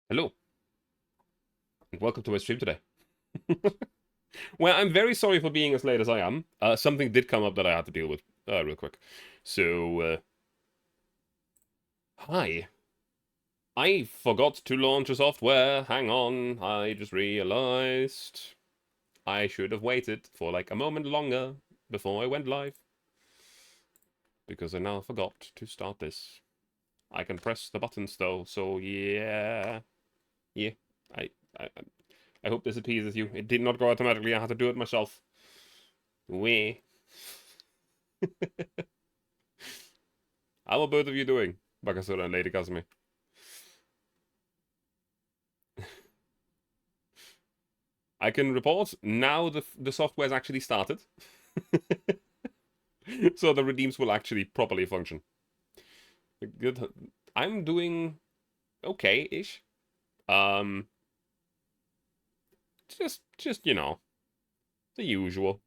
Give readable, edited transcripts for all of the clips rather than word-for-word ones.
Hello, and welcome to my stream today. Well, I'm very sorry for being as late as I am. Something did come up that I had to deal with real quick. So, hi. I forgot to launch a software. Hang on, I just realized I should have waited for like a moment longer before I went live. Because I now forgot to start this. I can press the buttons though, so yeah. Yeah, I, I, I hope this appeases you. It did not go automatically, I had to do it myself. Wee. How are both of you doing, Bakasura and Lady Kazumi? I can report now the software's actually started. So the redeems will actually properly function. Good. I'm doing okay-ish. Um, just you know, the usual.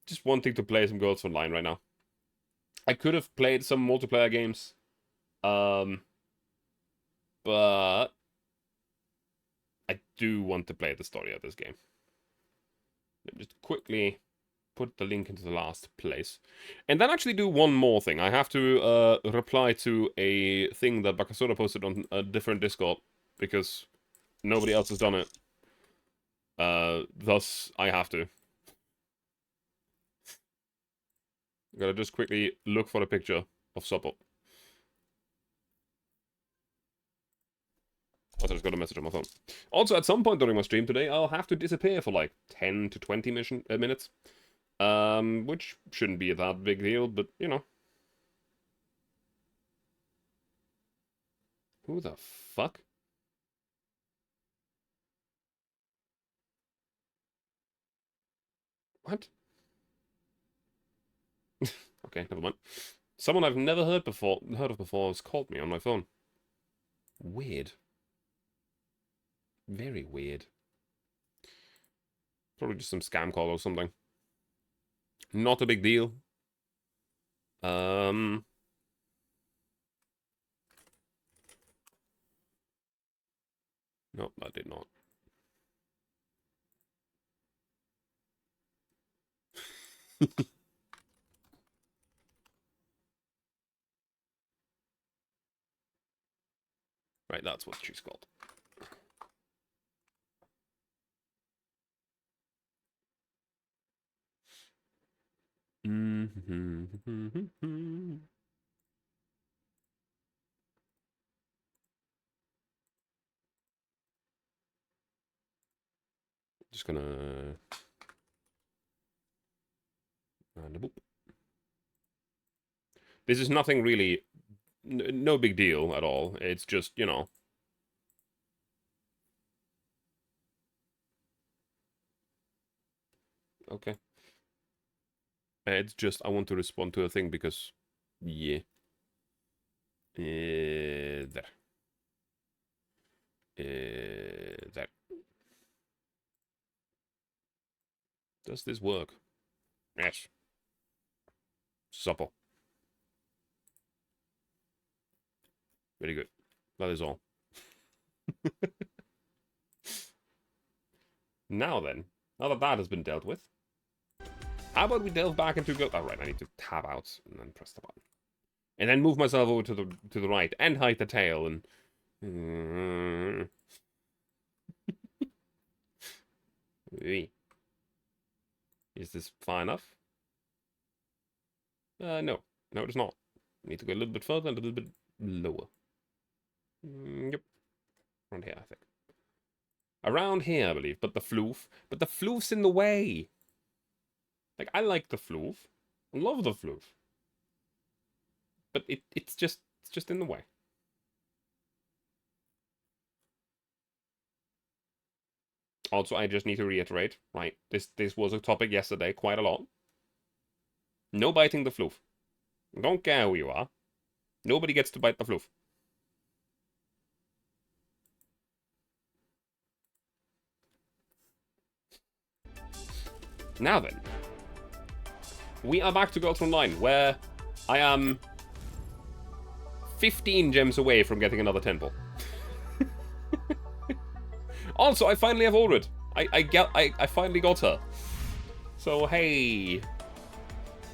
Just wanting to play some Girls Online right now. I could have played some multiplayer games, um, but I do want to play the story of this game. Let me just quickly put the link into the last place. And then actually do one more thing. I have to reply to a thing that Bakasura posted on a different Discord, because nobody else has done it. Thus, I have to. Gotta just quickly look for a picture of Supple. Also, just got a message on my phone. Also, at some point during my stream today, I'll have to disappear for like 10 to 20 minutes. Which shouldn't be that big deal, but you know. Who the fuck? What? Okay, never mind. Someone I've never heard of before has called me on my phone. Weird. Very weird. Probably just some scam call or something. Not a big deal. Um. Nope, I did not. Right, that's what she's called. Just gonna... This is nothing really... No big deal at all. It's just, you know... Okay. It's just, I want to respond to a thing because... Yeah. There. There. Does this work? Yes. Supple. Very good. That is all. Now then, now that that has been dealt with, how about we delve back into go? Oh, right, I need to tab out and then press the button, and then move myself over to the right and hide the tail and. Is this far enough? No, no, it's not. Need to go a little bit further and a little bit lower. Yep, around here, I think. Around here, I believe. But the floof's in the way. Like, I like the floof. I love the floof. But it's just in the way. Also, I just need to reiterate, right? This was a topic yesterday quite a lot. No biting the floof. Don't care who you are. Nobody gets to bite the floof. Now then, we are back to Girls Online, where I am 15 gems away from getting another temple. Also, I finally have Ulrid. I finally got her. So, hey.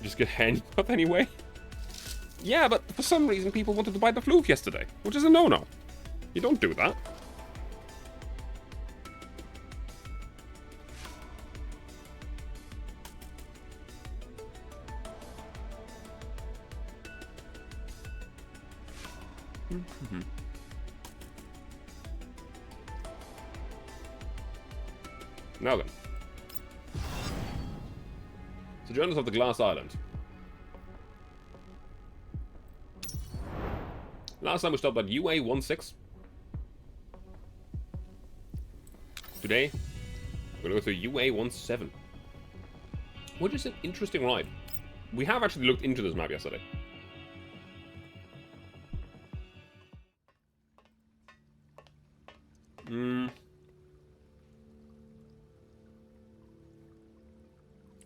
Just get hand up anyway. Yeah, but for some reason people wanted to buy the floof yesterday, which is a no-no. You don't do that. Now then. Sojourners of the Glass Island. Last time we stopped at UA-16. Today, we're going to go to UA-17. Which is an interesting ride. We have actually looked into this map yesterday.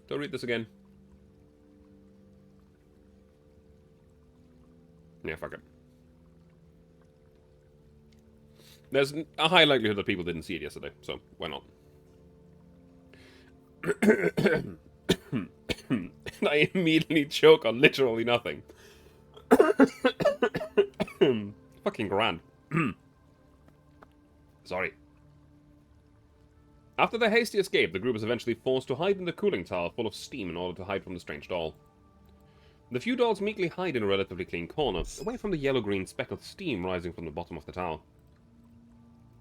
Don't read this again. Yeah, fuck it. There's a high likelihood that people didn't see it yesterday, so why not? And I immediately choke on literally nothing. Fucking grand. Sorry. After their hasty escape, the group is eventually forced to hide in the cooling tower full of steam in order to hide from the strange doll. The few dolls meekly hide in a relatively clean corner, away from the yellow-green speck of steam rising from the bottom of the tower.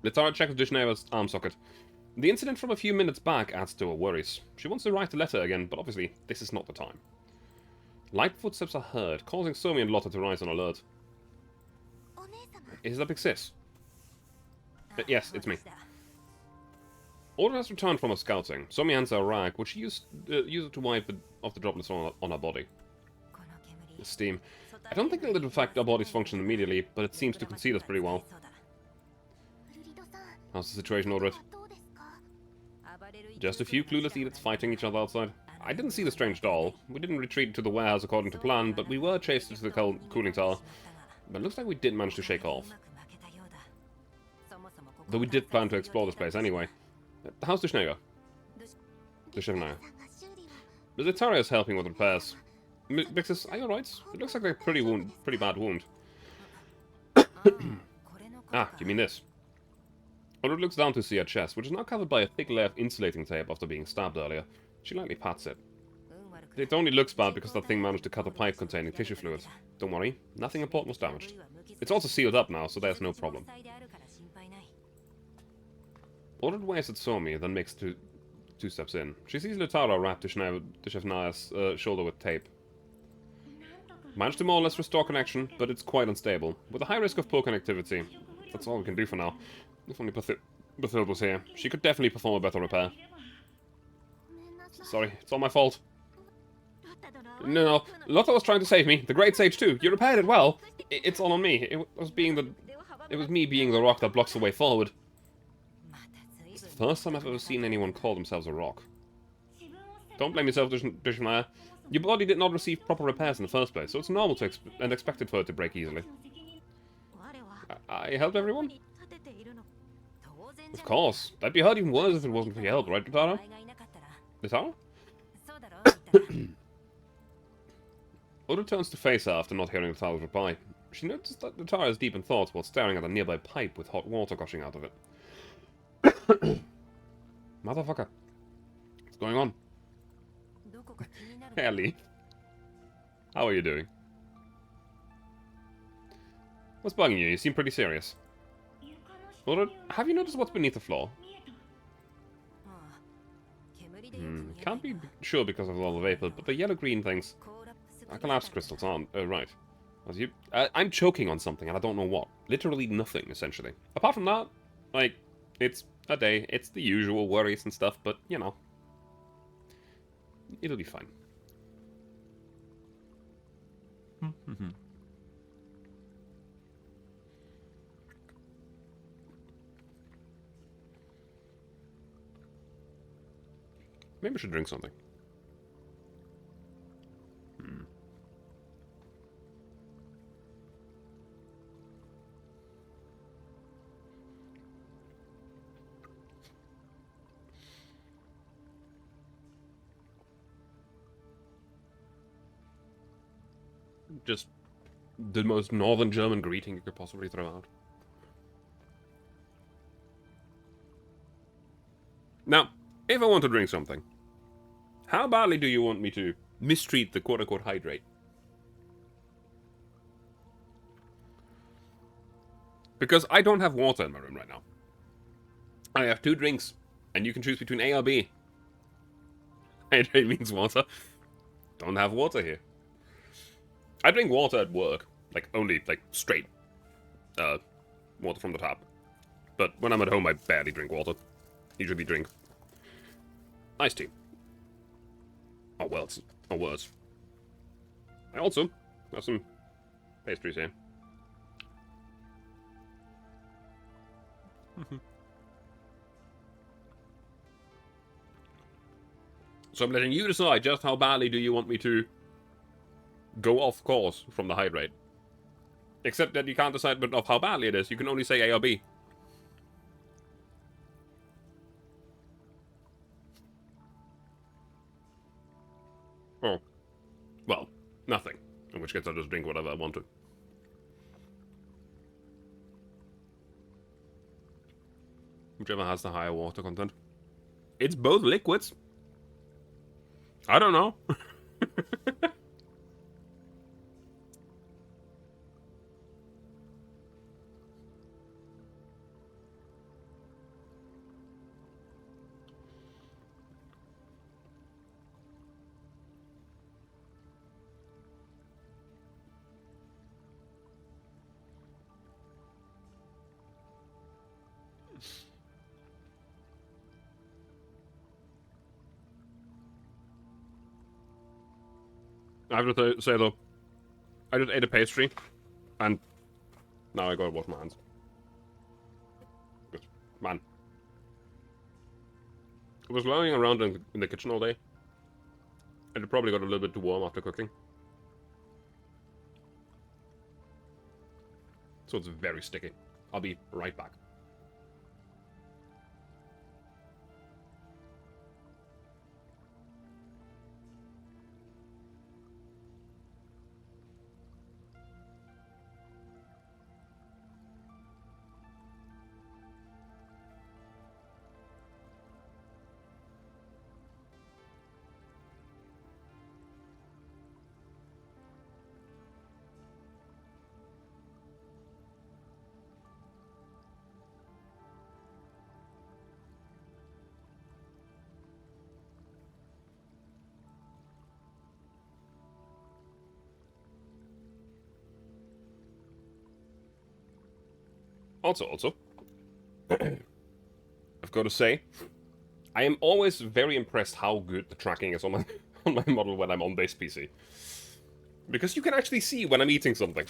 Litara checks Dishneva's arm socket. The incident from a few minutes back adds to her worries. She wants to write a letter again, but obviously this is not the time. Light footsteps are heard, causing Somi and Lotta to rise on alert. Is that Big Sis? Yes, it's me. Order has returned from her scouting. Somi hands her a rag, which she used to wipe off the droplets on her body. The steam. I don't think it'll affect our body's function immediately, but it seems to conceal us pretty well. How's the situation, Ordred? Just a few clueless idiots fighting each other outside. I didn't see the strange doll. We didn't retreat to the warehouse according to plan, but we were chased into the cooling tower. But it looks like we did manage to shake off. Though we did plan to explore this place anyway. How's Dushnega? Dushnega. Militaria's helping with repairs. Bixus, are you alright? It looks like a pretty bad wound. Ah, you mean this? Ulrich looks down to see her chest, which is now covered by a thick layer of insulating tape after being stabbed earlier. She lightly pats it. It only looks bad because that thing managed to cut a pipe containing tissue fluid. Don't worry, nothing important was damaged. It's also sealed up now, so there's no problem. Ulrich waves at Somi, then makes two steps in. She sees Lutara wrap Dishevnaya's shoulder with tape. Managed to more or less restore connection, but it's quite unstable. With a high risk of poor connectivity, that's all we can do for now. If only Bethilde was here. She could definitely perform a better repair. Sorry, it's all my fault. No, Lotta was trying to save me. The Great Sage too. You repaired it well. It's all on me. It was me being the rock that blocks the way forward. It's the first time I've ever seen anyone call themselves a rock. Don't blame yourself, Dishmaya. Your body did not receive proper repairs in the first place, so it's normal to and expected for it to break easily. I helped everyone? Of course. That'd be hurt even worse if it wasn't for your help, right, Lutara? Lutara? Oda turns to face her after not hearing Lutara's reply. She notices that Lutara is deep in thought while staring at a nearby pipe with hot water gushing out of it. Motherfucker. What's going on? Ellie. How are you doing? What's bugging you? You seem pretty serious. Oda, have you noticed what's beneath the floor? Can't be sure because of all the vapor, but the yellow-green things... collapse crystals aren't... right. I'm choking on something and I don't know what. Literally nothing, essentially. Apart from that, like, it's a day. It's the usual worries and stuff, but, you know. It'll be fine. Maybe I should drink something. just the most northern German greeting you could possibly throw out. Now, if I want to drink something, how badly do you want me to mistreat the quote-unquote hydrate? Because I don't have water in my room right now. I have 2 drinks, and you can choose between A or B. Hydrate means water. Don't have water here. I drink water at work. Like, only, like, straight, water from the tap. But when I'm at home, I barely drink water. Usually drink iced tea. Or worse. I also got some pastries here. So I'm letting you decide just how badly do you want me to go off course from the hydrate. Except that you can't decide of how badly it is. You can only say A or B. Oh. Well, nothing. In which case I'll just drink whatever I want to. Whichever has the higher water content. It's both liquids. I don't know. I have to say though, I just ate a pastry, and now I gotta wash my hands. Man. I was lying around in the kitchen all day, and it probably got a little bit too warm after cooking. So it's very sticky. I'll be right back. Also, I've got to say, I am always very impressed how good the tracking is on my on my model when I'm on base PC. Because you can actually see when I'm eating something.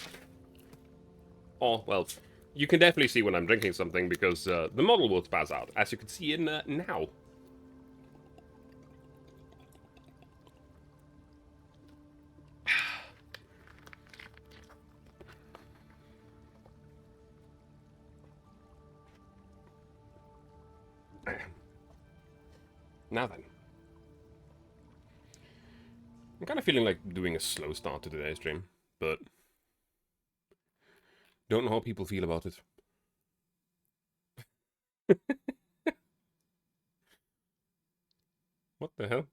Oh, well, you can definitely see when I'm drinking something because the model will spaz out, as you can see in now. Now then. I'm kind of feeling like doing a slow start to today's stream, but don't know how people feel about it. What the hell?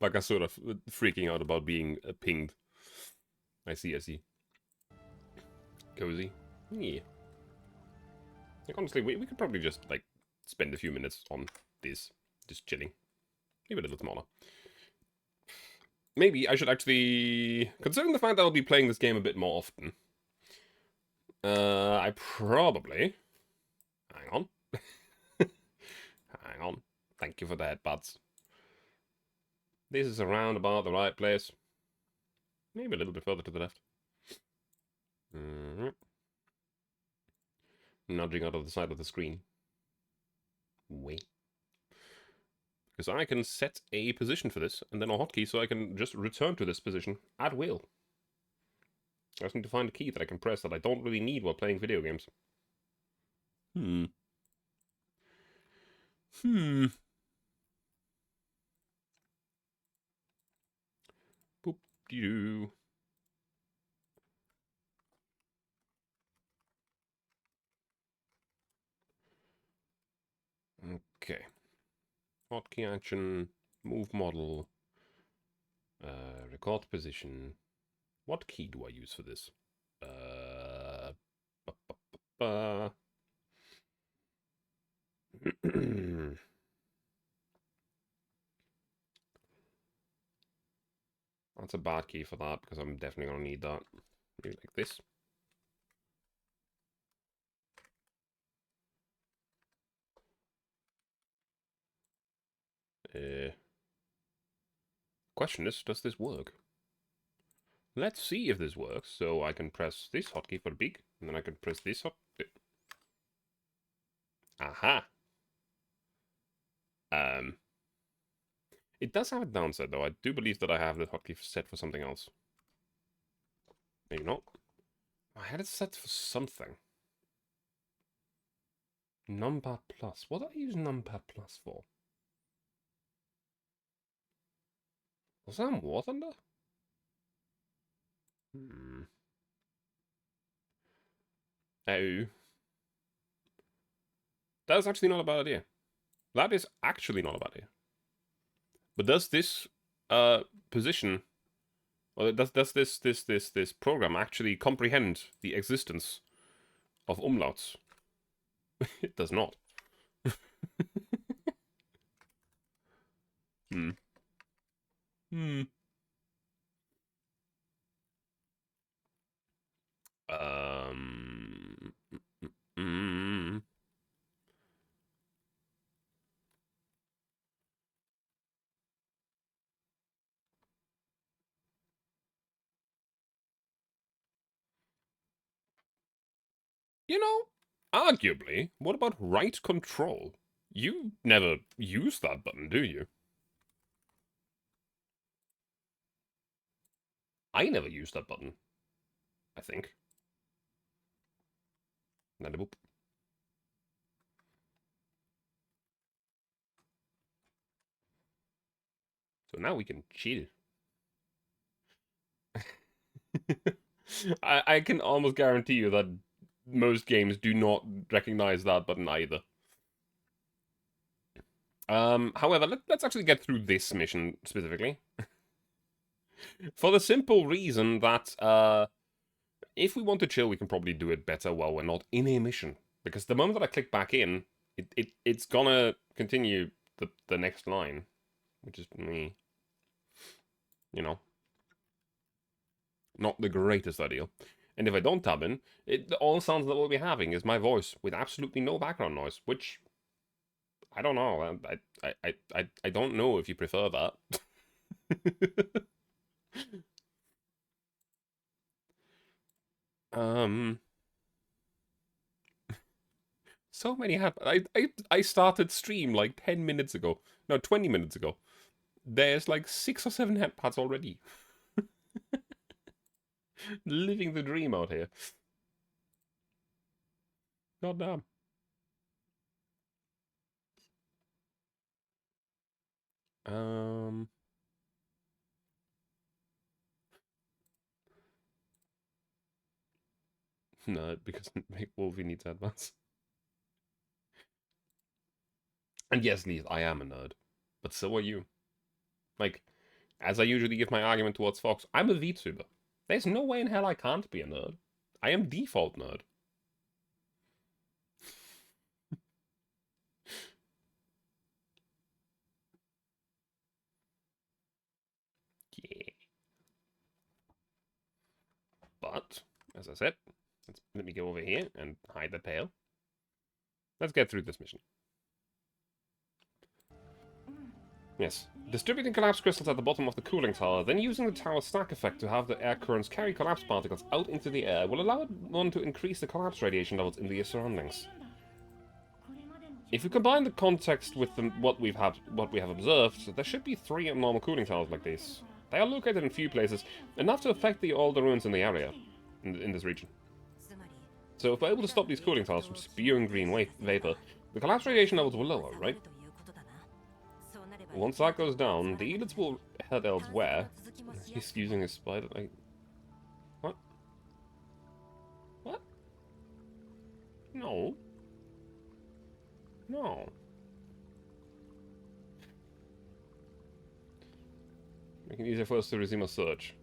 Baka sort of freaking out about being pinged. I see. Cozy. Yeah. Like, honestly, we could probably just, like, spend a few minutes on this. Just chilling. Maybe a little smaller. Maybe I should actually... Considering the fact that I'll be playing this game a bit more often, I probably... Hang on. Hang on. Thank you for that, buds. This is around about the right place. Maybe a little bit further to the left. Nudging out of the side of the screen. Wait. Because I can set a position for this, and then a hotkey so I can just return to this position at will. I just need to find a key that I can press that I don't really need while playing video games. Whoop-de-doo. Okay. Hotkey action, move model, record position. What key do I use for this? Ba, ba, ba, ba. That's a bad key for that, because I'm definitely going to need that. Maybe like this. Question is, does this work? Let's see if this works. So I can press this hotkey for the beak, and then I can press this hotkey. Aha! It does have a downside, though. I do believe that I have the hotkey set for something else. Maybe not. I had it set for something. Numpad Plus. What do I use Numpad Plus for? Was that War Thunder? Oh. That is actually not a bad idea. That is actually not a bad idea. But does this position, or does this program actually comprehend the existence of umlauts? It does not. Hmm. Hmm. Mm. You know, arguably, what about right control? You never use that button, do you? I never use that button, I think. Boop. So now we can chill. I can almost guarantee you that most games do not recognize that button either. However, let's actually get through this mission specifically. For the simple reason that if we want to chill, we can probably do it better while we're not in a mission. Because the moment that I click back in, it's gonna continue the next line, which is me. You know, not the greatest idea. And if I don't tab in, all sounds that we'll be having is my voice with absolutely no background noise, which I don't know. I don't know if you prefer that. So many happen. I started stream like 10 minutes ago. No, 20 minutes ago. There's like 6 or 7 headpads already. Living the dream out here. God damn. No, because Wolfie needs advance. And yes, Lee, I am a nerd. But so are you. Like, as I usually give my argument towards Fox, I'm a VTuber. There's no way in hell I can't be a nerd. I am default nerd. Yeah. But, as I said, let me go over here and hide the pail. Let's get through this mission. Yes. Distributing collapse crystals at the bottom of the cooling tower, then using the tower's stack effect to have the air currents carry collapse particles out into the air will allow one to increase the collapse radiation levels in the surroundings. If we combine the context with what we have observed, there should be 3 abnormal cooling towers like these. They are located in a few places, enough to affect all the ruins in the area, in this region. So if we're able to stop these cooling towers from spewing green vapor, the collapse radiation levels will lower, right? Once that goes down, the elites will head elsewhere, He's using his spider, like... What? What? No. No. Make it easier for us to resume a search.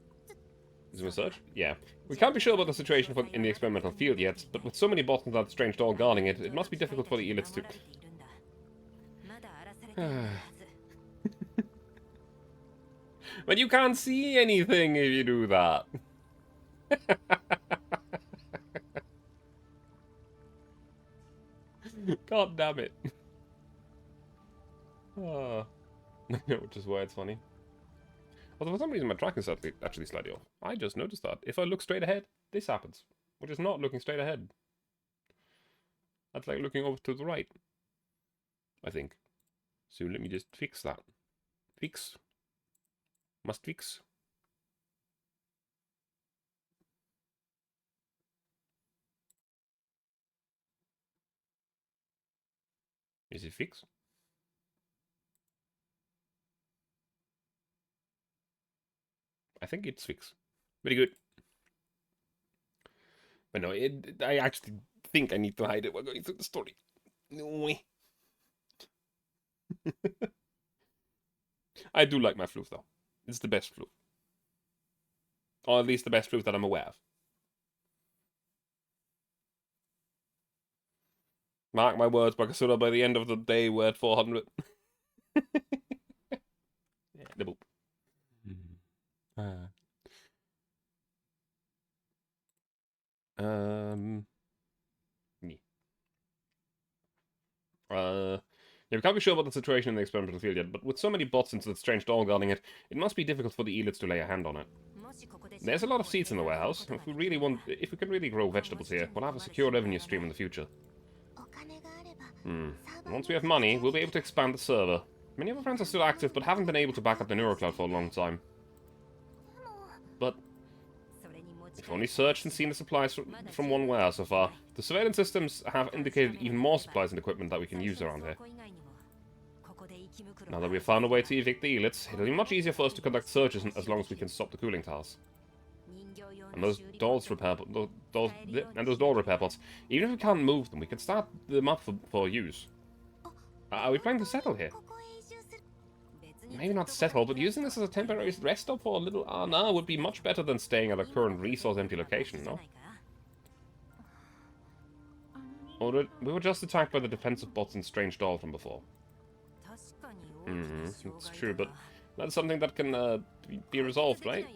Resume a search? Yeah. We can't be sure about the situation in the experimental field yet, but with so many bots and that strange doll guarding it, it must be difficult for the elites to... But you can't see anything if you do that. God damn it. Oh. Which is why it's funny. Although for some reason my track is actually slightly off. I just noticed that. If I look straight ahead, this happens. Which is not looking straight ahead. That's like looking over to the right. I think. So let me just fix that. Fix. Must fix. Is it fixed? I think it's fixed. Very good. But no, I actually think I need to hide it while going through the story. No way. I do like my floof though. It's the best floof. Or at least the best floof that I'm aware of. Mark my words, Bakasura, by the end of the day we're at 400. Yeah, the boop. Yeah, we can't be sure about the situation in the experimental field yet, but with so many bots into the strange doll guarding it, it must be difficult for the elites to lay a hand on it. There's a lot of seeds in the warehouse. If we can really grow vegetables here, we'll have a secure revenue stream in the future. Once we have money, we'll be able to expand the server. Many of our friends are still active, but haven't been able to back up the NeuroCloud for a long time. But we've only searched and seen the supplies from one warehouse so far. The surveillance systems have indicated even more supplies and equipment that we can use around here. Now that we've found a way to evict the elites, it'll be much easier for us to conduct searches as long as we can stop the cooling towers. And those door repair pods, even if we can't move them, we can start them up for use. Are we planning to settle here? Maybe not settle, but using this as a temporary rest stop for a little R&R would be much better than staying at a current resource-empty location, no? Or we were just attacked by the defensive bots and strange doll from before. It's true, but that's something that can be resolved, right?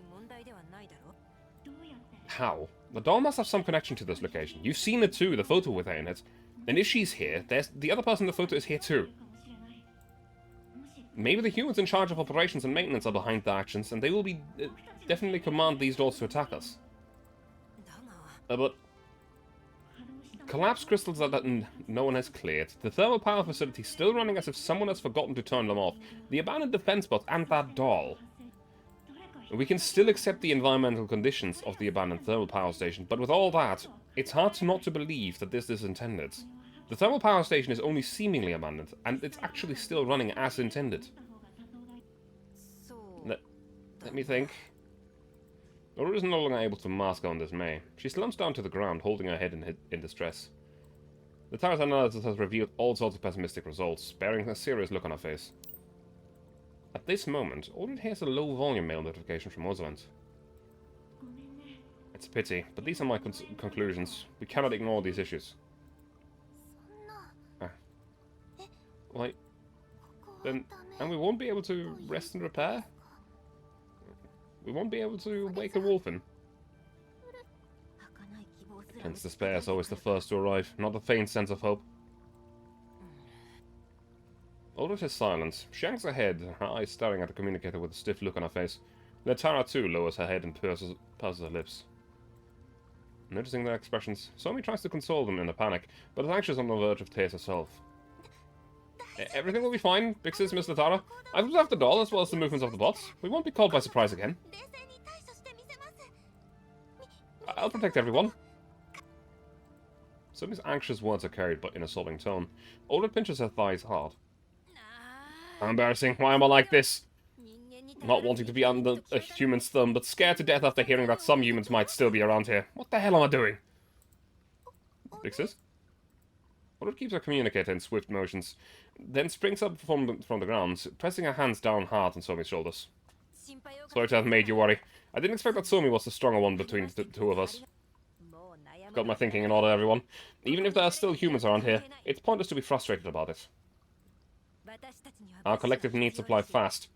How? The doll must have some connection to this location. You've seen it too, the photo with her in it. And if she's here, the other person in the photo is here too. Maybe the humans in charge of operations and maintenance are behind the actions, and they will be definitely command these dolls to attack us. But collapsed crystals that no one has cleared. The thermal power facility still running as if someone has forgotten to turn them off. The abandoned defense bots and that doll. We can still accept the environmental conditions of the abandoned thermal power station, but with all that, it's hard not to believe that this is intended. The thermal power station is only seemingly abandoned, and it's actually still running as intended. Let me think. Aurora is no longer able to mask her dismay. She slumps down to the ground, holding her head in distress. The tower's analysis has revealed all sorts of pessimistic results, bearing a serious look on her face. At this moment, Aurora hears a low-volume mail notification from Rosalind. It's a pity, but these are my conclusions. We cannot ignore these issues. Why? Then, and we won't be able to rest and repair? We won't be able to wake a wolf in. Hence despair is always the first to arrive, not a faint sense of hope. Aldrich is silent. She hangs her head, her eyes staring at the communicator with a stiff look on her face. Letara too lowers her head and purses her lips. Noticing their expressions, Somi tries to console them in a panic, but is anxious on the verge of tears herself. Everything will be fine, fixes Miss Letara. I've observed the doll as well as the movements of the bots. We won't be caught by surprise again. I'll protect everyone. Somi's anxious words are carried but in a sobbing tone. Aldrich pinches her thighs hard. How embarrassing. Why am I like this? Not wanting to be under a human's thumb, but scared to death after hearing that some humans might still be around here. What the hell am I doing? Fixes? What keeps her communicator in swift motions, then springs up from the ground, pressing her hands down hard on Somi's shoulders. Sorry to have made you worry. I didn't expect that Somi was the stronger one between the two of us. Got my thinking in order, everyone. Even if there are still humans around here, it's pointless to be frustrated about it. Our collective needs apply fast.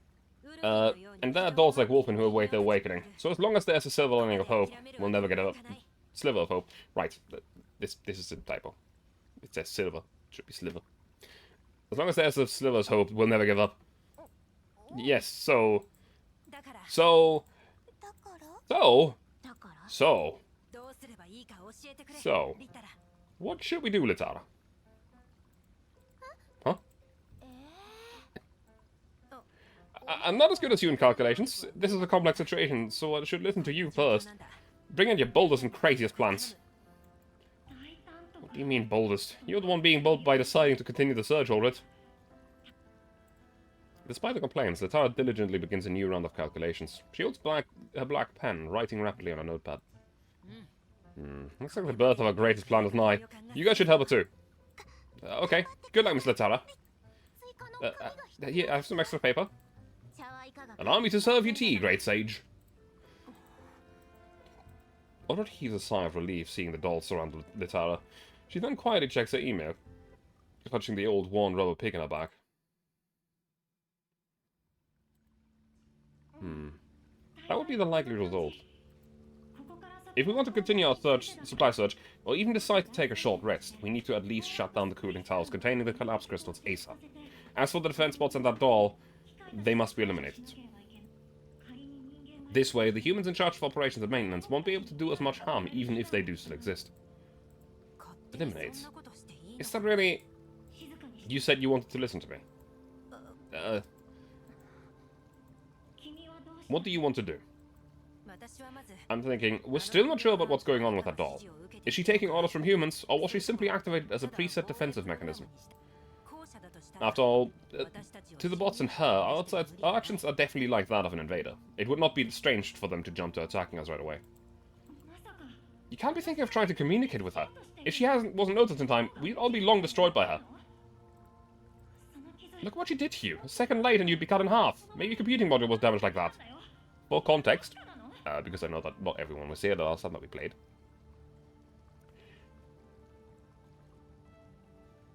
And there are adults like Wolfen who await their awakening. So as long as there's a silver lining of hope, we'll never get up. Sliver of hope. Right. This is a typo. It says silver. It should be sliver. As long as there's a sliver's hope, we'll never give up. Yes, so... What should we do, Litara? Huh? I'm not as good as you in calculations. This is a complex situation, so I should listen to you first. Bring in your boldest and craziest plans. What do you mean, boldest? You're the one being bold by deciding to continue the search, Ulrich. Despite the complaints, Litara diligently begins a new round of calculations. She holds her black pen, writing rapidly on a notepad. Looks like the birth of our greatest plan is nigh. You guys should help her too. Okay, good luck, Miss Litara. Here, I have some extra paper. Allow me to serve you tea, great sage. Ulrich heaves a sigh of relief seeing the doll surround Litara. She then quietly checks her email, clutching the old worn rubber pig in her back. That would be the likely result. If we want to continue our supply search, or even decide to take a short rest, we need to at least shut down the cooling towers containing the collapsed crystals ASAP. As for the defense bots and that doll, they must be eliminated. This way, the humans in charge of operations and maintenance won't be able to do as much harm, even if they do still exist. Eliminate? Is that really... You said you wanted to listen to me. What do you want to do? I'm thinking, we're still not sure about what's going on with that doll. Is she taking orders from humans, or was she simply activated as a preset defensive mechanism? After all, to the bots and her, our actions are definitely like that of an invader. It would not be strange for them to jump to attacking us right away. You can't be thinking of trying to communicate with her. If she wasn't noticed in time, we'd all be long destroyed by her. Look what she did to you. A second late and you'd be cut in half. Maybe your computing module was damaged like that. For context, because I know that not everyone was here the last time that we played.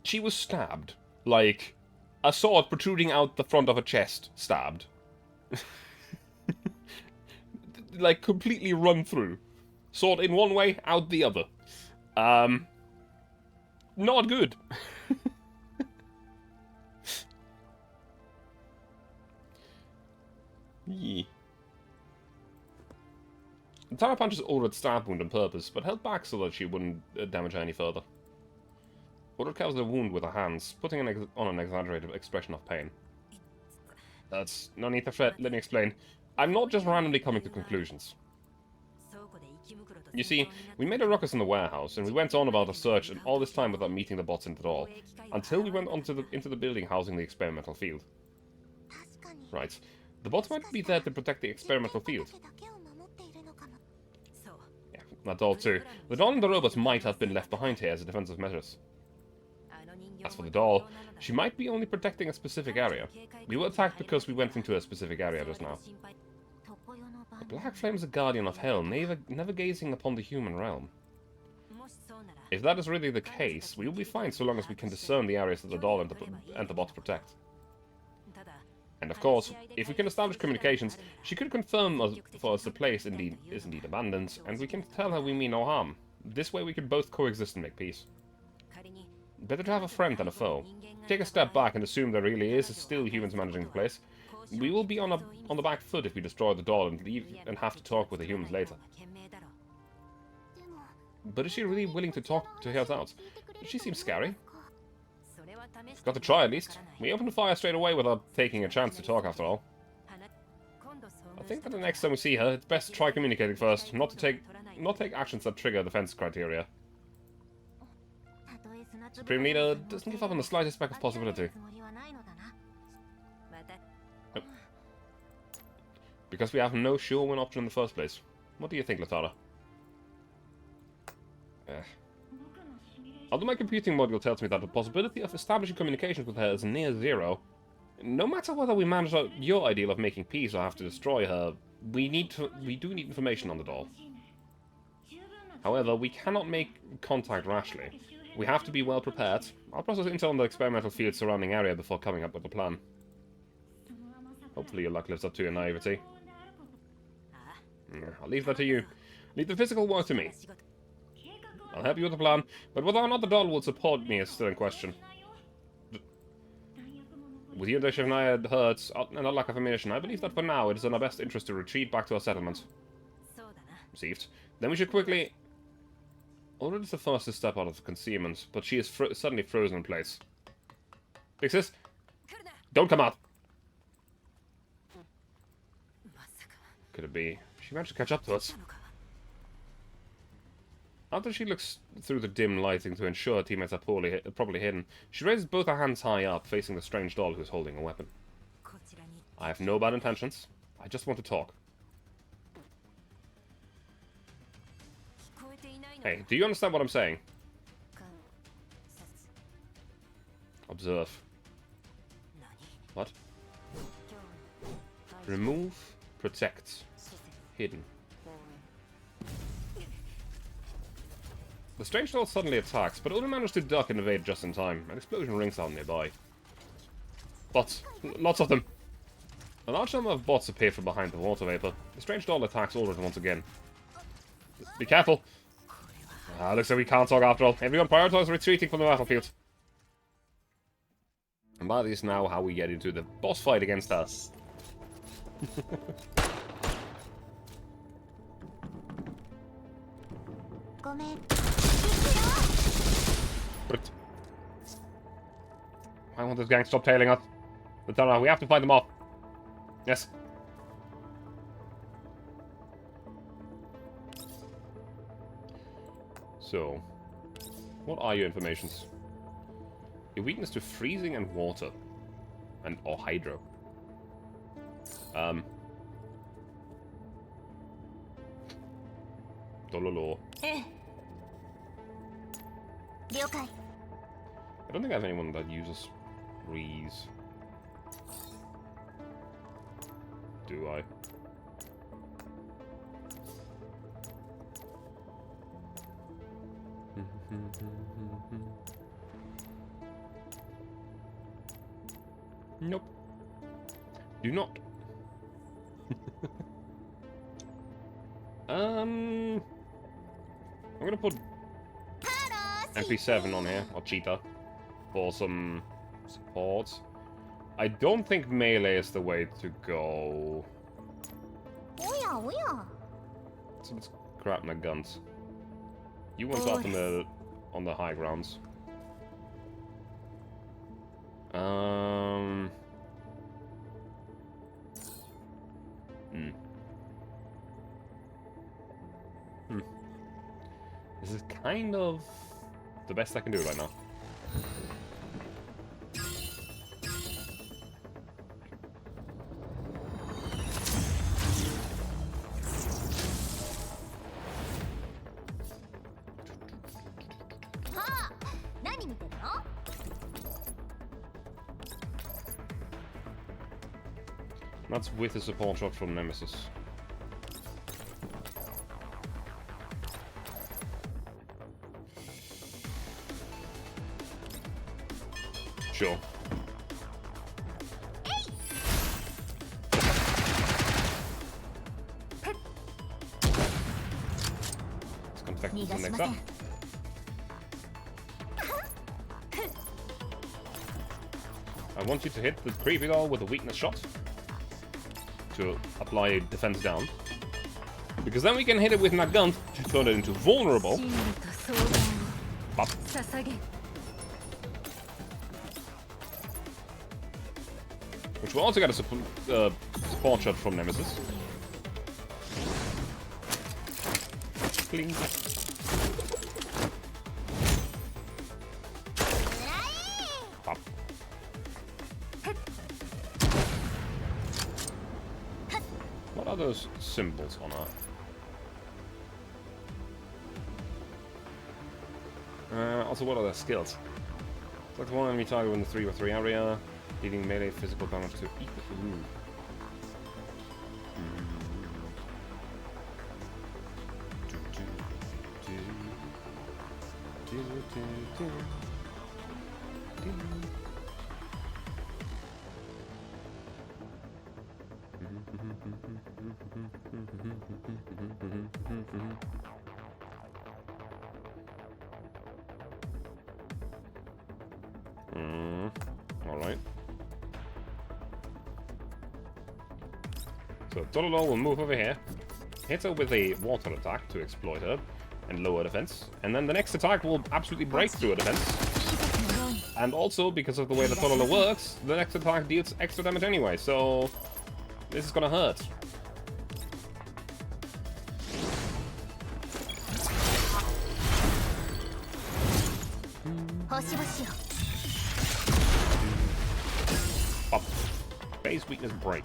She was stabbed. Like, a sword protruding out the front of her chest. Stabbed. Like, completely run through. Sword in one way, out the other. Not good. Yeah. Tara punches Ulrich's stab wound on purpose, but held back so that she wouldn't damage her any further. Ulrich covers the wound with her hands, putting on an exaggerated expression of pain. That's no need to fret, let me explain. I'm not just randomly coming to conclusions. You see, we made a ruckus in the warehouse, and we went on about a search, and all this time without meeting the bots at all, until we went into the building housing the experimental field. Right. The bots might be there to protect the experimental field. Yeah, that doll too. The doll and the robots might have been left behind here as a defensive measures. As for the doll, she might be only protecting a specific area. We were attacked because we went into a specific area just now. The Black Flame is a guardian of hell, never gazing upon the human realm. If that is really the case, we will be fine so long as we can discern the areas that the doll and the bots protect. And of course, if we can establish communications, she could confirm for us the place is indeed abandoned, and we can tell her we mean no harm. This way we can both coexist and make peace. Better to have a friend than a foe. Take a step back and assume there really is still humans managing the place. We will be on the back foot if we destroy the doll and leave and have to talk with the humans later. But is she really willing to hear us out? She seems scary. Got to try at least. We opened fire straight away without taking a chance to talk after all. I think that the next time we see her, it's best to try communicating first, not take actions that trigger defense criteria. Supreme Leader doesn't give up on the slightest speck of possibility. Because we have no sure win option in the first place. What do you think, Latara? Although my computing module tells me that the possibility of establishing communications with her is near zero, no matter whether we manage your ideal of making peace or have to destroy her, we do need information on the doll. However, we cannot make contact rashly. We have to be well prepared. I'll process intel on the experimental field surrounding area before coming up with a plan. Hopefully your luck lives up to your naivety. I'll leave that to you. Leave the physical work to me. I'll help you with the plan, but whether or not the doll will support me is still in question. With your Shivnaya hurts and a lack of ammunition, I believe that for now it is in our best interest to retreat back to our settlement. Received. Then we should quickly... Already the first to step out of the concealment, but she is suddenly frozen in place. Big sis, don't come out! Could it be? She managed to catch up to us. After she looks through the dim lighting to ensure her teammates are properly hidden, she raises both her hands high up, facing the strange doll who's holding a weapon. I have no bad intentions. I just want to talk. Hey, do you understand what I'm saying? Observe. What? Remove, protect, hidden. The strange doll suddenly attacks, but only manages to duck and evade just in time. An explosion rings out nearby. Bots. Lots of them. A large number of bots appear from behind the water vapor. The strange doll attacks Ulrich once again. Be careful. Looks like we can't talk after all. Everyone prioritize retreating from the battlefield. And that is now how we get into the boss fight against us. Why won't this gang stop tailing us? We have to fight them off. Yes. So, what are your informations? Your weakness to freezing and water. Or hydro. Dololo. I don't think I have anyone that uses freeze. Do I? Nope. Do not. I'm gonna put MP7 on here, or Cheetah, for some support. I don't think melee is the way to go. So let's grab my guns. You want up on the high grounds. This is kind of the best I can do right now. That's with a support shot from Nemesis. Sure. Let's contact the next up. I want you to hit the creepy doll with a weakness shot to apply defense down. Because then we can hit it with that gun to turn it into vulnerable. But which will also get a support shot from Nemesis. Cling. Pop. What those symbols on her? Also, what are their skills? Select one enemy target in the 3x3 area, dealing melee physical damage to equal. Ooh. Alright. So Tololo will move over here, hit her with a water attack to exploit her and lower defense, and then the next attack will absolutely break through her defense. And also, because of the way the Tololo works, the next attack deals extra damage anyway, so this is gonna hurt. Up. Base weakness break.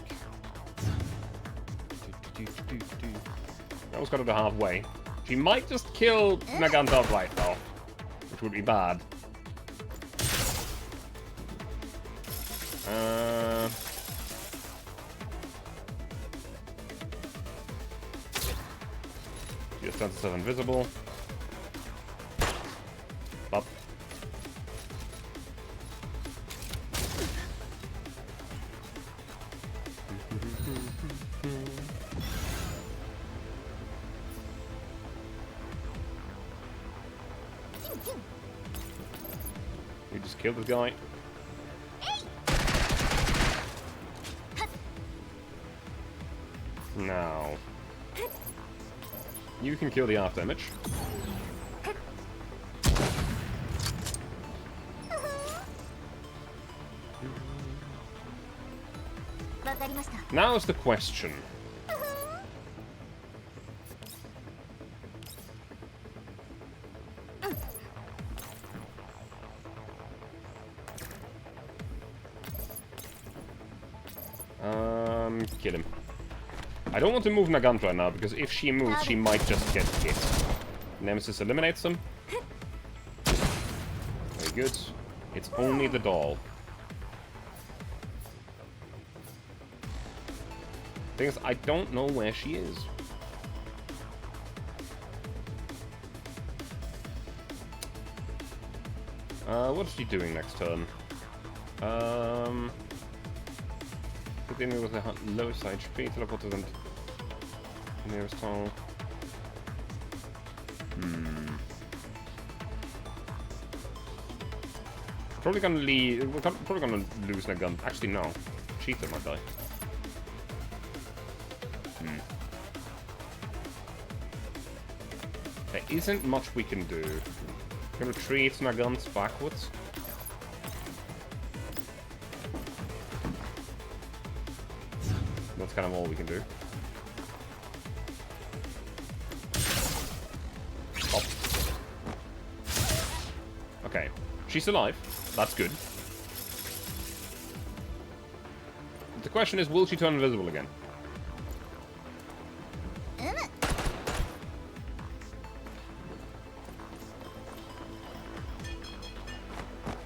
That was got her to halfway. She might just kill Nagant outright though, which would be bad. She just turns herself invisible. Up. We just killed this guy. Now, you can kill the half damage. Now is the question. Kill him. I don't want to move Nagant right now, because if she moves, she might just get hit. Nemesis eliminates them. Very good. It's only the doll. Thing is, I don't know where she is. What's she doing next turn? Continue with the lowest HP, teleport to the nearest tunnel. Probably gonna leave. We're probably gonna lose Nagant. Actually, no. Cheetah might die. There isn't much we can do. We can retreat Nagant backwards. That's kind of all we can do. Stop. Okay. She's alive. That's good. The question is, will she turn invisible again?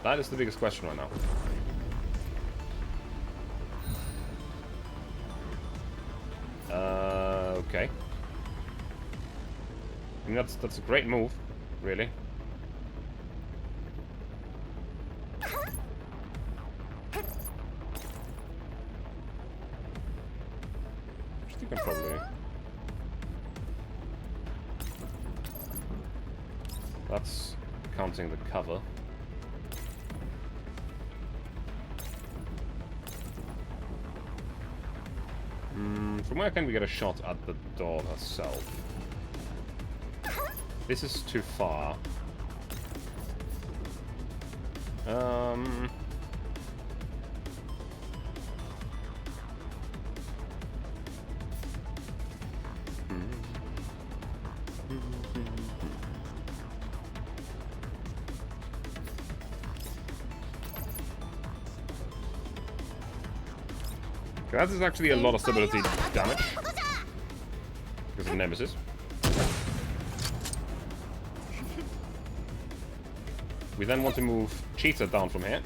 That is the biggest question right now. Okay. I mean, that's a great move, really. She can probably. That's counting the cover. From where can we get a shot at the doll herself? This is too far. That is actually a lot of stability damage. into Nemesis. We then want to move Cheetah down from here.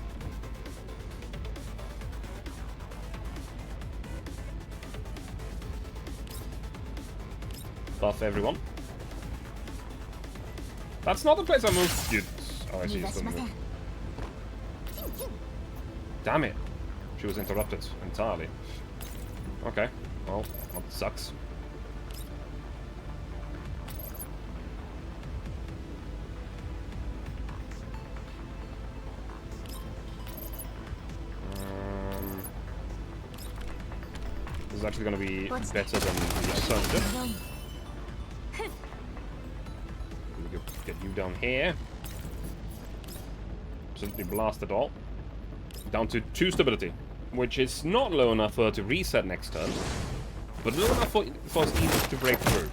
Buff everyone. That's not the place I moved. Dude. Oh, I see. It's still moved. Damn it. She was interrupted entirely. Okay. Well, that sucks. This is actually going to be better than the Sojourners. Get you down here. Absolutely blast it all. Down to 2 stability, which is not low enough for her to reset next turn, but low enough for us easy to break through.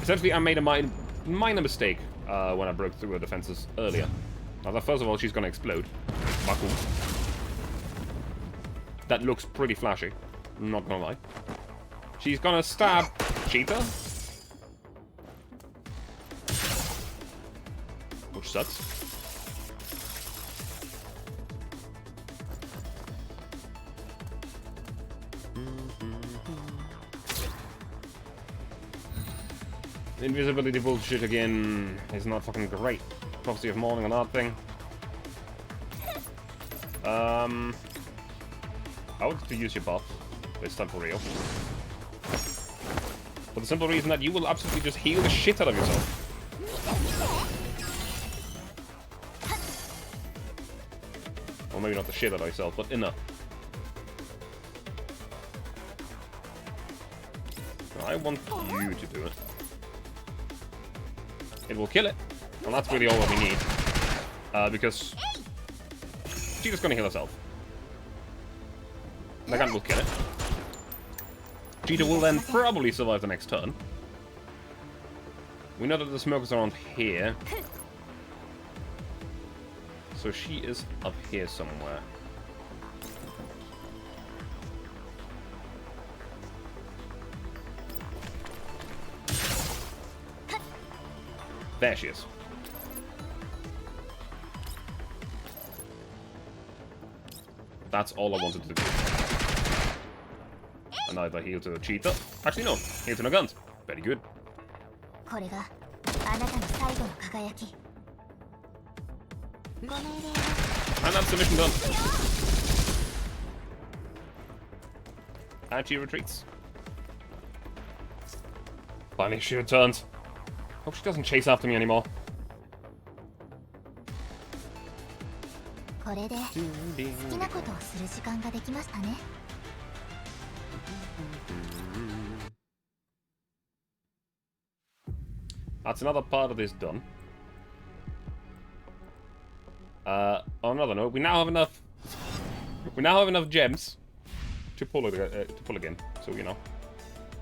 Essentially, I made a minor mistake when I broke through her defenses earlier. Now, first of all, she's gonna explode. Baku. That looks pretty flashy. I'm not gonna lie. She's gonna stab Cheetah. Which sucks. Invisibility bullshit again is not fucking great. Prophecy of Morning, another thing. I want to use your buff this time for real. For the simple reason that you will absolutely just heal the shit out of yourself. Or maybe not the shit out of yourself, but enough. I want you to do it. It will kill it. And that's really all that we need. Because she's just gonna heal herself. Nagan will kill it. Cheetah will then probably survive the next turn. We know that the smoke is around here. So she is up here somewhere. There she is. That's all I wanted to do. And either heal to the Cheetah. Actually, no. Heal to the guns. Very good. And that's the mission done. And she retreats. Finally, she returns. Hope she doesn't chase after me anymore. That's another part of this done. On another note, we now have enough. We now have enough gems to pull again. So you know,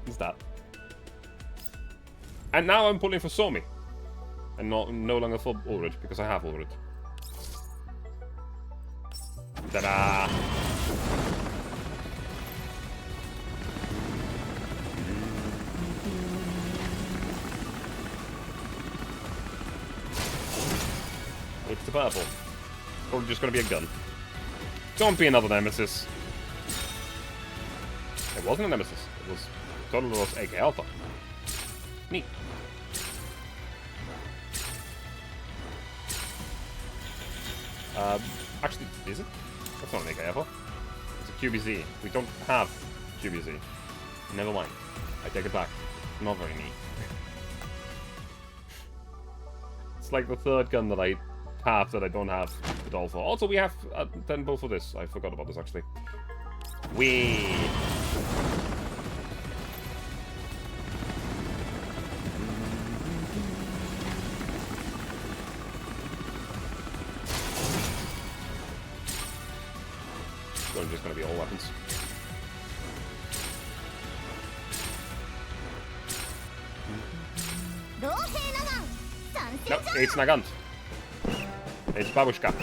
it's that. And now I'm pulling for Somi, and no longer for Ulrich because I have Ulrich. Ta-da! It's the purple. Or just gonna be a gun. Don't be another Nemesis. It wasn't a Nemesis. It was Total Loss AK Alpha. Neat. Actually, is it? That's not an AK Alpha. It's a QBZ. We don't have QBZ. Never mind. I take it back. Not very neat. It's like the third gun that I have that I don't have it all for. Also, we have 10 bull for this. I forgot about this, actually. Whee! It's just going to be all weapons. No, it's Nagant. It's Babushka.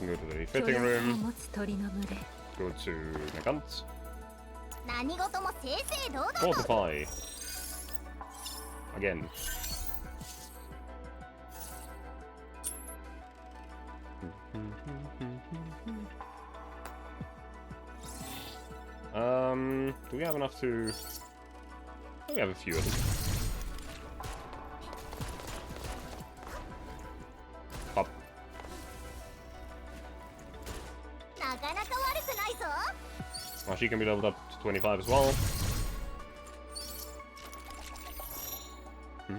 can go to the fitting room. Go to Nagant. Fortify. Again. Do we have enough to... Oh, we have a few of them. Up. Oh, she can be leveled up to 25 as well. We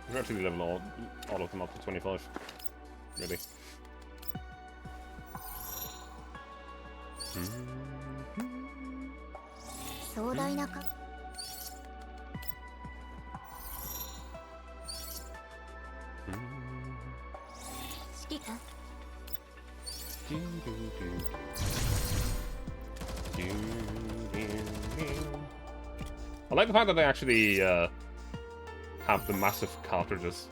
can actually level all of them up to 25. Really. I like the fact that they actually have the massive cartridges.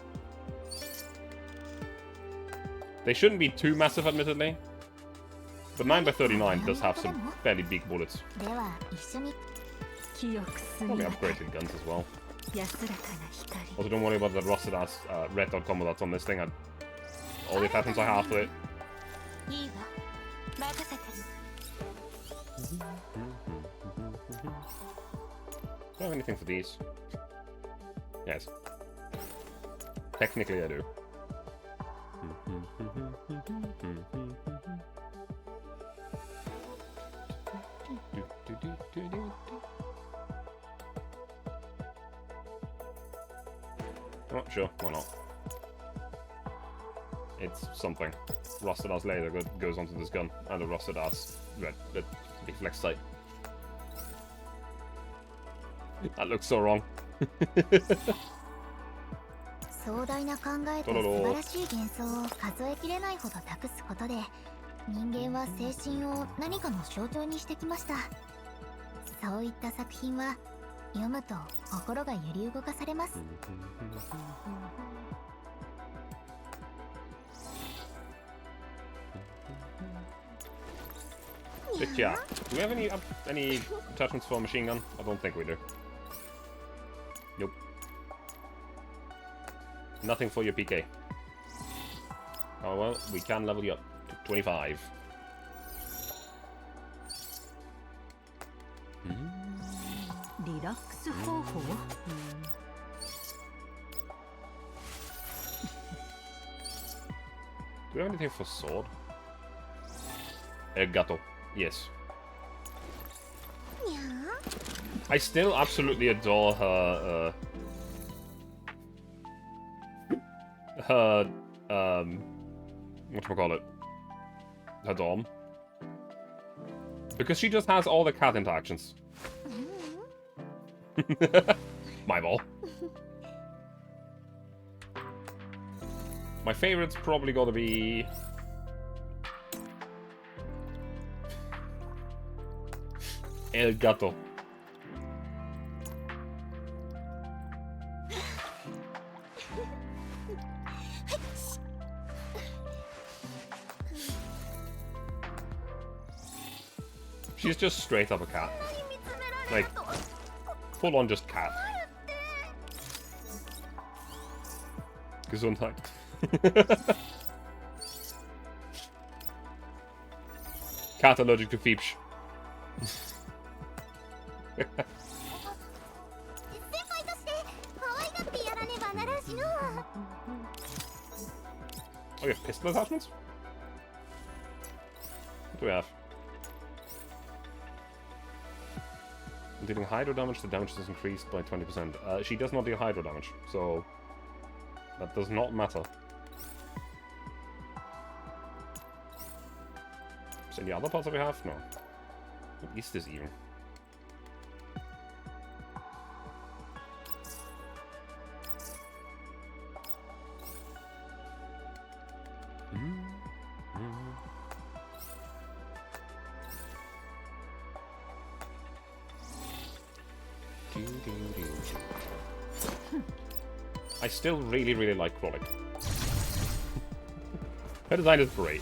They shouldn't be too massive, admittedly. But 9x39 does have some fairly big bullets. Probably upgraded guns as well. Also, don't worry about the rusted ass red dot combo that's on this thing. All the attachments I have to it. Do I have anything for these? Yes. Technically I do. Oh, sure, why not? It's something. Rusted ass laser goes onto this gun, and a rusted ass red big flex sight. That looks so wrong. 壮大な考えと素晴らしい幻想を数えきれないほど託すことで、人間は精神を何かの象徴にしてきました。そういった作品は読むと心が揺り動かされます。But yeah, do we have any attachments for a machine gun? I don't think we do. Nope. Nothing for your PK. Oh well, we can level you up to 25. Relax 方法? Do we have anything for sword? Gato. Yes. I still absolutely adore her, whatchamacallit? Her dom. Because she just has all the cat interactions. My ball. My favorite's probably gotta be... El Gato. She's just straight up a cat. Like, full on just cat. Gesundheit. Cat allergic to Feepsh. Oh, you have pistol attachments? What do we have? Dealing hydro damage, the damage is increased by 20%. She does not deal hydro damage, so that does not matter. Is there any other parts that we have? No. What is this even? I still really, really like Krollik. Her design is great.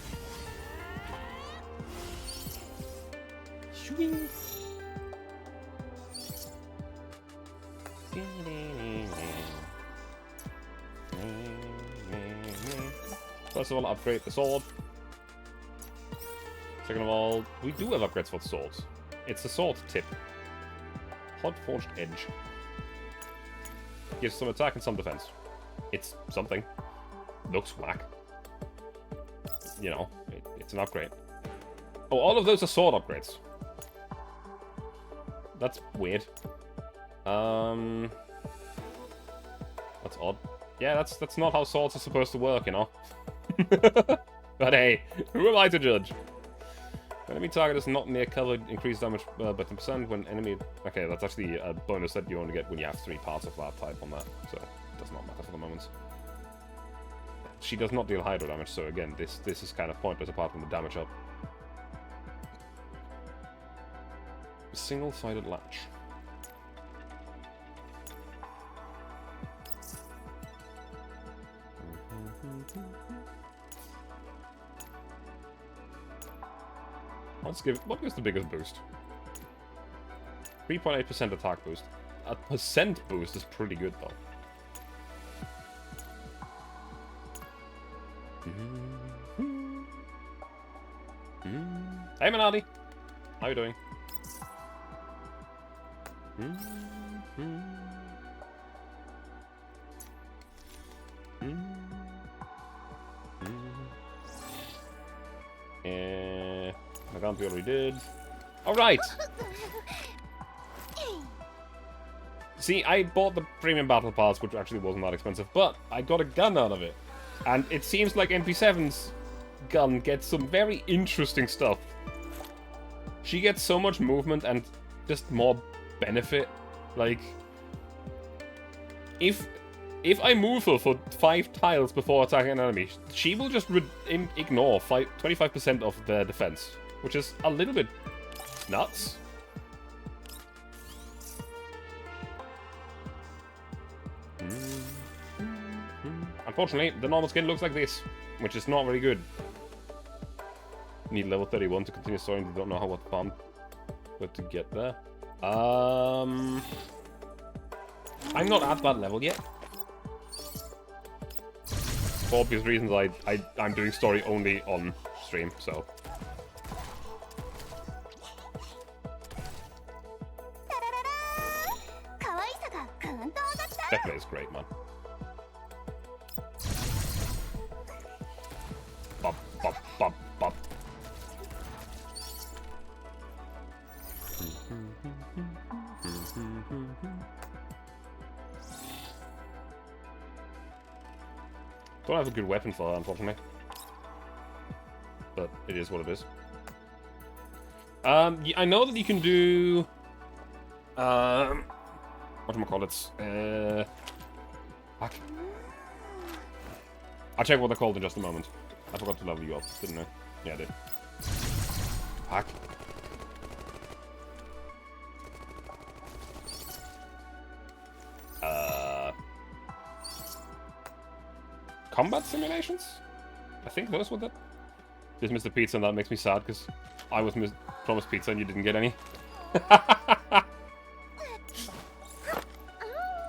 First of all, upgrade the sword. Second of all, we do have upgrades for the swords. It's a sword tip. Hot forged edge. Gives some attack and some defense. It's something. Looks whack. You know, it's an upgrade. Oh, all of those are sword upgrades. That's weird. That's odd. Yeah, that's not how swords are supposed to work, you know. But hey, who am I to judge? Enemy target is not near cover, increase damage by 10% when enemy... Okay, that's actually a bonus that you only get when you have 3 parts of that type on that, so it does not matter for the moment. She does not deal hydro damage, so again, this is kind of pointless apart from the damage up. Single-sided latch. What gives the biggest boost? 3.8% attack boost. A percent boost is pretty good though. Hey Manardi! How you doing? We already did. Alright! See, I bought the premium battle pass, which actually wasn't that expensive, but I got a gun out of it. And it seems like NP7's gun gets some very interesting stuff. She gets so much movement and just more benefit. Like, if I move her for 5 tiles before attacking an enemy, she will just ignore 25% of their defense. Which is a little bit nuts. Unfortunately, the normal skin looks like this, which is not very good. Need level 31 to continue soaring. Don't know what bomb to get there. I'm not at that level yet. For obvious reasons, I'm doing story only on stream, so. That play is great, man. Bop, bop, bop, bop. Don't have a good weapon for that, unfortunately. But it is what it is. I know that you can do... whatchamacallit? Fuck. I'll check what they're called in just a moment. I forgot to level you up, didn't I? Yeah, I did. Fuck. Combat simulations? I think those were that. Just Mr. Pizza, and that makes me sad because I was promised pizza and you didn't get any.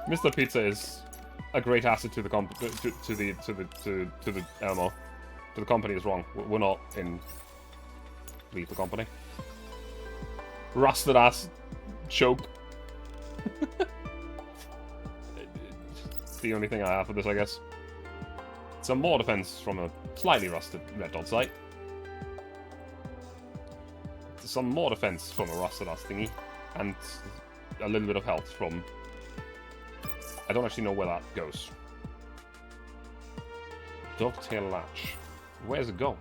Mr. Pizza is a great asset to the LMO. To the company is wrong. We're not in leave the company. Rusted ass choke. It's the only thing I have for this, I guess. Some more defense from a slightly rusted red dot sight. Some more defense from a rusted ass thingy. And a little bit of health from... I don't actually know where that goes. Dovetail latch. Where does it go?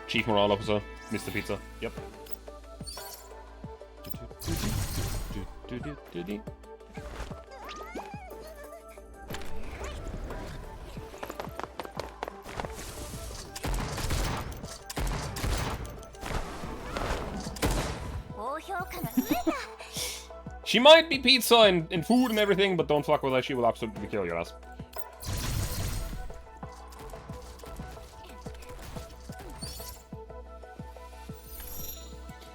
Chief Morale Officer, Mr. Pizza. Yep. She might be pizza and food and everything, but don't fuck with her. She will absolutely kill your ass.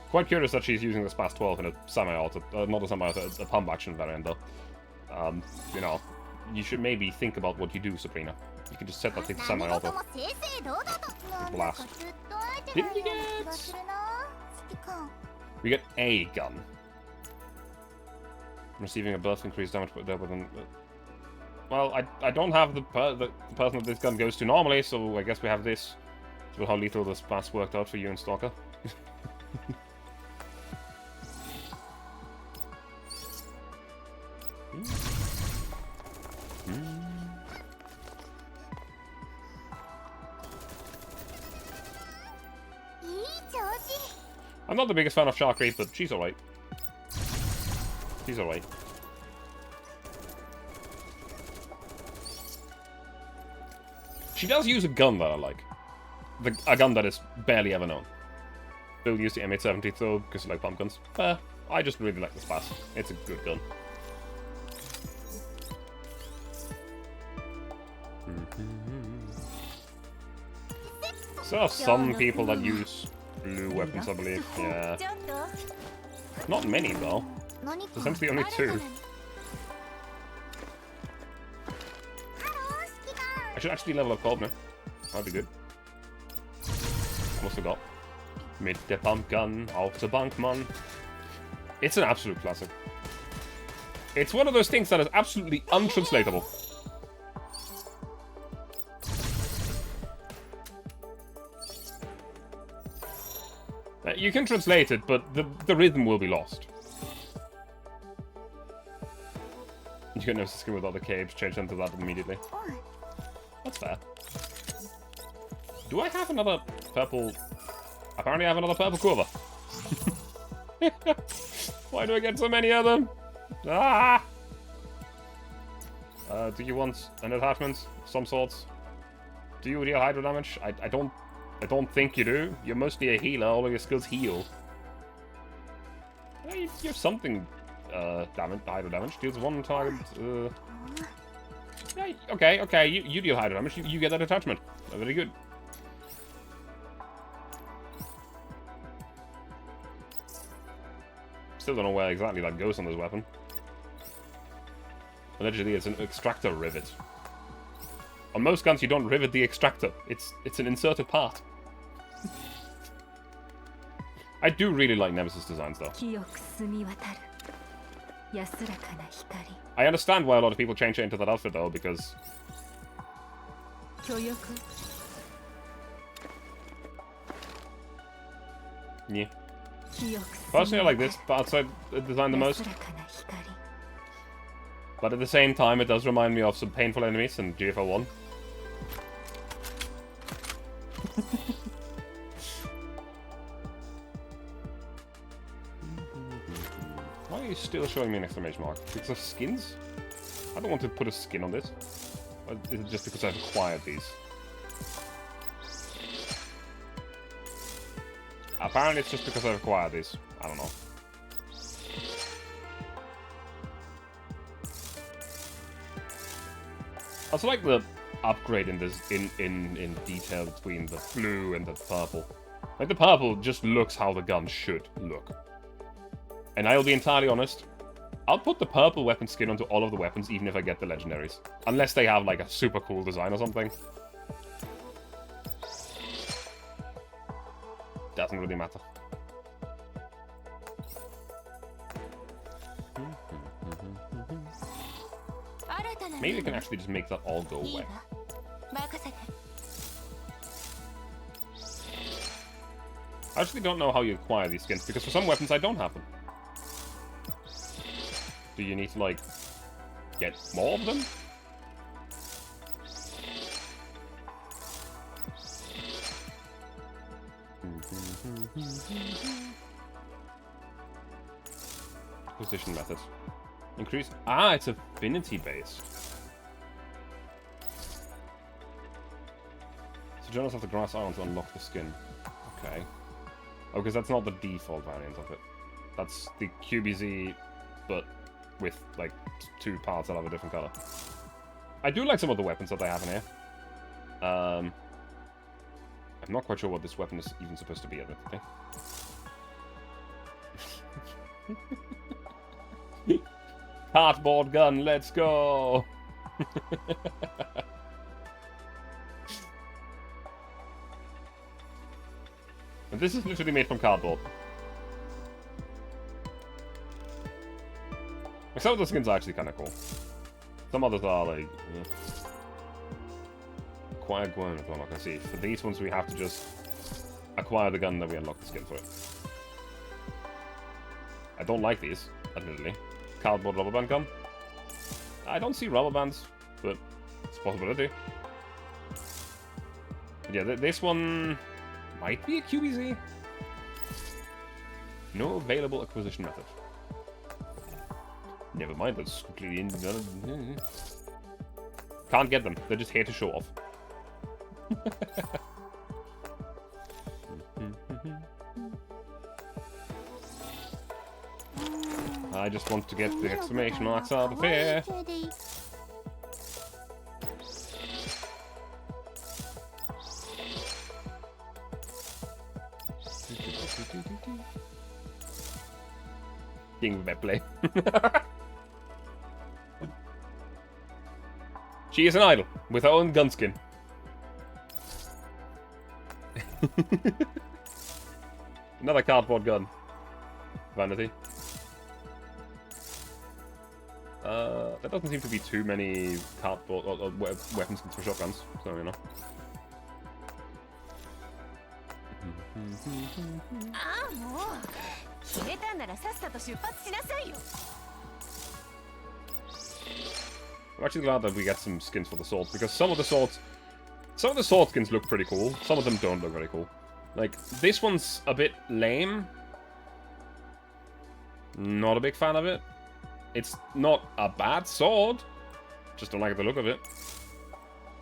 Quite curious that she's using the Smash 12 in a semi-auto, not a semi-auto, a pump action variant though. You know, you should maybe think about what you do, Sabrina. You can just set that thing to semi-auto. Blast. Didn't we get... We get a gun. Receiving a burst increased damage, but there within... Well, I don't have the person that this gun goes to normally, so I guess we have this. So how lethal this pass worked out for you and Stalker. I'm not the biggest fan of Shark Rape, but she's alright. She's alright. She does use a gun that I like. A gun that is barely ever known. Bill used the M870 though, because you like pumpkins. I just really like this pass. It's a good gun. So there are some people that use blue weapons, I believe. Yeah. Not many, though. There's essentially only 2. I should actually level up Cold now. That'd be good. Almost forgot. Mit der Pumpgun auf der Bank, man. It's an absolute classic. It's one of those things that is absolutely untranslatable. You can translate it, but the rhythm will be lost. You can notice the skin with other caves, change them to that immediately. That's fair. Do I have another purple... Apparently I have another purple quiver. Why do I get so many of them? Ah! Do you want an attachment of some sorts? Do you deal hydro damage? I don't think you do. You're mostly a healer, all of your skills heal. Yeah, you have something damage, hydro damage. Deals 1 target. Yeah, okay, you deal hydro damage, you get that attachment. Very good. Still don't know where exactly that goes on this weapon. Allegedly it's an extractor rivet. On most guns you don't rivet the extractor. It's an inserted part. I do really like Nemesis designs though. I understand why a lot of people change it into that outfit though, because... Yeah. Personally I like this outside design the most. But at the same time it does remind me of some painful enemies in GFL 1. Why are you still showing me an exclamation mark? Because of skins? I don't want to put a skin on this. Is it just because I've acquired these? Apparently it's just because I've acquired these. I don't know. I also like the upgrade in this in detail between the blue and the purple. Like the purple just looks how the gun should look. And I'll be entirely honest, I'll put the purple weapon skin onto all of the weapons even if I get the legendaries. Unless they have like a super cool design or something. Doesn't really matter. Maybe we can actually just make that all go away. I actually don't know how you acquire these skins, because for some weapons I don't have them. Do you need to, like, get more of them? Acquisition method. Increase... Ah, it's affinity based. Sojourners of the Grass Island to unlock the skin. Okay. Oh, because that's not the default variant of it. That's the QBZ but with, like, 2 parts that have a different color. I do like some of the weapons that they have in here. I'm not quite sure what this weapon is even supposed to be, admittedly. Cardboard gun, let's go! And this is literally made from cardboard. Like, some of the skins are actually kind of cool. Some others are like... Yeah. Acquire gun is what I'm not going to see. For these ones we have to just acquire the gun, then we unlock the skin for it. I don't like these, admittedly. Cardboard rubber band gun. I don't see rubber bands, but it's a possibility. But yeah, this one might be a QBZ. No available acquisition method. Never mind, that's completely invalid. Can't get them. They're just here to show off. I just want to get the exclamation marks out of here. King of that play. She is an idol with her own gunskin. Another cardboard gun. Vanity. There doesn't seem to be too many cardboard or weapons for shotguns, so you know. I'm actually glad that we get some skins for the swords, because some of the sword skins look pretty cool. Some of them don't look very cool. Like, this one's a bit lame. Not a big fan of it. It's not a bad sword. Just don't like the look of it.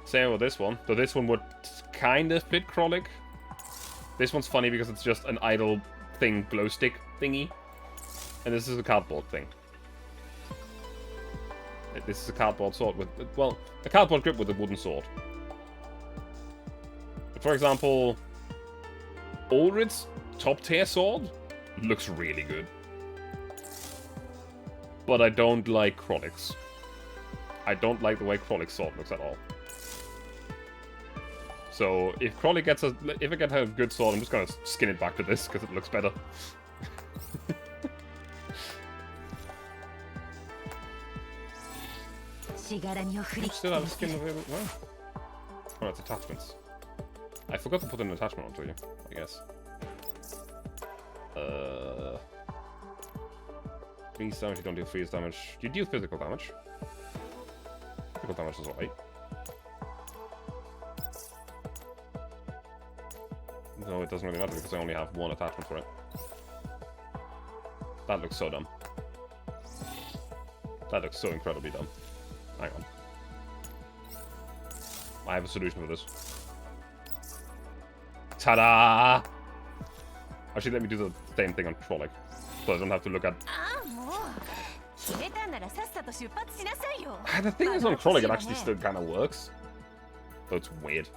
Same with this one. So this one would kind of fit Krolik. This one's funny because it's just an idle thing, glow stick thingy. And this is a cardboard thing. This is a cardboard sword with, well, a cardboard grip with a wooden sword. For example, Ulrid's top tier sword looks really good. But I don't like Krolik's. I don't like the way Krolik's sword looks at all. So if Krolik gets if it gets a good sword, I'm just gonna skin it back to this because it looks better. Still have a skin available. Oh, it's attachments. I forgot to put an attachment onto you, I guess. Freeze damage, you don't deal freeze damage. You deal physical damage. Physical damage is alright. No, it doesn't really matter because I only have one attachment for it. That looks so dumb. That looks so incredibly dumb. Hang on. I have a solution for this. Ta-da! Actually, let me do the same thing on Krolik, so I don't have to look at... The thing is, on Krolik, it actually still kind of works. So it's weird.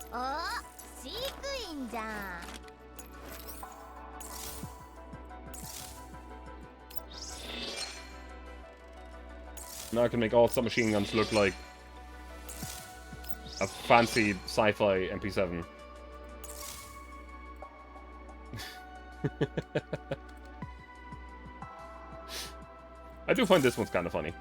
Now I can make all submachine guns look like a fancy sci-fi MP7. I do find this one's kind of funny.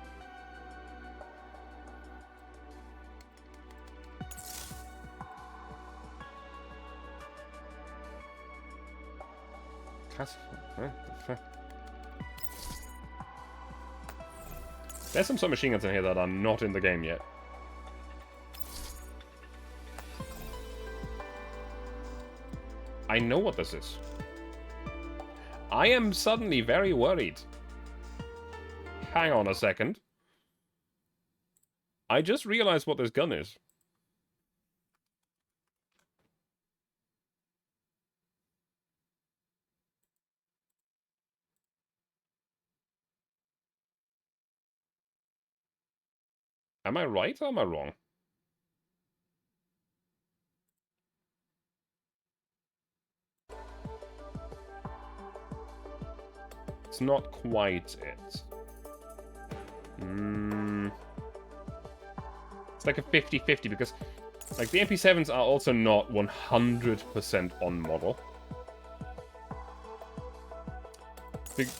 There's some submachine guns in here that are not in the game yet. I know what this is. I am suddenly very worried. Hang on a second. I just realized what this gun is. Am I right or am I wrong? It's not quite it. It's like a 50-50 because, like, the MP7s are also not 100% on model.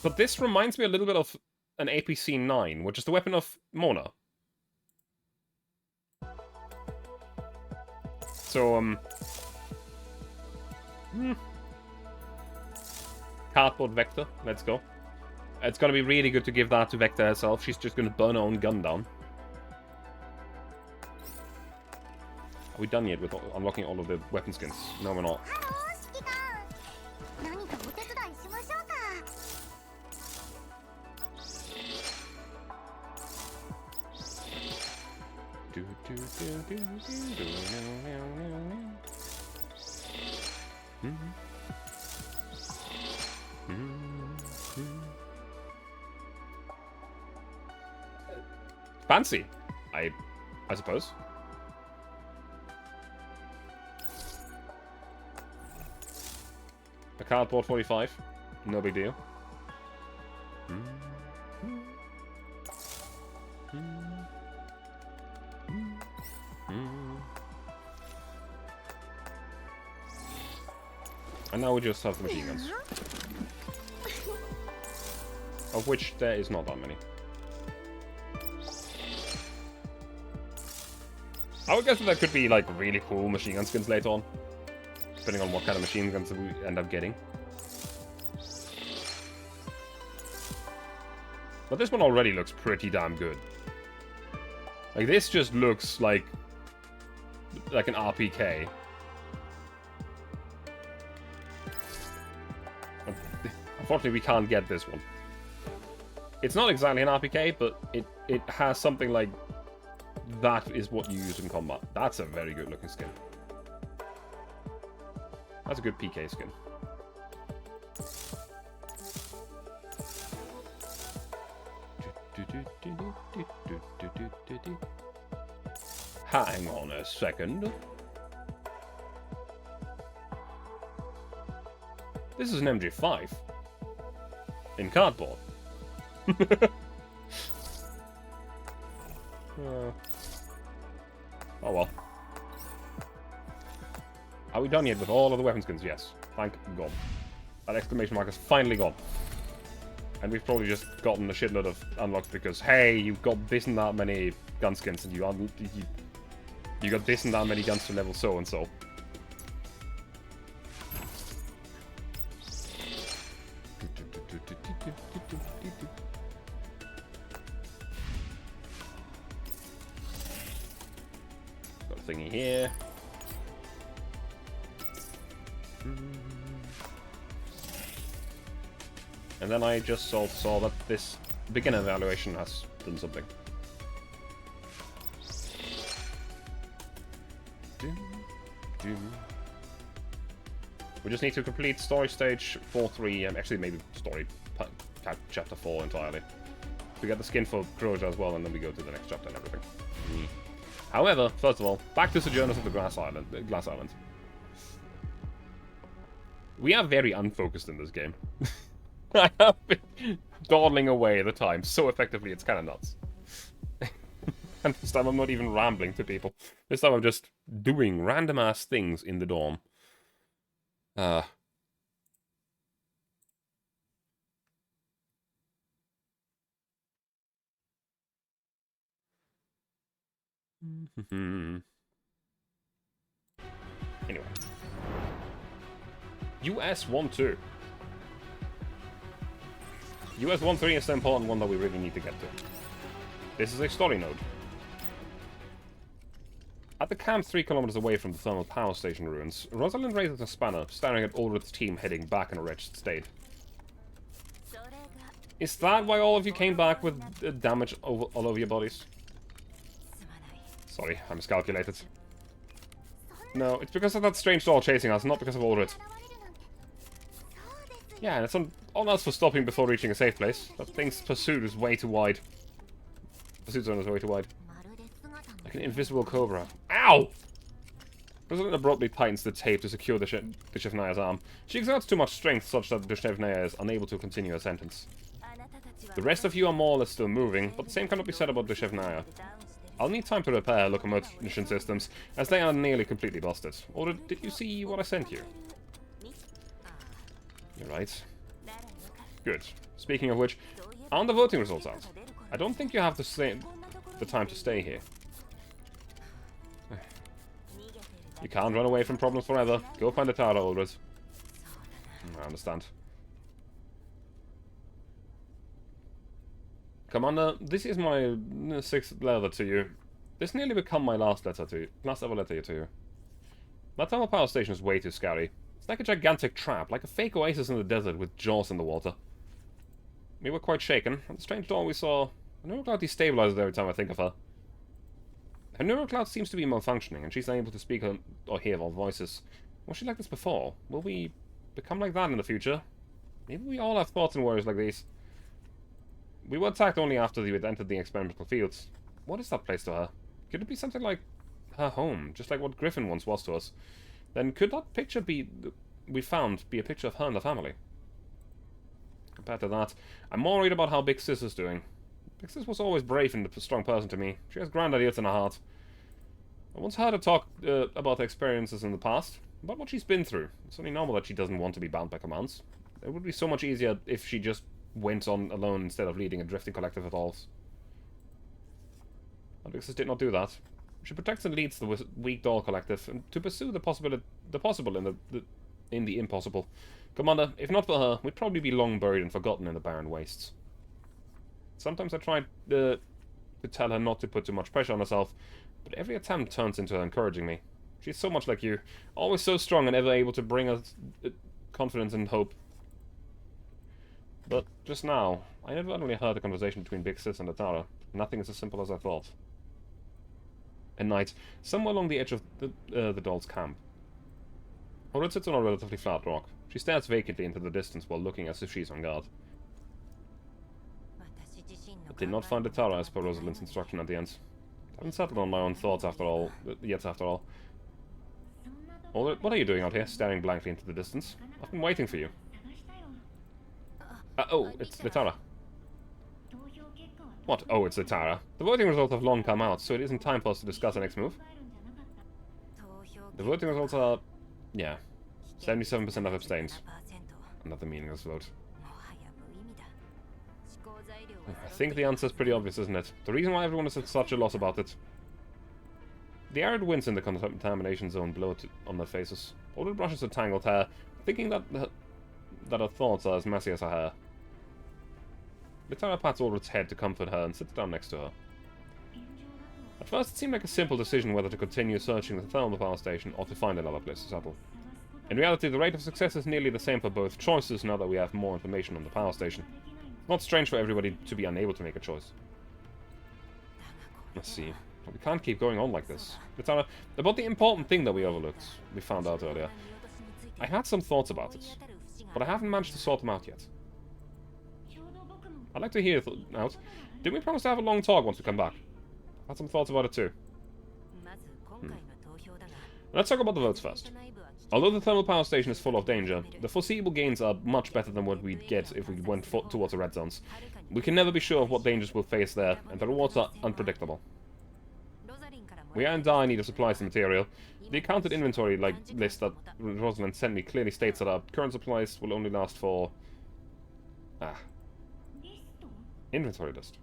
But this reminds me a little bit of an APC-9, which is the weapon of Mona. So, Cardboard Vector, let's go. It's gonna be really good to give that to Vector herself. She's just gonna burn her own gun down. Are we done yet with unlocking all of the weapon skins? No, we're not. Fancy, I suppose. A cardboard 45, no big deal. And now we just have the machine guns. Of which there is not that many. I would guess that there could be, like, really cool machine gun skins later on. Depending on what kind of machine guns we end up getting. But this one already looks pretty damn good. Like, this just looks like an RPK. Unfortunately, we can't get this one. It's not exactly an RPK, but it has something like... That is what you use in combat. That's a very good looking skin. That's a good PK skin. Hang on a second. This is an MG5. In cardboard. Oh well. Are we done yet with all of the weapon skins? Yes. Thank God. That exclamation mark is finally gone. And we've probably just gotten a shitload of unlocks because, hey, you've got this and that many gun skins and you got this and that many guns to level so and so. Got a thingy here. And then I just saw that this beginner evaluation has done something. We just need to complete story stage 4-3, actually maybe story chapter 4 entirely. We get the skin for Croja as well, and then we go to the next chapter and everything. However, first of all, back to Sojourners of the Glass Island. We are very unfocused in this game. I have been dawdling away at the time so effectively it's kind of nuts. And this time I'm not even rambling to people. This time I'm just doing random ass things in the dorm. Anyway. US 1-2. US 1-3 is the important one that we really need to get to. This is a story node. At the camp 3 kilometers away from the thermal power station ruins, Rosalind raises a spanner, staring at Ulrich's team heading back in a wretched state. Is that why all of you came back with damage all over your bodies? Sorry, I miscalculated. No, it's because of that strange doll chasing us, not because of Ulrich. Yeah, and it's on us for stopping before reaching a safe place. That thing's pursuit is way too wide. Pursuit zone is way too wide. Like an invisible cobra. Ow! Rosalind abruptly tightens the tape to secure the Shivnaya's arm. She exerts too much strength such that the Shivnaya is unable to continue her sentence. The rest of you are more or less still moving, but the same cannot be said about the Shivnaya. I'll need time to repair locomotion systems, as they are nearly completely busted. Or did you see what I sent you? You're right. Good. Speaking of which, aren't the voting results out? I don't think you have the time to stay here. You can't run away from problems forever. Go find the Tara holders. I understand. Commander, this is my 6th letter to you. This nearly become my last ever letter to you. That thermal power station is way too scary. It's like a gigantic trap, like a fake oasis in the desert with jaws in the water. We were quite shaken. At the strange dawn we saw... A neurocloud destabilizes every time I think of her. Her neurocloud seems to be malfunctioning, and she's unable to speak or hear our voices. Was she like this before? Will we become like that in the future? Maybe we all have thoughts and worries like these. We were attacked only after we had entered the experimental fields. What is that place to her? Could it be something like her home, just like what Griffin once was to us? Then could that picture we found be a picture of her and the family? Compared to that, I'm more worried about how Big Sis is doing. Big Sis was always brave and a strong person to me. She has grand ideas in her heart. I once heard her talk about her experiences in the past, about what she's been through. It's only normal that she doesn't want to be bound by commands. It would be so much easier if she just went on alone instead of leading a drifting collective at all. But Big Sis did not do that. She protects and leads the weak doll collective, and to pursue the possible in the impossible. Commander, if not for her, we'd probably be long buried and forgotten in the barren wastes. Sometimes I try to tell her not to put too much pressure on herself, but every attempt turns into her encouraging me. She's so much like you, always so strong and ever able to bring us confidence and hope. But just now, I inadvertently heard a conversation between Big Sis and Atara. Nothing is as simple as I thought. At night, somewhere along the edge of the doll's camp, Orid sits on a relatively flat rock. She stares vacantly into the distance while looking as if she's on guard. I did not find Atara as per Rosalind's instruction at the end. I haven't settled on my own thoughts after all. Orid, what are you doing out here, staring blankly into the distance? I've been waiting for you. Oh, it's Litara. What? Oh, it's Litara. The voting results have long come out, so it isn't time for us to discuss the next move. The voting results are... yeah. 77% have abstained. Another meaningless vote. I think the answer's pretty obvious, isn't it? The reason why everyone is at such a loss about it. The arid winds in the contamination zone blow on their faces. Orid brushes her tangled hair, thinking that her thoughts are as messy as her hair. Litara pats Orid's head to comfort her and sits down next to her. At first it seemed like a simple decision whether to continue searching the thermal power station or to find another place to settle. In reality, the rate of success is nearly the same for both choices now that we have more information on the power station. It's not strange for everybody to be unable to make a choice. Let's see. We can't keep going on like this. Litara, about the important thing that we found out earlier. I had some thoughts about it, but I haven't managed to sort them out yet. I'd like to hear out. Didn't we promise to have a long talk once we come back? I had some thoughts about it too. Let's talk about the votes first. Although the thermal power station is full of danger, the foreseeable gains are much better than what we'd get if we went towards the red zones. We can never be sure of what dangers we'll face there, and the rewards are unpredictable. We are in dire need of supplies and material. The accounted inventory list that Rosalind sent me clearly states that our current supplies will only last for... inventory list.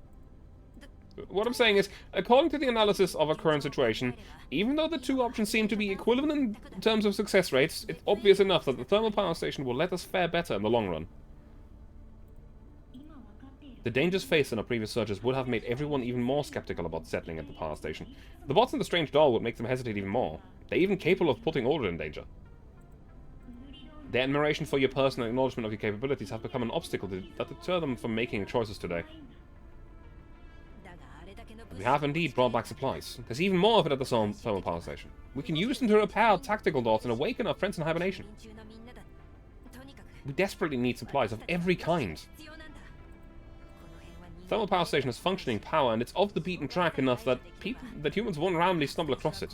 What I'm saying is, according to the analysis of our current situation, even though the two options seem to be equivalent in terms of success rates, it's obvious enough that the thermal power station will let us fare better in the long run. The dangers faced in our previous searches would have made everyone even more skeptical about settling at the power station. The bots in the strange doll would make them hesitate even more. They're even capable of putting Orid in danger. Their admiration for your personal acknowledgement of your capabilities have become an obstacle that deter them from making choices today. We have indeed brought back supplies. There's even more of it at the thermal power station. We can use them to repair our tactical dots and awaken our friends in hibernation. We desperately need supplies of every kind. Thermal power station has functioning power, and it's off the beaten track enough that humans won't randomly stumble across it.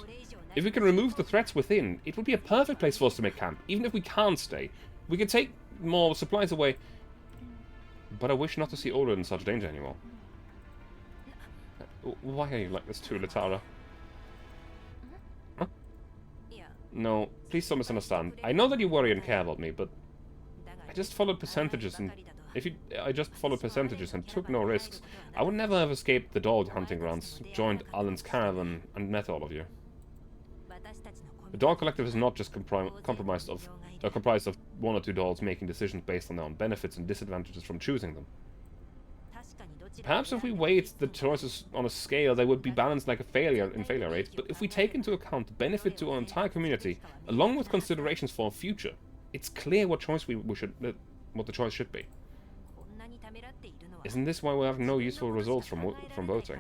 If we can remove the threats within, it would be a perfect place for us to make camp, even if we can't stay. We can take more supplies away, but I wish not to see Ulrich in such danger anymore. Why are you like this too, Latara? Huh? No, please don't misunderstand. I know that you worry and care about me, but I just followed percentages, and I just followed percentages and took no risks, I would never have escaped the doll hunting grounds, joined Alan's caravan, and met all of you. The doll collective is not just comprised of one or two dolls making decisions based on their own benefits and disadvantages from choosing them. Perhaps if we weighed the choices on a scale, they would be balanced like a failure rate, but if we take into account the benefit to our entire community, along with considerations for our future, it's clear what choice what the choice should be. Isn't this why we have no useful results from voting?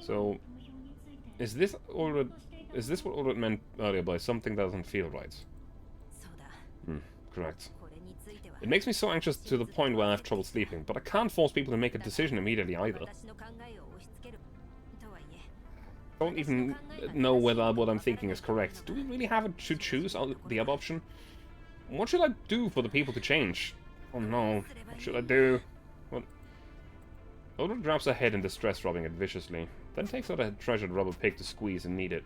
So, is this what Ulrich meant earlier by something that doesn't feel right? Correct. It makes me so anxious to the point where I have trouble sleeping, but I can't force people to make a decision immediately either. I don't even know whether what I'm thinking is correct. Do we really have to choose the other option? What should I do for the people to change? Oh no, what should I do? What? Ulrich drops her head in distress, rubbing it viciously, then takes out a treasured rubber pig to squeeze and knead it.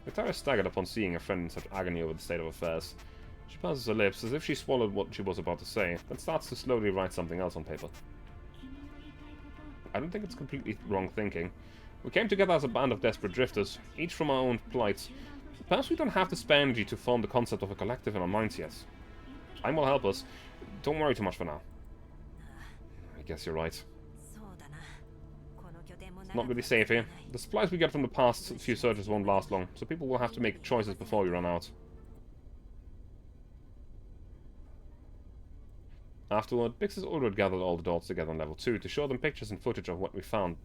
Latara staggered upon seeing a friend in such agony over the state of affairs. She passes her lips, as if she swallowed what she was about to say, then starts to slowly write something else on paper. I don't think it's completely wrong thinking. We came together as a band of desperate drifters, each from our own plights. Perhaps we don't have the spare energy to form the concept of a collective in our minds yet. Time will help us. Don't worry too much for now. I guess you're right. It's not really safe here. The supplies we get from the past few searches won't last long, so people will have to make choices before we run out. Afterward, Bix's Ulrich gathered all the dolls together on level 2 to show them pictures and footage of what we found,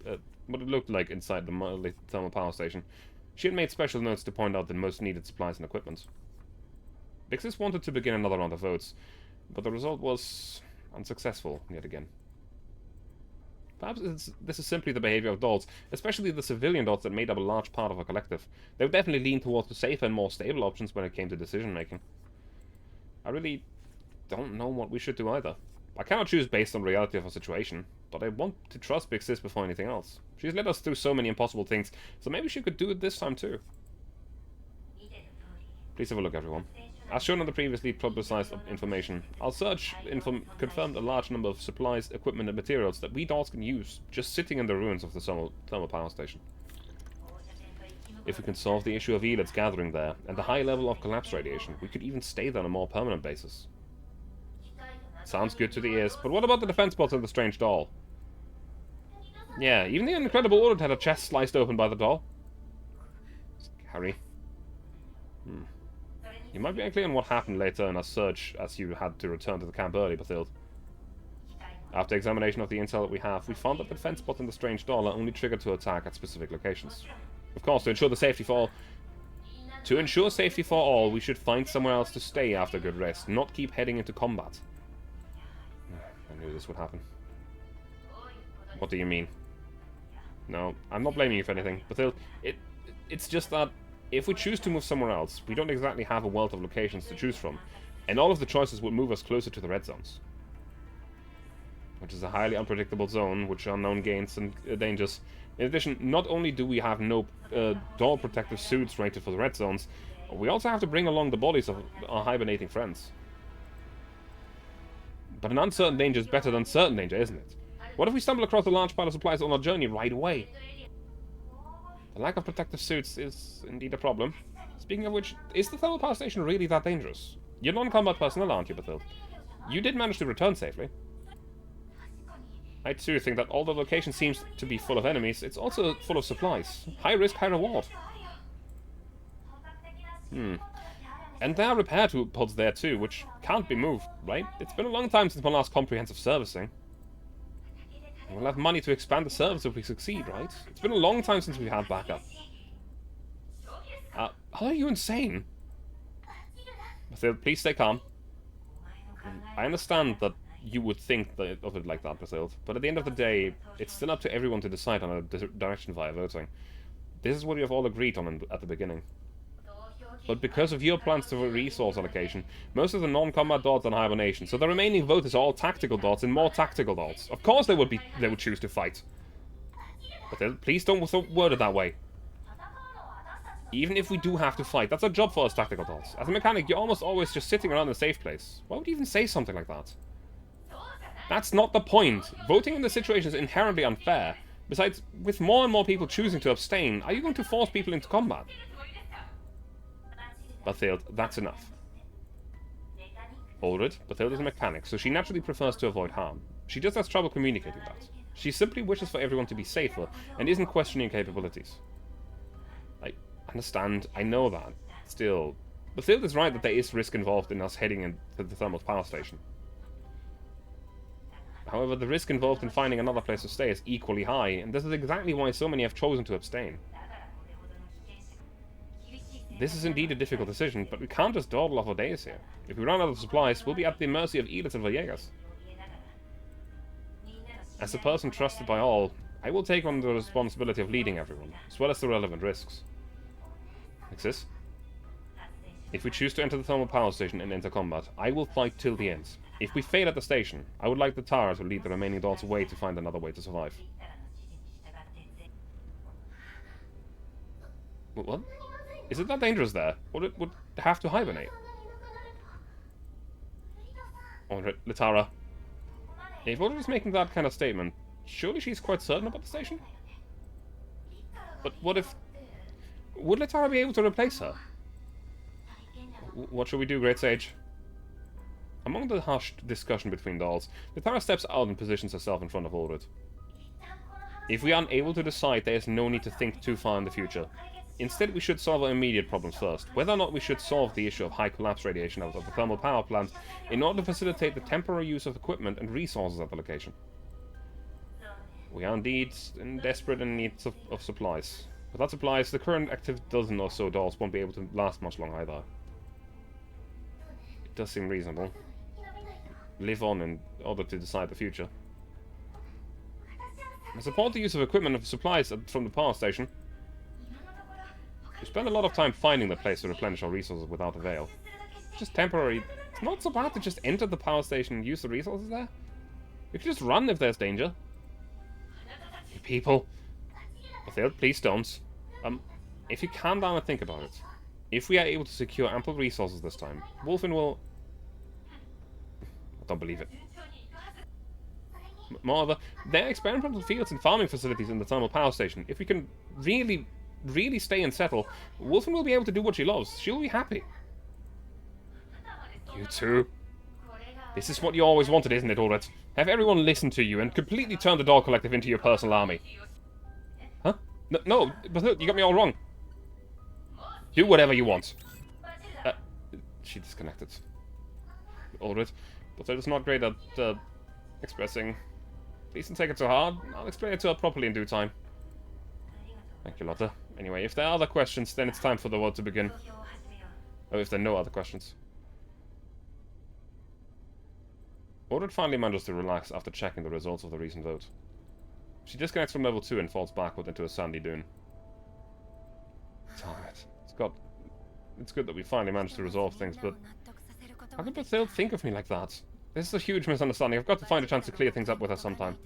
what it looked like inside the thermal power station. She had made special notes to point out the most needed supplies and equipment. Bixis wanted to begin another round of votes, but the result was unsuccessful yet again. Perhaps this is simply the behavior of dolls, especially the civilian dolls that made up a large part of our collective. They would definitely lean towards the safer and more stable options when it came to decision making. I really don't know what we should do either. I cannot choose based on reality of our situation, but I want to trust Big Sis before anything else. She's led us through so many impossible things, so maybe she could do it this time too. Please have a look, everyone. As shown on the previously publicized information, our search confirmed a large number of supplies, equipment and materials that we dolls can use, just sitting in the ruins of the thermal power station. If we can solve the issue of Elid's gathering there, and the high level of collapse radiation, we could even stay there on a more permanent basis. Sounds good to the ears, but what about the defense bots and the strange doll? Yeah, even the incredible Ulrich had a chest sliced open by the doll. Scary. You might be unclear on what happened later in our search, as you had to return to the camp early, Bathilde. After examination of the intel that we have, we found that the defense bot and the strange doll are only triggered to attack at specific locations. Of course, to ensure safety for all, we should find somewhere else to stay after a good rest, not keep heading into combat. I knew this would happen. What do you mean? No, I'm not blaming you for anything, Bathilde. It's just that if we choose to move somewhere else, we don't exactly have a wealth of locations to choose from, and all of the choices would move us closer to the red zones. Which is a highly unpredictable zone, which unknown gains and dangers. In addition, not only do we have no doll protective suits rated for the red zones, we also have to bring along the bodies of our hibernating friends. But an uncertain danger is better than certain danger, isn't it? What if we stumble across a large pile of supplies on our journey right away? The lack of protective suits is indeed a problem. Speaking of which, is the thermal power station really that dangerous? You're non-combat personnel, aren't you, Bathilde? You did manage to return safely. I too think that although the location seems to be full of enemies, it's also full of supplies. High risk, high reward. And there are repair pods there too, which can't be moved, right? It's been a long time since my last comprehensive servicing. We'll have money to expand the service if we succeed, right? It's been a long time since we've had backup. Are you insane? Bathilde, please stay calm. I understand that you would think of it like that, Bathilde, but at the end of the day, it's still up to everyone to decide on a direction via voting. This is what we have all agreed on at the beginning. But because of your plans to resource allocation, most of the non-combat dots are in hibernation, so the remaining voters are all tactical dots and more tactical dots. Of course they would choose to fight. But please don't word it that way. Even if we do have to fight, that's our job for us tactical dots. As a mechanic, you're almost always just sitting around in a safe place. Why would you even say something like that? That's not the point. Voting in this situation is inherently unfair. Besides, with more and more people choosing to abstain, are you going to force people into combat? Bathilde, that's enough. Aldred, Bathilde is a mechanic, so she naturally prefers to avoid harm. She just has trouble communicating that. She simply wishes for everyone to be safer, and isn't questioning capabilities. I understand, I know that. Still, Bathilde is right that there is risk involved in us heading into the thermal power station. However, the risk involved in finding another place to stay is equally high, and this is exactly why so many have chosen to abstain. This is indeed a difficult decision, but we can't just dawdle off our days here. If we run out of supplies, we'll be at the mercy of Edith and Villegas. As a person trusted by all, I will take on the responsibility of leading everyone, as well as the relevant risks. Nixis? If we choose to enter the thermal power station and enter combat, I will fight till the end. If we fail at the station, I would like the Tara to lead the remaining dots away to find another way to survive. What? Is it that dangerous there? Would it have to hibernate? Oh, Litara. If Aldred is making that kind of statement, surely she's quite certain about the station? But what if... Would Litara be able to replace her? What should we do, Great Sage? Among the hushed discussion between dolls, Litara steps out and positions herself in front of Aldred. If we are unable to decide, there is no need to think too far in the future. Instead, we should solve our immediate problems first. Whether or not we should solve the issue of high collapse radiation out of the thermal power plant in order to facilitate the temporary use of equipment and resources at the location. We are indeed in desperate need of supplies. Without supplies, the current active dozen or so dolls won't be able to last much longer either. It does seem reasonable. Live on in order to decide the future. I support the use of equipment and supplies from the power station. We spend a lot of time finding the place to replenish our resources without avail. It's just temporary. It's not so bad to just enter the power station and use the resources there. We can just run if there's danger. You people. Bathilde, please don't. If you calm down and think about it. If we are able to secure ample resources this time, Wolfen will... I don't believe it. Moreover, there are experimental fields and farming facilities in the thermal power station. If we can really stay and settle, Wolfen will be able to do what she loves. She'll be happy. You two. This is what you always wanted, isn't it, Aldred? Have everyone listen to you and completely turn the Doll Collective into your personal army. Huh? No, but you got me all wrong. Do whatever you want. She disconnected. Aldred, but it's not great at expressing. Please don't take it too hard. I'll explain it to her properly in due time. Thank you, Lotta. Anyway, if there are other questions, then it's time for the vote to begin. Oh, if there are no other questions. Aldred finally manages to relax after checking the results of the recent vote. She disconnects from level 2 and falls backward into a sandy dune. Damn it. It's good that we finally managed to resolve things, but... How could Bathilde think of me like that? This is a huge misunderstanding. I've got to find a chance to clear things up with her sometime.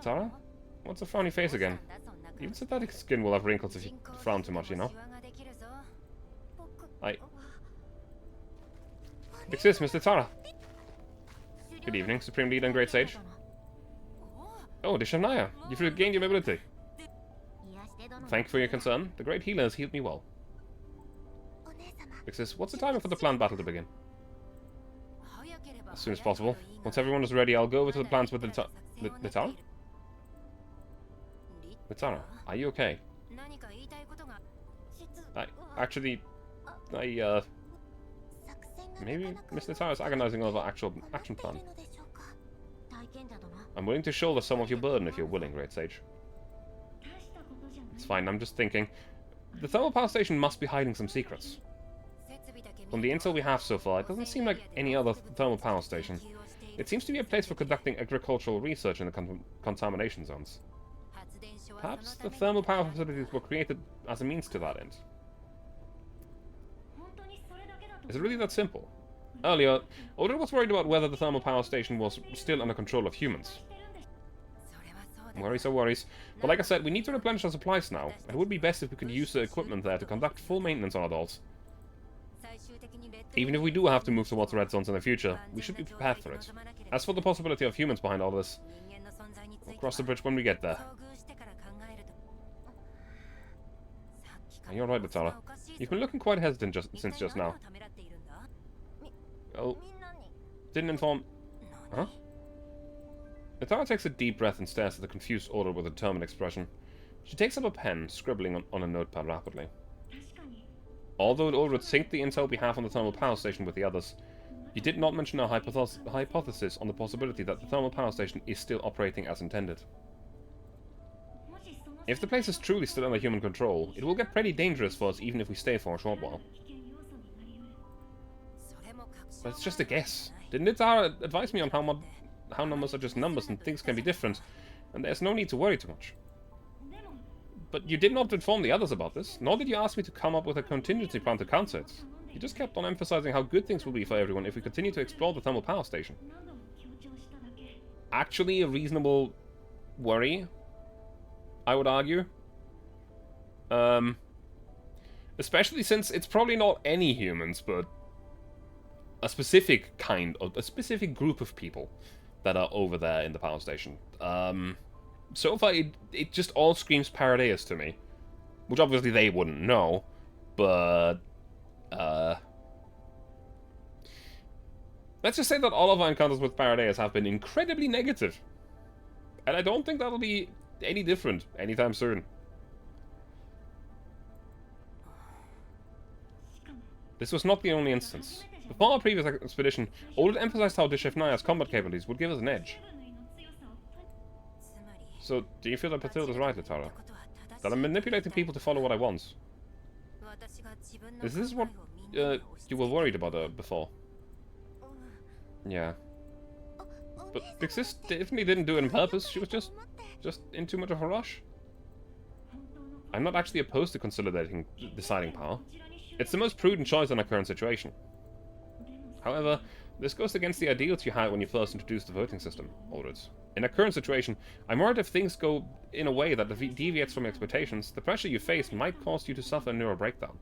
Tara? What's a frowny face again? Even synthetic skin will have wrinkles if you frown too much, you know? Exist, Mr. Tara. Good evening, Supreme Leader and Great Sage. Oh, Dishannaya, you've regained your mobility. Thank you for your concern. The Great Healer has healed me well. Exist, what's the timing for the planned battle to begin? As soon as possible. Once everyone is ready, I'll go over to the plants with Litara? Litara, are you okay? Maybe Miss Litara is agonizing over actual action plan. I'm willing to shoulder some of your burden if you're willing, Great Sage. It's fine, I'm just thinking. The thermal power station must be hiding some secrets. From the intel we have so far, it doesn't seem like any other thermal power station. It seems to be a place for conducting agricultural research in the contamination zones. Perhaps the thermal power facilities were created as a means to that end. Is it really that simple? Earlier, Odin was worried about whether the thermal power station was still under control of humans. Worries are worries. But like I said, we need to replenish our supplies now. It would be best if we could use the equipment there to conduct full maintenance on adults. Even if we do have to move towards red zones in the future, we should be prepared for it. As for the possibility of humans behind all this, we'll cross the bridge when we get there. You're right, Atara. You've been looking quite hesitant since just now. Oh. Didn't inform... Huh? Atara takes a deep breath and stares at the confused Order with a determined expression. She takes up a pen, scribbling on a notepad rapidly. Although Order would sync the intel we have on the thermal power station with the others, you did not mention our hypothesis on the possibility that the thermal power station is still operating as intended. If the place is truly still under human control, it will get pretty dangerous for us even if we stay for a short while. But it's just a guess. Didn't Atara advise me on how numbers are just numbers and things can be different, and there's no need to worry too much? But you did not inform the others about this, nor did you ask me to come up with a contingency plan to counter it. You just kept on emphasizing how good things will be for everyone if we continue to explore the thermal power station. Actually a reasonable worry, I would argue. Especially since it's probably not any humans, but a specific group of people that are over there in the power station. So far, it just all screams Paradeus to me. Which obviously they wouldn't know, but... let's just say that all of our encounters with Paradeus have been incredibly negative. And I don't think that'll be any different anytime soon. This was not the only instance. Before our previous expedition, Odin emphasized how Deshefnaya's combat capabilities would give us an edge. So, do you feel that Pathilda's right, Atara? That I'm manipulating people to follow what I want? Is this what you were worried about before? Yeah. But Pixis definitely didn't do it on purpose. She was just in too much of a rush. I'm not actually opposed to consolidating deciding power. It's the most prudent choice in our current situation. However, this goes against the ideals you had when you first introduced the voting system, Aldrich. In our current situation, I'm worried if things go in a way that deviates from expectations, the pressure you face might cause you to suffer a neural breakdown.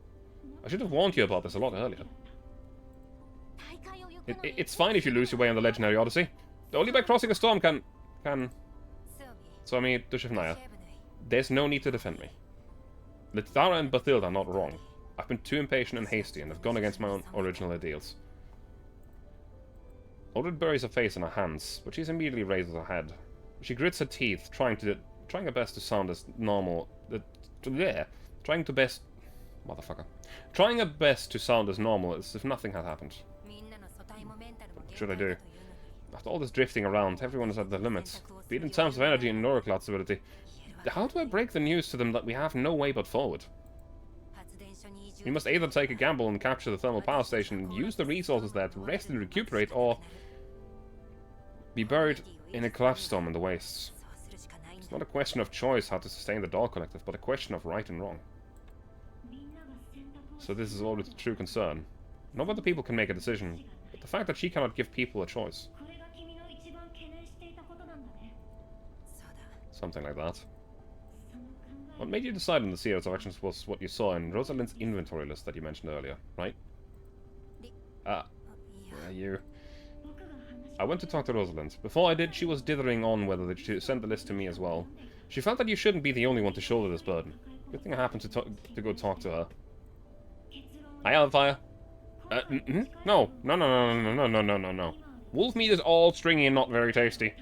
I should have warned you about this a lot earlier. It's fine if you lose your way on the legendary Odyssey. Only by crossing a storm can... Swami Deshefnaya. There's no need to defend me. Littara and Bathilda are not wrong. I've been too impatient and hasty and have gone against my own original ideals. Aldred buries her face in her hands, but she immediately raises her head. She grits her teeth, trying her best to sound as normal. Trying her best to sound as normal as if nothing had happened. What should I do? After all this drifting around, everyone is at their limits, be it in terms of energy and Neurocloud stability. How do I break the news to them that we have no way but forward? We must either take a gamble and capture the thermal power station and use the resources there to rest and recuperate, or be buried in a collapse storm in the wastes. It's not a question of choice how to sustain the Doll Collective, but a question of right and wrong. So this is always a true concern. Not whether people can make a decision, but the fact that she cannot give people a choice. Something like that. What made you decide on the series of actions was what you saw in Rosalind's inventory list that you mentioned earlier, right? You. I went to talk to Rosalind. Before I did, she was dithering on whether to send the list to me as well. She felt that you shouldn't be the only one to shoulder this burden. Good thing I happened to go talk to her. Hi, Alfire. No. No. Wolf meat is all stringy and not very tasty.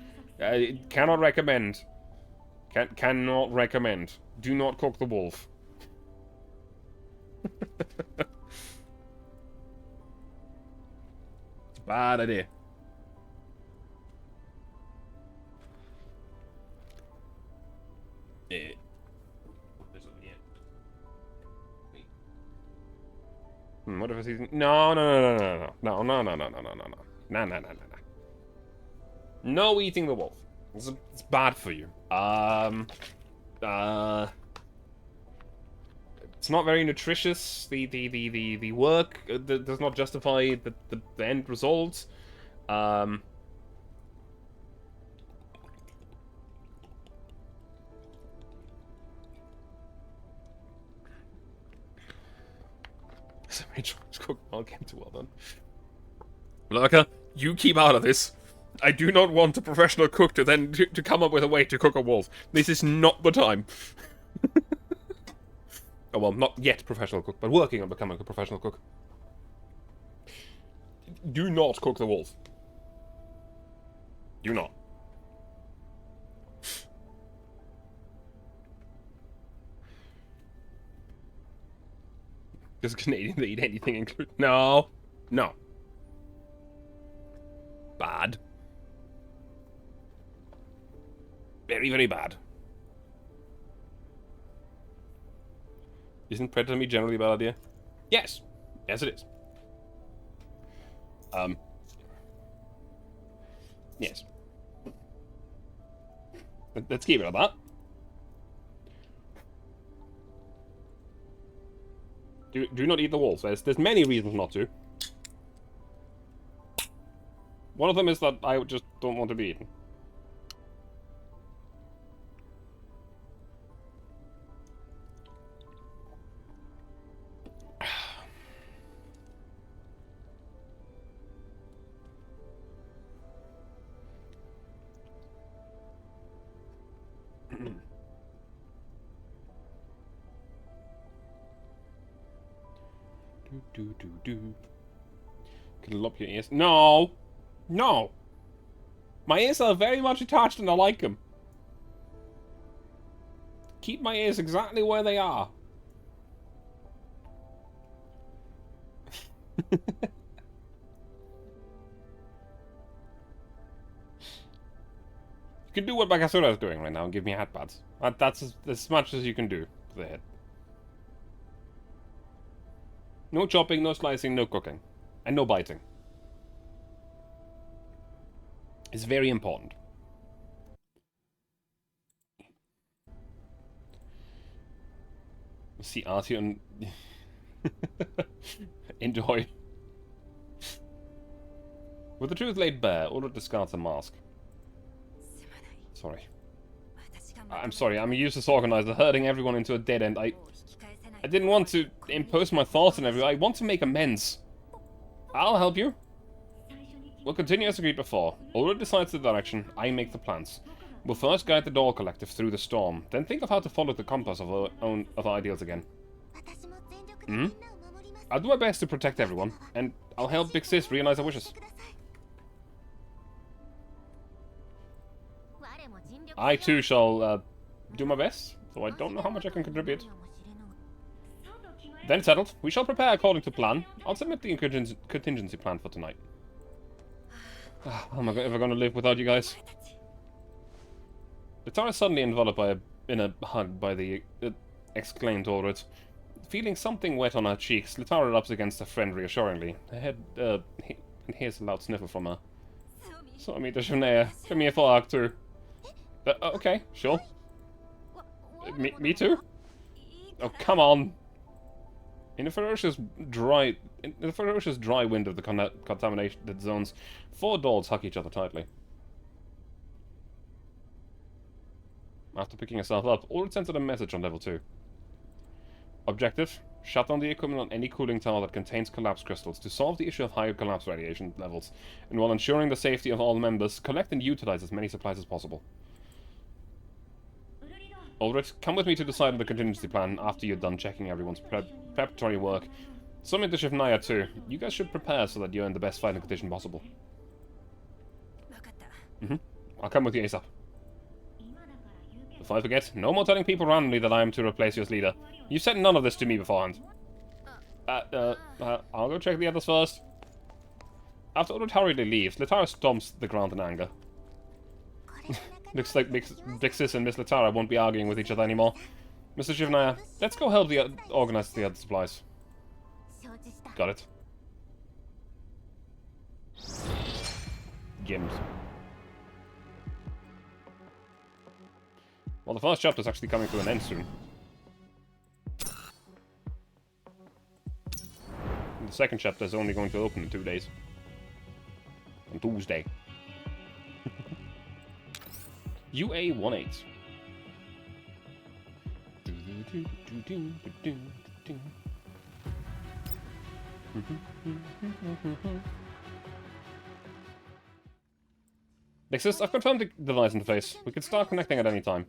Cannot recommend. Cannot recommend. Do not cook the wolf. Bad idea. What if it's... No, no, no, no, no, no, no, no, no, no, no, no. No, no, no, no, no. No eating the wolf. It's bad for you. It's not very nutritious. The work does not justify the end results. Somebody tries to cook well, game too well done. Lurker, you keep out of this. I do not want a professional cook to then to come up with a way to cook a wolf. This is not the time. Oh, well, not yet professional cook, but working on becoming a professional cook. Do not cook the wolf. Do not. Does Canadian eat anything include? No. No. Bad. Very, very bad. Isn't predator meat generally a bad idea? Yes. Yes, it is. Yes. Let's keep it at that. Do not eat the wolf. There's many reasons not to. One of them is that I just don't want to be eaten. Can lop your ears. No! No! My ears are very much attached and I like them. Keep my ears exactly where they are. You can do what Bakasura is doing right now and give me hat pads. That's as much as you can do for the head. No chopping, no slicing, no cooking. And no biting. It's very important. See Artie and... Enjoy. With the truth laid bare, Ulrich discards the mask. Sorry. I'm sorry, I'm a useless organizer, herding everyone into a dead end. I didn't want to impose my thoughts on everyone. I want to make amends. I'll help you. We'll continue as agreed before. Ulrich decides the direction, I make the plans. We'll first guide the Doll Collective through the storm, then think of how to follow the compass of our ideals again. Hmm? I'll do my best to protect everyone, and I'll help Big Sis realize her wishes. I too shall do my best, though I don't know how much I can contribute. Then settled. We shall prepare according to plan. I'll submit the contingency plan for tonight. How am I ever going to live without you guys? Litara is suddenly enveloped in a hug by the exclaimed Ulrich. Feeling something wet on her cheeks, Litara rubs against her friend reassuringly. Her head, and hears a loud sniffle from her. So me to Shania. Come here for Arc 2. Okay, sure. Me too? Oh, come on. In the ferocious dry wind of the contaminated zones, 4 dolls hug each other tightly. After picking herself up, Ulrich sends out a message on level 2. Objective: shut down the equipment on any cooling tower that contains collapse crystals to solve the issue of higher collapse radiation levels, and while ensuring the safety of all members, collect and utilize as many supplies as possible. Ulrich, come with me to decide on the contingency plan after you're done checking everyone's preparatory work. Summit the Shivnaya too. You guys should prepare so that you're in the best fighting condition possible. I'll come with you ASAP. Before I forget, no more telling people randomly that I am to replace you as leader. You said none of this to me beforehand. I'll go check the others first. After Ulrich hurriedly leaves, Litara stomps the ground in anger. Looks like Big Sis and Miss Litara won't be arguing with each other anymore. Mr. Shivnaya, let's go help organize the other supplies. Got it. Gems. Well, the first chapter is actually coming to an end soon. And the second chapter is only going to open in 2 days. On Tuesday. UA18. Nexus, I've confirmed the device interface. We can start connecting at any time.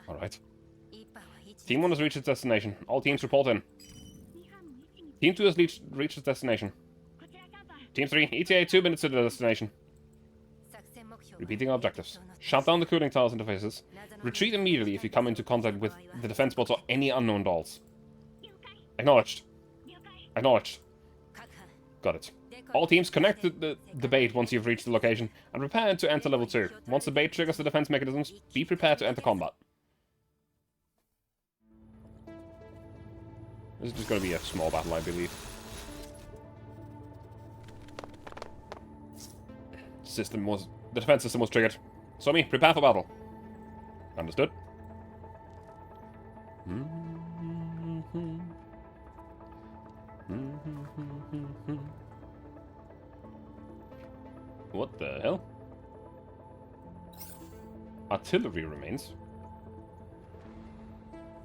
Alright. Team 1 has reached its destination. All teams report in. Team 2 has reached its destination. Team 3, ETA 2 minutes to the destination. Repeating our objectives. Shut down the cooling towers interfaces. Retreat immediately if you come into contact with the defense bots or any unknown dolls. Acknowledged. Acknowledged. Got it. All teams connect to the bait once you've reached the location, and prepare to enter level 2. Once the bait triggers the defense mechanisms, be prepared to enter combat. This is just going to be a small battle, I believe. The defense system was triggered. Somi, prepare for battle. Understood. What the hell? Artillery remains.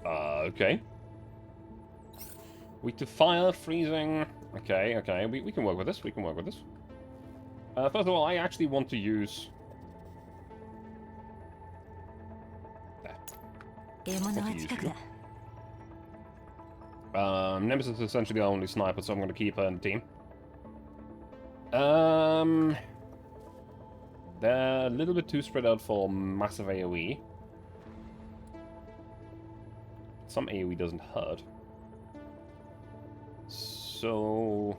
Okay. Weak to fire, freezing. Okay, okay, we can work with this. We can work with this. First of all, I actually want to use... Nemesis is essentially our only sniper, so I'm going to keep her in the team. They're a little bit too spread out for massive AoE. Some AoE doesn't hurt. So...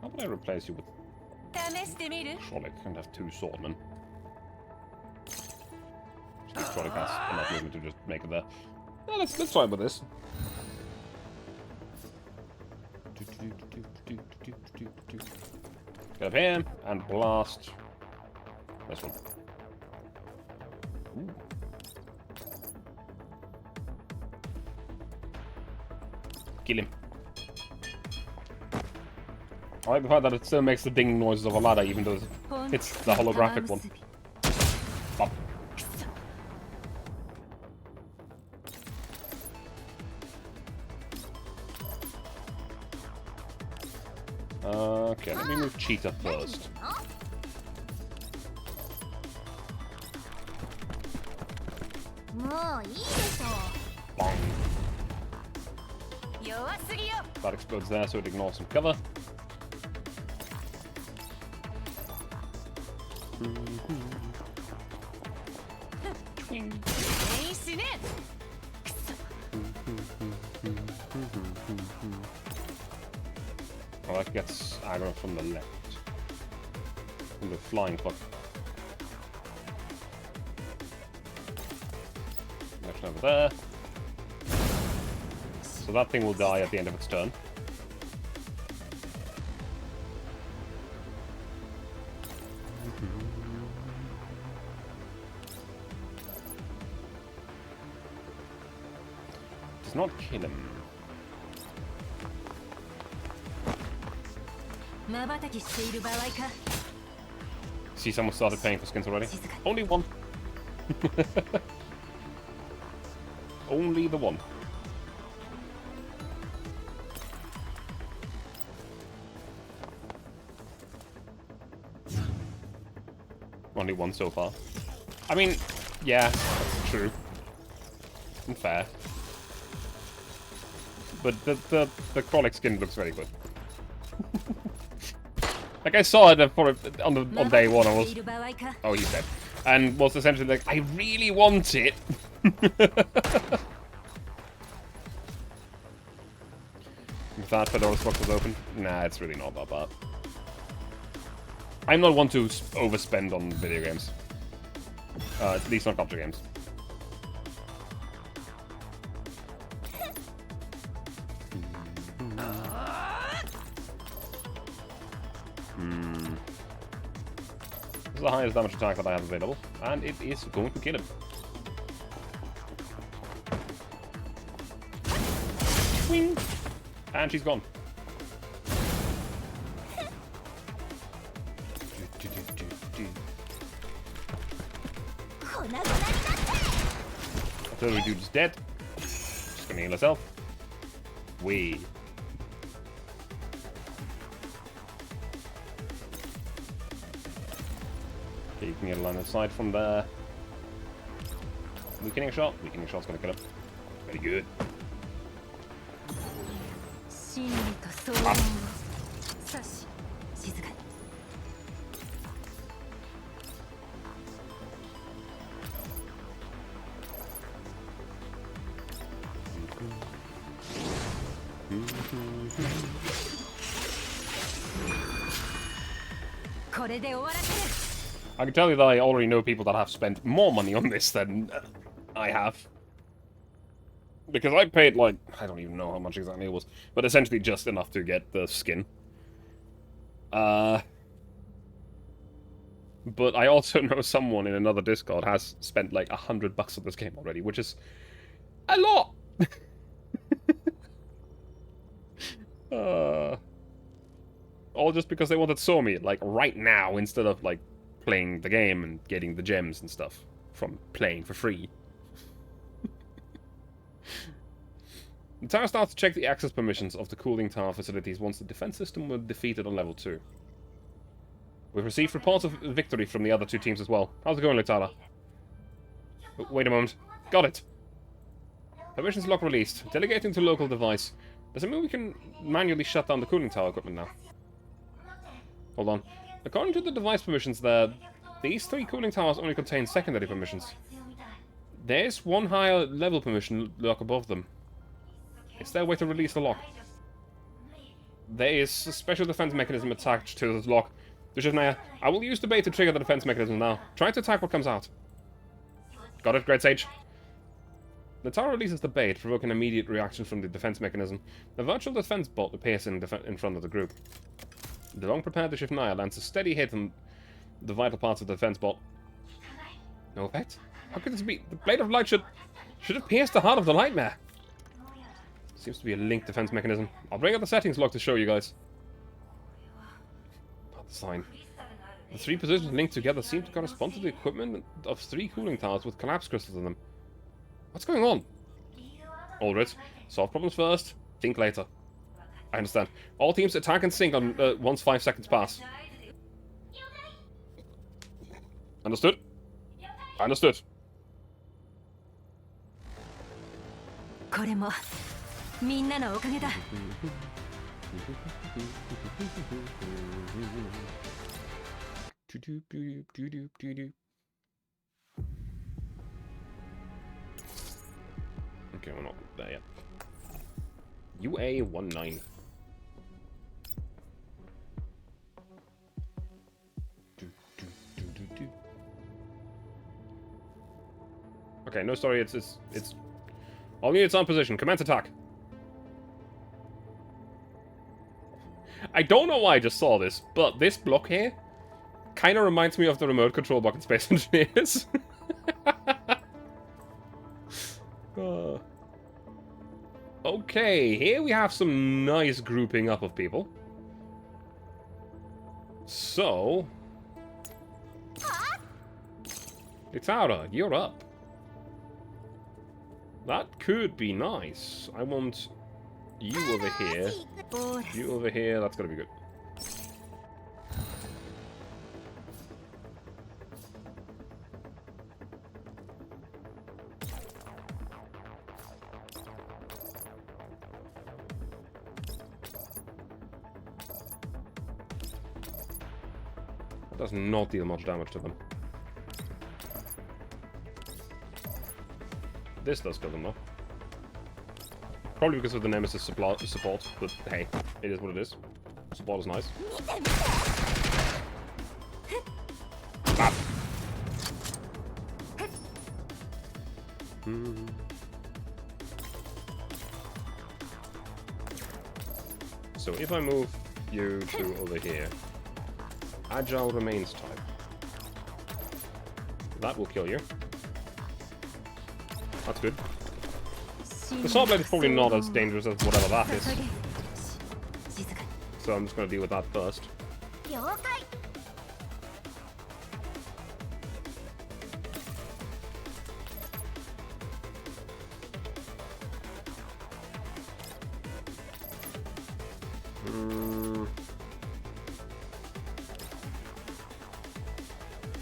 how about I replace you with Trolley and have 2 swordmen? Trolley has enough movement to just make it there. Yeah, let's try with this. Get up here and blast this one. Ooh. Kill him. I like the fact that it still makes the ding noises of a ladder, even though it's the holographic one. Bop. Okay, let me move Cheetah first. Bong. That explodes there, so it ignores some cover. Oh, that gets aggro from the left. From the flying foot. Next over there. So that thing will die at the end of its turn. Does not kill him. See, someone started paying for skins already. Only one. Only the one. Only one so far. I mean, yeah, that's true. Unfair. But the Krollik skin looks very good. Like, I saw it on day one, I was... oh, he's dead. And was essentially like, I really want it! If that Fedora's box was open? Nah, it's really not that bad. I'm not one to overspend on video games. At least not computer games. is the highest damage attack that I have available, and it is going to kill him. Swing! And she's gone. Artillery dude is dead. Just gonna heal herself. Wee. Okay, you can get a line of sight from there. Weakening shot. Weakening shot's gonna kill him. Very good. I can tell you that I already know people that have spent more money on this than I have. Because I paid, like, I don't even know how much exactly it was, but essentially just enough to get the skin. But I also know someone in another Discord has spent like $100 on this game already, which is a lot! All just because they wanted Somi, like, right now, instead of, like, playing the game and getting the gems and stuff from playing for free. The tower starts to check the access permissions of the cooling tower facilities once the defense system was defeated on level 2. We've received reports of victory from the other two teams as well. How's it going, Latala? Wait a moment. Got it! Permissions lock released. Delegating to local device. Does it mean we can manually shut down the cooling tower equipment now? Hold on. According to the device permissions there, these 3 cooling towers only contain secondary permissions. There's one higher level permission lock above them. Is there a way to release the lock? There is a special defense mechanism attached to this lock. Dushivnaya, I will use the bait to trigger the defense mechanism now. Try to attack what comes out. Got it, Great Sage. The tower releases the bait, provoking immediate reaction from the defense mechanism. A virtual defense bot appears in front of the group. The long-prepared Dushivnaya lands a steady hit on the vital parts of the defense bot. No effect? How could this be? The Blade of Light should have pierced the heart of the Nightmare. Seems to be a linked defense mechanism. I'll bring up the settings log to show you guys. Not the sign. The 3 positions linked together seem to correspond to the equipment of 3 cooling towers with collapse crystals in them. What's going on? Aldrich, solve problems first, think later. I understand. All teams attack and sink on once 5 seconds pass. Understood? Understood. これもみんなのおかげだ。Okay, we're not there yet. UA-19. Okay, no, sorry, it's all units on position. Commence attack. I don't know why I just saw this, but this block here kind of reminds me of the remote control block in Space Engineers. Okay, here we have some nice grouping up of people. So... Itara, you're up. That could be nice. I want you over here. You over here, that's gonna be good. Does not deal much damage to them. This does kill them though. Probably because of the Nemesis support, but hey, it is what it is. Support is nice. Ah. So if I move you to over here, Agile remains type. That will kill you. That's good. The Sword Blade is probably not as dangerous as whatever that is. So I'm just going to deal with that first. 了解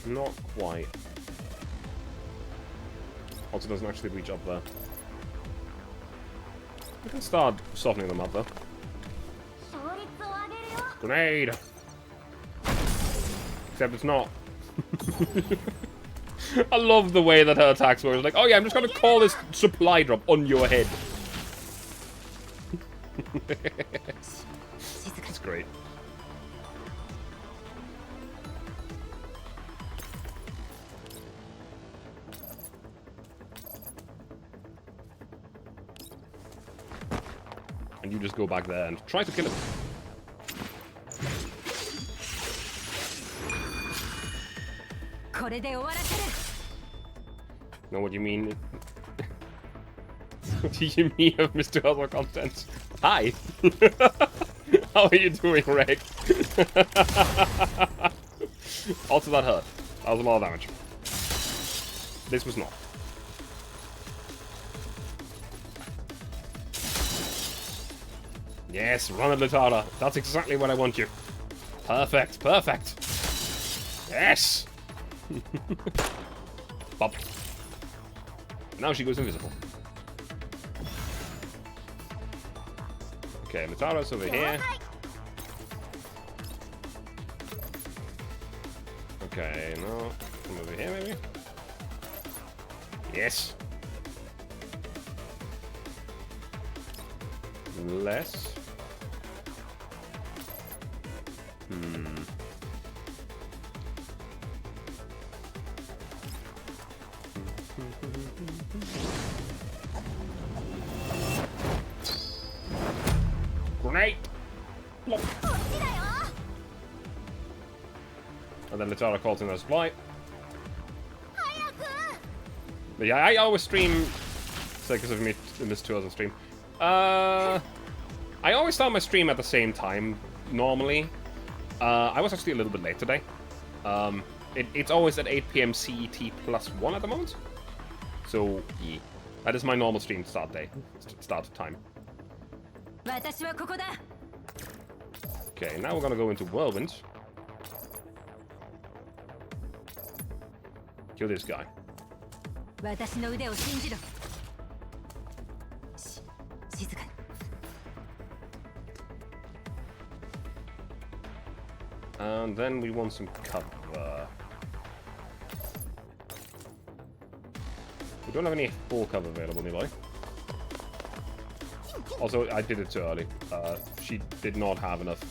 Not quite. Also doesn't actually reach up there. We can start softening them up though. 勝率を上げるよ Grenade! Except it's not. I love the way that her attacks were. It's like, oh yeah, I'm just gonna call this supply drop on your head. It's great. And you just go back there and try to kill him. Know what you mean? What do you mean of Mr. Other content? Hi! How are you doing, Reg? Also, that hurt. That was a lot of damage. This was not. Yes, run it, Latara. That's exactly what I want you. Perfect, perfect. Yes! Bop. Now she goes invisible. Okay, Latara's over here. Okay, no. Come over here, maybe? Yes! Less. Grenade! Plop. And then Latara calls in her supply. But yeah, I always stream. Because of me, Miss 2 doesn't stream. I always start my stream at the same time, normally. I was actually a little bit late today. It's always at 8 PM CET +1 at the moment. So, yeah. That is my normal stream start time. Okay, now we're gonna go into Whirlwind. Kill this guy. And then we want some cover. We don't have any full cover available nearby. Also, I did it too early. She did not have enough.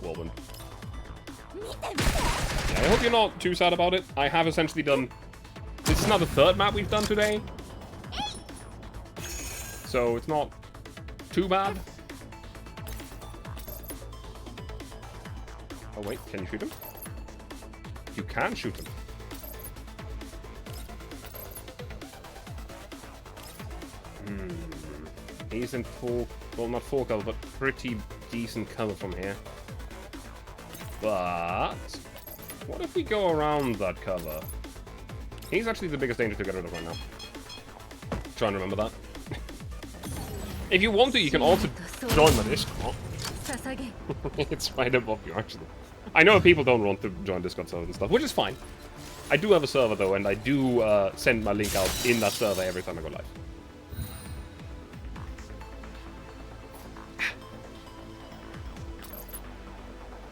Whirlwind. Yeah, I hope you're not too sad about it. I have essentially done... This is now the third map we've done today. So it's not too bad. Oh wait, can you shoot him? You can shoot him. He's in full, well, not full cover, but pretty decent cover from here. But what if we go around that cover? He's actually the biggest danger to get rid of right now. Try and remember that. If you want to, you can also join the Discord. It's right above you, actually. I know people don't want to join Discord servers and stuff, which is fine. I do have a server, though, and I do send my link out in that server every time I go live.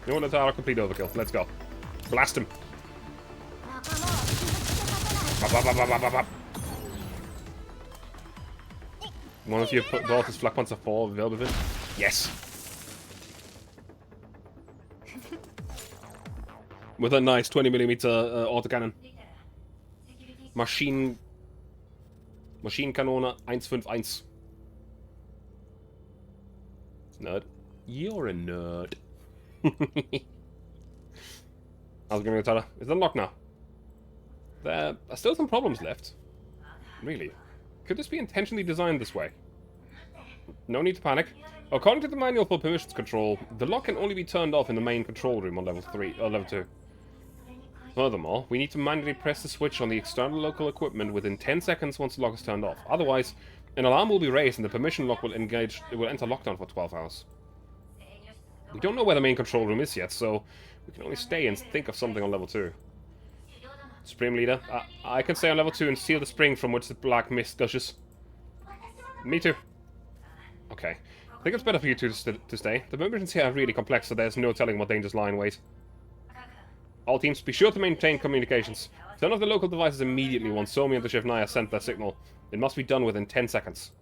You know what, Latara, complete overkill. Let's go. Blast him. One of you bought his Flak Panzer 4 available. Yes. With a nice 20mm autocannon. Maschinenkanone 151. Nerd. You're a nerd. How's it going, Tara? It's unlocked now. There are still some problems left. Really? Could this be intentionally designed this way? No need to panic. According to the manual for permissions control, the lock can only be turned off in the main control room on level 3 or level 2. Furthermore, we need to manually press the switch on the external local equipment within 10 seconds once the lock is turned off. Otherwise, an alarm will be raised and the permission lock will enter lockdown for 12 hours. We don't know where the main control room is yet, so we can only stay and think of something on level 2. Supreme Leader, I can stay on level 2 and seal the spring from which the black mist gushes. Me too. Okay. I think it's better for you two to stay. The permissions here are really complex, so there's no telling what dangers lie in wait. All teams, be sure to maintain communications. Turn off the local devices immediately once Somi and the Shivnaya sent their signal. It must be done within 10 seconds.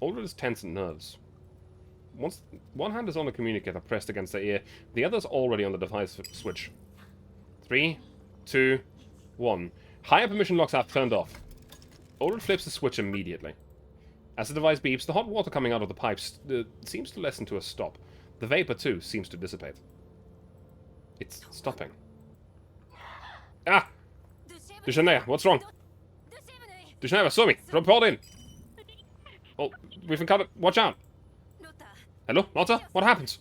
Older is tense and nerves. Once one hand is on the communicator pressed against their ear, the other is already on the device switch. 3, 2, 1. Higher permission locks are turned off. Older flips the switch immediately. As the device beeps, the hot water coming out of the pipes seems to lessen to a stop. The vapor, too, seems to dissipate. It's stopping. Ah! Dushania, what's wrong? Dushania, Somi, report in! Oh, we've encountered... Watch out! Hello, Lotta? What happens?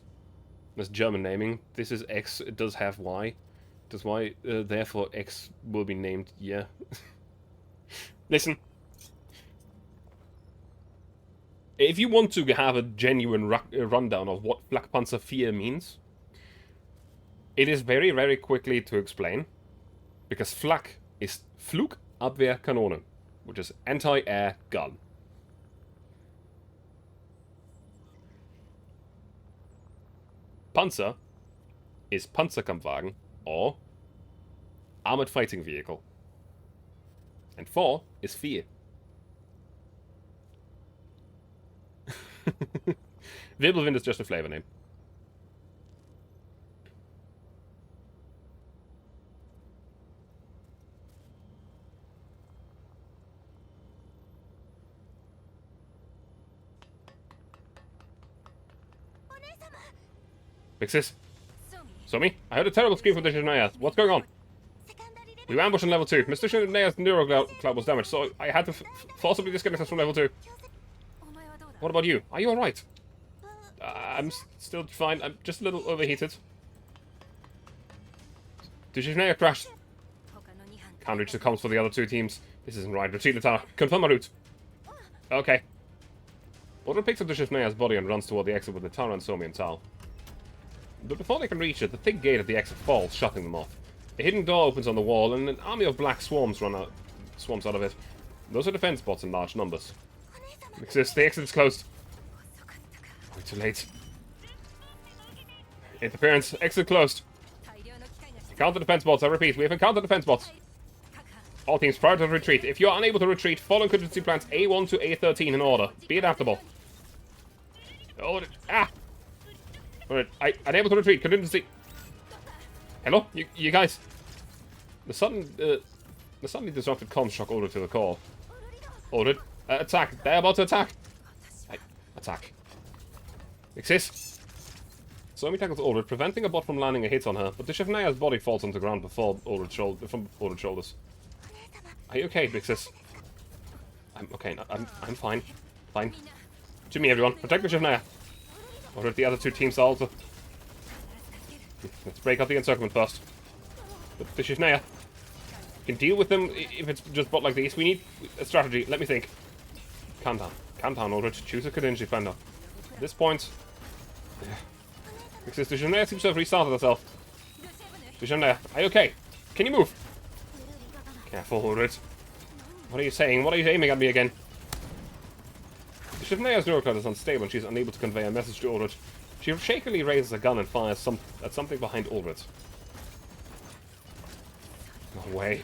That's German naming. This is X, it does have Y. Does Y, therefore X will be named, yeah. Listen. If you want to have a genuine rundown of what Flakpanzer 4 means, it is very, very quickly to explain. Because Flak is Flugabwehrkanone, which is anti-air gun. Panzer is Panzerkampfwagen, or armored fighting vehicle. And 4 is 4. Wirbelwind is just a flavor name. Fix this. Somi, I heard a terrible scream from the Shivnaya. What's going on? We were ambushed on level 2. Mr. Shivnaya's neuro cloud was damaged, so I had to forcibly disconnect us from level 2. What about you? Are you alright? I'm still fine. I'm just a little overheated. The Shivnaya crashed. Can't reach the comms for the other 2 teams. This isn't right. Retreat, Latara. Confirm my route. Okay. Odo picks up the Shivnaya's body and runs toward the exit with Latara and Somi and Tal. But before they can reach it, the thick gate at the exit falls, shutting them off. A hidden door opens on the wall, and an army of black swarms out of it. Those are defense bots in large numbers. The exit is closed. Way too late. Interference. Exit closed. Encounter defense bots. I repeat, we have encountered defense bots. All teams, prior to retreat. If you are unable to retreat, follow contingency plans A1 to A13 in order. Be adaptable. Oh, ah! Alright, unable to retreat. Contingency. Hello? You guys? The suddenly disrupted comms shock order to the core. Ordered. Attack. They're about to attack. Attack. Exist. Somi tackles Ulrich, preventing a bot from landing a hit on her, but the Shivnaya's body falls on the ground before Ulrich's shoulders. Are you okay, Vixis? I'm okay. I'm fine. Fine. To me, everyone. Protect the Shivnaya. Or the other 2 teams are also. Let's break out the encirclement first. But the Shivnaya can deal with them if it's just bot like these. We need a strategy. Let me think. Calm down. Calm down, Ulrich. Choose a contingency plan now. At this point... Because the Shivnaya seems to have restarted herself. The Shivnaya, are you okay? Can you move? Careful, Ulrich. What are you saying? What are you aiming at me again? The Shivnaya's neurocloud is unstable and she's unable to convey a message to Ulrich. She shakily raises a gun and fires at something behind Ulrich. No way.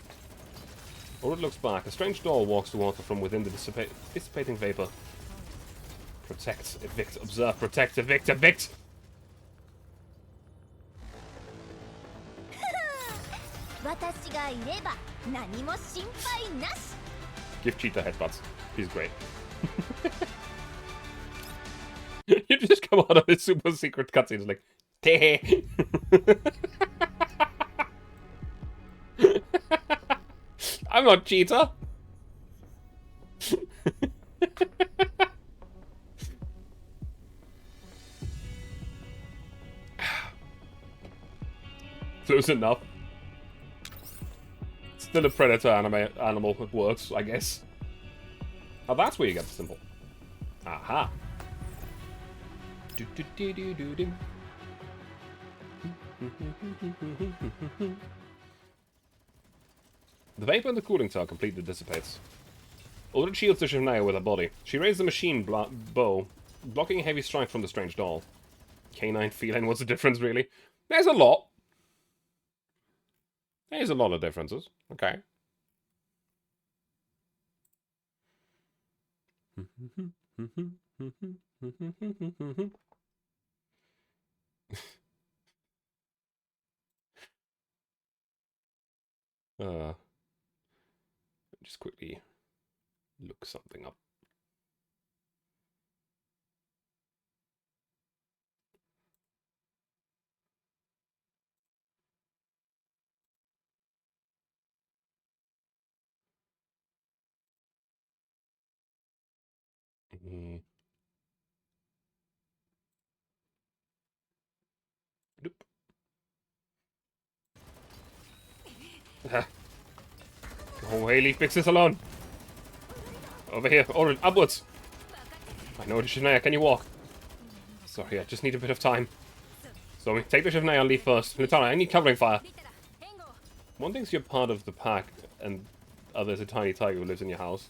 Ulrich looks back. A strange door walks towards her from within the dissipating vapor. Protect, evict, observe, protect, evict, evict! Give Cheetah headbutts. He's great. You just come out of this super secret cutscene. It's like, I'm not Cheetah. Close enough. Still a predator animal. It works, I guess. Oh, that's where you get the symbol. Aha. The vapor in the cooling tower completely dissipates. Ulrich shields the Shivnaya with her body. She raises the machine bow, blocking a heavy strike from the strange doll. Canine, feline, what's the difference, really? There's a lot. There's a lot of differences. Okay. Just quickly look something up. Nope. Oh, Haley, fix this alone. Over here, or upwards. I know the Shivnaya, can you walk? Sorry, I just need a bit of time. So we take the Shivnaya and leave first. Litara, I need covering fire. One thing's you're part of the pack, and there's a tiny tiger who lives in your house.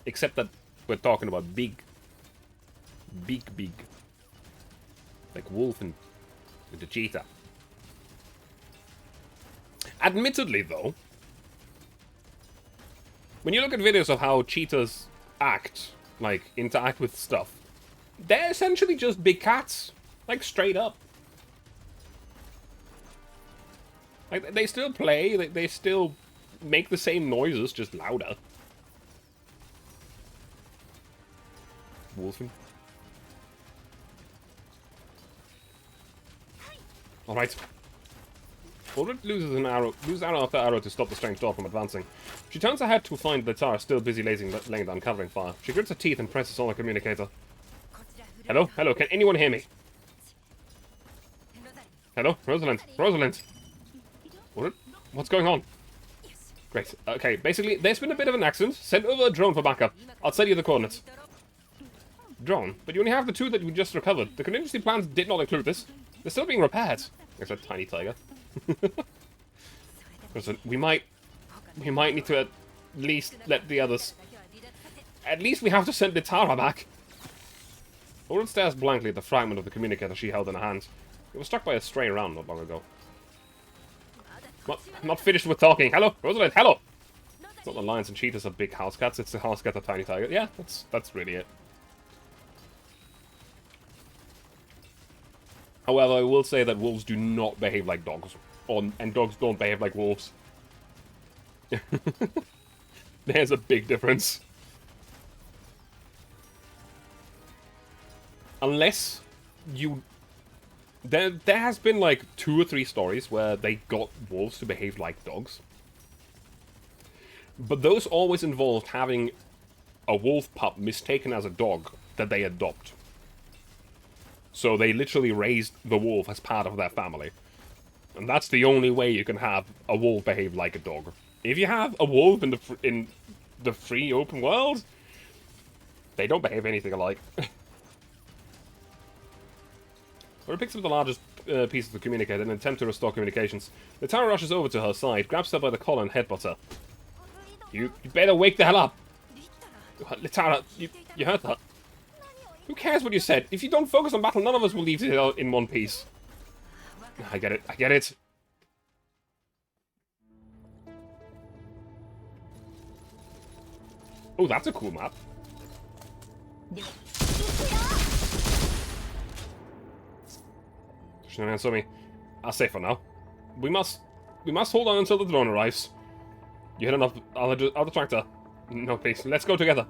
Except that we're talking about big. Like Wolf and the cheetah. Admittedly, though, when you look at videos of how cheetahs act, like, interact with stuff, they're essentially just big cats. Like, straight up. Like, they still play, they still make the same noises, just louder. Wolfen. Alright. Ulrich loses arrow after arrow to stop the strange doll from advancing. She turns her head to find Litara still busy laying down covering fire. She grits her teeth and presses on the communicator. Hello? Hello, can anyone hear me? Hello? Rosalind? Rosalind? What's going on? Great. Okay, basically, there's been a bit of an accident. Send over a drone for backup. I'll send you the coordinates. Drone? But you only have the two that we just recovered. The contingency plans did not include this. They're still being repaired. There's a tiny tiger. Listen, we might need to at least let the others... At least we have to send Litara back. Oren stares blankly at the fragment of the communicator she held in her hand. It was struck by a stray round not long ago. What? I'm not finished with talking. Hello? Rosalind, hello! It's not the lions and cheetahs are big house cats, it's the house cat of tiny tiger. Yeah, that's really it. However, I will say that wolves do not behave like dogs. And dogs don't behave like wolves. There's a big difference. Unless you... There has been like 2 or 3 stories where they got wolves to behave like dogs. But those always involved having a wolf pup mistaken as a dog that they adopt. So they literally raised the wolf as part of their family. And that's the only way you can have a wolf behave like a dog. If you have a wolf in the free open world, they don't behave anything alike. Or picks up the largest piece of the communicator in an attempt to restore communications. The tower rushes over to her side, grabs her by the collar and headbutts her. You better wake the hell up! Litara, you heard that? Who cares what you said? If you don't focus on battle, none of us will leave here in one piece. I get it, I get it. Oh, that's a cool map. I'll say for now. We must We must hold on until the drone arrives. You hit enough other tractor. No, please. Let's go together.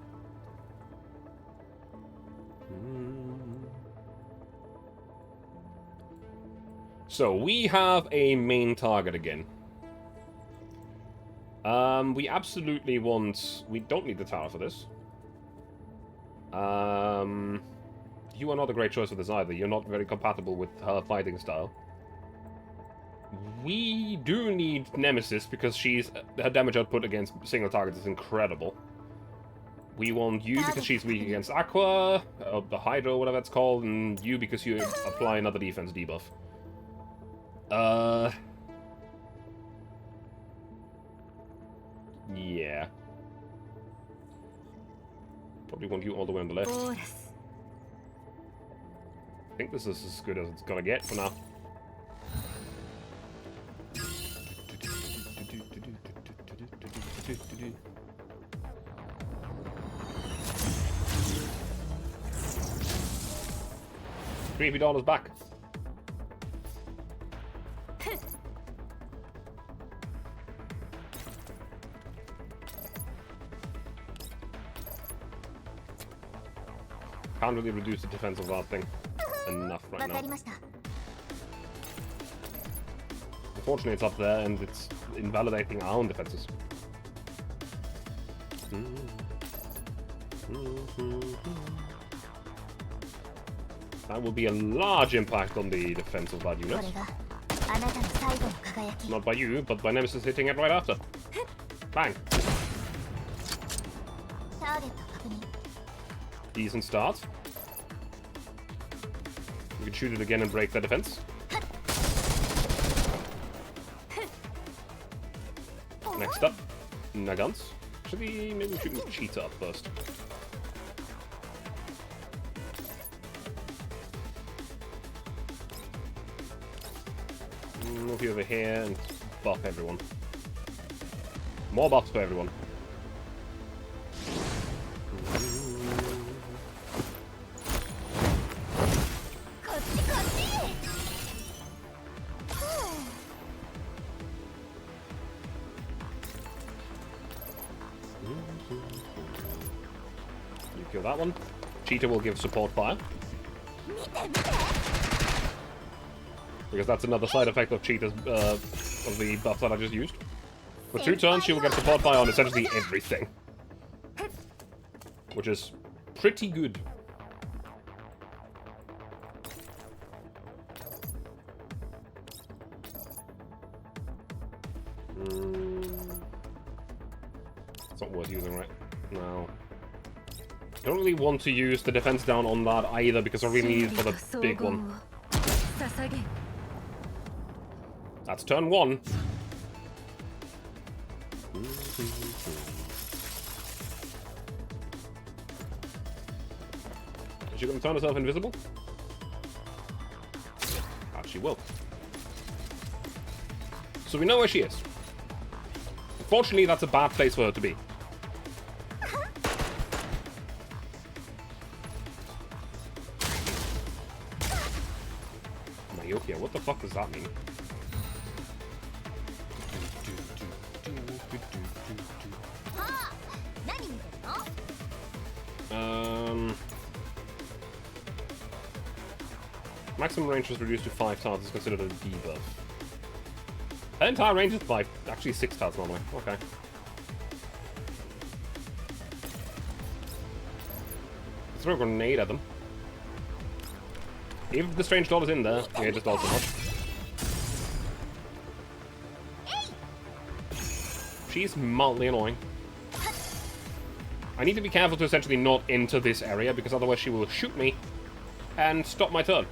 So, we have a main target again. We absolutely want... We don't need the tower for this. You are not a great choice for this either. You're not very compatible with her fighting style. We do need Nemesis because her damage output against single targets is incredible. We want you because she's weak against Aqua, the Hydro, whatever it's called, and you because you apply another defense debuff. Yeah. Probably want you all the way on the left. I think this is as good as it's gonna get for now. $3 back. Can't really reduce the defense of that thing enough right now. Unfortunately, it's up there and it's invalidating our own defenses. That will be a large impact on the defense of that unit. Not by you, but by Nemesis hitting it right after. Bang. Decent start. We can shoot it again and break the defense. Next up, Nagants. Actually, maybe we shoot with Cheetah up first. Move you over here and buff everyone. More buffs for everyone. You kill that one. Cheetah will give support fire. Because that's another side effect of Cheetah's, of the buff that I just used. For 2 turns, she will get support fire on essentially everything. Which is pretty good. It's not worth using right now. I don't really want to use the defense down on that either because I really need it for the big one. That's turn 1. Is she going to turn herself invisible? Ah, she will. So we know where she is. Unfortunately, that's a bad place for her to be. Myopia, what the fuck does that mean? Maximum range is reduced to 5 tiles is considered a debuff. Her entire range is 5, actually 6 tiles normally. Okay. Throw a grenade at them. If the strange doll is in there, yeah, just does so much. She's mildly annoying. I need to be careful to essentially not enter this area because otherwise she will shoot me and stop my turn.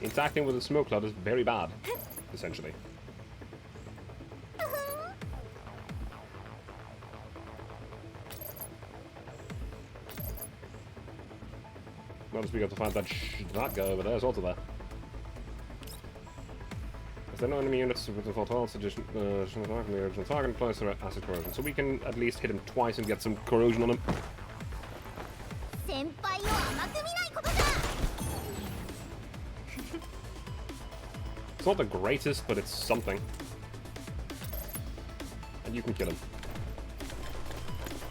Interacting with a smoke cloud is very bad, essentially. Notice we got to find that guy over there. Is also there. Is there no enemy units with the Frontline suggestion? The original target applies to acid corrosion, so we can at least hit him twice and get some corrosion on him. It's not the greatest, but it's something. And you can kill him.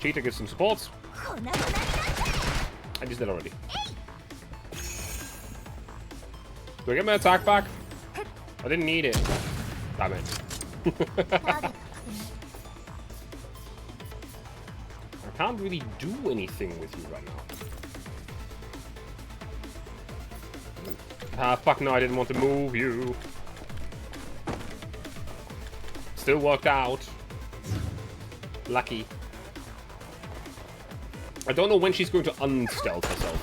Cheetah gives some supports. I just did already. Do I get my attack back? I didn't need it. Damn it. I can't really do anything with you right now. Ah, fuck no, I didn't want to move you. Still worked out. Lucky. I don't know when she's going to unstealth herself.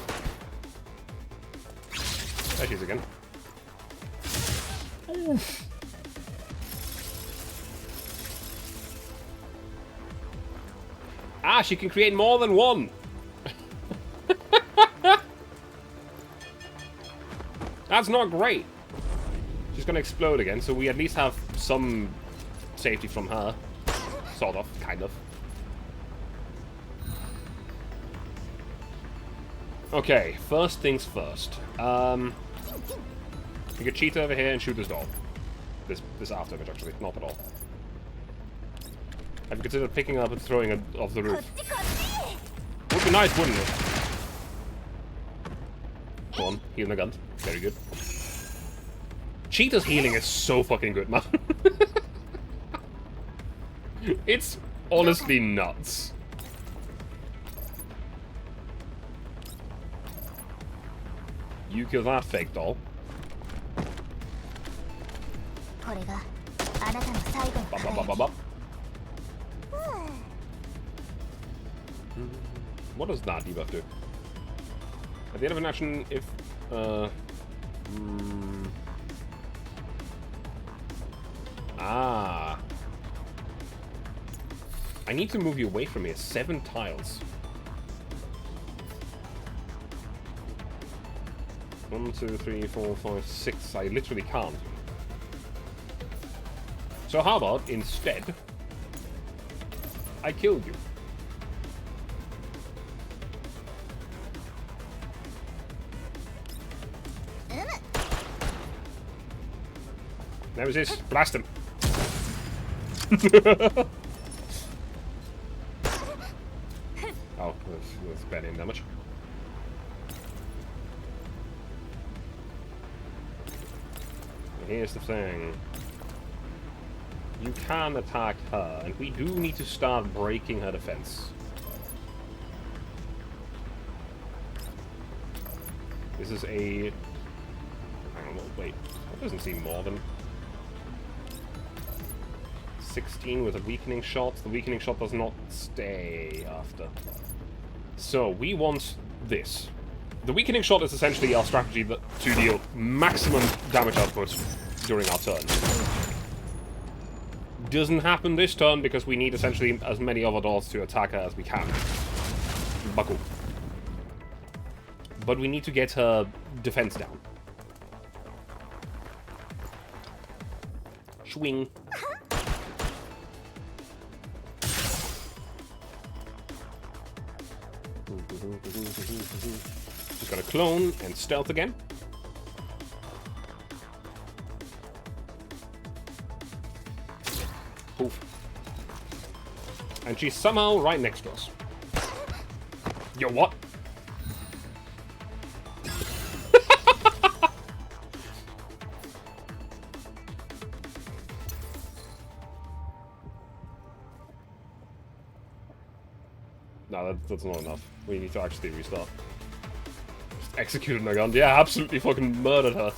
There she is again. Oof. Ah, she can create more than one. That's not great. She's gonna explode again, so we at least have some safety from her. Sort of, kind of. Okay, first things first. You get Cheetah over here and shoot this doll. This after image, actually, not at all. Have you considered picking her up and throwing her off the roof? Would be nice, wouldn't it? Go on, heal the gun. Very good. Cheetah's healing is so fucking good, man. It's honestly nuts. You kill that fake doll. Bop, bop, bop, bop, bop. What does that debuff do? At the end of an action, if... Ah. I need to move you away from here. 7 tiles. 1, 2, 3, 4, 5, 6. I literally can't. So how about, instead, I killed you. There was this. Blast him. Oh, that's bad aim damage. Here's the thing. You can attack her, and we do need to start breaking her defense. This is a... Hang on, wait. That doesn't seem more than... 16 with a weakening shot. The weakening shot does not stay after. So, we want this. The weakening shot is essentially our strategy to deal maximum damage output during our turn. Doesn't happen this turn because we need essentially as many other dolls to attack her as we can. Buckle. But we need to get her defense down. Swing. She's got a clone and stealth again. Poof. And she's somehow right next to us. Yo, what? No, that's not enough. We need to actually restart. Just executed my gun. Yeah, absolutely fucking murdered her.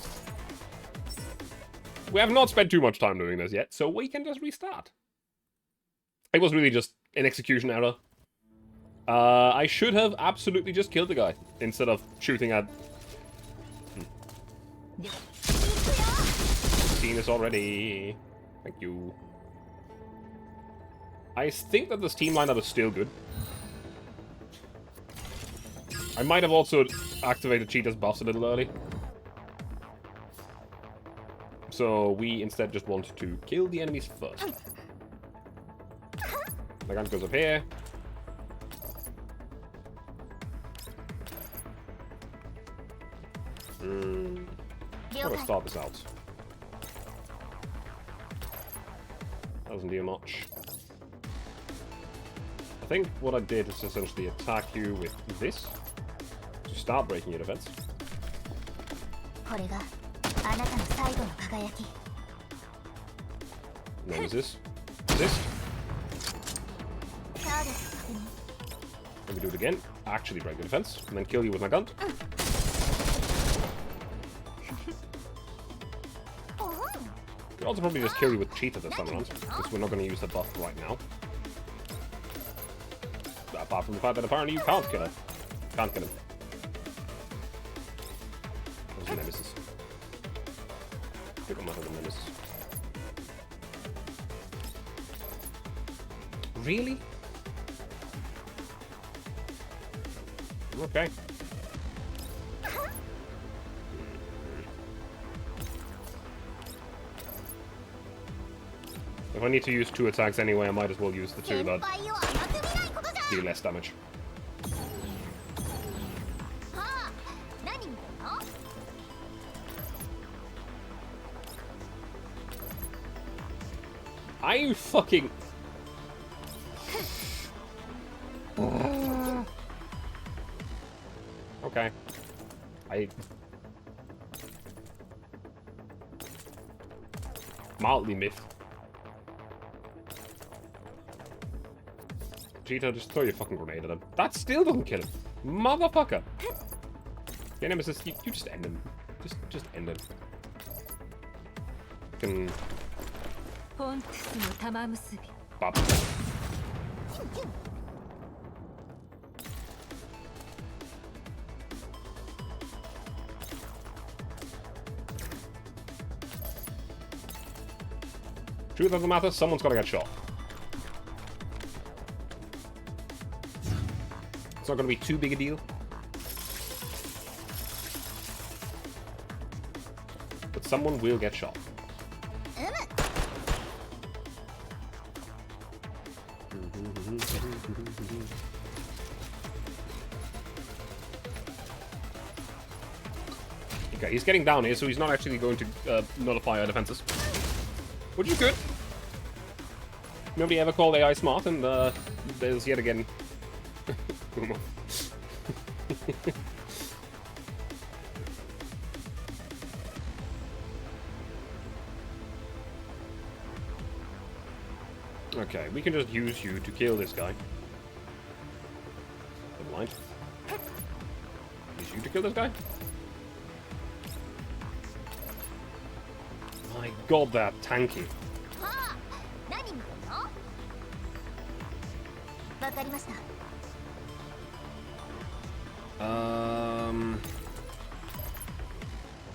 We have not spent too much time doing this yet, so we can just restart. It was really just an execution error. I should have absolutely just killed the guy instead of shooting at... Seen this already. Thank you. I think that this team lineup is still good. I might have also activated Cheetah's buffs a little early. So we instead just want to kill the enemies first. The gun goes up here. I'm gonna start this out. Doesn't do much. I think what I did is essentially attack you with this to start breaking your defense. Nemesis. Resist. Let me do it again. Actually break the defense, and then kill you with my gun. Could also probably just kill you with Cheetah this time around, because we're not going to use the buff right now. Apart from the fact that apparently you can't kill him. Can't kill him. There's a Nemesis. I think I'm not having a Nemesis. Really? Okay. If I need to use 2 attacks anyway, I might as well use the 2 that do less damage. Are you fucking... Okay. I... mildly miffed. Cheetah, just throw your fucking grenade at him. That still doesn't kill him. Motherfucker! Yeah, Nemesis, you just end him. Just end him. Can... Bop. Truth of the matter, someone's gotta get shot. It's not gonna be too big a deal. But someone will get shot. Okay, he's getting down here, so he's not actually going to nullify our defenses. Which is good. Nobody ever called AI smart, and there's yet again... Okay, we can just use you to kill this guy. Never mind. Use you to kill this guy? My god, they're tanky.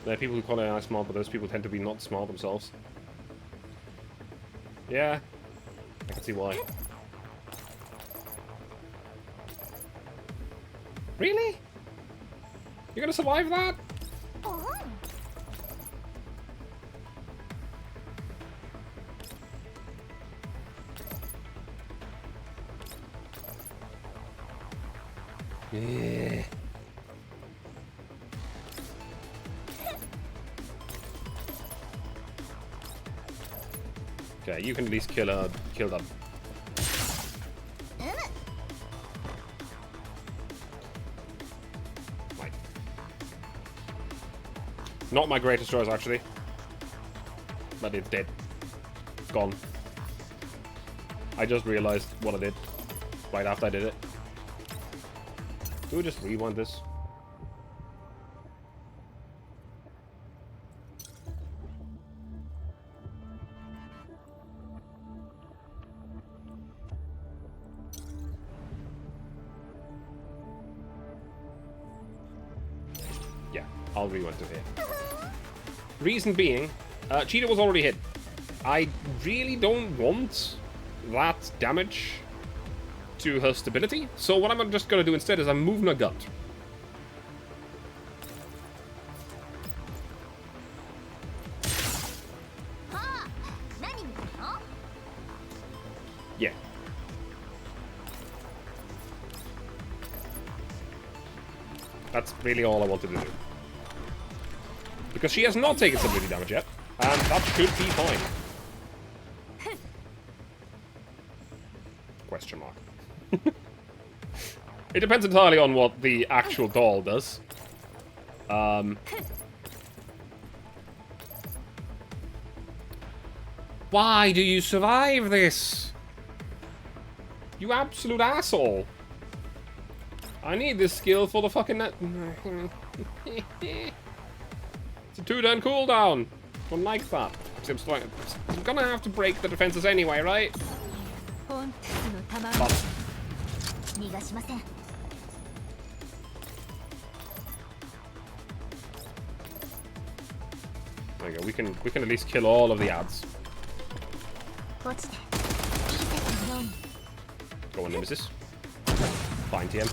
There are people who call AI smart, but those people tend to be not smart themselves. Yeah, I can see why. Really? You're gonna survive that? Yeah. Okay, you can at least kill them. Right. Not my greatest choice, actually. But it's dead. It's gone. I just realized what I did right after I did it. Do we just rewind this? Yeah, I'll rewind to here. Reason being, Cheetah was already hit. I really don't want that damage to her stability, so what I'm just gonna do instead is I'm moving her gut. Yeah. That's really all I wanted to do. Because she has not taken stability damage yet, and that should be fine. Question mark. It depends entirely on what the actual doll does. Why do you survive this? You absolute asshole. I need this skill for the fucking net. It's a 2-turn cooldown. I don't like that. I'm gonna have to break the defenses anyway, right? But 逃がしません。 there you go. We can at least kill all of the ads. 落ちて小さくように。 Go on, Nemesis. Fine, TM.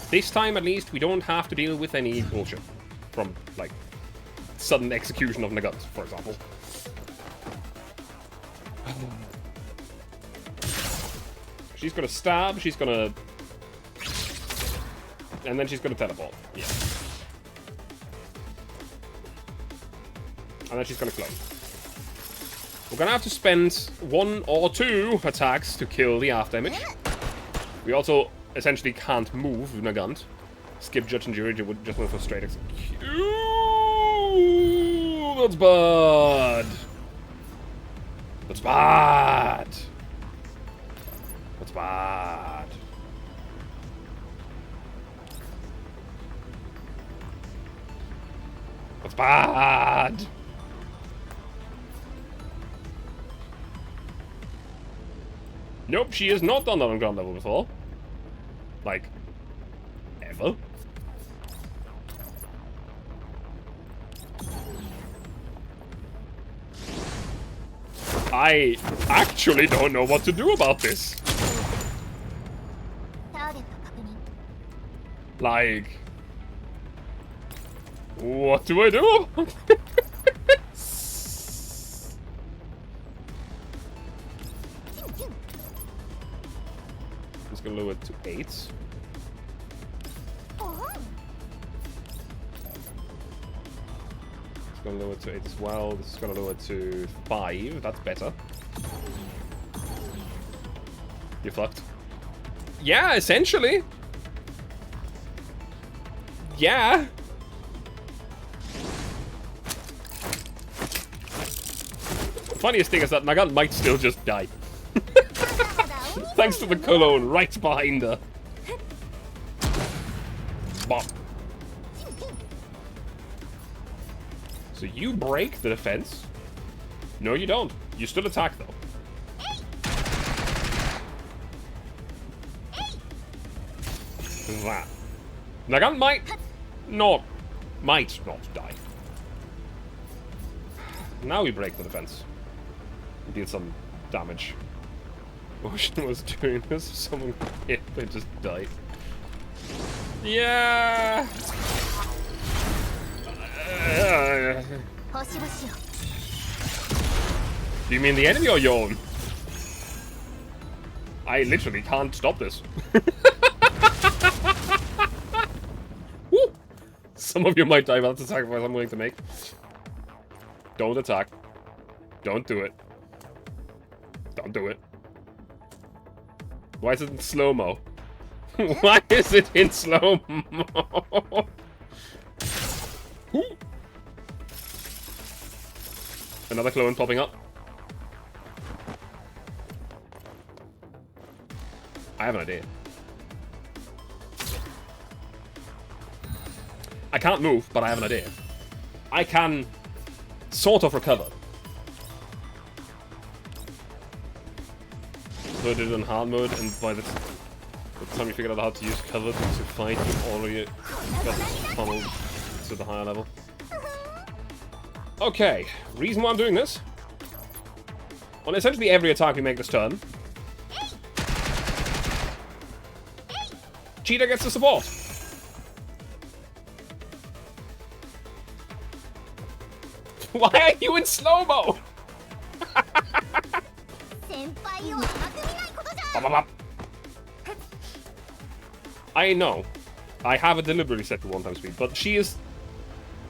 This time, at least, we don't have to deal with any bullshit. From, like, sudden execution of Nagut, for example. She's gonna stab, she's gonna... And then she's gonna teleport. Yeah. And then she's gonna clone. We're gonna have to spend 1 or 2 attacks to kill the half damage. We also essentially can't move Nagant. Skip Judge and Jury would just went for straight execution. That's bad. That's bad. That's bad. That's bad. Nope, she has not done that on ground level before. Like, ever. I actually don't know what to do about this. ターゲット確認。 Like, what do I do? Just gonna lower it to 8. It's gonna lower it to 8 as well. This is gonna lower it to 5. That's better. You fucked. Yeah, essentially. Yeah. Funniest thing is that Nagant might still just die. Thanks to the cologne right behind her. Bop. So you break the defense. No, you don't. You still attack, though. That. Nagant might not die. Now we break the defense. We deal some damage. Ocean was doing this. Someone hit, they just died. Yeah. 星々よ。 Do you mean the enemy or your own? I literally can't stop this. Woo! Some of you might die, but that's a sacrifice I'm willing to make. Don't attack. Don't do it. Don't do it. Why is it in slow-mo? Why is it in slow-mo? Another clone popping up. I have an idea. I can't move, but I have an idea. I can sort of recover. Put it in hard mode, and by the time you figure out how to use cover to fight, you've already got funneled to the higher level. Okay, reason why I'm doing this. On essentially every attack we make this turn, Cheetah gets the support. Why are you in slow-mo? 先輩を甘く見ないことじゃ。 I know. I have it deliberately set to 1x speed, but she is...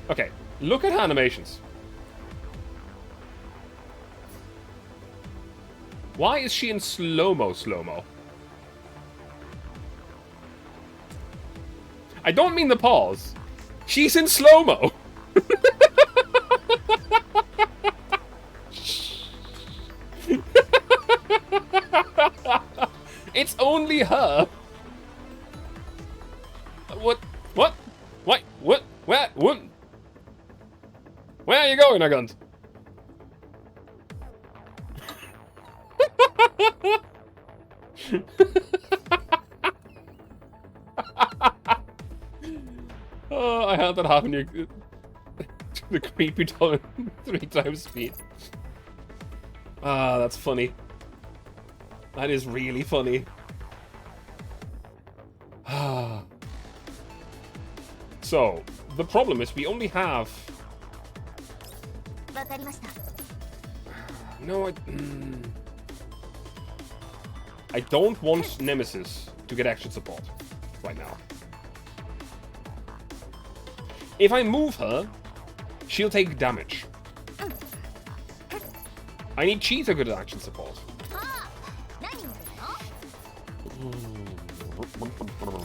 Okay, look at her animations. Why is she in slow-mo, slow-mo? I don't mean the pause. She's in slow-mo. It's only her. What? What? What? What? Where? What? Where are you going, Agant? Oh, I had that happen to the creepy doll 3 times speed. Ah, that's funny. That is really funny. Ah. So, the problem is we only have... わかりました。 No, I don't want Nemesis to get action support right now. If I move her, she'll take damage. I need Chi to get action support. 何をするの？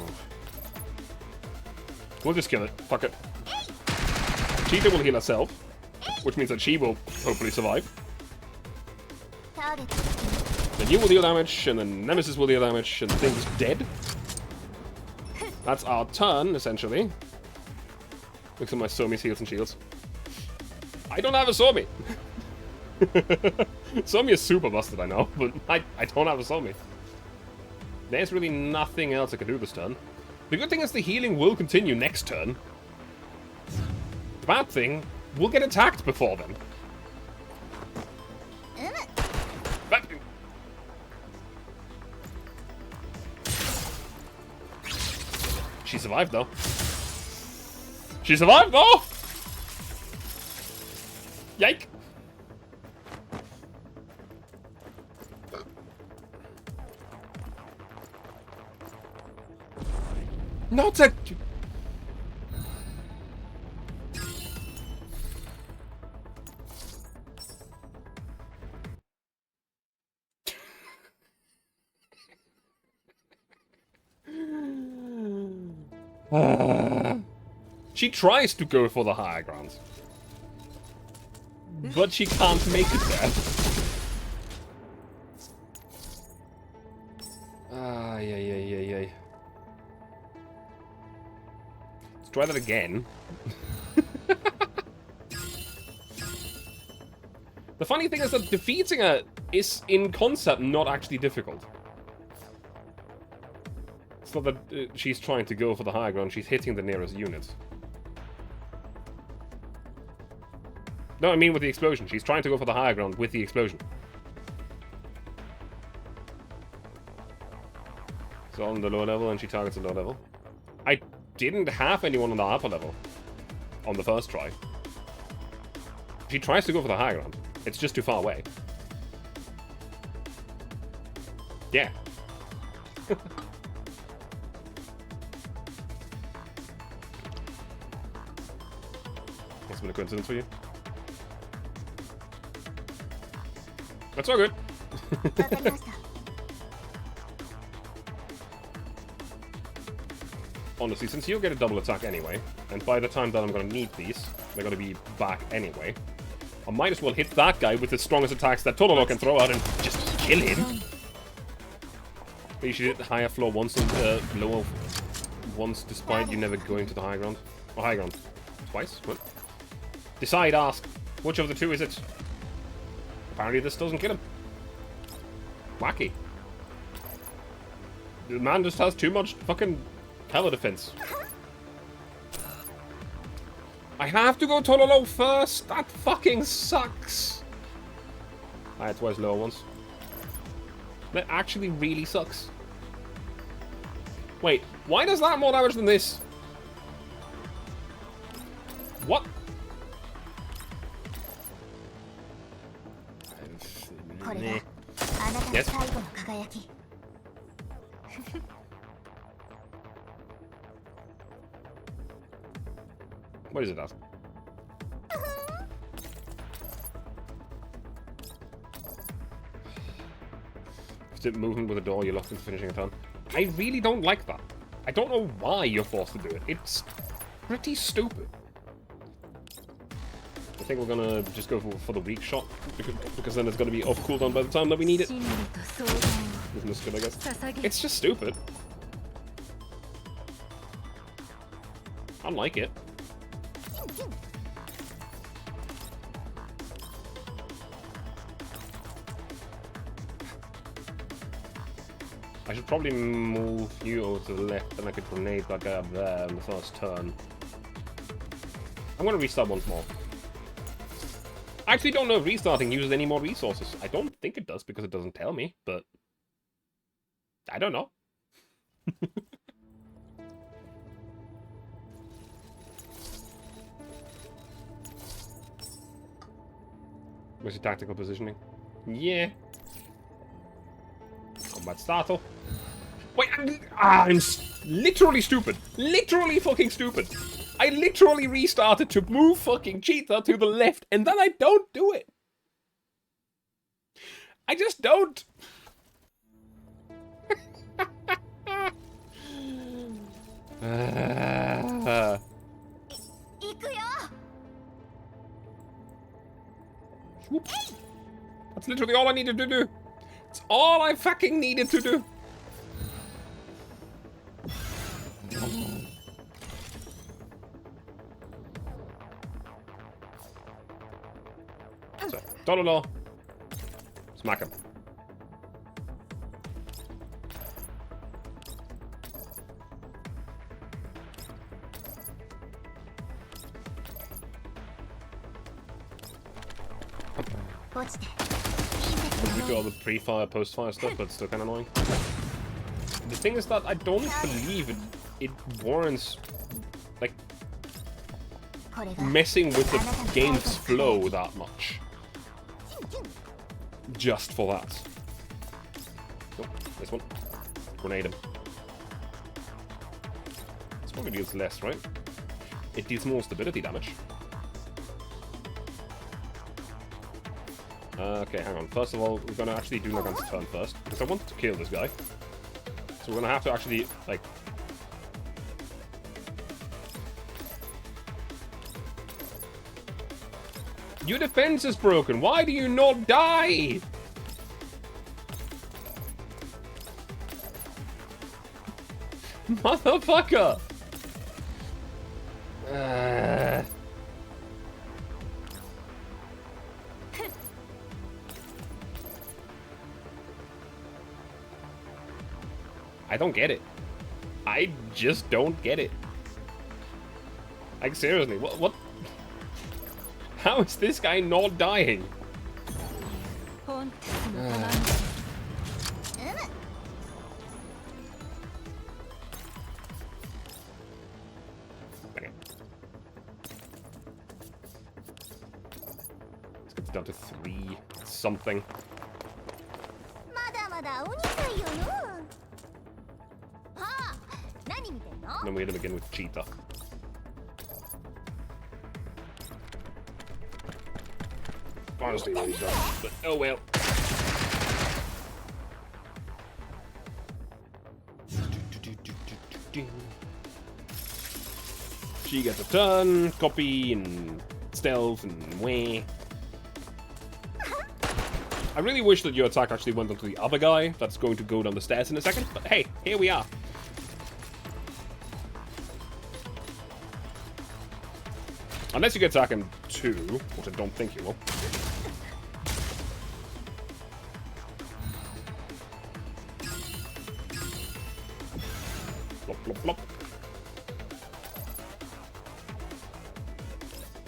We'll just kill it. Fuck it. Cheetah will heal herself, which means that she will hopefully survive. ターゲット。 Then you will deal damage, and then Nemesis will deal damage, and the thing's dead. That's our turn, essentially. Look at my Somi's heals and shields. I don't have a Somi! Somi is super busted, I know, but I don't have a Somi. There's really nothing else I can do this turn. The good thing is the healing will continue next turn. The bad thing, we'll get attacked before then. She survived though. She survived though! Yike! Not a... She tries to go for the higher ground. But she can't make it there. Ay. Let's try that again. The funny thing is that defeating her is, in concept, not actually difficult. It's not that she's trying to go for the higher ground, she's hitting the nearest unit. No, I mean with the explosion. She's trying to go for the higher ground with the explosion. So on the low level, and she targets the low level. I didn't have anyone on the upper level on the first try. She tries to go for the higher ground. It's just too far away. Yeah. Must have been a coincidence for you. That's all good. わかりました。 Honestly, since you'll get a double attack anyway, and by the time that I'm gonna need these, they're gonna be back anyway, I might as well hit that guy with the strongest attacks that Totoro can throw out and just kill him. You should hit higher floor once and lower once, despite you never going to the high ground. Or high ground. Twice? What? Decide, ask. Which of the two is it? Apparently this doesn't kill him. Wacky. The man just has too much fucking tower defense. I have to go Tololo first! That fucking sucks! I had twice lower ones. That actually really sucks. Wait, why does that more damage than this? What? Yes. What is it at? If it's movement with a door, you're locked into finishing a turn. I really don't like that. I don't know why you're forced to do it. It's pretty stupid. I think we're gonna just go for the weak shot, because then it's gonna be off cooldown by the time that we need it. Isn't this good, I guess? It's just stupid. I like it. I should probably move you over to the left, and I could grenade that guy up there in the first turn. I'm gonna restart once more. I actually don't know if restarting uses any more resources. I don't think it does, because it doesn't tell me, but I don't know. What's your tactical positioning? Yeah. Combat startle. Wait, I'm literally stupid. Literally fucking stupid. I literally restarted to move fucking Cheetah to the left, and then I don't do it. I just don't. Whoop. That's literally all I needed to do. It's all I fucking needed to do. So, Dollar. Smack him. We do all the pre-fire, post-fire stuff, but it's still kind of annoying. The thing is that I don't believe it warrants, like, messing with the game's flow that much. Just for that. Oh, this one. Grenade him. This probably deals less, right? It deals more stability damage. Okay, hang on. First of all, we're gonna actually do Nagan's turn first, because I want to kill this guy. So we're gonna have to actually, like... Your defense is broken! Why do you not die? Motherfucker! I don't get it. I just don't get it. Like, seriously, what? How is this guy not dying? Okay. Let's get down to 3 something. Then we're gonna begin with Cheetah. Honestly, really dumb, but oh well. She gets a turn, copy, and stealth, and way. I really wish that your attack actually went onto the other guy that's going to go down the stairs in a second, but hey, here we are. Unless you get attack him 2, which I don't think you will. Flop, flop, flop.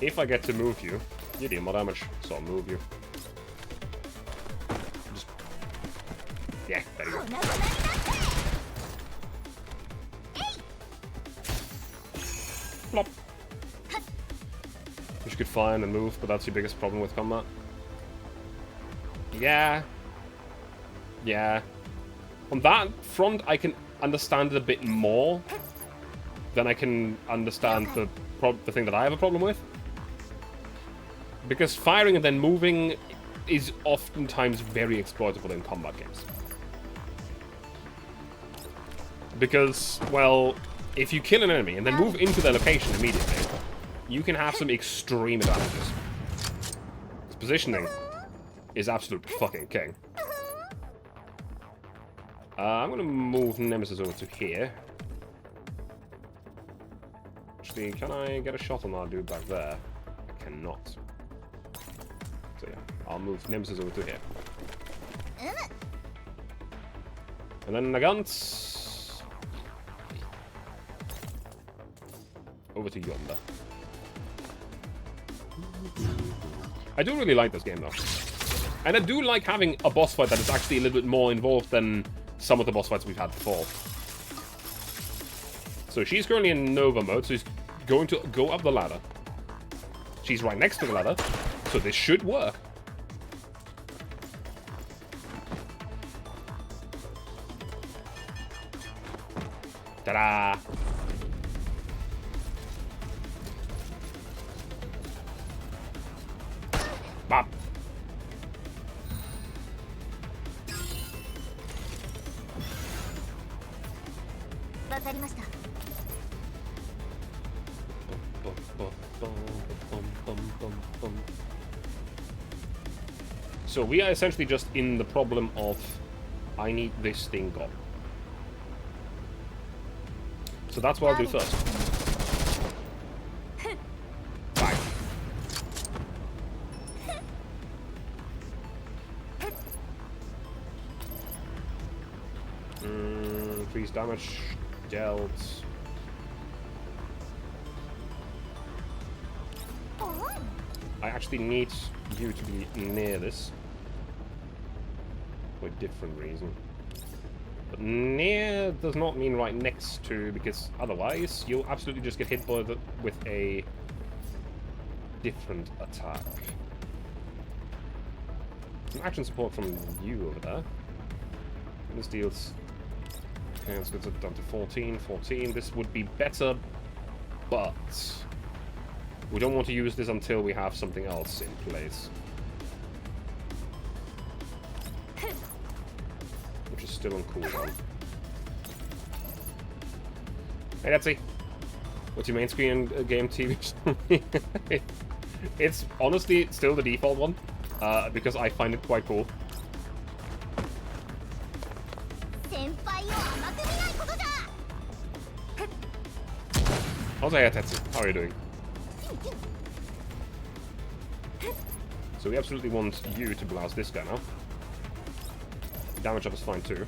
If I get to move you, you deal more damage, so I'll move you. Just... Yeah, there you go. Flop. Which you could find and move, but that's your biggest problem with combat. Yeah. Yeah. On that front, I can understand it a bit more than I can understand the thing that I have a problem with. Because firing and then moving is oftentimes very exploitable in combat games. Because, well, if you kill an enemy and then move into their location immediately, you can have some extreme advantages. Its positioning is absolute fucking king. I'm gonna move Nemesis over to here. Actually, can I get a shot on that dude back there? I cannot. So yeah, I'll move Nemesis over to here. And then Nagant over to yonder. I do really like this game though. And I do like having a boss fight that is actually a little bit more involved than some of the boss fights we've had before. So she's currently in Nova mode, so she's going to go up the ladder. She's right next to the ladder, so this should work. Ta-da! Bop! So we are essentially just in the problem of I need this thing gone. So that's what I'll do first. Bye. Increase damage dealt. I actually need you to be near this for a different reason. But near does not mean right next to, because otherwise you'll absolutely just get hit by with a different attack. Some action support from you over there. This deals... Okay, let's get it down to 14. 14. This would be better, but we don't want to use this until we have something else in place. Which is still on cooldown. Hey, Etsy. What's your main screen game TV? It's honestly still the default one, because I find it quite cool. Also, hey, Tetsu. How are you doing? So we absolutely want you to blast this guy now. Damage up is fine too.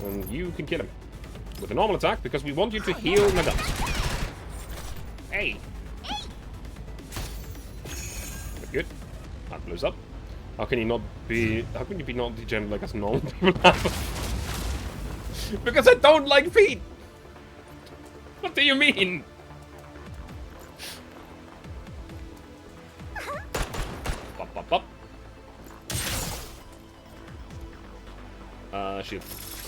And you can kill him with a normal attack because we want you to heal Nagant. Hey! Good. That blows up. How can you not be... How can you be not degenerate like us normal people have? Because I don't like feet! What do you mean? Bop, bop, bop. She'll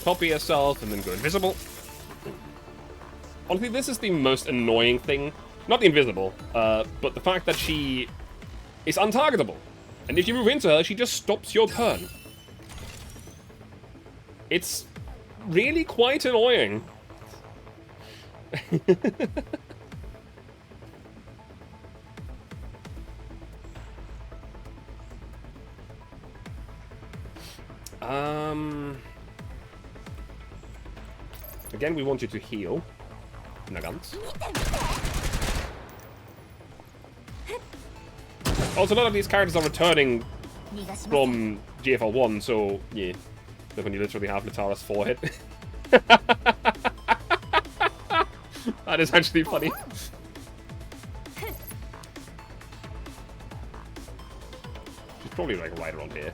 copy herself and then go invisible. Honestly, this is the most annoying thing. Not the invisible, but the fact that she is untargetable. And if you move into her, she just stops your turn. It's really quite annoying. Again, we want you to heal Nagant. Also, none of these characters are returning from GFL 1, so yeah. When you literally have Natara's forehead. That is actually funny. She's probably like right around here.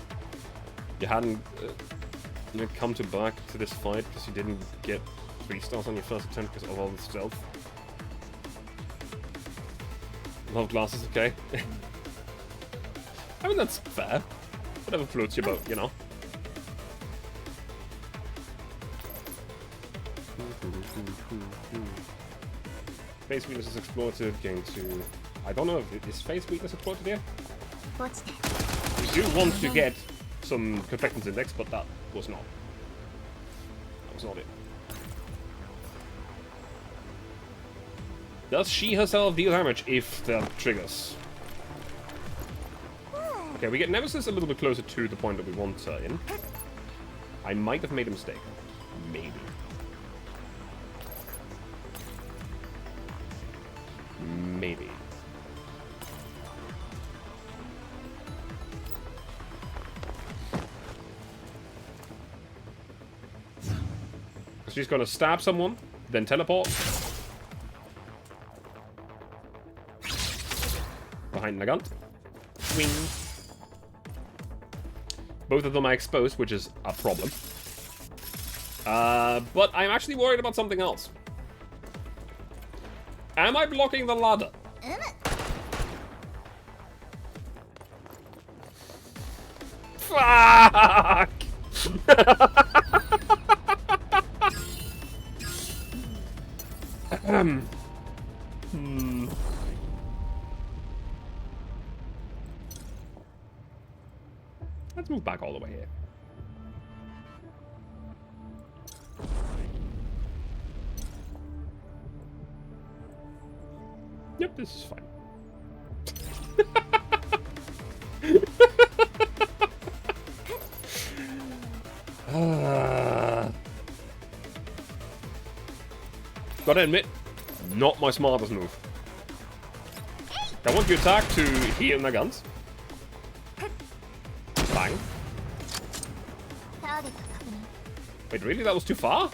You hadn't come back to this fight because you didn't get 3 stars on your first attempt because of all the stealth. Love glasses, okay. I mean, that's fair. Whatever floats your boat, you know. Face weakness is exploited, going to... I don't know if is face weakness exploited here? We do want to get some complexions index, but that was not. That was not it. Does she herself deal damage if that triggers? Okay, we get Nemesis a little bit closer to the point that we want her in. I might have made a mistake. Maybe. Maybe. She's gonna stab someone, then teleport. Behind Nagant. Swing. Both of them are exposed, which is a problem. But I'm actually worried about something else. Am I blocking the ladder? Fuck! Let's move back all the way here. Yep, this is fine. Gotta admit, not my smartest move. I want your attack to heal my guns. Bang. Wait, really? That was too far?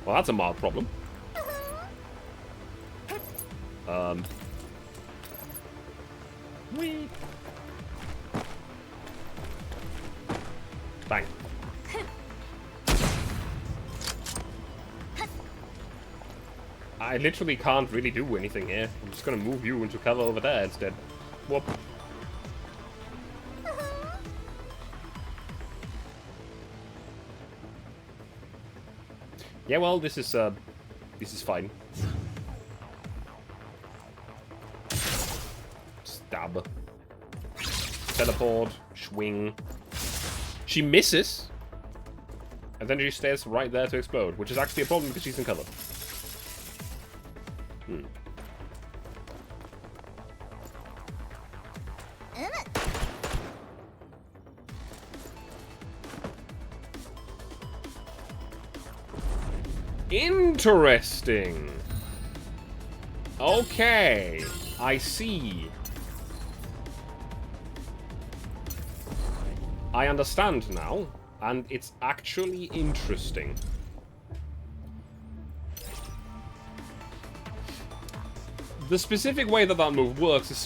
Well, that's a mild problem. Whee. Bang. I literally can't really do anything here. I'm just gonna move you into cover over there instead. Whoop. Yeah, well, this is fine. Stab. Teleport. Swing. She misses. And then she stays right there to explode, which is actually a problem because she's in cover. Interesting. Okay, I see. I understand now, and it's actually interesting. The specific way that that move works, it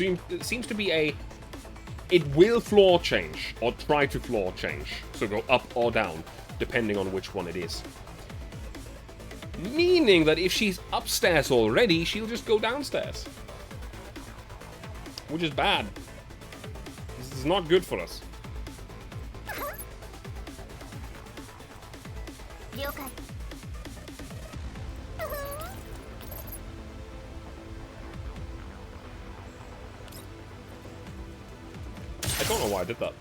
seems to be a... It will floor change, or try to floor change. So go up or down, depending on which one it is. Meaning that if she's upstairs already, she'll just go downstairs. Which is bad. This is not good for us. I don't know why I did that.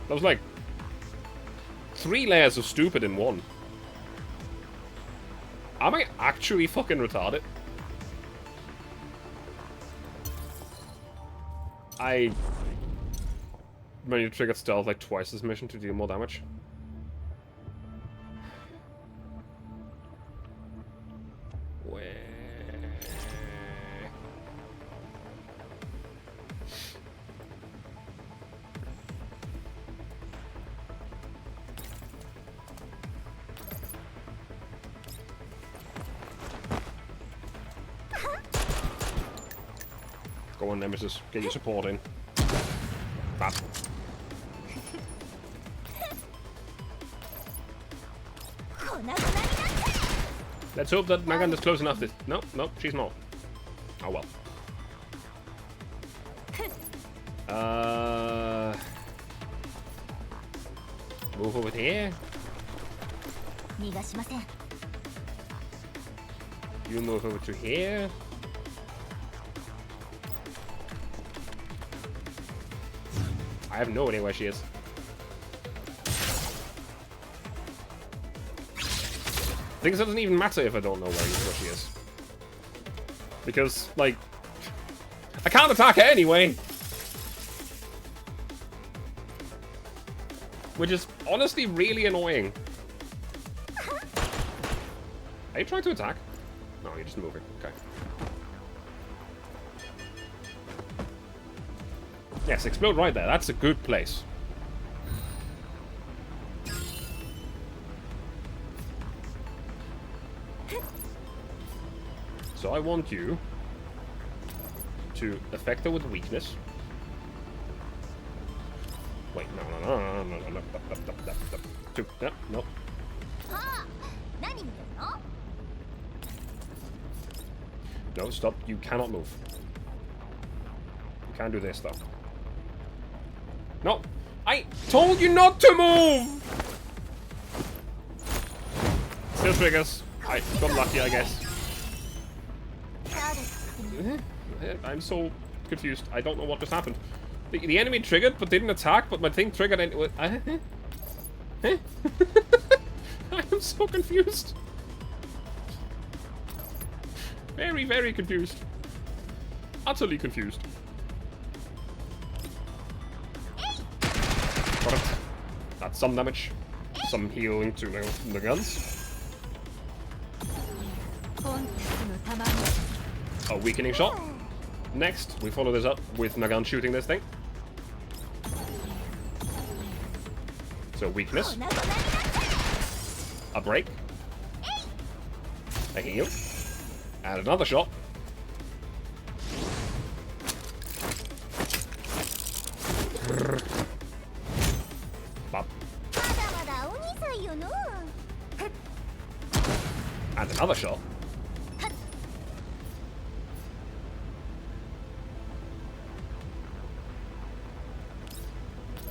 That was like 3 layers of stupid in one. Am I actually fucking retarded? I managed to trigger stealth like twice this mission to deal more damage. Go on, Nemesis. Get your support in. Bap. Let's hope that Magan is close enough. No, she's not. Oh well. Move over here. You move over to here. I have no idea where she is. Things doesn't even matter if I don't know where she is. Because, like, I can't attack her anyway. Which is honestly really annoying. Are you trying to attack? No, you're just moving. Okay. Yes, explode right there. That's a good place. So I want you to affect her with weakness. Wait, no. No, stop. You cannot move. You can't do this, though. No! I told you not to move! Still triggers. I got lucky, I guess. I'm so confused. I don't know what just happened. The enemy triggered, but didn't attack, but my thing triggered and... I am so confused. Very, very confused. Utterly confused. Got it. That's some damage. Some healing to the guns. A weakening shot. Next, we follow this up with Nagan shooting this thing. So weakness. A break. A heal. And another shot. Bop. And another shot.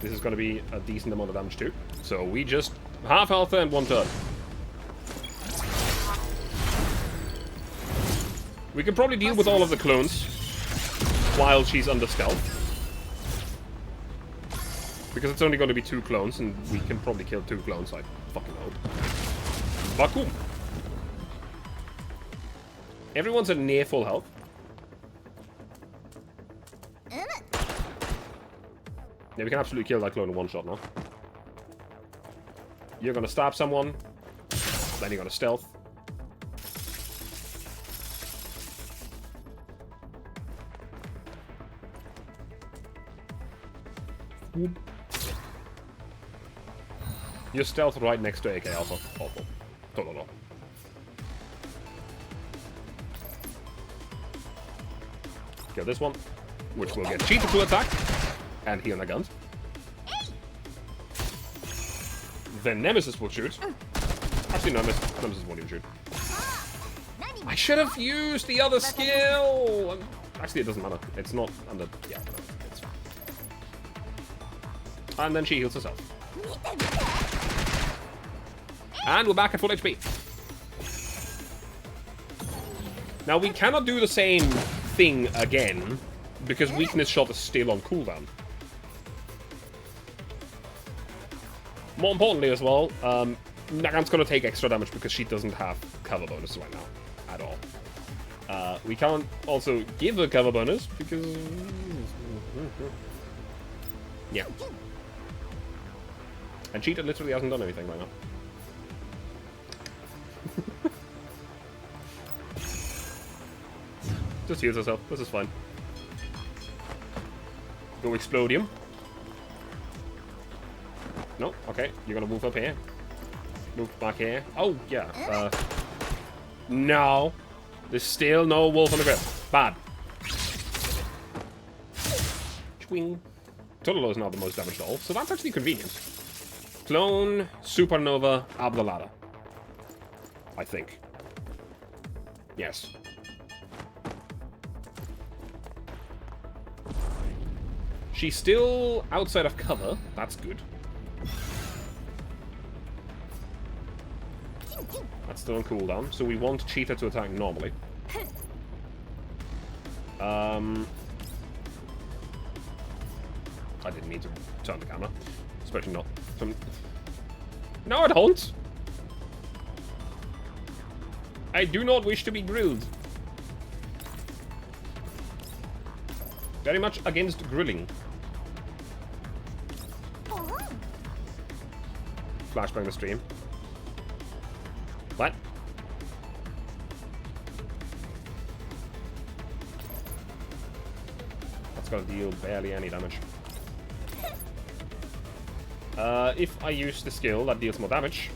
This is going to be a decent amount of damage too. So we just half health and 1 turn. We can probably deal with all of the clones while she's under stealth. Because it's only going to be 2 clones and we can probably kill 2 clones, I fucking hope. Baku. Everyone's at near full health. Yeah, we can absolutely kill that clone in 1 shot now. You're gonna stab someone. Then you're gonna stealth. You stealth right next to AK Alpha. Awful. Totally. Kill this one, which will get Cheetah to attack. And heal the guns. Then Nemesis will shoot. Actually, no, Nemesis won't even shoot. I should have used the other skill! Actually, it doesn't matter. It's not under... Yeah, no, it's fine. And then she heals herself. And we're back at full HP. Now, we cannot do the same thing again, because weakness shot is still on cooldown. More importantly as well, Nagan's gonna take extra damage because she doesn't have cover bonus right now. At all. We can't also give her cover bonus because... Yeah. And Cheetah literally hasn't done anything right now. Just heals herself. This is fine. Go Explodium. No, okay. You're gonna move up here. Move back here. Oh, yeah. No. There's still no wolf on the ground. Bad. Swing. Totolo is now the most damaged all, so that's actually convenient. Clone, Supernova, Abdalada. I think. Yes. She's still outside of cover. That's good. That's still on cooldown, so we want Cheetah to attack normally. I didn't mean to turn the camera. Especially not. No, I don't! I do not wish to be grilled. Very much against grilling. Flashbang the stream. What? That's gonna deal barely any damage. If I use the skill, that deals more damage.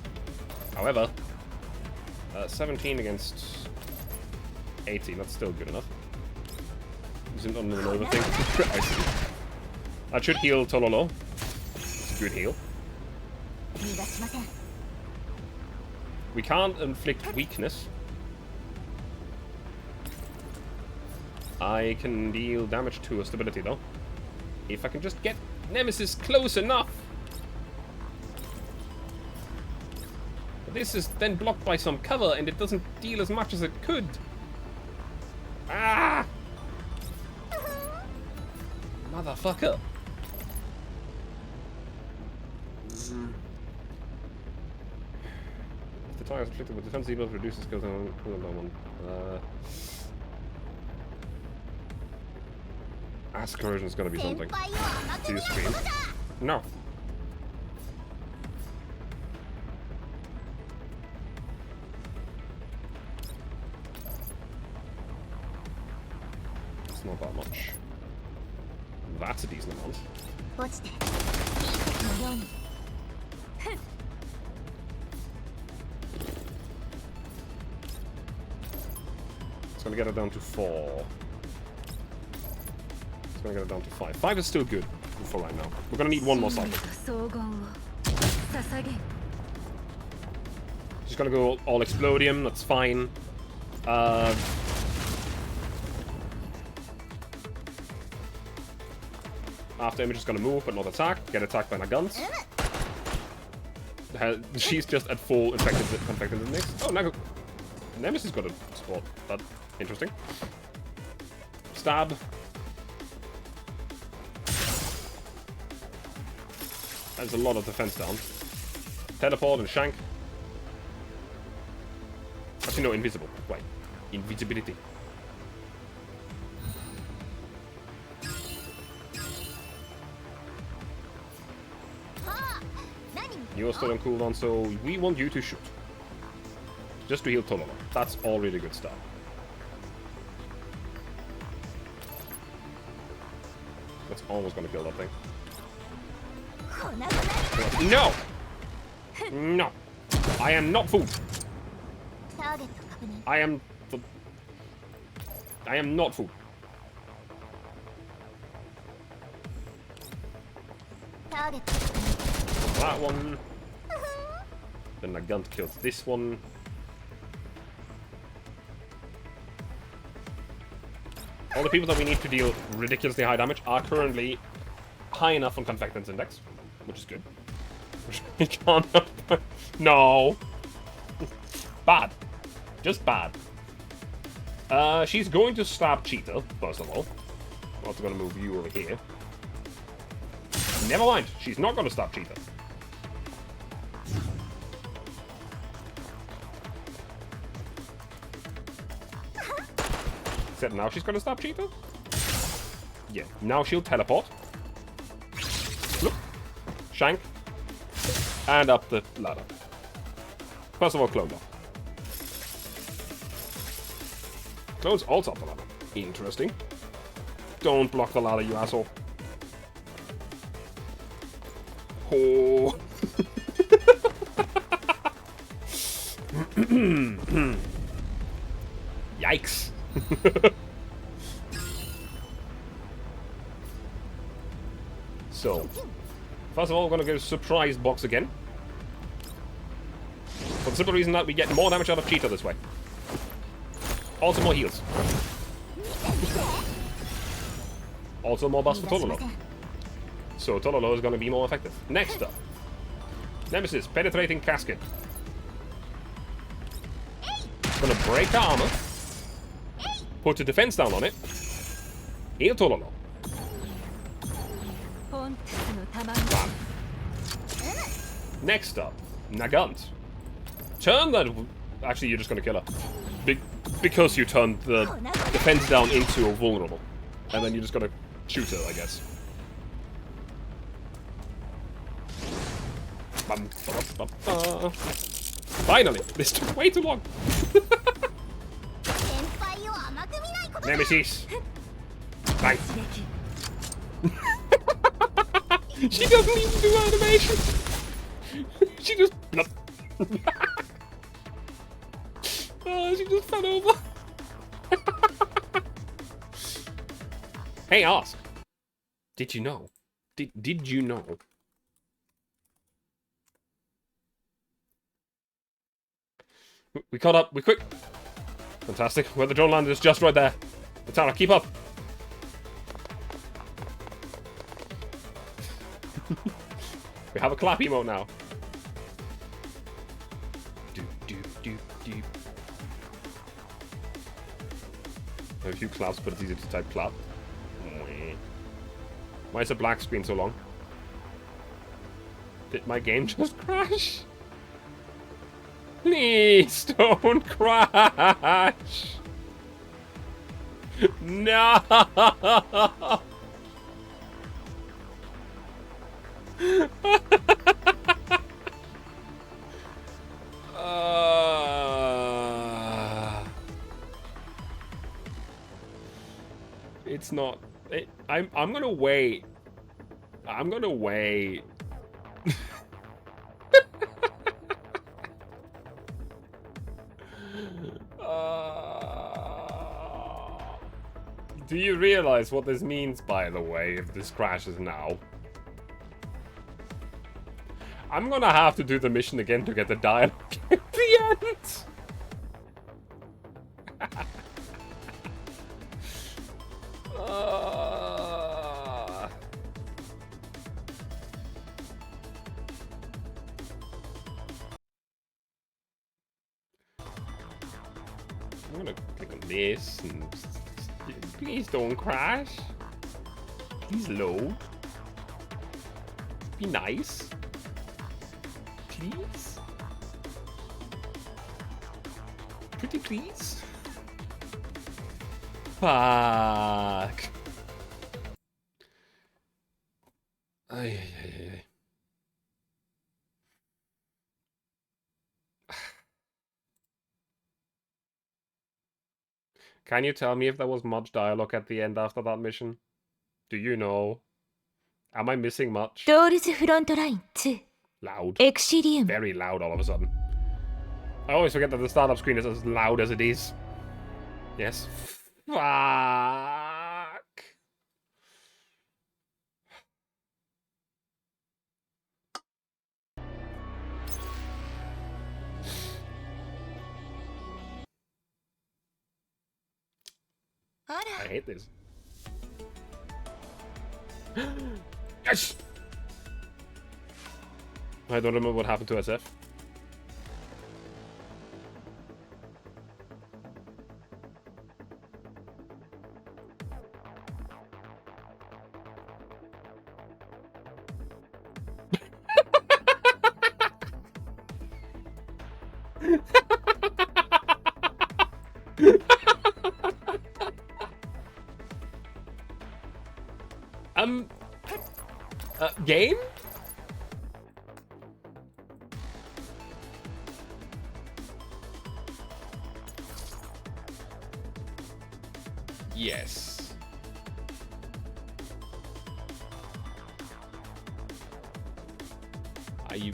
However, 17 against 18, that's still good enough. Isn't on an over thing. I see. That should heal Tololo. It's a good heal. We can't inflict weakness. I can deal damage to a stability though. If I can just get Nemesis close enough. But this is then blocked by some cover and it doesn't deal as much as it could. Ah! Motherfucker. If the target is inflicted with defense debuff, reduces skills on one. Ask corrosion is gonna be something. Do you scream? No. It's not that much. That's a decent amount. It's gonna get it down to 4. It's gonna get it down to 5. 5 is still good for right now. We're gonna need one more cycle. Just gonna go all Explodium, that's fine. After Image is gonna move, but not attack. Get attacked by Naguns. She's just at full infected index. Oh, Nemesis got a spot. That's interesting. Stab. There's a lot of defense down. Teleport and Shank. Actually, no, invisible. Wait. Invisibility. You're still on cooldown, so we want you to shoot. Just to heal Tololo. That's all really good stuff. That's almost gonna kill that thing. No! No! I am not food! I am not food. That one. Then the gun kills this one. All the people that we need to deal ridiculously high damage are currently high enough on Confectance Index, which is good. We can't. No. Bad. Just bad. She's going to stab Cheetah, first of all. I'm also going to move you over here. Never mind. She's not going to stab Cheetah. Except now she's going to stab Cheetah? Yeah. Now she'll teleport. Look. Shank. And up the ladder. First of all, Clone Block. Clone's also up the ladder. Interesting. Don't block the ladder, you asshole. Oh. Yikes. So, first of all, we're going to go surprise box again. For the simple reason that we get more damage out of Cheetah this way. Also more heals. Also more buffs for Tololo. So Tololo is going to be more effective. Next up. Nemesis, Penetrating Casket. Going to break the armor. Put the defense down on it. Heal Tololo. Next up, Nagant. Turn that... Actually, you're just gonna kill her. Because you turned the defense down into a vulnerable. And then you're just gonna shoot her, I guess. Finally! This took way too long. Nemesis! Bang! She doesn't even do animation! She just... Oh, she just fell over. Hey, ask. Did you know? Did you know? We caught up. We quick. Fantastic. Where the drone landed is just right there. Atara, keep up. We have a clap emote now. I have a few claps, but it's easy to type clap. Why is the black screen so long? Did my game just crash? Please don't crash! No! It's not. I'm gonna wait. I'm gonna wait. Do you realize what this means, by the way, if this crashes now? I'm gonna have to do the mission again to get the dialogue at the end. I'm gonna click on this and please don't crash. Please load. Be nice. Please. Pretty please. Fuck. Ay. Can you tell me if there was much dialogue at the end after that mission? Do you know? Am I missing much? Frontline 2 Loud. Exilium. Very loud all of a sudden. I always forget that the startup screen is as loud as it is. Yes. Fuck. I hate this. Yes! I don't remember what happened to SF. Game? Yes. Are you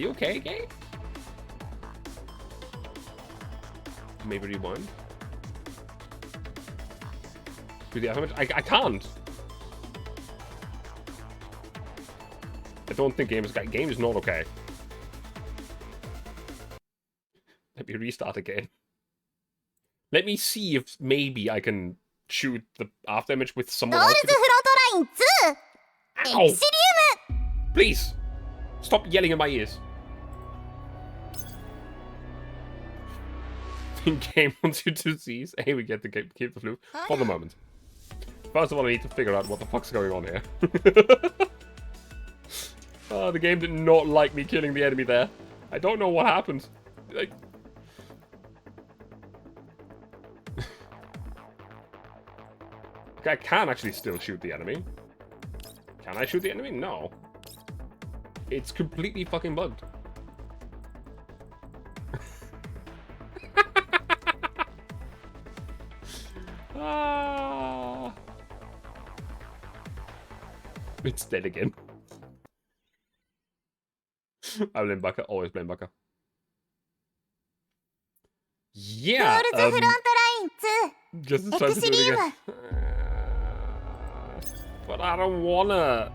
okay, game? Maybe rewind. Do the damage? I can't. I don't think game is not okay. Let me restart again. Let me see if maybe I can shoot the after image with someone else. Frontline 2 Ow! Exilium. Please! Stop yelling in my ears. Game wants you to seize. Hey, we get to keep the flute for the moment. First of all, I need to figure out what the fuck's going on here. Oh, the game did not like me killing the enemy there. I don't know what happened. Like... I can actually still shoot the enemy. Can I shoot the enemy? No. It's completely fucking bugged. Ah. It's dead again. I blame Baka. Always blame Baka. Yeah. Just as trying to do it again. But I don't wanna.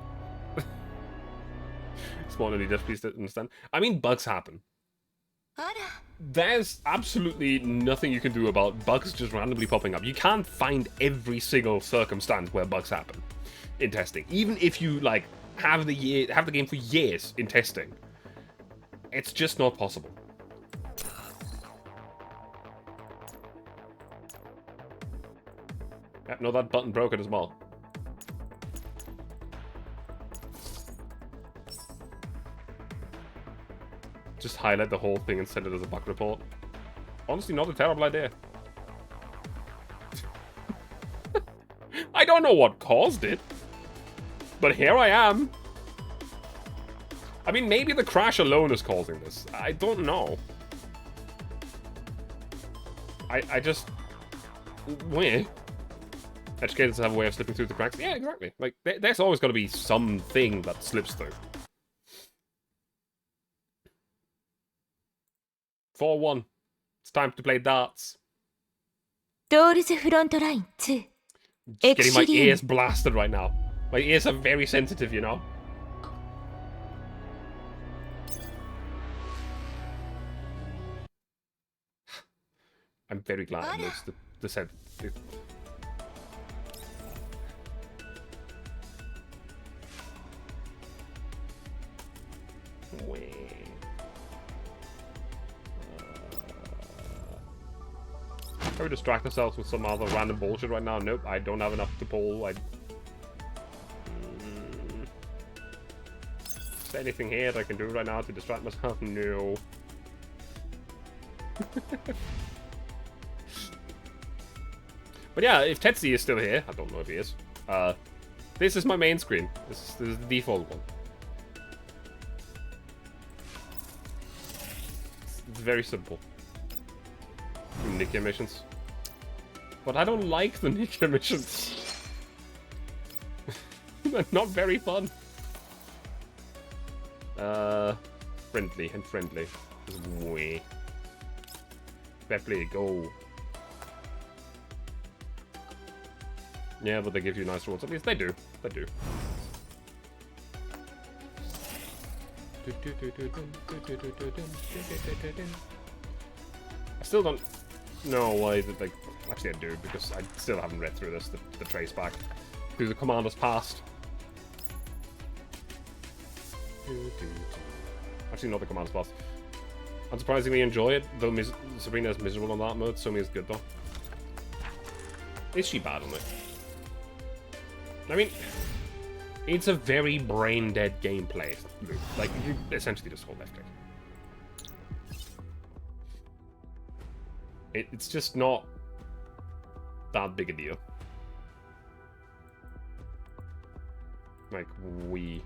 Small only just please understand. I mean, bugs happen. There's absolutely nothing you can do about bugs just randomly popping up. You can't find every single circumstance where bugs happen in testing. Even if you like have the game for years in testing, it's just not possible. Yeah, no, that button broke it as well. Just highlight the whole thing and send it as a bug report. Honestly, not a terrible idea. I don't know what caused it, but here I am. I mean, maybe the crash alone is causing this. I don't know. I just... Where? Educators have a way of slipping through the cracks. Yeah, exactly. Like, there's always got to be something that slips through. 4-1. It's time to play darts. Sojourners Frontline 2. Just getting my ears blasted right now. My ears are very sensitive, you know. I'm very glad I noticed the set. Can we distract ourselves with some other random bullshit right now? Nope, I don't have enough to pull. Is there anything here that I can do right now to distract myself? No. But yeah, if Tetsuya is still here, I don't know if he is. This is my main screen. This is the default one. It's very simple. Nikia missions. But I don't like the Nikia missions. They're not very fun. Friendly and friendly. Just way. Pepley, go. Yeah, but they give you nice rewards. At least they do. They do. I still don't know why that, like, actually I do, because I still haven't read through this, the trace back through the commander's past. Actually, not the commander's past. Unsurprisingly enjoy it, though Sabrina is miserable on that mode. Sumi is good though. Is she bad on it? I mean, it's a very brain-dead gameplay loop. Like, you essentially just hold left click. It's just not that big a deal. Like, we...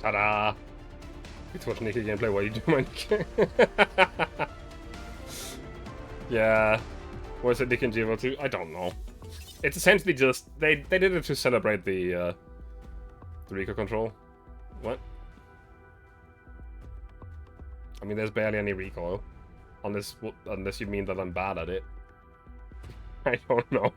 Ta-da! Get to watch Nikki gameplay while you do my Nikki. Yeah. Was it Nick and Jivo too? I don't know. It's essentially just they did it to celebrate the Rico control. What? I mean, there's barely any recoil, unless you mean that I'm bad at it. I don't know.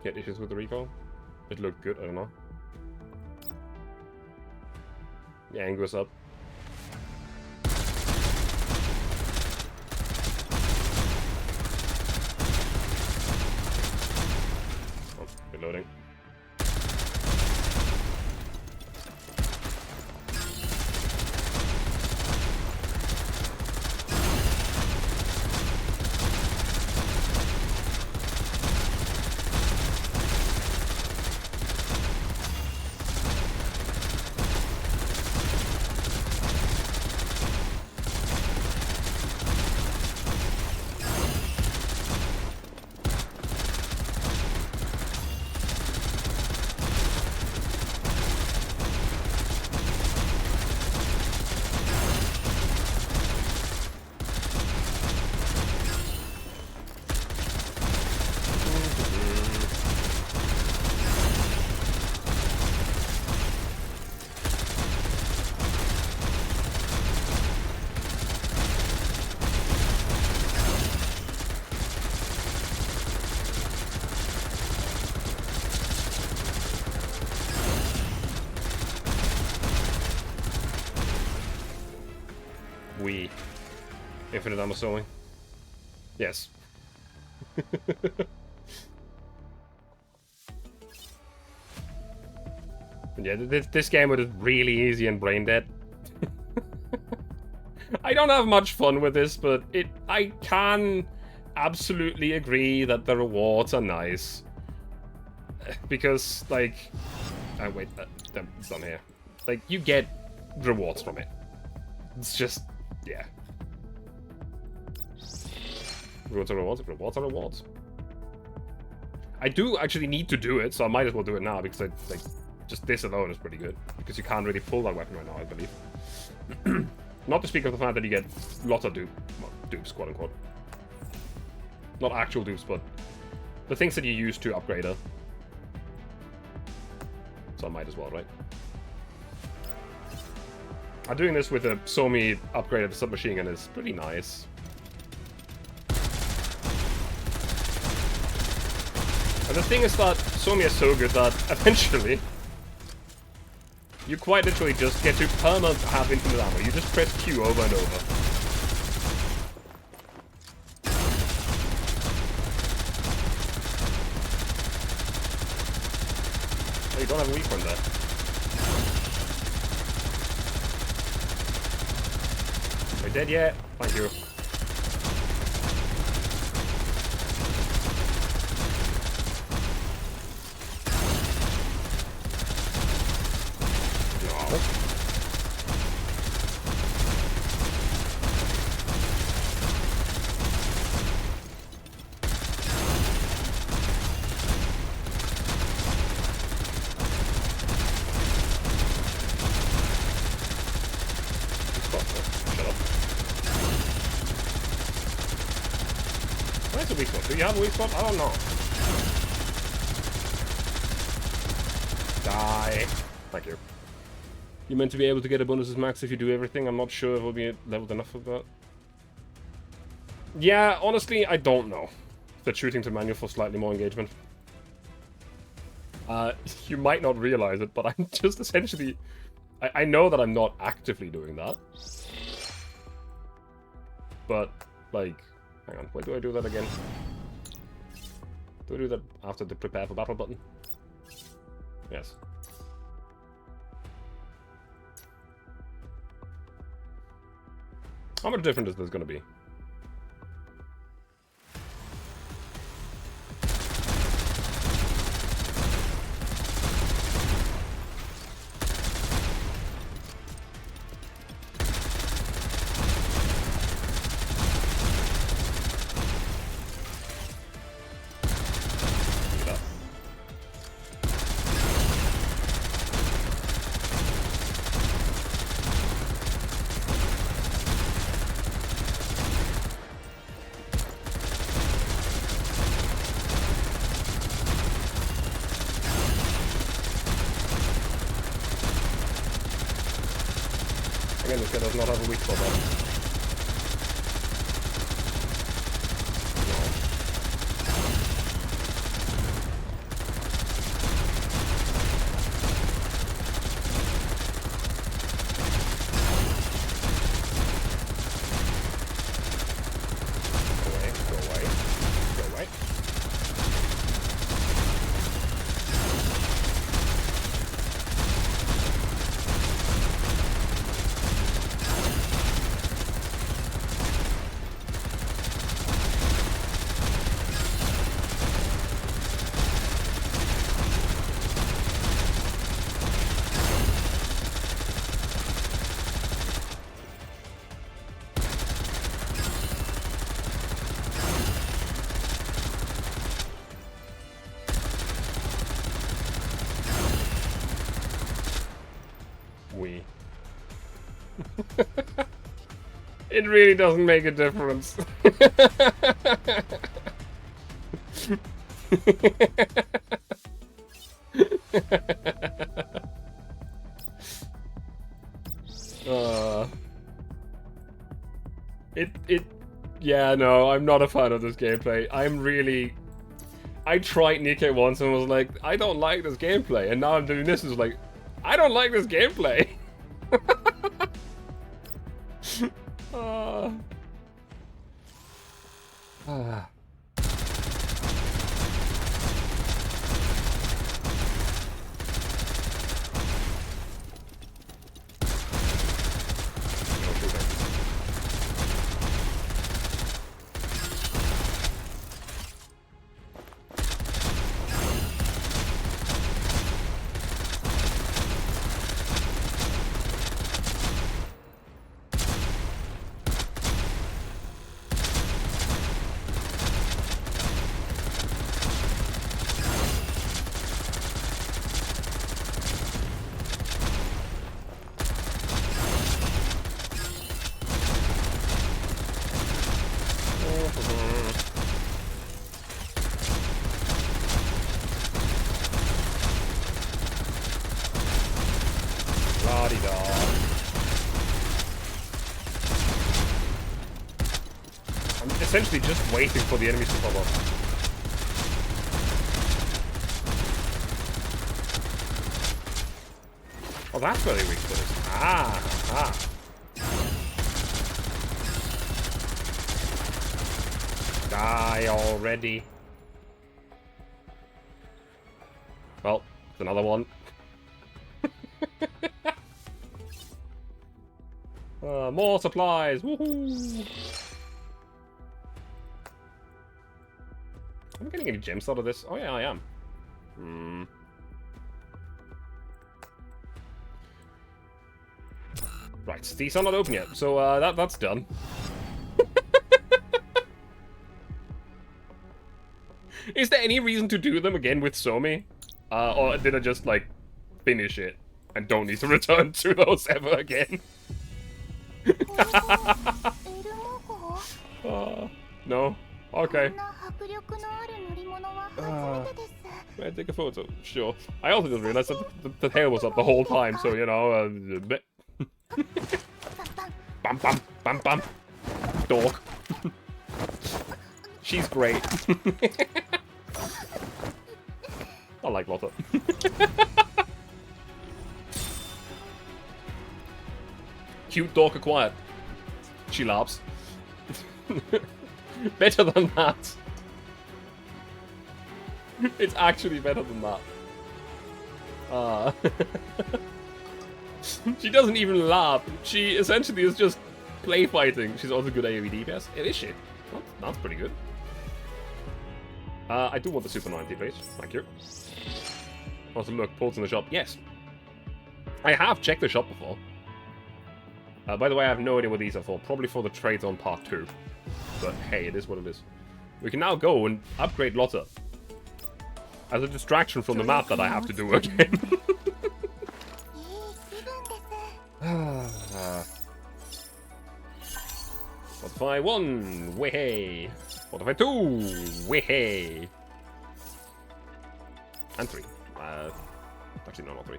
Get issues with the recoil? It looked good, I don't know. Yeah, Angus up. Oh, reloading. Infinite ammo sewing. Yes. Yeah, this game was really easy and brain dead. I don't have much fun with this, but I can absolutely agree that the rewards are nice. Because, like... Oh, wait, that's done here. Like, you get rewards from it. It's just... yeah. Rewards are rewards, rewards are rewards. I do actually need to do it, so I might as well do it now, because like, just this alone is pretty good. Because you can't really pull that weapon right now, I believe. Not to speak of the fact that you get lots of dupes, quote unquote. Not actual dupes, but the things that you use to upgrade her. So I might as well, right? I'm doing this with a Somi upgraded submachine gun is pretty nice. And the thing is that Somi is so good that eventually you quite literally just get to permanent have infinite ammo. You just press Q over and over. Oh, you don't have a weak point there. Are you dead yet? Thank you. Do you have a weak spot? I don't know. Die. Thank you. You're meant to be able to get a bonuses max if you do everything. I'm not sure if we'll be leveled enough for that. Yeah, honestly, I don't know. The shooting to manual for slightly more engagement. You might not realize it, but I'm just essentially... I know that I'm not actively doing that. But, like... Hang on, where do I do that again? Do I do that after the prepare for battle button? Yes. How much different is this going to be? Again, this guy does not have a weak spot on. It really doesn't make a difference. Yeah, no, I'm not a fan of this gameplay. I tried Nikkei once and was like, I don't like this gameplay, and now I'm doing this and it's like, I don't like this gameplay. I'm essentially just waiting for the enemies to pop up. Oh, that's where they weak to this. Die already. Well, it's another one. More supplies! Woohoo! Am I getting any gems out of this? Oh yeah, I am. Right, these are not open yet, so that's done. Is there any reason to do them again with Somi? Or did I just, like, finish it and don't need to return to those ever again? No? Okay. May I take a photo? Sure. I also didn't realize that the tail was up the whole time, so, you know, bam, bam, bam, bam. Dog. She's great. I like Lotta. Cute dog acquired. She laughs. Better than that. It's actually better than that. She doesn't even laugh. She essentially is just play fighting. She's also good AoE DPS. It is she. Well, that's pretty good. I do want the Super 90, please. Thank you. Also, look, ports in the shop. Yes. I have checked the shop before. By the way, I have no idea what these are for. Probably for the trades on part 2. But hey, it is what it is. We can now go and upgrade Lotta. As a distraction from the map that I have to do again. What if I 1? Wehey. What if I 2? Wehey. And 3. Actually, no, not 3.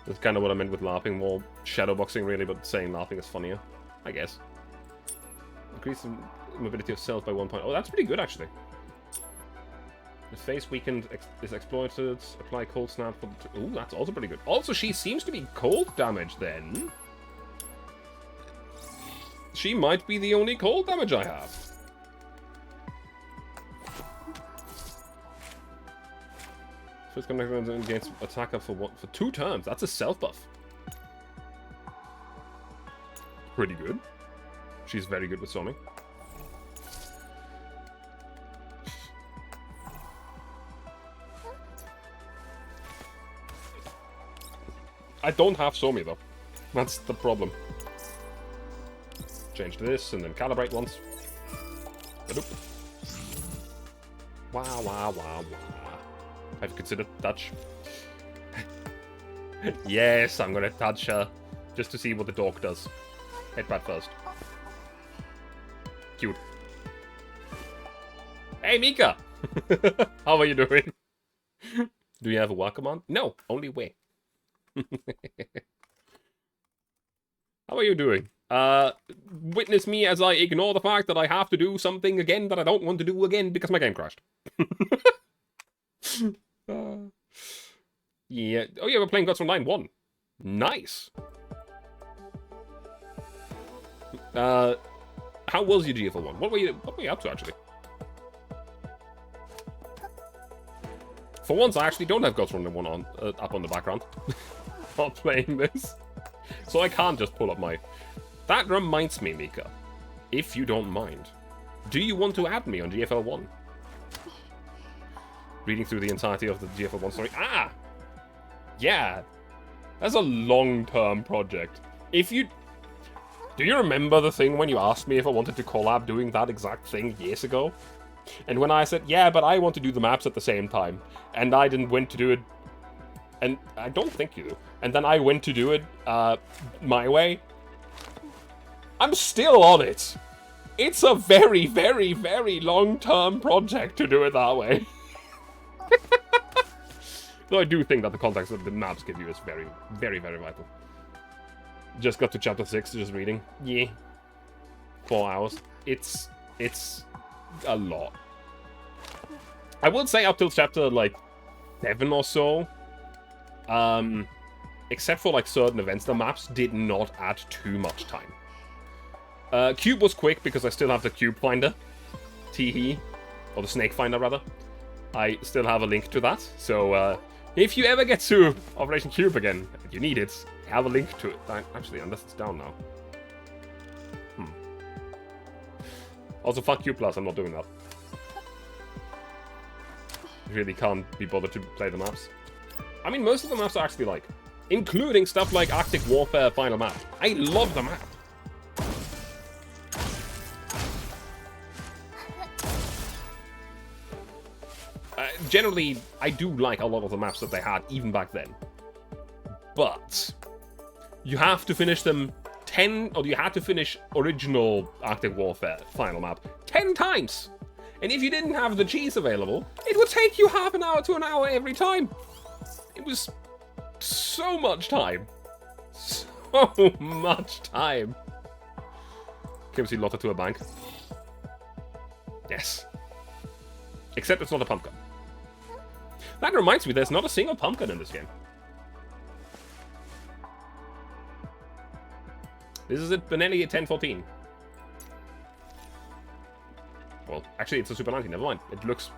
That's kind of what I meant with LARPing, more shadowboxing really, but saying LARPing is funnier, I guess. Increase the mobility of cells by 1 point. Oh, that's pretty good, actually. The face weakened is exploited. Apply cold snap for the... Ooh, that's also pretty good. Also, she seems to be cold damage, then. She might be the only cold damage I have. First contact against attacker for 2 turns. That's a self buff. Pretty good. She's very good with Somi. I don't have Somi though. That's the problem. Change to this and then calibrate once. Ba-doop. Wow, wow, wow, wow. I've considered touch. Yes, I'm gonna touch her. Just to see what the dog does. Headbutt first. Cute. Hey, Mika! How are you doing? Do you have a work command? No, only way. How are you doing? Witness me as I ignore the fact that I have to do something again that I don't want to do again because my game crashed. Yeah. Oh yeah, we're playing Gods Frontline 1. Nice. How was your GFL 1? What were you up to actually? For once, I actually don't have Gods Frontline 1 on up on the background while playing this, so I can't just pull up my. That reminds me, Mika, if you don't mind, do you want to add me on GFL 1? Reading through the entirety of the GFL 1 story. Ah! Yeah. That's a long-term project. If you... Do you remember the thing when you asked me if I wanted to collab doing that exact thing years ago? And when I said, yeah, but I want to do the maps at the same time. And I didn't went to do it... And I don't think you do. And then I went to do it my way. I'm still on it. It's a very, very, very long-term project to do it that way. Though I do think that the context that the maps give you is very, very, very vital. Just got to chapter 6, just reading. Yeah. 4 hours. It's a lot. I would say up till chapter, like, 7 or so. Except for, like, certain events, the maps did not add too much time. Cube was quick because I still have the cube finder. Teehee. Or the snake finder, rather. I still have a link to that, so if you ever get to Operation Cube again, you need it, have a link to it. Actually, unless it's down now. Also, fuck Cube Plus, I'm not doing that. Really can't be bothered to play the maps. I mean, most of the maps are actually like, including stuff like Arctic Warfare Final Map. I love the map. Generally, I do like a lot of the maps that they had, even back then. But you have to finish them 10, or you had to finish original Arctic Warfare Final Map 10 times. And if you didn't have the cheese available, it would take you half an hour to an hour every time. It was so much time. So much time. Can we see Lotta to a bank? Yes. Except it's not a pumpkin. That reminds me, there's not a single pumpkin in this game. This is at Benelli at 1014. Well, actually, it's a Super 90, never mind. It looks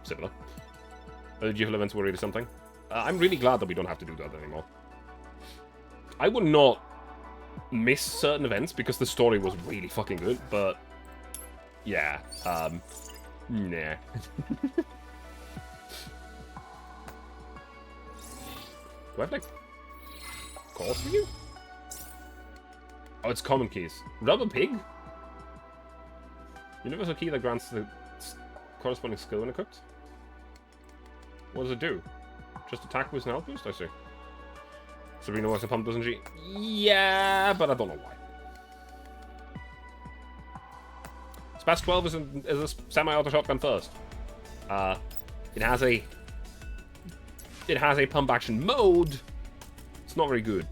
similar. The GFL events were really something. I'm really glad that we don't have to do that anymore. I would not miss certain events because the story was really fucking good, but... Yeah, nah. Do I have, like, calls for you? Oh, it's common keys. Rubber pig? Universal key that grants the corresponding skill when equipped? What does it do? Just attack with an health boost? I see. Sabrina wants a pump, doesn't she? Yeah, but I don't know why. Spas 12 is a semi-auto shotgun first. It has a pump action mode, It's not very good.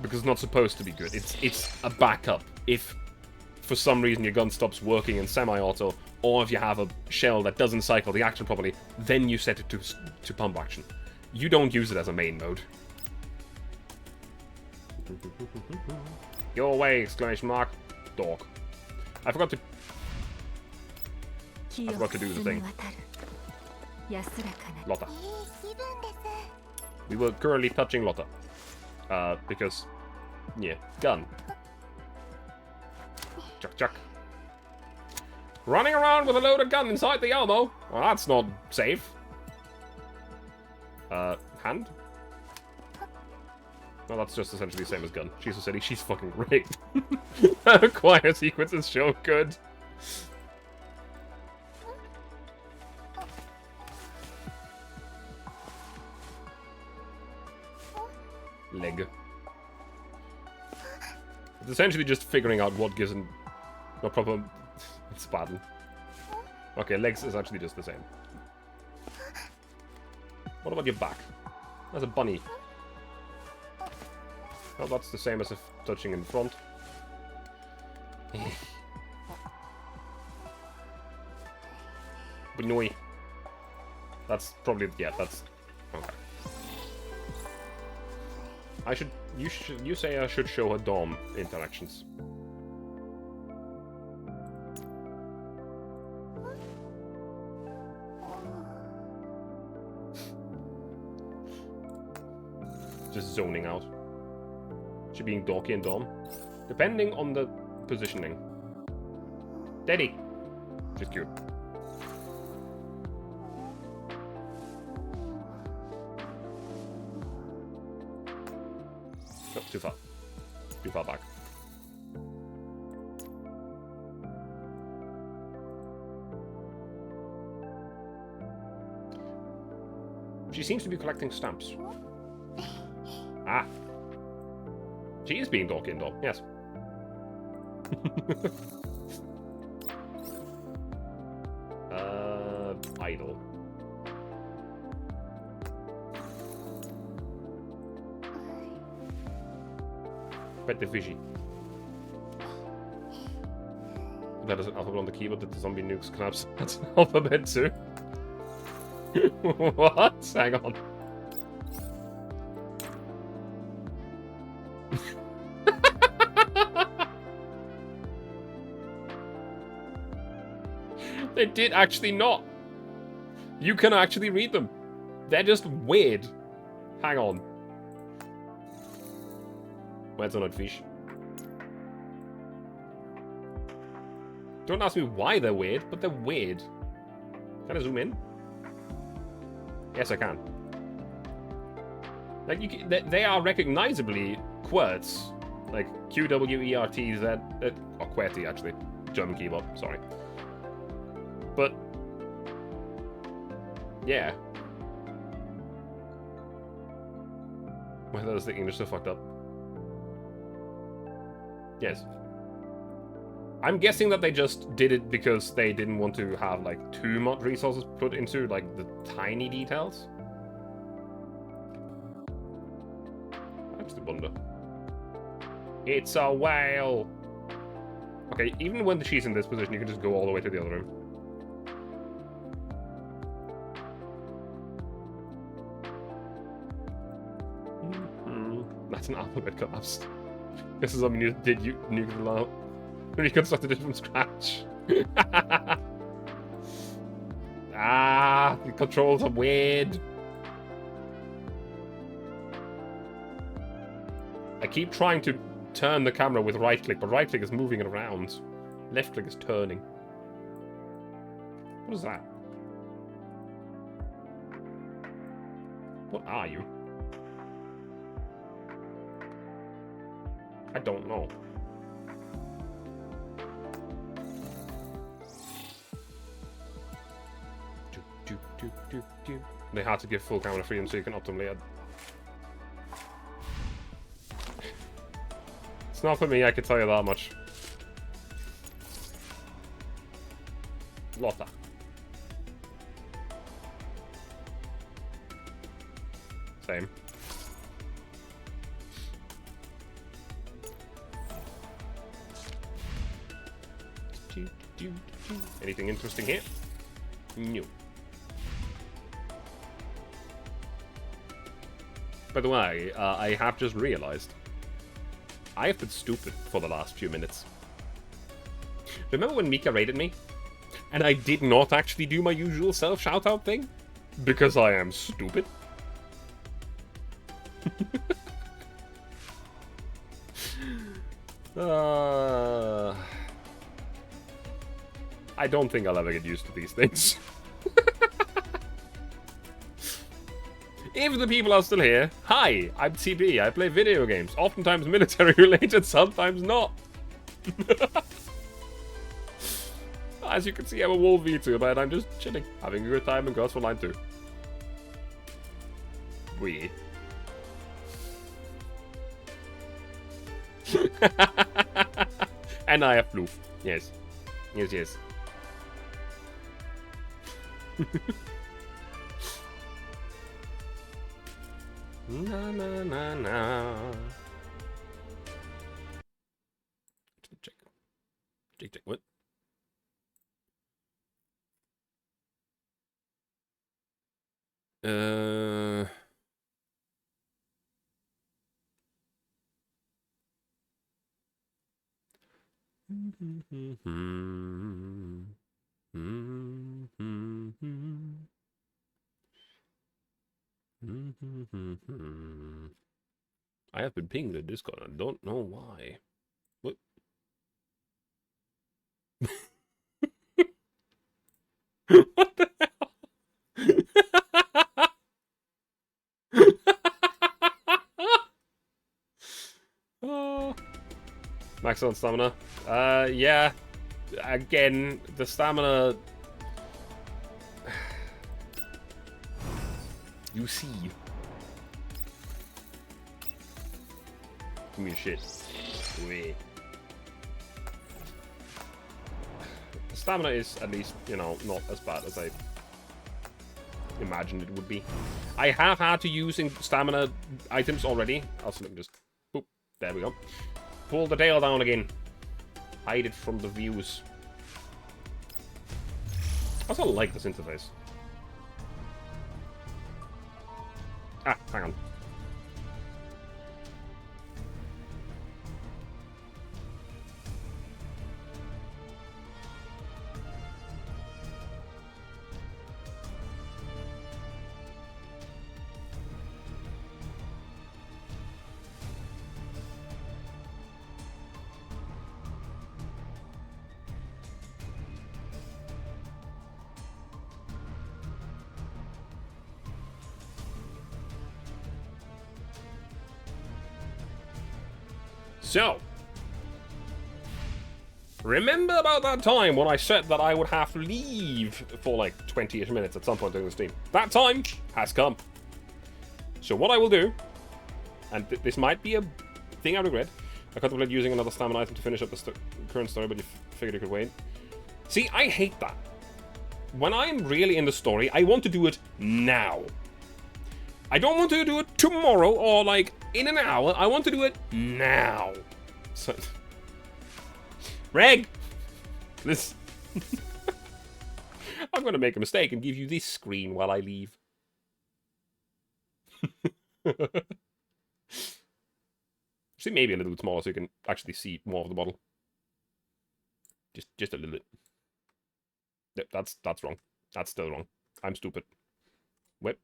Because it's not supposed to be good. It's a backup. If, for some reason, your gun stops working in semi-auto, or if you have a shell that doesn't cycle the action properly, then you set it to pump action. You don't use it as a main mode. Your way! Exclamation mark. Dog. I forgot to do the thing. Lotta. We were currently touching Lotta. Because... yeah. Gun. Chuck, chuck. Running around with a loaded gun inside the elbow? Well, that's not safe. Hand? Well, that's just essentially the same as gun. She's a city. She's fucking great. That acquire sequence is so good. Leg. It's essentially just figuring out what gives him no proper Spartan. Okay, legs is actually just the same. What about your back? That's a bunny. Oh, that's the same as if touching in front. Bunoi. That's probably, yeah, that's okay. You say I should show her Dom interactions. Just zoning out. She being dorky and Dom. Depending on the positioning. Daddy! She's cute. Oh, too far. Too far back. She seems to be collecting stamps. Ah. She is being dorky and Dom, yes. Idle. Pet the fishy. That is an alphabet on the keyboard that the zombie nukes collapse. That's an alphabet too. What? Hang on. They did actually not. You can actually read them. They're just weird. Hang on. Where's the nutfish? Don't ask me why they're weird, but they're weird. Can I zoom in? Yes, I can. Like, they are recognizably QWERTs. Like, QWERTZ, or QWERTY, actually. German keyboard, sorry. But, yeah. Whether is the English so fucked up? Yes. I'm guessing that they just did it because they didn't want to have, like, too much resources put into, like, the tiny details. That's the blunder. It's a whale! Okay, even when she's in this position, you can just go all the way to the other room. That's an alphabet collapse. This is something you did nuclear reconstructed it from scratch. Ah, the controls are weird. I keep trying to turn the camera with right click, but right click is moving it around. Left click is turning. What is that? What are you? I don't know. They had to give full camera freedom so you can optimally add. It's not for me, I can tell you that much. Lotta. Same. Anything interesting here? No. By the way, I have just realized I have been stupid for the last few minutes. Remember when Mika raided me? And I did not actually do my usual self-shout-out thing? Because I am stupid? I don't think I'll ever get used to these things. If the people are still here, hi, I'm TB, I play video games, oftentimes military related, sometimes not. As you can see, I'm a Wolf VTuber and I'm just chilling, having a good time in Ghost Frontline 2. We. And I have Floof. Yes. Yes, yes. Na na na na. Check. Check. What? I have been pinged in Discord. I don't know why. What? What the hell? Oh. Max on stamina. Yeah. Again, the stamina. You see. Give me a shit. Wait. The stamina is at least, you know, not as bad as I imagined it would be. I have had to use stamina items already. Also, let me just... Boop. There we go. Pull the tail down again. Hide it from the views. I also like this interface. Ah, hang on. So, remember about that time when I said that I would have to leave for like 20-ish minutes at some point during the stream? That time has come. So what I will do, and this might be a thing I regret, I contemplate using another stamina item to finish up the current story, but you figured you could wait. See, I hate that. When I'm really in the story, I want to do it now. I don't want to do it tomorrow or like in an hour. I want to do it now. So, Reg, this. I'm going to make a mistake and give you this screen while I leave. See, maybe a little bit smaller so you can actually see more of the bottle. Just a little bit. Yep, that's wrong. That's still wrong. I'm stupid. Whip.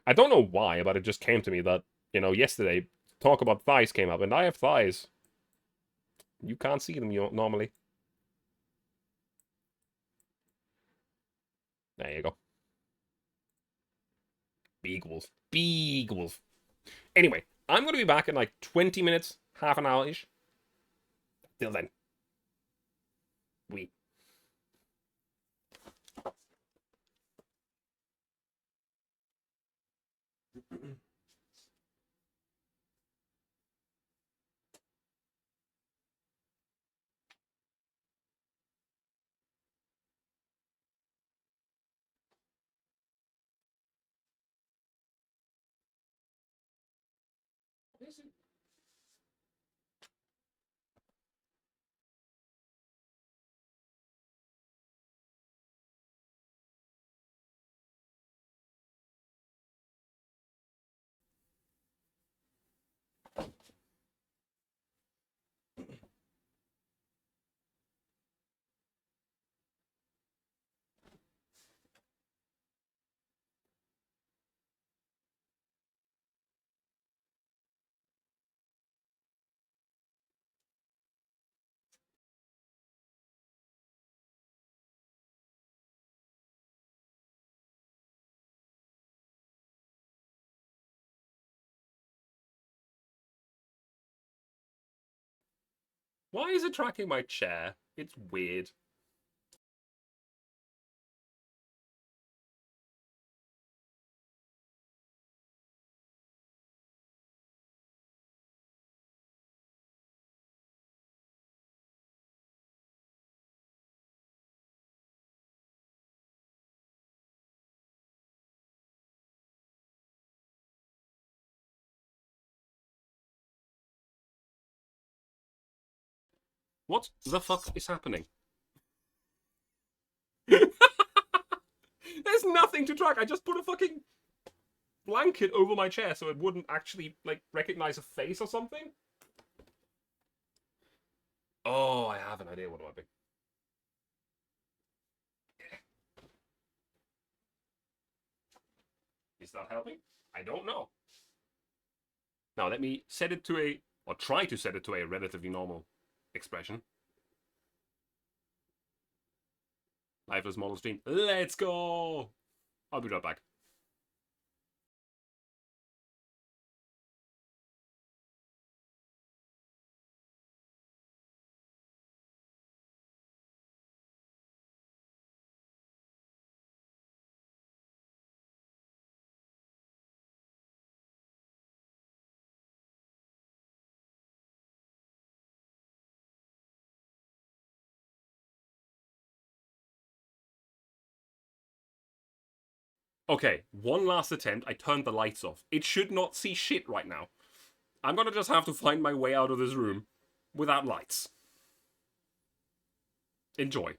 I don't know why, but it just came to me that, you know, yesterday, talk about thighs came up, and I have thighs. You can't see them normally. There you go. Big wolf. Big wolf. Anyway, I'm going to be back in like 20 minutes, half an hour-ish. Till then. We. Why is it tracking my chair? It's weird. What the fuck is happening? There's nothing to track. I just put a fucking blanket over my chair so it wouldn't actually, like, recognize a face or something. Oh, I have an idea. What do I be? Is that helping? I don't know. Now let me set it to a, or try to set it to a relatively normal expression. Lifeless model stream. Let's go! I'll be right back. Okay, one last attempt. I turned the lights off. It should not see shit right now. I'm gonna just have to find my way out of this room without lights. Enjoy.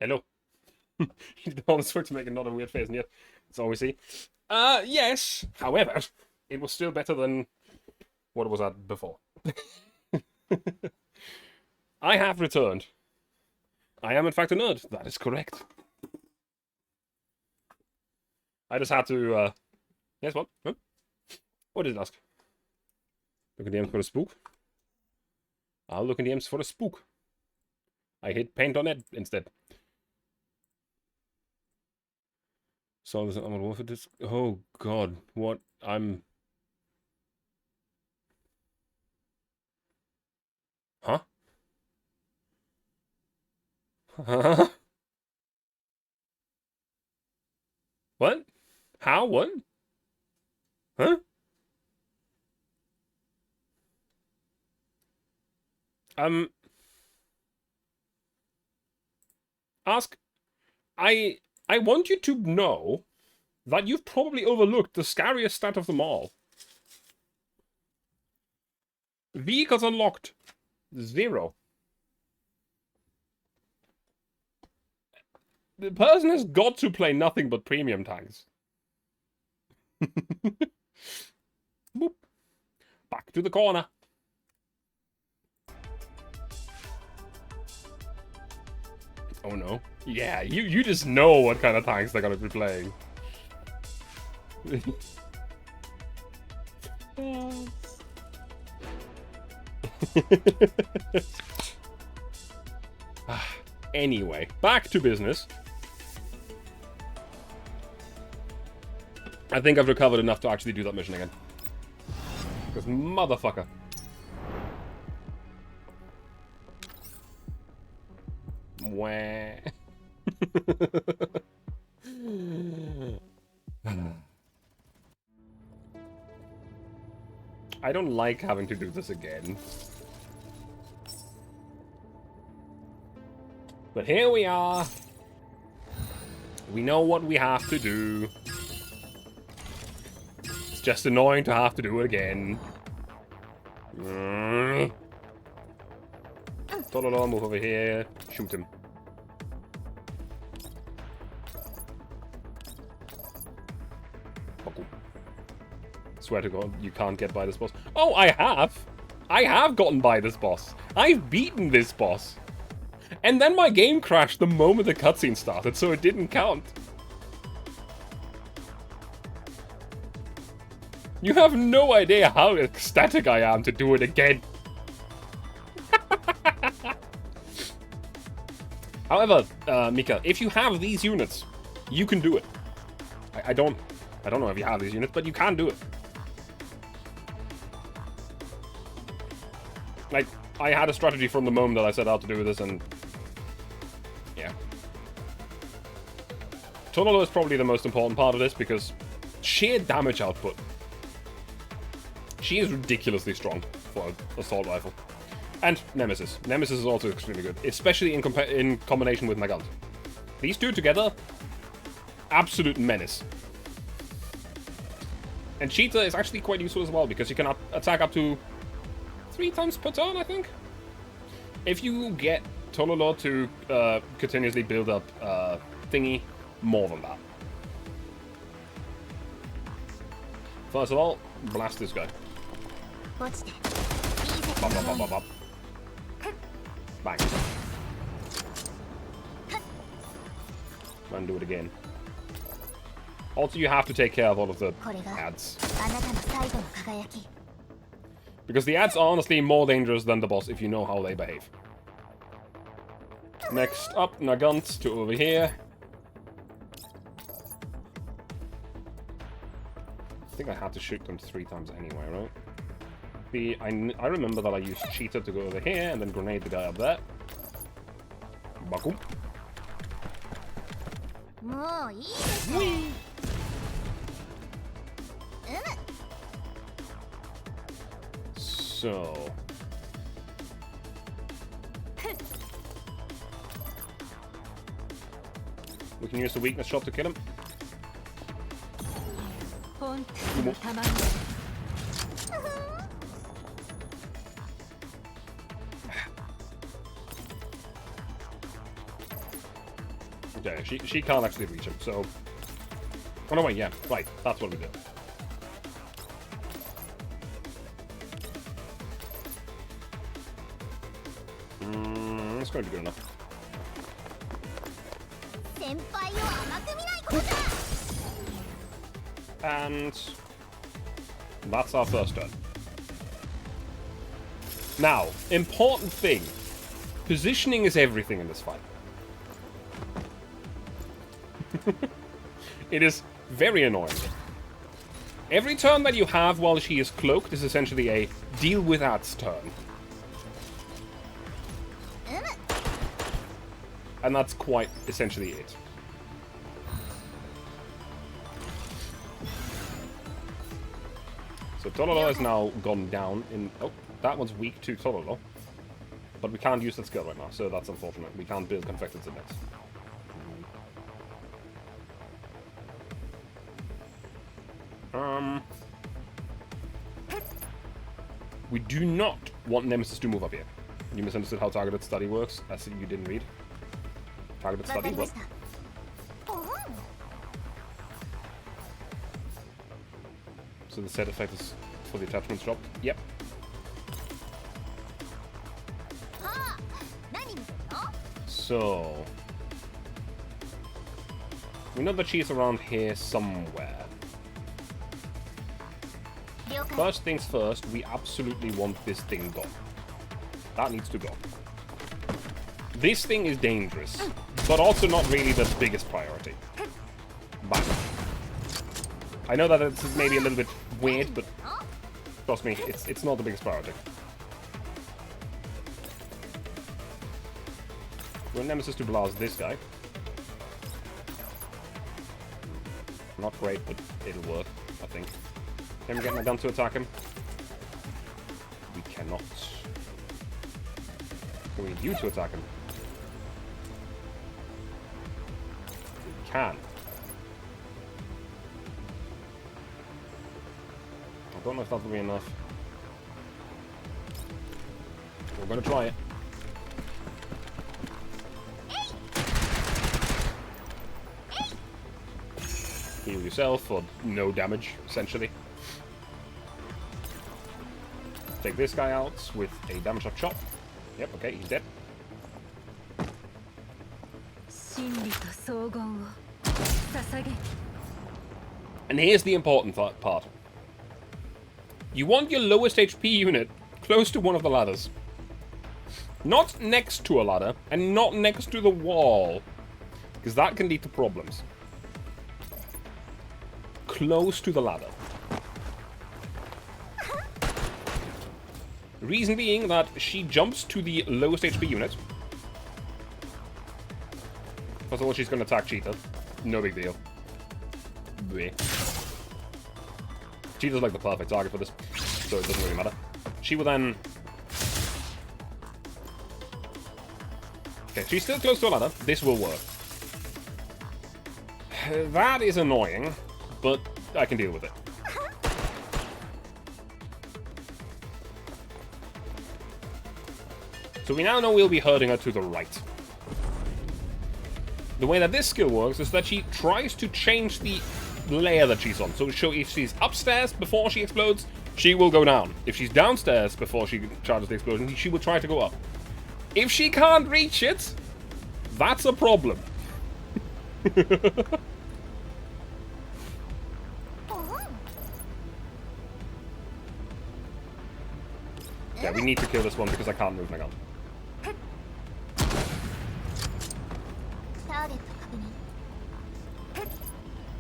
Hello. You did all this work to make another weird face, and yet it's all we see. Yes. However, it was still better than what it was at before. I have returned. I am in fact a nerd. That is correct. I just had to, yes, what? Huh? What did it ask? Look in the M's for a spook. I'll look in the M's for a spook. I hit paint on it instead. So this I'm worth it. Oh god, what? Huh? Huh? What? How? What? Huh? Ask. I want you to know that you've probably overlooked the scariest stat of them all. Vehicles unlocked. 0. The person has got to play nothing but premium tanks. Boop. Back to the corner. Oh no. Yeah, you just know what kind of tanks they're gonna be playing. Anyway, back to business. I think I've recovered enough to actually do that mission again. Because motherfucker. Wah. I don't like having to do this again. But here we are. We know what we have to do. It's just annoying to have to do it again. Tololo, move over here. Shoot him. Swear to God, you can't get by this boss. Oh, I have! I have gotten by this boss. I've beaten this boss. And then my game crashed the moment the cutscene started, so it didn't count. You have no idea how ecstatic I am to do it again. However, Mika, if you have these units, you can do it. I don't know if you have these units, but you can do it. Like, I had a strategy from the moment that I set out to do this, and yeah. Tonolo is probably the most important part of this, because sheer damage output. She is ridiculously strong for an assault rifle. And Nemesis. Nemesis is also extremely good, especially in combination with Nagant. These two together, absolute menace. And Cheetah is actually quite useful as well, because you can attack up to 3 times per turn, I think. If you get Tololo to continuously build up thingy, more than that. First of all, blast this guy. Bop, bop, bop, bop, bop. Bang. And do it again. Also, you have to take care of all of the ads. Because the ads are honestly more dangerous than the boss if you know how they behave. Next up, Nagant to over here. I think I had to shoot them 3 times anyway, right? I remember that I used Cheetah to go over here and then grenade the guy up there. Bakum. Whee! So... we can use the weakness shot to kill him. Yeah, she can't actually reach him, so... Oh no, wait, yeah, right, that's what we do. It's going to be good enough. And... that's our first turn. Now, important thing. Positioning is everything in this fight. It is very annoying. Every turn that you have while she is cloaked is essentially a deal with that's turn. And that's quite essentially it. So Tororo has now gone down in... Oh, that one's weak to Tororo. But we can't use that skill right now, so that's unfortunate. We can't build Confected to next. We do not want Nemesis to move up here. You misunderstood how targeted study works. I see you didn't read. Targeted study? What? So the set effect is for the attachments dropped? Yep. So... we know that she's around here somewhere. First things first, we absolutely want this thing gone. That needs to go. This thing is dangerous, but also not really the biggest priority. Bye. I know that it's maybe a little bit weird, but trust me, it's not the biggest priority. We're Nemesis to blast this guy. Not great, but it'll work, I think. Can we get my gun to attack him? We cannot. Can we get you to attack him? We can. I don't know if that will be enough. We're gonna try it. Heal yourself for no damage, essentially. Take this guy out with a damage up chop. Yep, okay, he's dead. And here's the important part. You want your lowest HP unit close to one of the ladders. Not next to a ladder, and not next to the wall. Because that can lead to problems. Close to the ladder. Reason being that she jumps to the lowest HP unit. First of all, she's going to attack Cheetah. No big deal. Bleh. Cheetah's like the perfect target for this, so it doesn't really matter. She will then... okay, she's still close to a ladder. This will work. That is annoying, but I can deal with it. So we now know we'll be hurting her to the right. The way that this skill works is that she tries to change the layer that she's on. So if she's upstairs before she explodes, she will go down. If she's downstairs before she charges the explosion, she will try to go up. If she can't reach it, that's a problem. Yeah, we need to kill this one because I can't move my gun.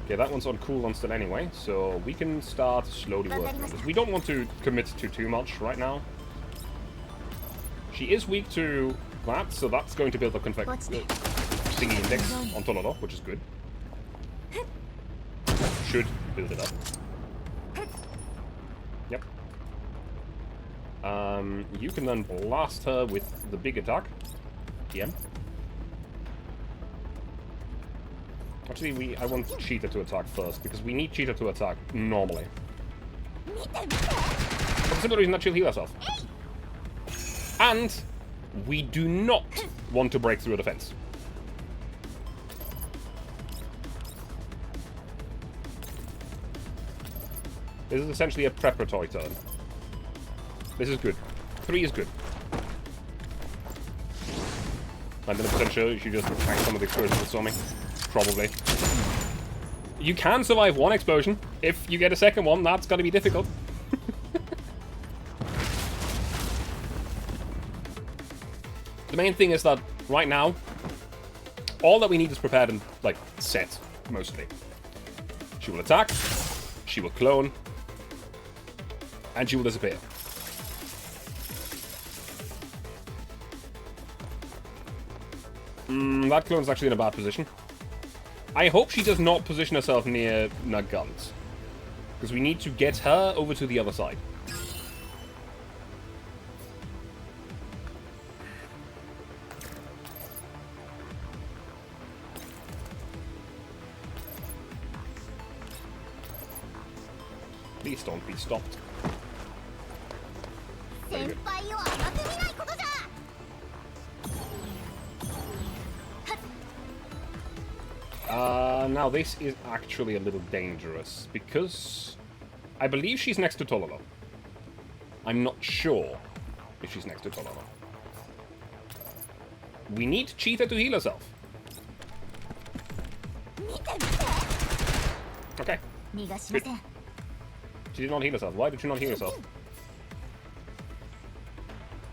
Okay, that one's on cooldown still anyway, so we can start slowly working on this. We don't want to commit to too much right now. She is weak to that, so that's going to build up thingy index on Tororo, which is good. Should build it up. Yep. You can then blast her with the big attack. Yeah. Actually, I want Cheetah to attack first, because we need Cheetah to attack normally. For the simple reason that she'll heal herself. And we do not want to break through a defense. This is essentially a preparatory turn. This is good. 3 is good. I'm 100% sure she just tank some of the explosions that saw me. Probably. You can survive one explosion. If you get a second one, that's going to be difficult. The main thing is that right now, all that we need is prepared and, like, set, mostly. She will attack, she will clone, and she will disappear. That clone's actually in a bad position. I hope she does not position herself near guns, because we need to get her over to the other side. Please don't be stopped. Very good. Now this is actually a little dangerous, because I believe she's next to Tololo. I'm not sure if she's next to Tololo. We need Cheetah to heal herself. Okay. Good. She did not heal herself. Why did she not heal herself?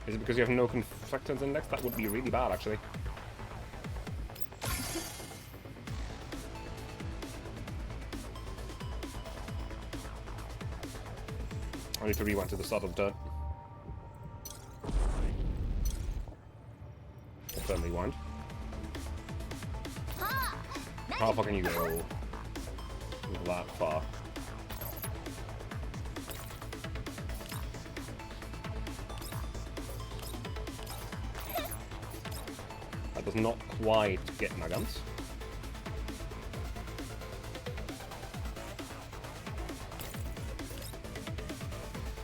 Is it because you have no conflictance index? That would be really bad, actually. I need to rewind to the start of the turn. Turn rewind. How far can you go? That far. That does not quite get my guns.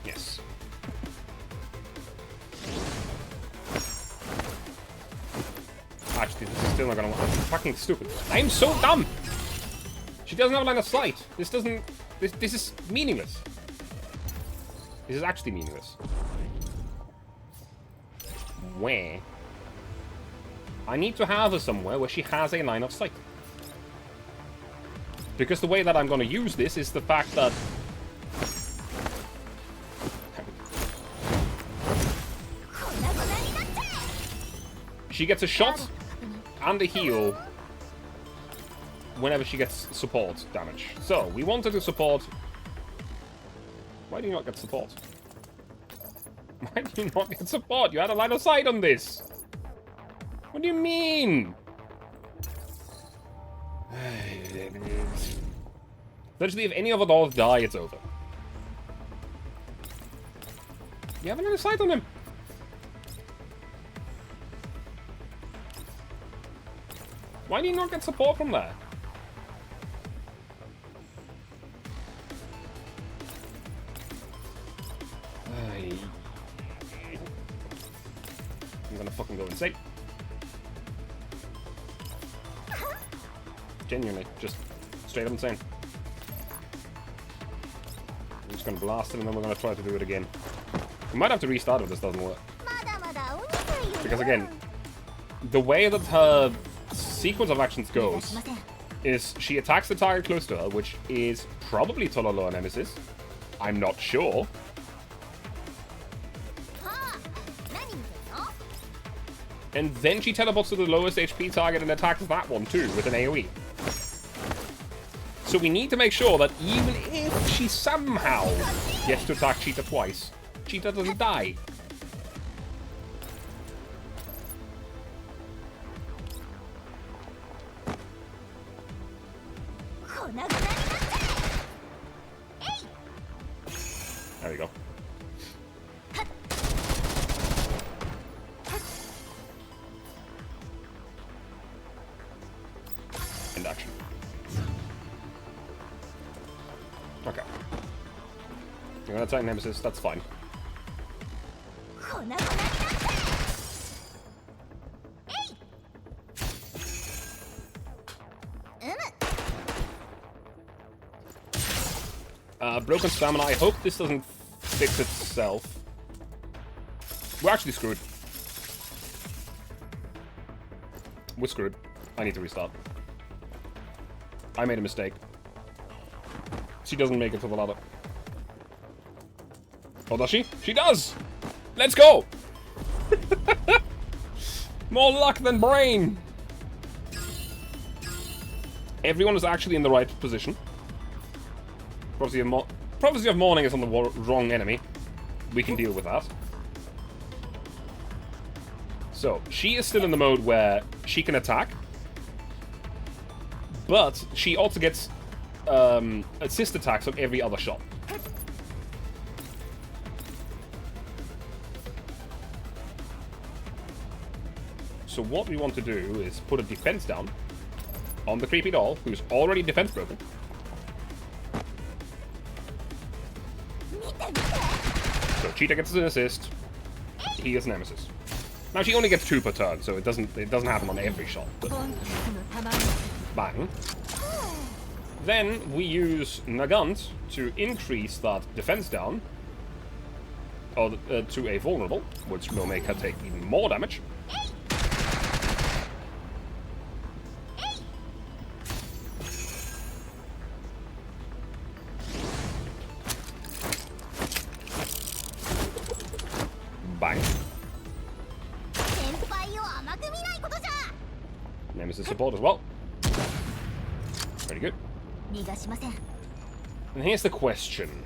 Yes. Actually, this is still not gonna work. This is fucking stupid. I'm so dumb! She doesn't have a line of sight. This doesn't... This is meaningless. This is actually meaningless. Where? I need to have her somewhere where she has a line of sight. Because the way that I'm going to use this is the fact that... she gets a shot and a heal whenever she gets support damage. So, we wanted to support... Why do you not get support? Why do you not get support? You had a line of sight on this! What do you mean? Essentially, if any of the dolls die, it's over. You have a line of sight on him. Why do you not get support from there? I'm gonna fucking go insane. Genuinely, just straight up insane. I'm just gonna blast it and then we're gonna try to do it again. We might have to restart if this doesn't work. Because again, the way that her sequence of actions goes is she attacks the target close to her, which is probably Tololo or Nemesis. I'm not sure. And then she teleports to the lowest HP target and attacks that one too with an AoE. So we need to make sure that even if she somehow gets to attack Cheetah twice, Cheetah doesn't die. There we go. End action. Okay. You're gonna attack Nemesis, that's fine. Broken stamina. I hope this doesn't fix itself. We're actually screwed. We're screwed. I need to restart. I made a mistake. She doesn't make it to the ladder. Oh, does she? She does! Let's go! More luck than brain! Everyone is actually in the right position. Prophecy of Morning is on the wrong enemy. We can deal with that. So, she is still in the mode where she can attack. But she also gets assist attacks on every other shot. So what we want to do is put a defense down on the creepy doll, who's already defense broken. So Cheetah gets an assist. He gets Nemesis. Now she only gets 2 per turn, so it doesn't happen on every shot. Bang. Then we use Nagant to increase that defense down to a vulnerable, which will make her take even more damage. Bang. Nemesis support as well. Very good. And here's the question.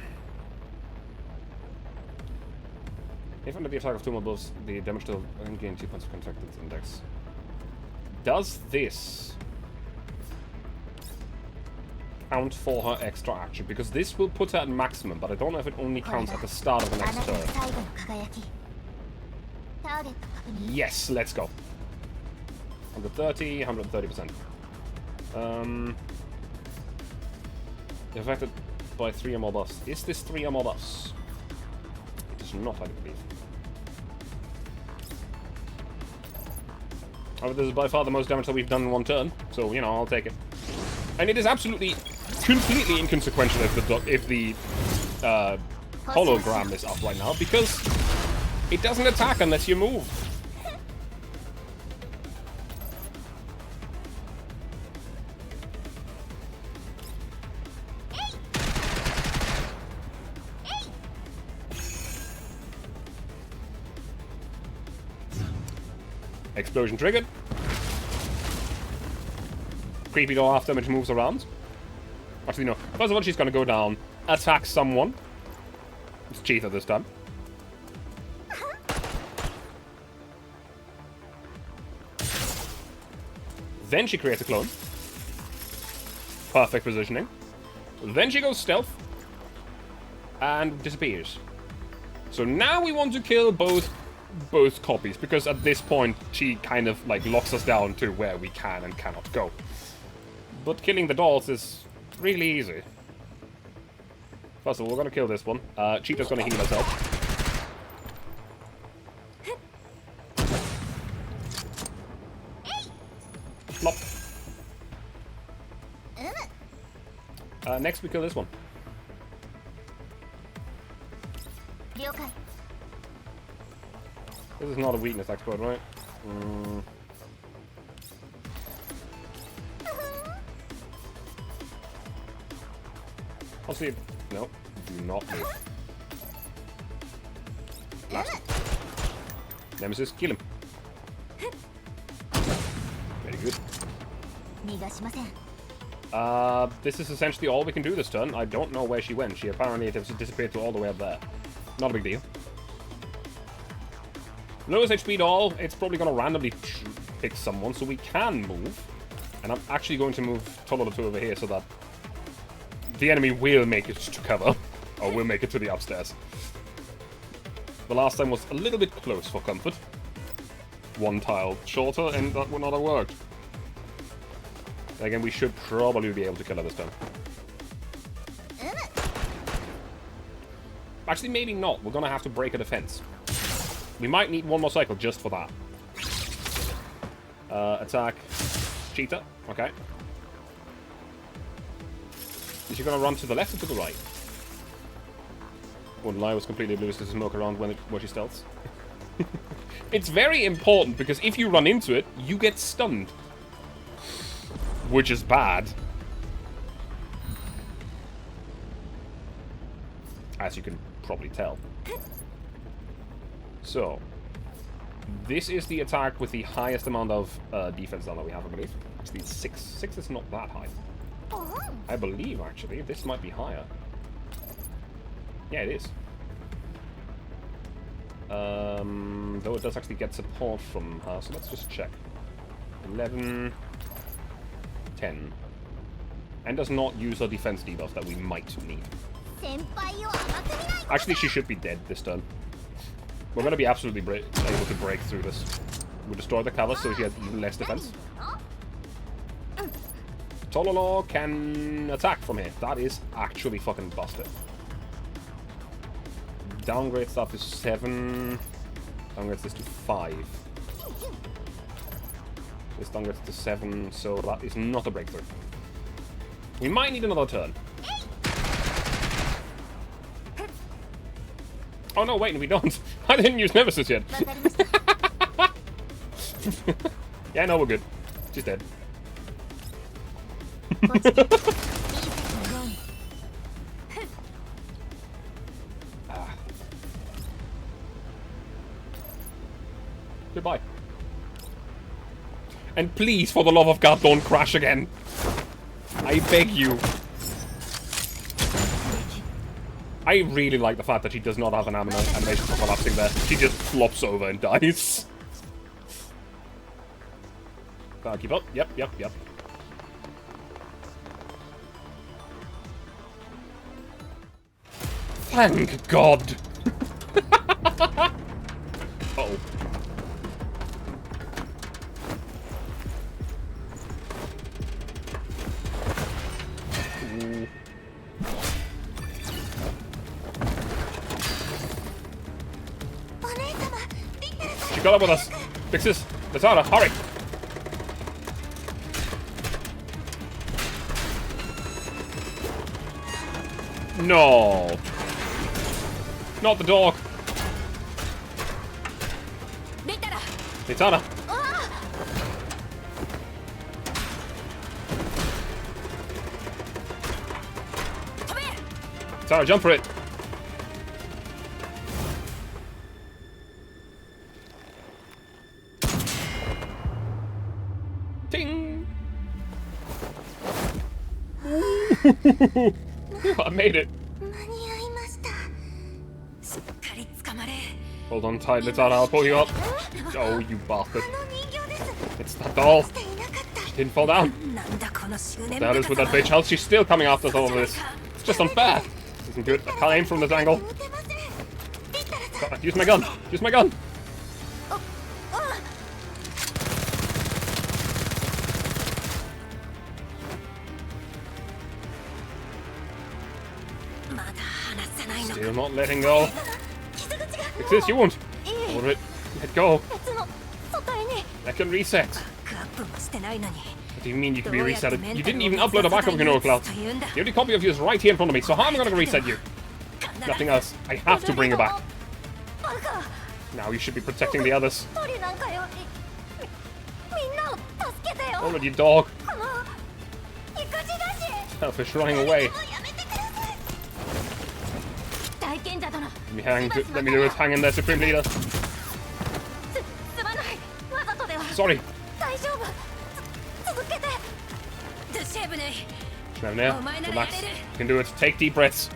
If under the attack of 2 more buffs, the damage dealt gain 2 points of contracted index. Does this count for her extra action? Because this will put her at maximum, but I don't know if it only counts at the start of the next turn. Yes, let's go. 130, 130%. Affected by 3 or more buffs. Is this 3 or more buffs? It is not, I believe. However, this is by far the most damage that we've done in 1 turn, so, you know, I'll take it. And it is absolutely, completely inconsequential if the hologram is up right now, because it doesn't attack unless you move. Explosion triggered. Creepy doll after damage moves around. Actually, no. First of all, she's gonna go down, attack someone. It's Cheetah this time. Then she creates a clone. Perfect positioning. Then she goes stealth. And disappears. So now we want to kill both copies, because at this point she kind of like locks us down to where we can and cannot go. But killing the dolls is really easy. First of all, we're gonna kill this one. Cheetah's gonna heal herself. Flop. Next we kill this one. This is not a weakness exploit, right? I'll see. No, do not move. Blast. Nemesis, kill him. Very good. This is essentially all we can do this turn. I don't know where she went. She apparently disappeared to all the way up there. Not a big deal. Lowest HP doll, it's probably going to randomly pick someone, so we can move. And I'm actually going to move Tololo 2 over here so that the enemy will make it to cover. Or will make it to the upstairs. The last time was a little bit close for comfort. 1 tile shorter, and that would not have worked. Again, we should probably be able to kill her this time. Actually, maybe not. We're going to have to break a defense. We might need 1 more cycle just for that. Attack. Cheetah. Okay. Is she going to run to the left or to the right? Wouldn't lie, I was completely oblivious to smoke around when she stealths. It's very important because if you run into it, you get stunned. Which is bad. As you can probably tell. So, this is the attack with the highest amount of defense down that we have, I believe. Actually, 6. 6 is not that high. I believe, actually, this might be higher. Yeah, it is. Though it does actually get support from her, so let's just check. 11... 10. And does not use her defense debuff that we might need. Actually, she should be dead this turn. We're going to be absolutely able to break through this. We'll destroy the cover so she has even less defense. Tololo can attack from here. That is actually fucking busted. Downgrade stuff is 7. Downgrades this to 5. This downgrades to 7, so that is not a breakthrough. We might need another turn. Oh no, wait, we don't. I didn't use Nemesis yet. Yeah, no, we're good. She's dead. Goodbye. And please, for the love of God, don't crash again. I beg you. I really like the fact that she does not have an animation for collapsing there. She just flops over and dies. Gotta keep up. Yep. Thank God. Uh-oh. Ooh. She got up with us. Fix this. Latara, hurry. No. Not the dog. Latara. Latara, jump for it. Ting. I made it. Hold on tight, Latara, I'll pull you up. Oh, you bastard. It's that doll. She didn't fall down. The hell is with that bitch health? She's still coming after us all of this. It's just unfair. This isn't good. I can't aim from this angle. Use my gun. Use my gun. Still not letting go. Fix this, you won't. Hold it. Let go. I can reset. What do you mean you can be reset? You didn't even upload a backup in your cloud. The only copy of you is right here in front of me, so how am I going to reset you? Nothing else. I have to bring you back. Now you should be protecting the others. Hold it, you dog. Selfish, running away. Let me do it. Hang in there, Supreme Leader. Sorry. Now, relax. You can do it. Take deep breaths.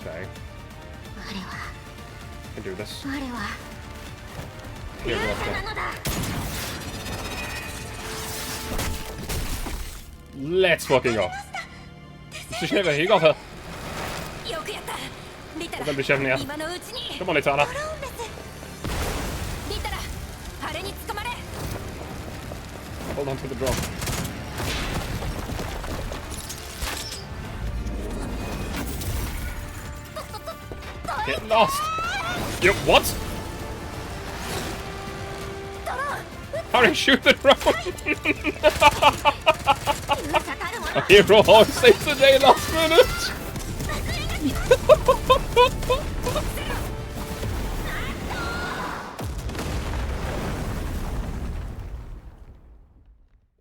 Okay. You can do this. Here, let's go. Let's fucking go. Mr. Schneller, you got her. Well done, Bishevnia. Come on, Latara. Hold on to the drop. Get lost. You what? Sorry, shoot the drone! A hero always saves the day last minute!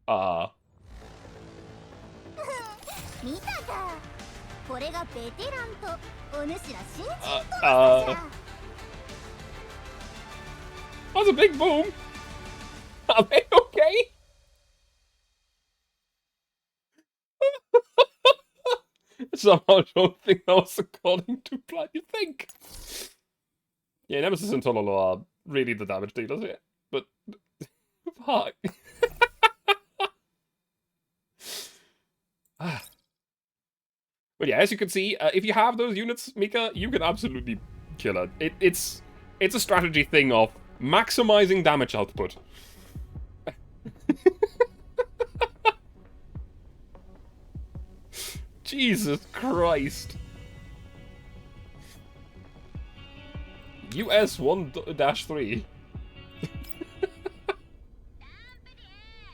Ah. 見たかこれがベテランとお主ら新人との差じゃ That was a big boom! Are they okay? Somehow I don't think that was according to plan, you think? Yeah, Nemesis and Tololo are really the damage dealers here. But... fuck. But yeah, as you can see, if you have those units, Mika, you can absolutely kill her. It's a strategy thing of maximizing damage output. Jesus Christ. US 1-3.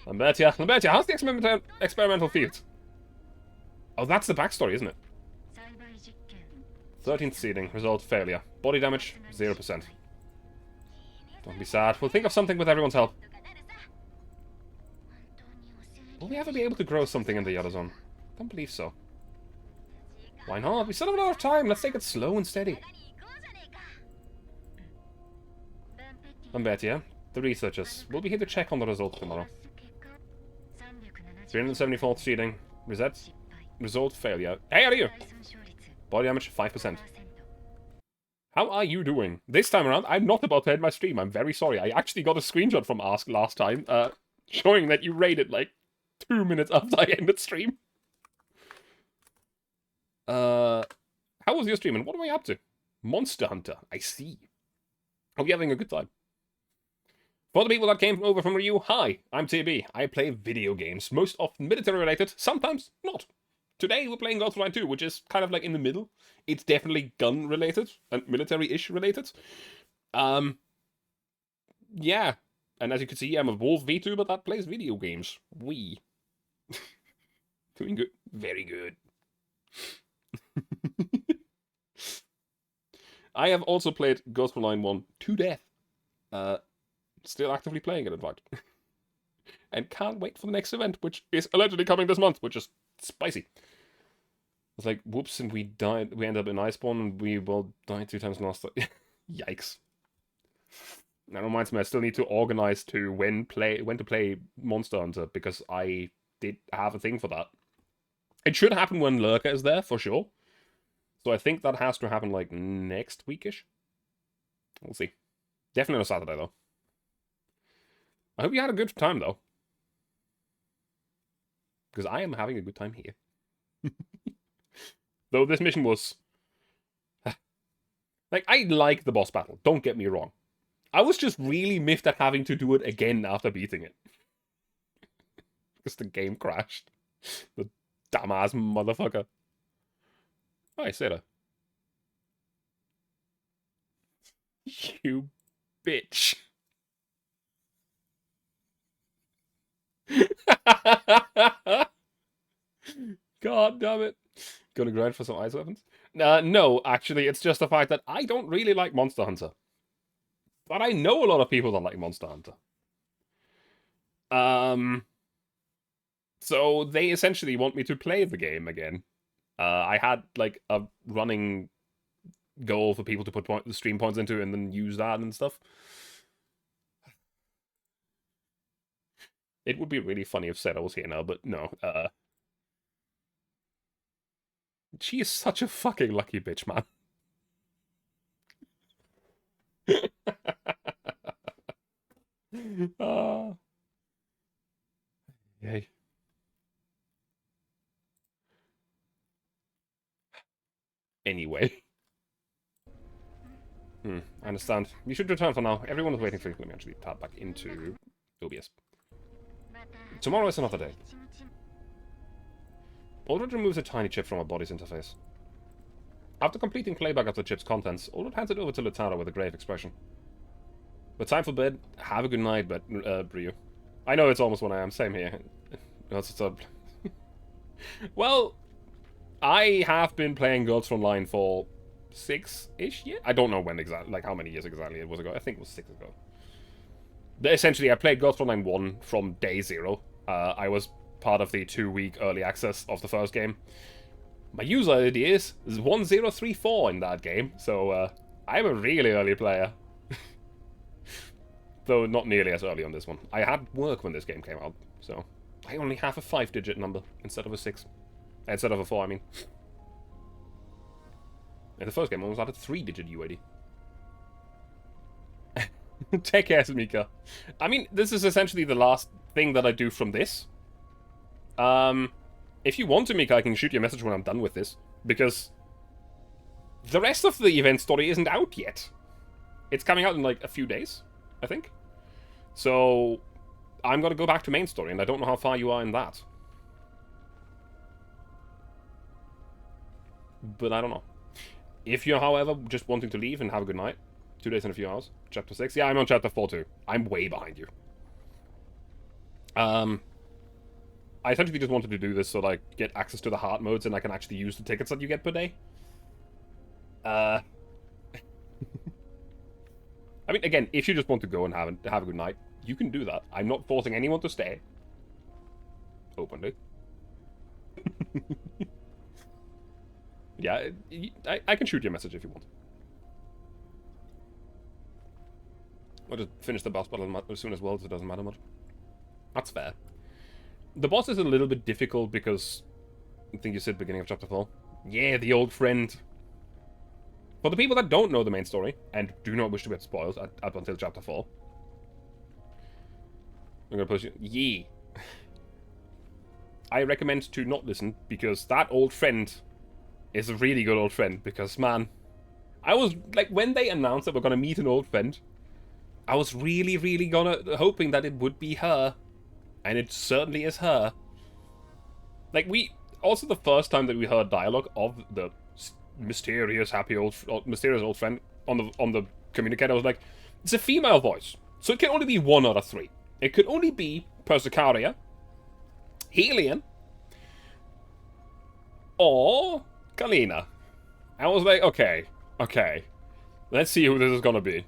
Lambertia, how's the experimental field? Oh, that's the backstory, isn't it? 13th seeding, result failure. Body damage, 0%. Don't be sad. We'll think of something with everyone's help. Will we ever be able to grow something in the Yellow Zone? Don't believe so. Why not? We still have a lot of time. Let's take it slow and steady. Lambertia, the researchers. We'll be here to check on the results tomorrow. 374th seeding. Reset. Result failure. Hey, out of here! Body damage, 5%. How are you doing? This time around, I'm not about to end my stream. I'm very sorry. I actually got a screenshot from Ask last time, showing that you raided, like, 2 minutes after I ended stream. How was your stream and what am I up to? Monster Hunter, I see. Hope you're having a good time. For the people that came over from Ryu, hi, I'm TB. I play video games, most often military related, sometimes not. Today we're playing Frontline 2, which is kind of like in the middle. It's definitely gun related and military-ish related. Yeah. And as you can see, I'm a Wolf VTuber that plays video games. Wee. Doing good. Very good. I have also played Ghost Line 1 to death. Still actively playing it, in fact. And can't wait for the next event, which is allegedly coming this month, which is spicy. It's like, whoops, and we died. We end up in Iceborne, and we will die 2 times last time. Yikes. That reminds me, I still need to organize to when to play Monster Hunter, because I did have a thing for that. It should happen when Lurker is there, for sure. So I think that has to happen, like, next weekish. We'll see. Definitely on a Saturday, though. I hope you had a good time, though. Because I am having a good time here. Though this mission was... like, I like the boss battle, don't get me wrong. I was just really miffed at having to do it again after beating it. Because the game crashed. The dumbass motherfucker. Hi, Sarah. You bitch. God damn it. Gonna grind for some ice weapons? No, actually, it's just the fact that I don't really like Monster Hunter. But I know a lot of people that like Monster Hunter. So they essentially want me to play the game again. I had, like, a running goal for people to put the stream points into and then use that and stuff. It would be really funny if Sarah was here now, but no. She is such a fucking lucky bitch, man. Yay. Anyway. I understand. You should return for now. Everyone is waiting for you. Let me actually tap back into OBS. Tomorrow is another day. Aldred removes a tiny chip from our body's interface. After completing playback of the chip's contents, Aldred hands it over to Latara with a grave expression. But time for bed. Have a good night, Brio. I know it's almost 1 AM. Same here. That's a... Well, I have been playing Girls Frontline for 6-ish years? I don't know when exactly, like how many years exactly it was ago. I think it was 6 ago. Essentially, I played Girls Frontline 1 from day 0. I was part of the 2-week early access of the first game. My user ID is 1034 in that game, so I'm a really early player. Though not nearly as early on this one. I had work when this game came out, so I only have a 5-digit number instead of a 6. Instead of a 4, I mean. In the first game, I almost had a 3-digit UID. Take care, Mika. I mean, this is essentially the last thing that I do from this. If you want to, Mika, I can shoot you a message when I'm done with this. Because the rest of the event story isn't out yet. It's coming out in like a few days, I think. So I'm gonna go back to main story, and I don't know how far you are in that. But I don't know. If you're, however, just wanting to leave and have a good night, 2 days and a few hours, chapter 6. Yeah, I'm on chapter 4 too. I'm way behind you. I essentially just wanted to do this so that I get access to the hard modes and I can actually use the tickets that you get per day. I mean, again, if you just want to go and have a good night, you can do that. I'm not forcing anyone to stay. Openly. Yeah, I can shoot you a message if you want. I'll just finish the boss battle as soon as well, so it doesn't matter much. That's fair. The boss is a little bit difficult because I think you said beginning of chapter 4. Yeah, the old friend. For the people that don't know the main story and do not wish to get spoiled up until chapter 4, I'm gonna push you. Yeah. I recommend to not listen because that old friend is a really good old friend. Because man, I was like, when they announced that we're gonna meet an old friend, I was really, really hoping that it would be her. And it certainly is her. Like, also the first time that we heard dialogue of the mysterious old friend on the communicator, I was like, it's a female voice. So it can only be one out of 3. It could only be Persicaria, Helion, or Kalina. I was like, okay. Let's see who this is gonna be.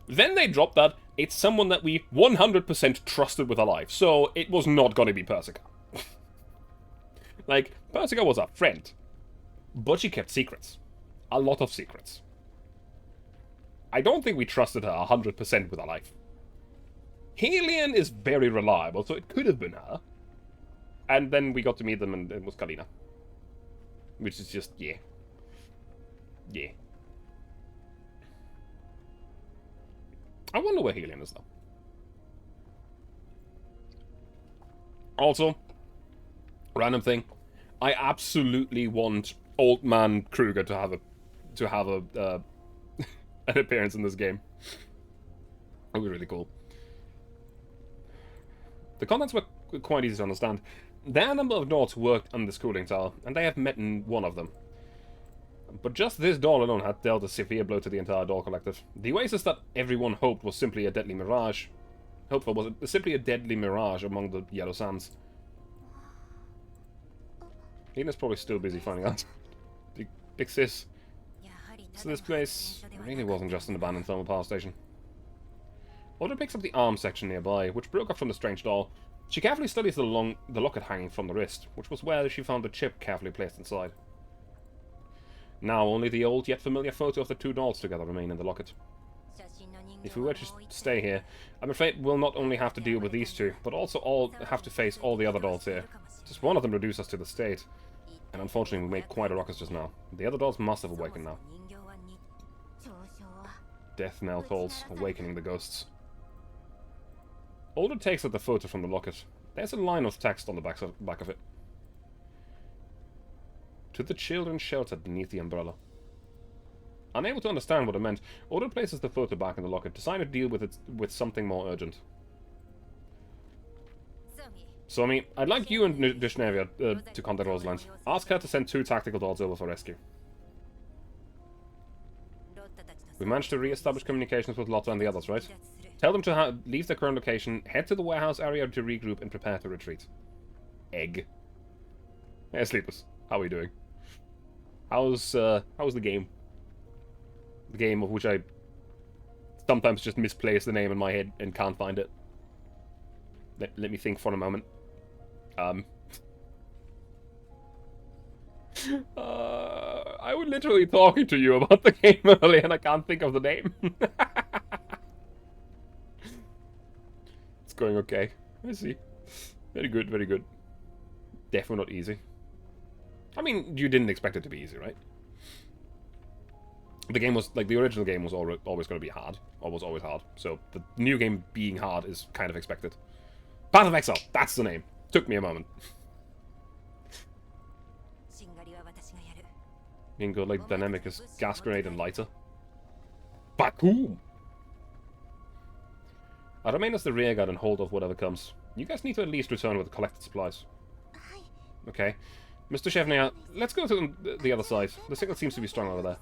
Then they dropped that it's someone that we 100% trusted with our life, so it was not gonna be Persica. Like, Persica was our friend, but she kept secrets. A lot of secrets. I don't think we trusted her 100% with our life. Helion is very reliable, so it could have been her. And then we got to meet them, and it was Kalina. Which is just, yeah. Yeah. I wonder where Helion is, though. Also, random thing, I absolutely want Old Man Kruger to have a an appearance in this game. That would be really cool. The contents were quite easy to understand. There are a number of doors who worked on this cooling tower, and they have met in one of them. But just this door alone had dealt a severe blow to the entire door collective. The oasis that everyone hoped was simply a deadly mirage. Simply a deadly mirage among the yellow sands. Lena's probably still busy finding out. Big sis. So this place really wasn't just an abandoned thermal power station. Oda picks up the arms section nearby, which broke off from the strange doll. She carefully studies the locket hanging from the wrist, which was where she found the chip carefully placed inside. Now only the old yet familiar photo of the 2 dolls together remain in the locket. If we were to stay here, I'm afraid we'll not only have to deal with these 2, but also have to face all the other dolls here. Just one of them reduced us to the state, and unfortunately we made quite a ruckus just now. The other dolls must have awakened now. Death knell tolls, awakening the ghosts. Alder takes out the photo from the locket. There's a line of text on the back of it. To the children sheltered beneath the umbrella. Unable to understand what it meant, Alder places the photo back in the locket, deciding to deal with something more urgent. Somi, I'd like you and Dushnevia to contact Rosalind. Ask her to send 2 tactical dolls over for rescue. We managed to re-establish communications with Lotta and the others, right? Tell them to leave their current location, head to the warehouse area to regroup, and prepare to retreat. Egg. Hey, Sleepers. How are we doing? How's the game? The game of which I sometimes just misplace the name in my head and can't find it. Let me think for a moment. I was literally talking to you about the game earlier and I can't think of the name. It's going okay. I see. Very good, very good. Definitely not easy. I mean, you didn't expect it to be easy, right? The game was, like, the original game was always going to be hard. Or was always hard. So, the new game being hard is kind of expected. Path of Exile! That's the name. Took me a moment. Being good, like, dynamic as gas grenade and lighter. Bakoom! I'll remain as the rear guard and hold off whatever comes. You guys need to at least return with the collected supplies. Okay. Mr. Chevnier, let's go to the other side. The signal seems to be strong over there.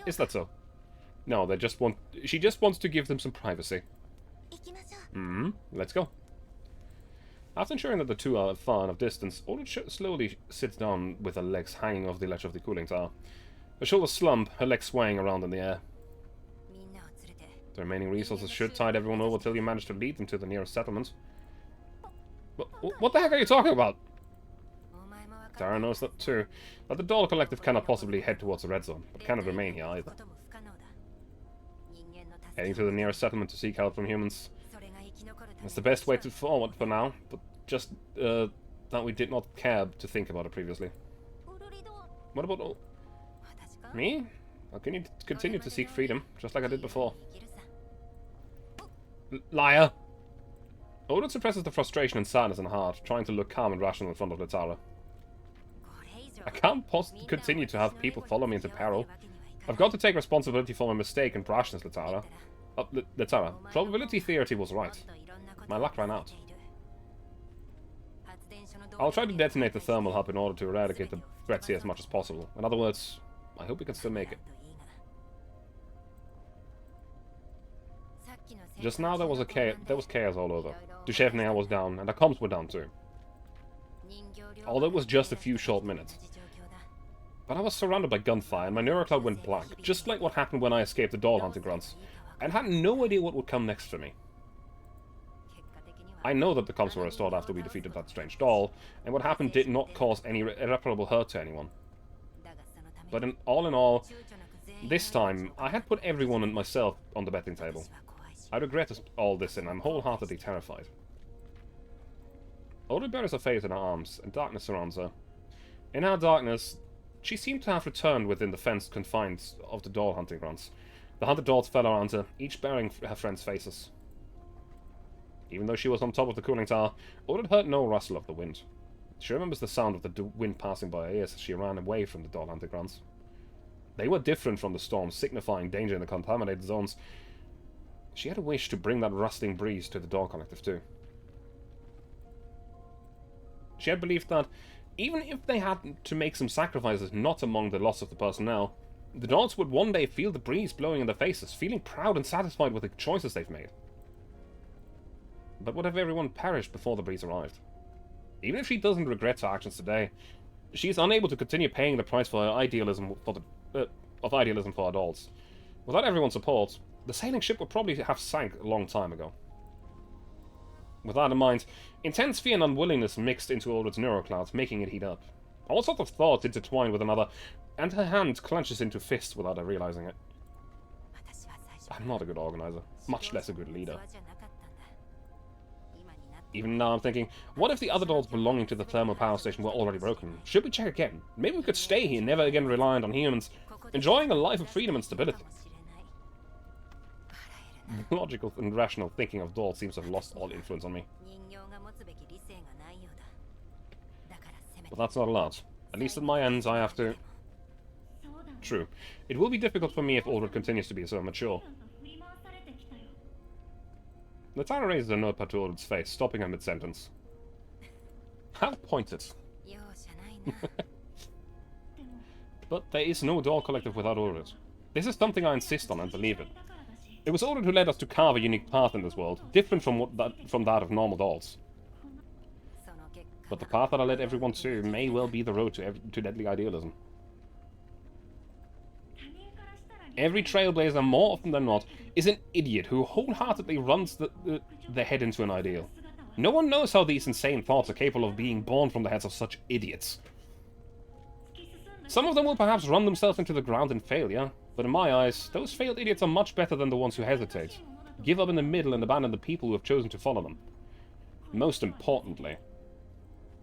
Is that so? No, they just want... She just wants to give them some privacy. Let's go. After ensuring that the two are far enough distance, Aldrich slowly sits down with her legs hanging off the ledge of the cooling tower. Her shoulders slump, her legs swaying around in the air. The remaining resources should tide everyone over till you manage to lead them to the nearest settlement. What the heck are you talking about? Tara knows that too. That the Doll Collective cannot possibly head towards the red zone, but cannot remain here either. Heading to the nearest settlement to seek help from humans. That's the best way to forward for now, but just that we did not care to think about it previously. What about all... Me? I'll continue to seek freedom, just like I did before. Liar! Odin suppresses the frustration and sadness in her heart, trying to look calm and rational in front of Latara. I can't continue to have people follow me into peril. I've got to take responsibility for my mistake and brashness, Latara. Latara, probability theory was right. My luck ran out. I'll try to detonate the thermal hub in order to eradicate the threats here as much as possible. In other words, I hope we can still make it. Just now there was chaos all over. Duchevnea was down, and the comms were down too. Although it was just a few short minutes. But I was surrounded by gunfire, and my neurocloud went blank, just like what happened when I escaped the doll hunting grunts, and had no idea what would come next for me. I know that the comms were restored after we defeated that strange doll, and what happened did not cause any irreparable hurt to anyone. But all in all, this time, I had put everyone and myself on the betting table. I regret all this, and I'm wholeheartedly terrified. Oda buries her face in her arms, and darkness surrounds her. In her darkness, she seemed to have returned within the fenced confines of the doll hunting grounds. The hunted dolls fell around her, each bearing her friends' faces. Even though she was on top of the cooling tower, Oda heard no rustle of the wind. She remembers the sound of the wind passing by her ears as she ran away from the doll hunting grounds. They were different from the storm, signifying danger in the contaminated zones. She had a wish to bring that rustling breeze to the Doll Collective too. She had believed that, even if they had to make some sacrifices not among the loss of the personnel, the dolls would one day feel the breeze blowing in their faces, feeling proud and satisfied with the choices they've made. But what if everyone perished before the breeze arrived? Even if she doesn't regret her actions today, she is unable to continue paying the price for her idealism for her dolls. Without everyone's support, the sailing ship would probably have sank a long time ago. With that in mind, intense fear and unwillingness mixed into Aldred's neuroclouds, making it heat up. All sorts of thoughts intertwine with another, and her hand clenches into fists without her realizing it. I'm not a good organizer, much less a good leader. Even now I'm thinking, what if the other dolls belonging to the thermal power station were already broken? Should we check again? Maybe we could stay here, never again reliant on humans, enjoying a life of freedom and stability. Logical and rational thinking of dolls seems to have lost all influence on me. But that's not a lot. At least at my ends I have to... True. It will be difficult for me if Aldred continues to be so mature. Latara raises a notepad to Aldred's face, stopping her mid-sentence. How pointed. But there is no doll collective without Aldred. This is something I insist on and believe in. It was ordered who led us to carve a unique path in this world, different from that of normal dolls. But the path that I led everyone to may well be the road to deadly idealism. Every trailblazer, more often than not, is an idiot who wholeheartedly runs their head into an ideal. No one knows how these insane thoughts are capable of being born from the heads of such idiots. Some of them will perhaps run themselves into the ground in failure, but in my eyes, those failed idiots are much better than the ones who hesitate, give up in the middle and abandon the people who have chosen to follow them. Most importantly,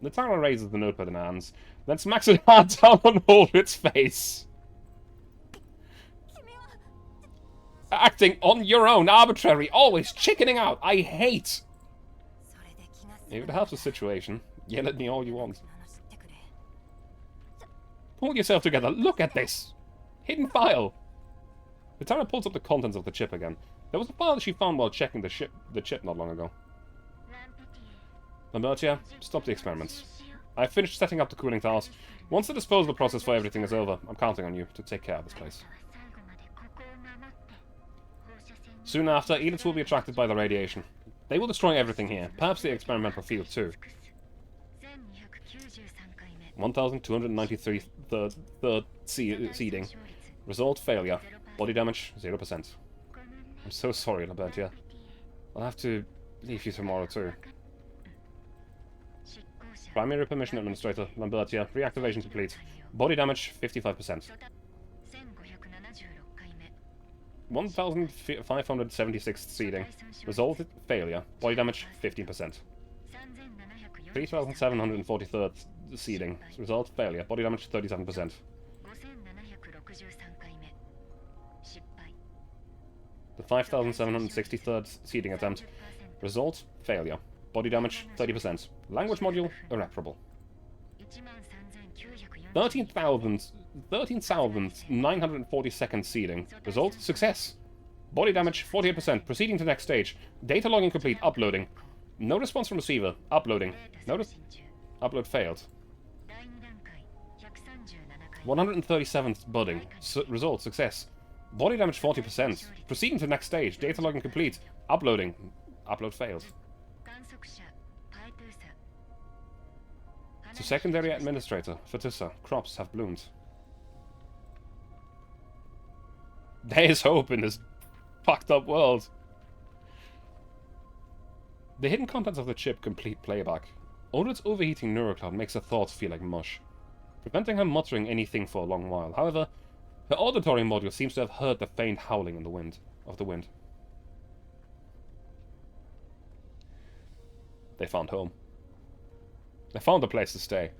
Natara raises the notepad in her hands, then smacks it hard down on Ulrich's face. Acting on your own, arbitrary, always chickening out. I hate. If it helps the situation, yell at me all you want. Pull yourself together. Look at this. Hidden file. Natara pulls up the contents of the chip again. There was a file that she found while checking the chip not long ago. Lambertia, stop the experiments. I have finished setting up the cooling towers. Once the disposal process for everything is over, I'm counting on you to take care of this place. Soon after, Ediths will be attracted by the radiation. They will destroy everything here, perhaps the experimental field too. 1293 third seeding. Result failure. Body damage 0%. I'm so sorry, Lambertia. I'll have to leave you tomorrow too. Primary permission administrator, Lambertia. Reactivation complete. Body damage 55%. 1576 seeding. Result failure. Body damage 15%. 3743 seeding. Result failure. Body damage 37%. The 5763rd seeding attempt. Result failure. Body damage 30%. Language module irreparable. 13,942nd seeding. Result success. Body damage 48%. Proceeding to next stage. Data logging complete. Uploading. No response from receiver. Uploading. Notice. Upload failed. 137th budding. Result success. Body damage 40%. Proceeding to next stage. Data logging complete. Uploading. Upload failed. To secondary administrator, Fatusa, crops have bloomed. There is hope in this fucked up world. The hidden contents of the chip complete playback. Only its overheating neurocloud makes her thoughts feel like mush, preventing her muttering anything for a long while. However, her auditory module seems to have heard the faint howling in the wind. They found home. They found a place to stay.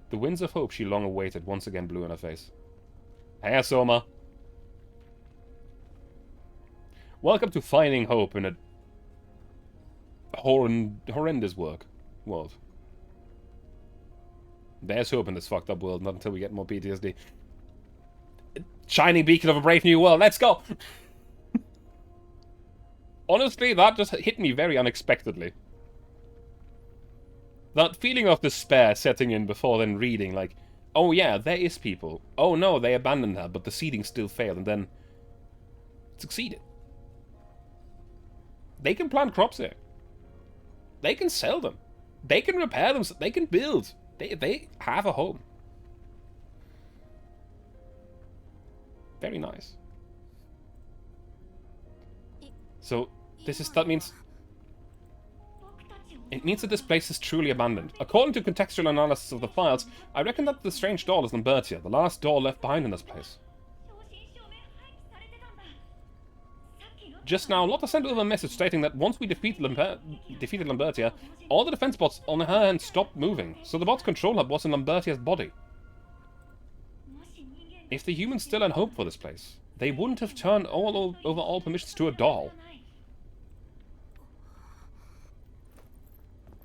The winds of hope she long awaited once again blew in her face. Hey, Soma. Welcome to finding hope in a horrendous world. There's hope in this fucked up world, not until we get more PTSD. Shining beacon of a brave new world, let's go! Honestly, that just hit me very unexpectedly. That feeling of despair setting in before then reading, like, oh yeah, there is people. Oh no, they abandoned her, but the seeding still failed, and then succeeded. They can plant crops here. They can sell them. They can repair them. They can build. They have a home. Very nice. So that means it means that this place is truly abandoned. According to contextual analysis of the files, I reckon that the strange doll is Lambertia, the last doll left behind in this place. Just now, Lotta sent over a message stating that once we defeated Lambertia, all the defense bots on her end stopped moving, so the bot's control hub was in Lambertia's body. If the humans still had hope for this place, they wouldn't have turned over all permissions to a doll.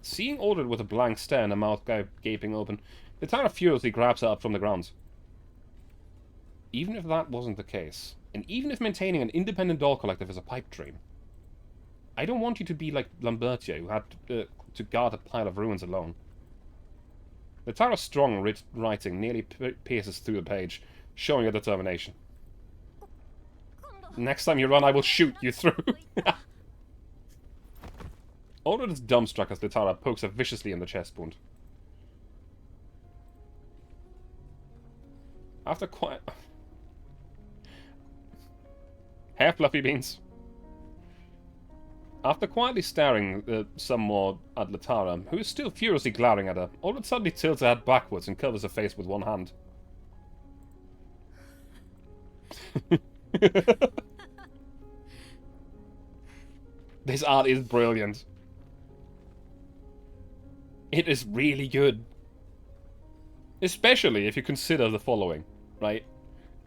Seeing Aldred with a blank stare and a mouth gaping open, Natara furiously grabs her up from the ground. Even if that wasn't the case, and even if maintaining an independent doll collective is a pipe dream, I don't want you to be like Lambertia, who had to guard a pile of ruins alone. Natara's strong writing nearly pierces through the page, Showing your determination. Next time you run, I will shoot you through. Although it's dumbstruck as Litara pokes her viciously in the chest wound. After quite... Hair fluffy beans. After quietly staring some more at Latara, who is still furiously glaring at her, Aldred suddenly tilts her head backwards and covers her face with one hand. This art is brilliant. It is really good. Especially if you consider the following, right?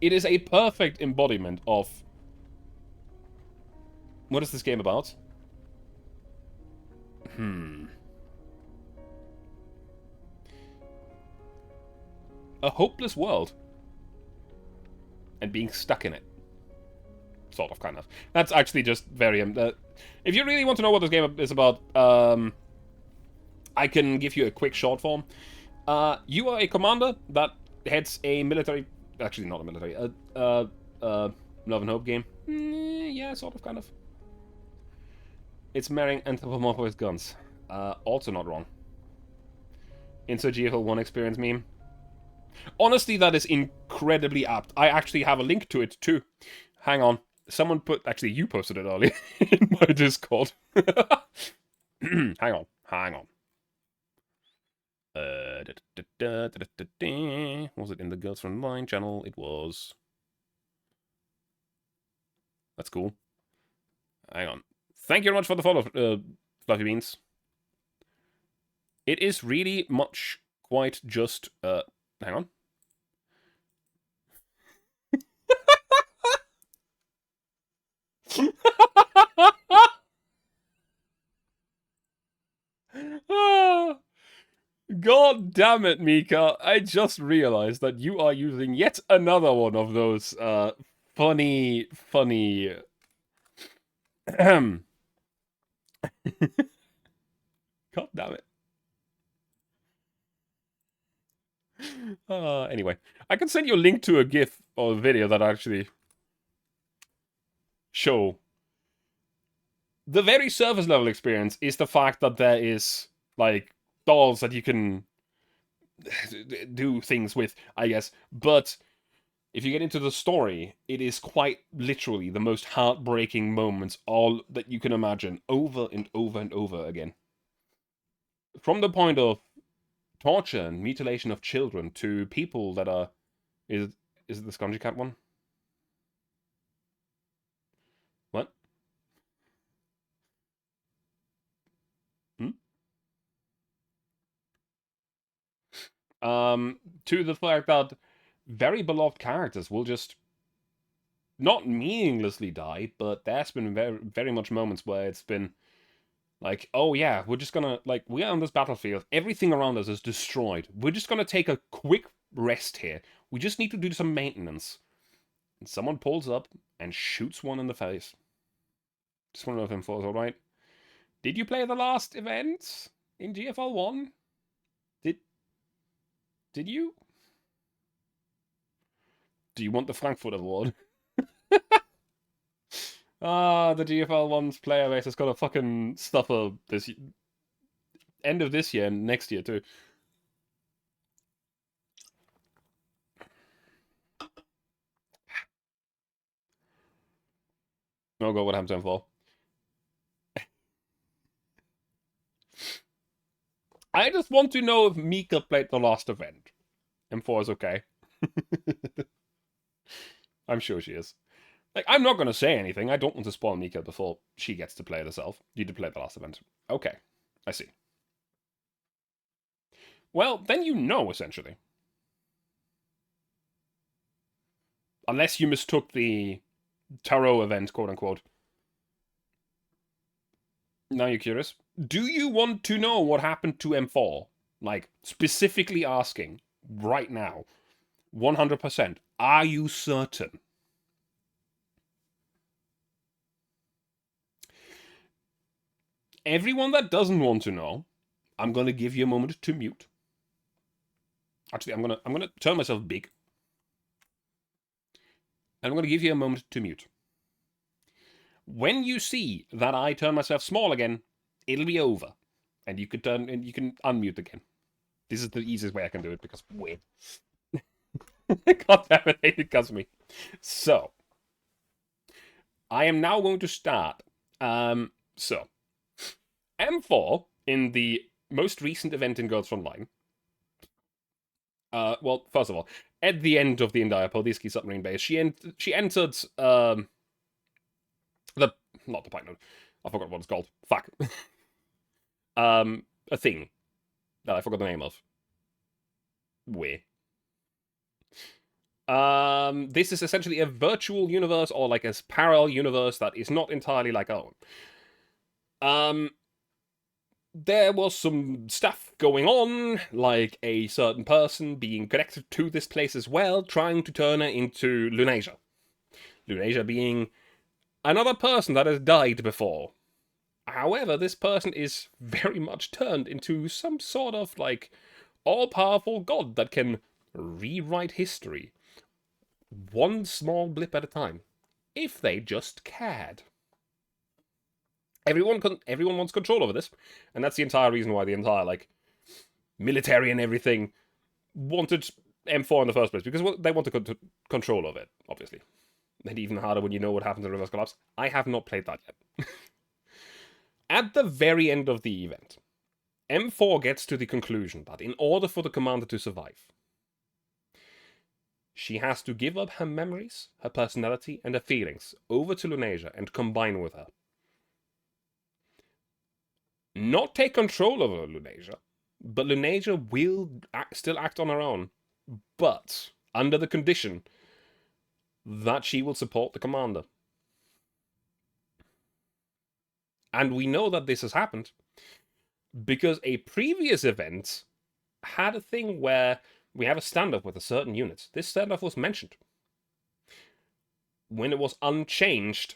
It is a perfect embodiment of... What is this game about? A hopeless world. And being stuck in it. Sort of, kind of. That's actually just very... if you really want to know what this game is about, I can give you a quick short form. You are a commander that heads a military... Actually, not a military. Love and Hope game. Yeah, sort of, kind of. It's marrying anthropomorphized guns. Also not wrong. Insert GFL 1 experience meme. Honestly, that is incredibly apt. I actually have a link to it, too. Hang on. Someone put... Actually, you posted it earlier in my Discord. Hang on. Was it in the Girls Frontline channel? It was. That's cool. Hang on. Thank you very much for the follow, Fluffy Beans. It is really much quite just... hang on. God damn it, Mika. I just realized that you are using yet another one of those, funny... God damn it. Anyway, I can send you a link to a GIF or a video that actually show. The very surface level experience is the fact that there is, like, dolls that you can do things with, I guess. But if you get into the story, it is quite literally the most heartbreaking moments all that you can imagine, over and over and over again. From the point of torture and mutilation of children to people that are... Is it the Scungy Cat one? What? To the fact that very beloved characters will just not meaninglessly die, but there's been very, very much moments where it's been like, oh yeah, we're just gonna, like, we're on this battlefield, everything around us is destroyed, we're just gonna take a quick rest here, we just need to do some maintenance. And someone pulls up and shoots one in the face. Just want to know if info is alright. Did you play the last event in GFL 1? Did you? Do you want the Frankfurt Award? The GFL 1's player base has got a fucking stuffer this end of this year and next year too. Oh god, what happened to M4? I just want to know if Mika played the last event. M4 is okay. I'm sure she is. Like, I'm not going to say anything. I don't want to spoil Mika before she gets to play it herself. You did play the last event. Okay, I see. Well, then you know, essentially. Unless you mistook the tarot event, quote-unquote. Now you're curious. Do you want to know what happened to M4? Like, specifically asking, right now. 100%. Are you certain? Everyone that doesn't want to know, I'm going to give you a moment to mute. Actually, I'm gonna turn myself big. And I'm going to give you a moment to mute. When you see that I turn myself small again, it'll be over. And you can unmute again. This is the easiest way I can do it because weird. God damn it, it cuts me. So, I am now going to start. So, M4 in the most recent event in Girls Frontline. Well, first of all, at the end of the entire Poldiski submarine base, she entered the not the pipeline. I forgot what it's called. Fuck. A thing that I forgot the name of. Where? This is essentially a virtual universe or like a parallel universe that is not entirely like our own. There was some stuff going on, like a certain person being connected to this place as well, trying to turn her into Lunasia. Lunasia being another person that has died before. However, this person is very much turned into some sort of, like, all-powerful god that can rewrite history. One small blip at a time. If they just cared. Everyone wants control over this, and that's the entire reason why the entire, like, military and everything wanted M4 in the first place, because they want to control of it, obviously. And even harder when you know what happens in Reverse Collapse. I have not played that yet. At the very end of the event, M4 gets to the conclusion that in order for the commander to survive, she has to give up her memories, her personality, and her feelings over to Lunasia and combine with her. Not take control over Lunasia, but Lunasia will still act on her own, but under the condition that she will support the commander. And we know that this has happened because a previous event had a thing where we have a standoff with a certain unit. This standoff was mentioned. When it was unchanged,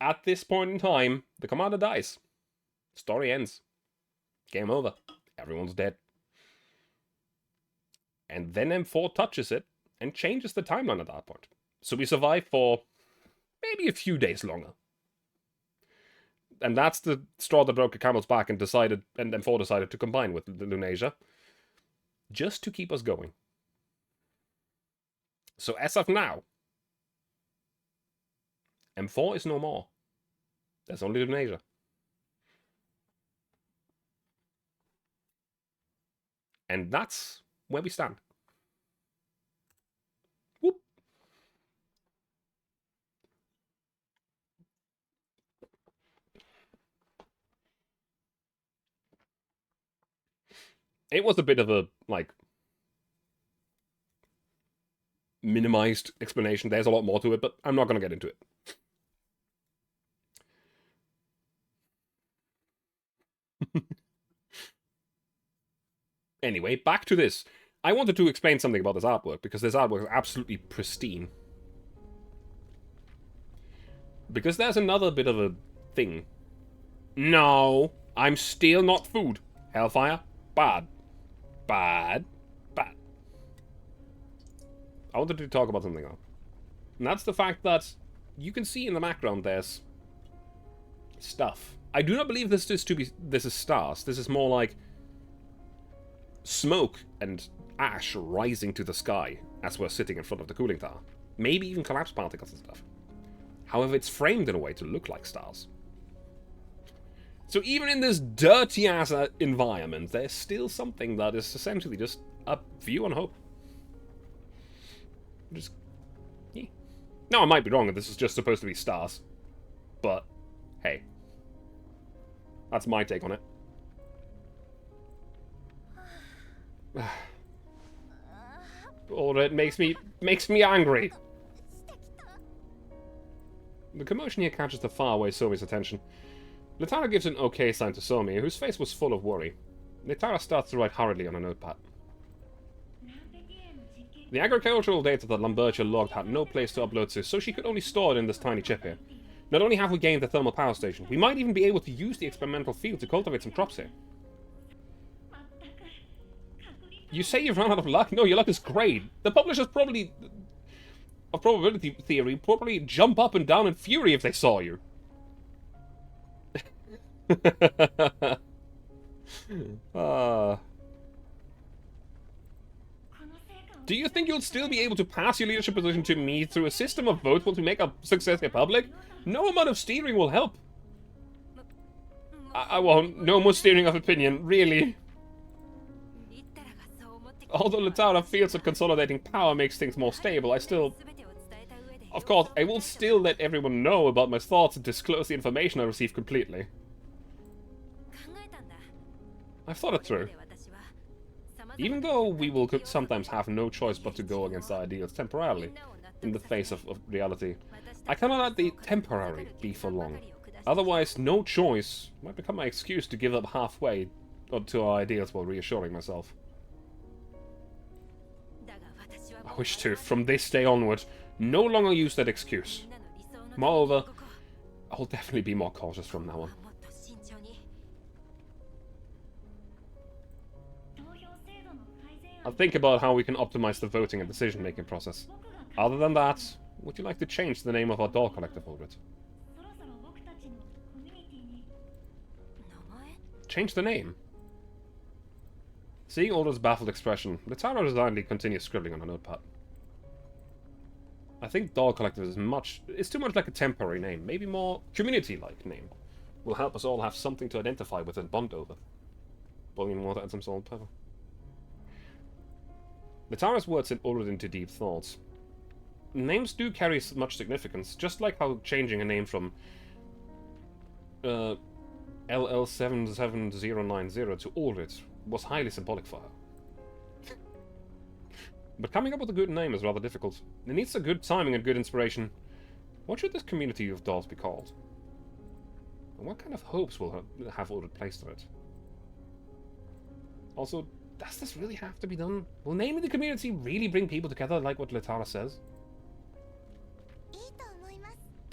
at this point in time, the commander dies. Story ends. Game over. Everyone's dead. And then M4 touches it and changes the timeline at that point. So we survive for maybe a few days longer. And that's the straw that broke the camel's back, and M4 decided to combine with the Lunasia just to keep us going. So as of now, M4 is no more. There's only Lunasia. And that's where we stand. Whoop. It was a bit of a, like, minimized explanation. There's a lot more to it, but I'm not going to get into it. Anyway, back to this. I wanted to explain something about this artwork, because this artwork is absolutely pristine. Because there's another bit of a thing. No, I'm still not food. Hellfire, bad. Bad. Bad. I wanted to talk about something else. And that's the fact that you can see in the background there's stuff. I do not believe this is stars. This is more like smoke and ash rising to the sky as we're sitting in front of the cooling tower. Maybe even collapse particles and stuff. However, it's framed in a way to look like stars. So even in this dirty-ass environment, there's still something that is essentially just a view on hope. Just, yeah. Now, I might be wrong, and this is just supposed to be stars. But, hey. That's my take on it. Or it makes me angry. The commotion here catches the faraway Somi's attention. Latara gives an okay sign to Somi, whose face was full of worry. Latara starts to write hurriedly on a notepad. The agricultural data that Lambertia logged had no place to upload to, so she could only store it in this tiny chip here. Not only have we gained the thermal power station, we might even be able to use the experimental field to cultivate some crops here. You say you've run out of luck? No, your luck is great. The publisher's probably... of probability theory would probably jump up and down in fury if they saw you. uh, do you think you'll still be able to pass your leadership position to me through a system of votes to make a success here public? No amount of steering will help. I won't. No more steering of opinion, really. Although Latara feels that consolidating power makes things more stable, I still... Of course, I will still let everyone know about my thoughts and disclose the information I receive completely. I've thought it through. Even though we will sometimes have no choice but to go against our ideals temporarily, in the face of reality, I cannot let the temporary be for long. Otherwise, no choice might become my excuse to give up halfway to our ideals while reassuring myself. I wish to, from this day onward, no longer use that excuse. Moreover, I will definitely be more cautious from now on. I'll think about how we can optimize the voting and decision-making process. Other than that, would you like to change the name of our doll collective over it? Change the name? Seeing Alder's baffled expression, Latara resignedly continues scribbling on a notepad. I think doll collective is it's too much like a temporary name. Maybe more community-like name. Will help us all have something to identify with and bond over. Boiling water and some salt and pepper. Latara's words sent Ulrich into deep thoughts. Names do carry much significance, just like how changing a name from LL77090 to Ulrich was highly symbolic for her. But coming up with a good name is rather difficult. It needs a good timing and good inspiration. What should this community of dolls be called? And what kind of hopes will have Ulrich placed on it? Also, does this really have to be done? Will naming the community really bring people together like what Latara says?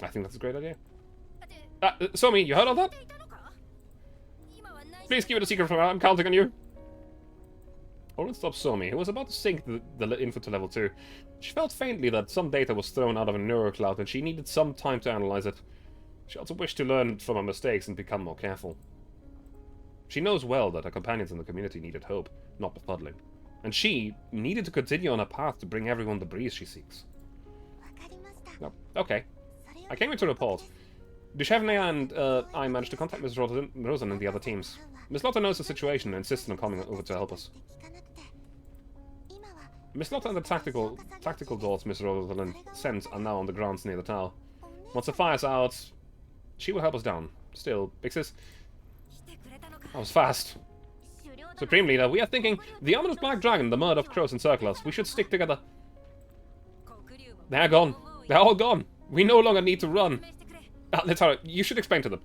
I think that's a great idea. Somi, you heard all that? Please keep it a secret from her. I'm counting on you. Oren stopped Somi, who was about to sync the info to level 2. She felt faintly that some data was thrown out of a neurocloud and she needed some time to analyze it. She also wished to learn from her mistakes and become more careful. She knows well that her companions in the community needed hope, not befuddling. And she needed to continue on her path to bring everyone the breeze she seeks. Oh, okay. I came here to report. Duchovny and I managed to contact Ms. Rosen and the other teams. Miss Lotta knows the situation and insisted on coming over to help us. Miss Lotta and the tactical dolls Miss Rosen sent are now on the grounds near the tower. Once the fire's out, she will help us down. Still, Bixis, that was fast. Supreme Leader, we are thinking, the ominous Black Dragon, the murder of crows encircle us. We should stick together. They're gone. They're all gone. We no longer need to run. Latara, you should explain to them.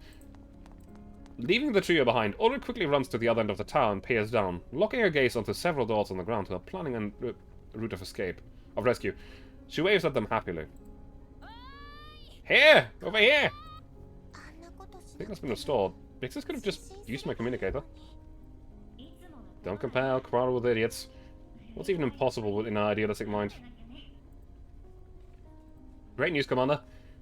Leaving the trio behind, Ulrich quickly runs to the other end of the tower and peers down, locking her gaze onto several dolls on the ground who are planning a route of rescue. She waves at them happily. Here! Over here! I think that's been restored. Bixis could have just used my communicator. Don't compare, quarrel with idiots. What's even impossible in our idealistic mind? Great news, Commander.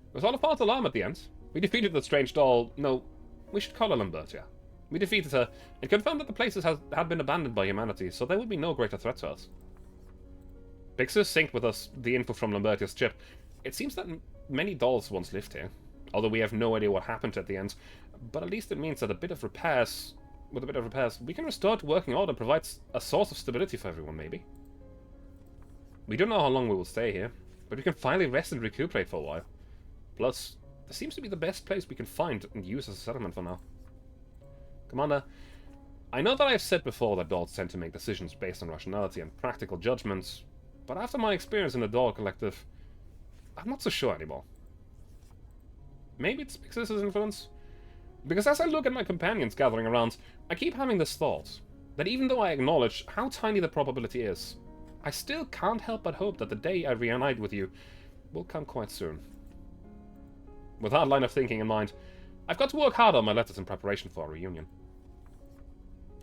It was all a false alarm at the end. We defeated the strange doll. No, we should call her Lambertia. We defeated her and confirmed that the places had been abandoned by humanity, so there would be no greater threat to us. Bixis synced with us the info from Lambertia's chip. It seems that many dolls once lived here, although we have no idea what happened at the end. But at least it means that with a bit of repairs, we can restore to working order and provide a source of stability for everyone, maybe. We don't know how long we will stay here, but we can finally rest and recuperate for a while. Plus, this seems to be the best place we can find and use as a settlement for now. Commander, I know that I have said before that dolls tend to make decisions based on rationality and practical judgments, but after my experience in the doll collective, I'm not so sure anymore. Maybe it's Bixis' influence? Because as I look at my companions gathering around, I keep having this thought, that even though I acknowledge how tiny the probability is, I still can't help but hope that the day I reunite with you will come quite soon. With that line of thinking in mind, I've got to work hard on my letters in preparation for our reunion.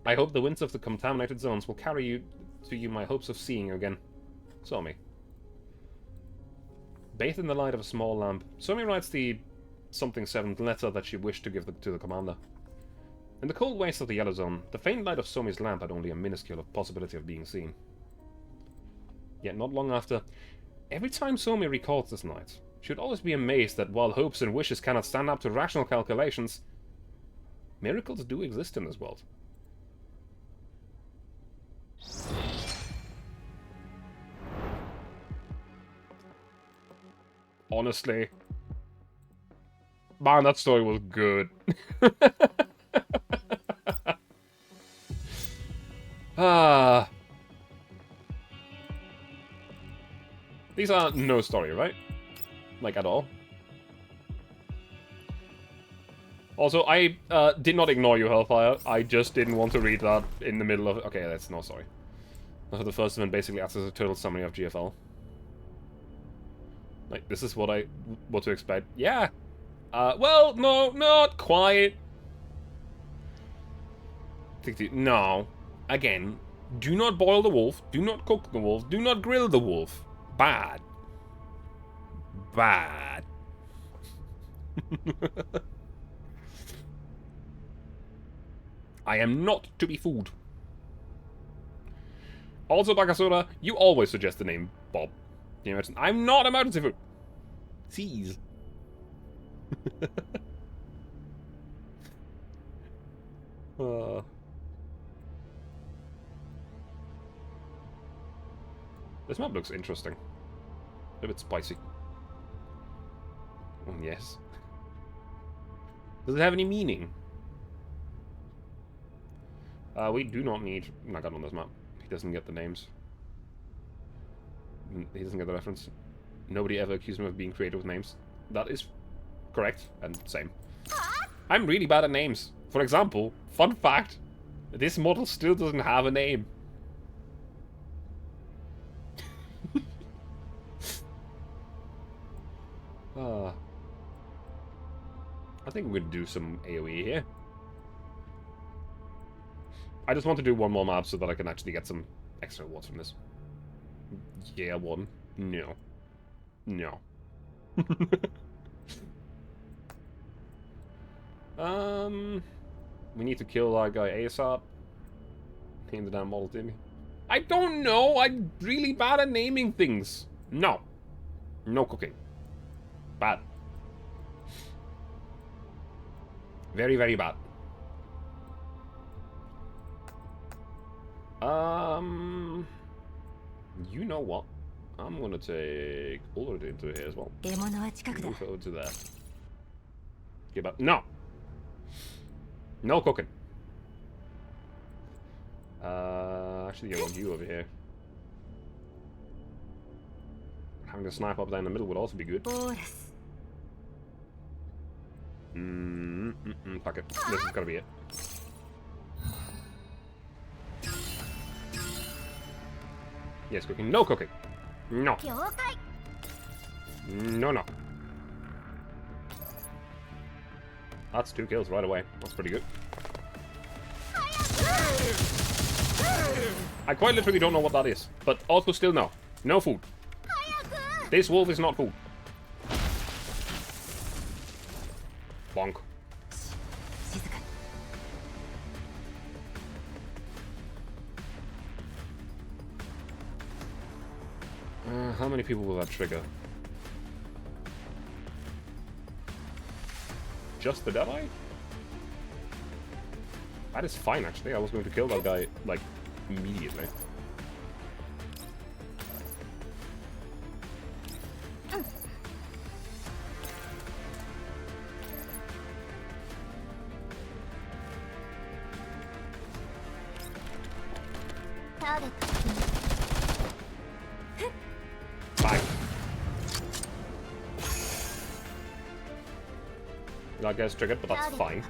I hope the winds of the contaminated zones will carry to you my hopes of seeing you again. Somi. Bathed in the light of a small lamp, Somi writes the something seventh letter that she wished to give to the commander. In the cold waste of the Yellow Zone, the faint light of Somi's lamp had only a minuscule possibility of being seen. Yet not long after, every time Somi recalls this night, she would always be amazed that while hopes and wishes cannot stand up to rational calculations, miracles do exist in this world. Honestly, man, that story was good. Ah. These are no story, right? Like, at all. Also, I did not ignore you, Hellfire. I just didn't want to read that in the middle of... Okay, that's no story. The first event basically acts as a total summary of GFL. Like, this is what to expect. Yeah. Well, no, not quite. No. Again, do not boil the wolf. Do not cook the wolf. Do not grill the wolf. Bad. Bad. I am not to be fooled. Also, Bakasura, you always suggest the name Bob. Can you imagine? I'm not emergency food. Seize. This map looks interesting. A bit spicy. Oh, yes. Does it have any meaning? We do not need Nagan on this map. He doesn't get the names. He doesn't get the reference. Nobody ever accused him of being creative with names. That is correct, and same. I'm really bad at names. For example, fun fact, this model still doesn't have a name. I think we're going to do some AoE here. I just want to do one more map so that I can actually get some extra awards from this. Yeah, one. No. No. We need to kill that guy ASAP. Name the damn model, didn't we? I don't know. I'm really bad at naming things. No. No cooking. Bad. Very, very bad. You know what? I'm gonna take Ulrich into here as well. Move over to there. Give up. No! No cooking. Actually, I want you over here. Having a sniper up there in the middle would also be good. Fuck it. This is gonna be it. Yes, cooking. No cooking. No. No, no. That's 2 kills right away. That's pretty good. I quite literally don't know what that is. But also still no. No food. This wolf is not food. Bonk. How many people will that trigger? Just the Deadeye? That is fine, actually. I was going to kill that guy, like, immediately. Bye. That guy's triggered, but that's fine.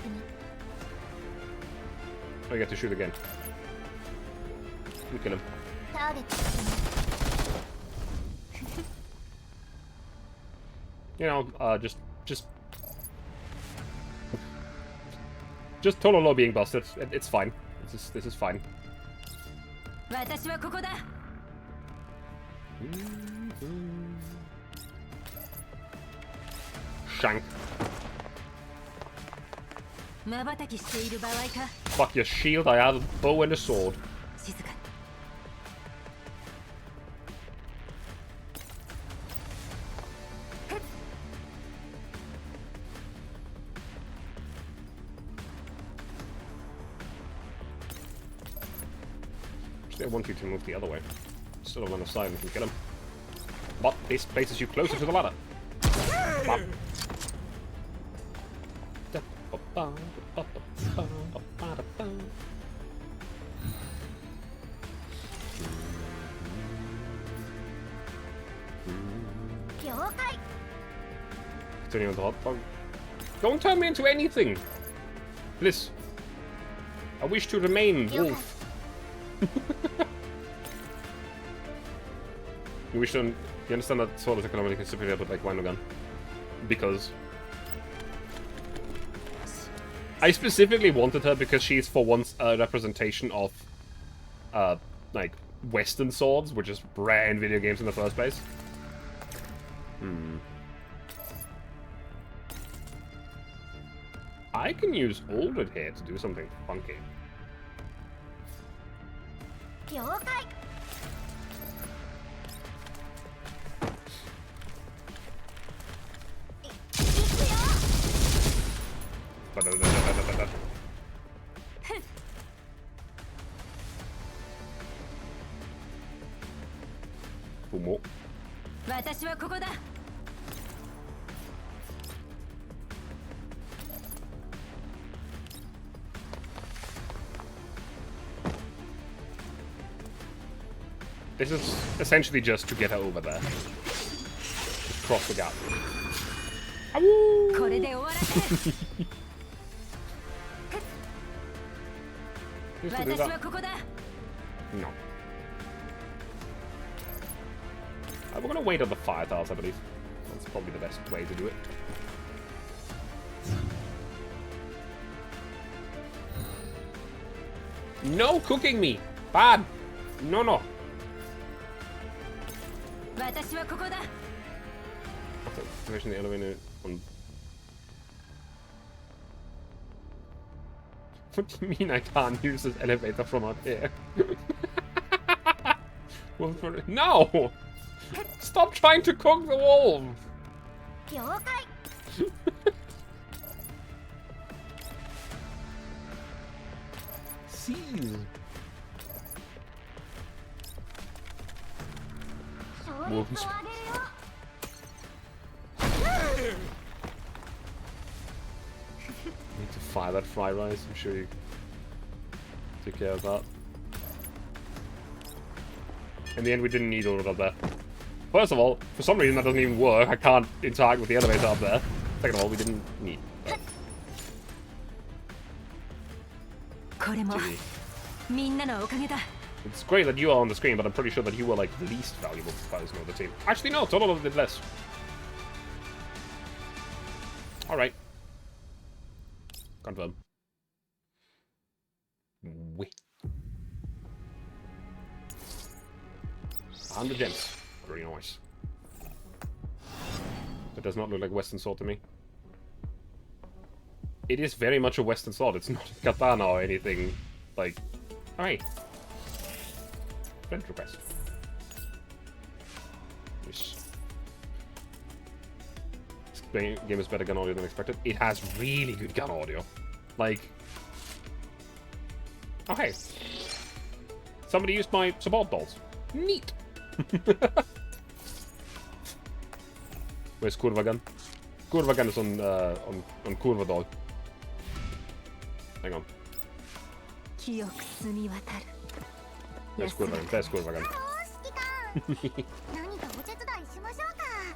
I get to shoot again. We kill him. You know, just Tololo being busted. It's fine. This is fine. shank. Fuck your shield, I have a bow and a sword. Actually, I want you to move the other way. Still on the side and can kill him. But this places you closer to the ladder. Bop. Continue on the hot dog. Don't turn me into anything! Bliss. I wish to remain wolf. You wish to... You understand that sword is economically superior, but like, why no gun? Because... I specifically wanted her because she's for once a representation of, like, Western swords, which is rare in video games in the first place. I can use Aldred here to do something funky. Fumo. This is essentially just to get her over there. Just cross the gap. Used to do that. No. We're gonna wait on the fire tiles, I believe. That's probably the best way to do it. No cooking me! Bad! No, no! Activation the elevator on... What do you mean I can't use this elevator from up here? Well, no! Stop trying to cook the wolf! Seize! Wolves. Need to fire that fry rice, I'm sure you took care of that. In the end, we didn't need all of that there. First of all, for some reason that doesn't even work. I can't interact with the elevator up there. Second of all, we didn't need that. It's great that you are on the screen, but I'm pretty sure that you were like the least valuable person of the team. Actually, no, Total did less. Alright. Confirm. Wait. 100 gems. Very nice. It does not look like a Western sword to me. It is very much a Western sword. It's not a katana or anything like... Oh, hey. Friend request. Yes. This game is better gun audio than expected. It has really good gun audio. Like... Oh, hey. Somebody used my support dolls. Neat. Where's Kurva gun? Kurva gun is on Kurva doll. Hang on. There's Kurva gun. There's Kurva gun.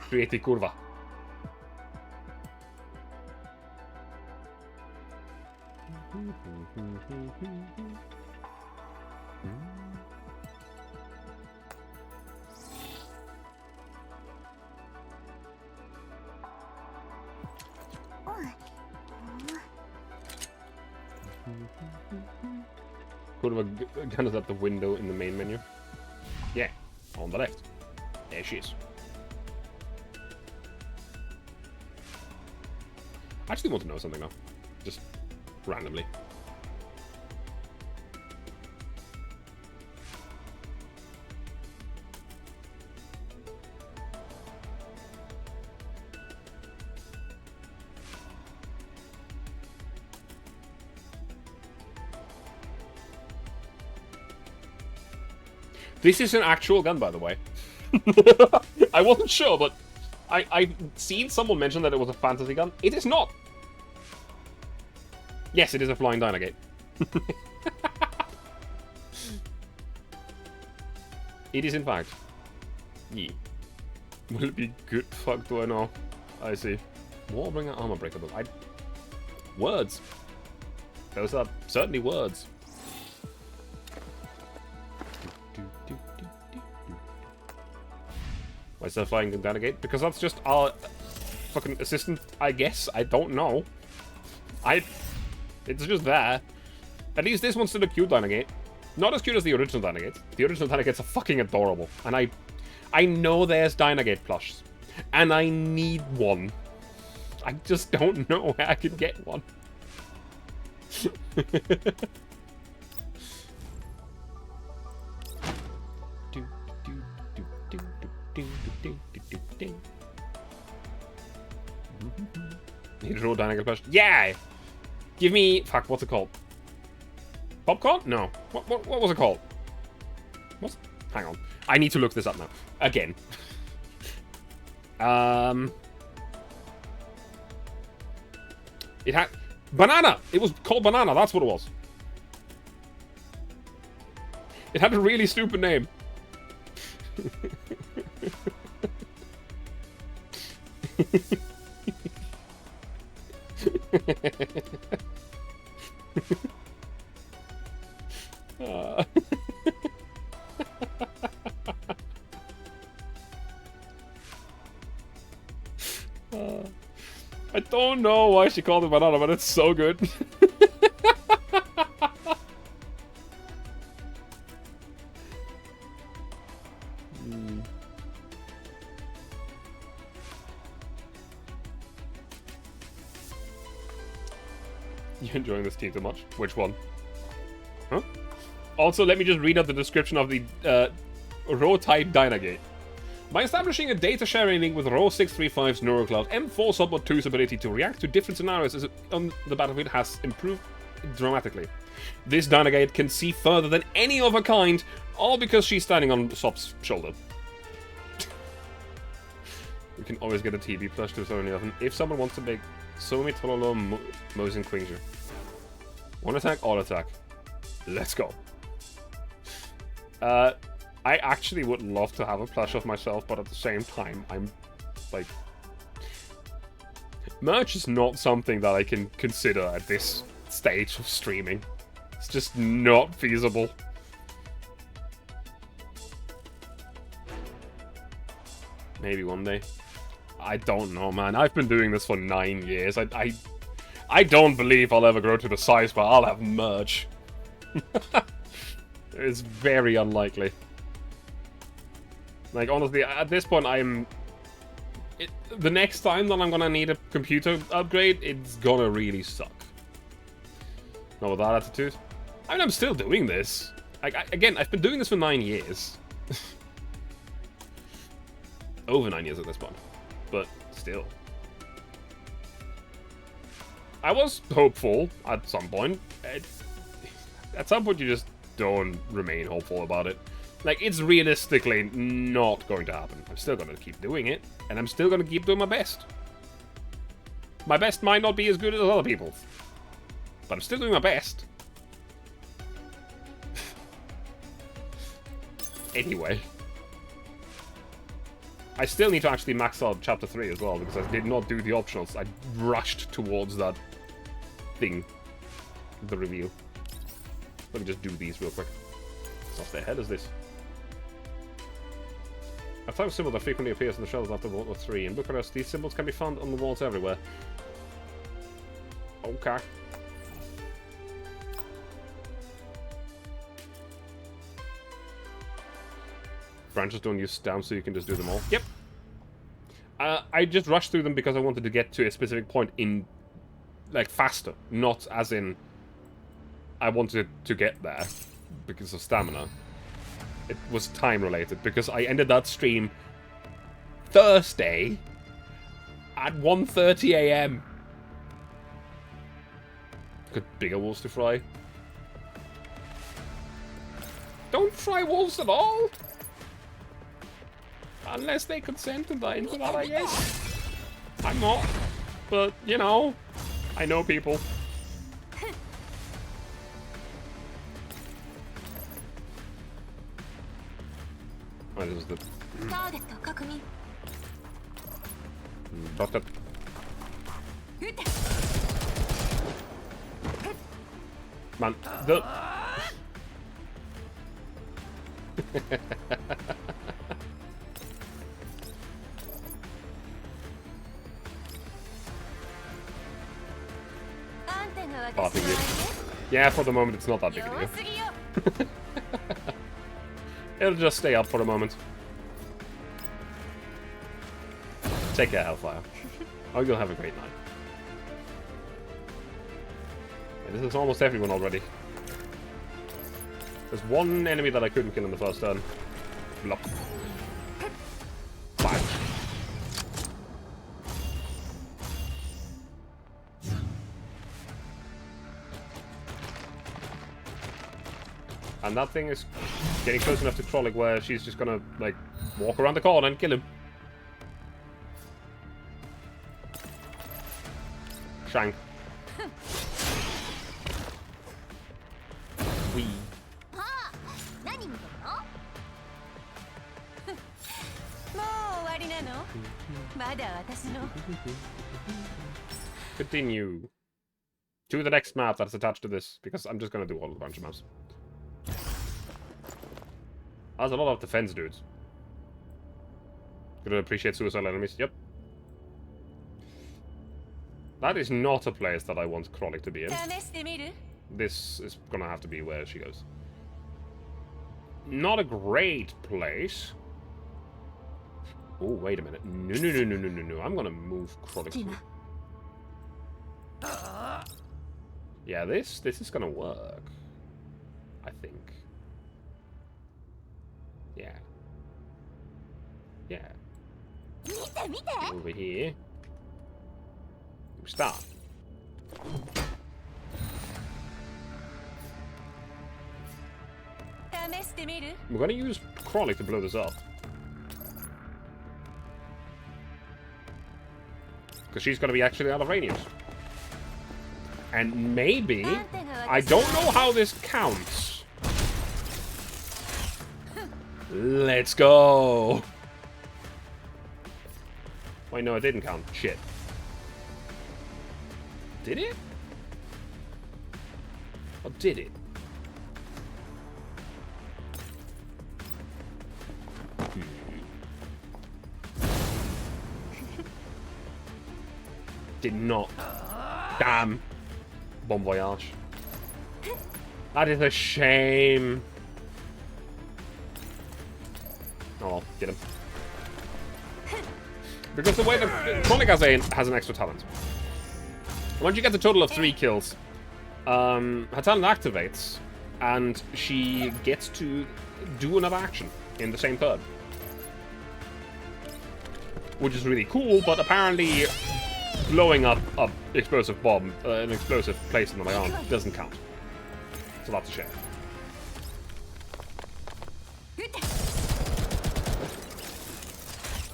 Create Kurva. Kurva gun is at the window in the main menu. Yeah, on the left. There she is. I actually want to know something now. Just randomly. This is an actual gun, by the way. I wasn't sure, but I've seen someone mention that it was a fantasy gun. It is not. Yes, it is a flying Dynagate. It is, in fact. Yeah. Will it be good? Fuck, do I know? I see. Warbringer armor breakable. Words. Those are certainly words. Why is that flying Dynagate? Because that's just our fucking assistant, I guess. I don't know. It's just there. At least this one's still a cute Dynagate. Not as cute as the original Dynagate. The original Dynagates are fucking adorable. And I know there's Dynagate plushes. And I need one. I just don't know where I could get one. Need to roll Dynagate plush. Yeah! Give me... Fuck, what's it called? Popcorn? No. What was it called? What? Hang on. I need to look this up now. Again. It had... Banana! It was called Banana, that's what it was. It had a really stupid name. I don't know why she called it Banana, but it's so good. You enjoying this team too much? Which one? Huh? Also, let me just read out the description of the Row-type Dynagate. By establishing a data sharing link with Row 635's NeuroCloud, M4 Support 2's ability to react to different scenarios on the battlefield has improved dramatically. This Dynagate can see further than any other kind, all because she's standing on Sop's shoulder. You can always get a TB plush to Sojourners if someone wants to make Somi Tololo Mosin Quinger. One attack, all attack. Let's go. I actually would love to have a plush of myself, but at the same time, I'm like... Merch is not something that I can consider at this stage of streaming. It's just not feasible. Maybe one day. I don't know, man. I've been doing this for 9 years. I don't believe I'll ever grow to the size where I'll have merch. It's very unlikely. Like, honestly, at this point, the next time that I'm gonna need a computer upgrade, it's gonna really suck. Not with that attitude. I mean, I'm still doing this. Again, I've been doing this for 9 years. Over 9 years at this point. But still. I was hopeful at some point. At some point, you just don't remain hopeful about it. Like, it's realistically not going to happen. I'm still going to keep doing it, and I'm still going to keep doing my best. My best might not be as good as other people's, but I'm still doing my best. Anyway. I still need to actually max out Chapter 3 as well, because I did not do the optionals. I rushed towards that thing. The reveal. Let me just do these real quick. What the hell is this? A type of symbol that frequently appears in the shells after World War III. In Bucharest, these symbols can be found on the walls everywhere. Okay. Branches don't use stamps, so you can just do them all. Yep. I just rushed through them because I wanted to get to a specific point in like, faster. Not as in I wanted to get there because of stamina. It was time related, because I ended that stream Thursday at 1:30 a.m. Got bigger wolves to fry. Don't fry wolves at all! Unless they consent and die into that, I guess. I'm not. But, you know, I know people. Oh, this is the... Got that. Man, the... Oh, yeah, for the moment it's not that big a deal. It'll just stay up for a moment. Take care, Hellfire. Oh, you'll have a great night. Yeah, this is almost everyone already. There's one enemy that I couldn't kill in the first turn. Blop. Five. And that thing is getting close enough to Krolik where she's just gonna, like, walk around the corner and kill him. Shank. Wee. Continue. To the next map that's attached to this, because I'm just gonna do all a bunch of maps. There's a lot of defense dudes. Gonna appreciate suicidal enemies. Yep. That is not a place that I want Krolik to be in. This is gonna have to be where she goes. Not a great place. Oh, wait a minute. No. I'm gonna move Krolik. Yeah, this is gonna work. I think. Yeah. Yeah. Over here. Stop. We're gonna use Krolik to blow this up. Because she's gonna be actually out of radius. And maybe... I don't know how this counts. Let's go! Wait, no, it didn't count. Shit. Did it? Or did it? Did not. Damn. Bon voyage. That is a shame. Oh well, get him. Because the way that Krolik has an extra talent. Once you get a total of 3 kills, her talent activates, and she gets to do another action in the same turn. Which is really cool, but apparently blowing up an explosive bomb, an explosive placed on my arm, doesn't count. So that's a shame.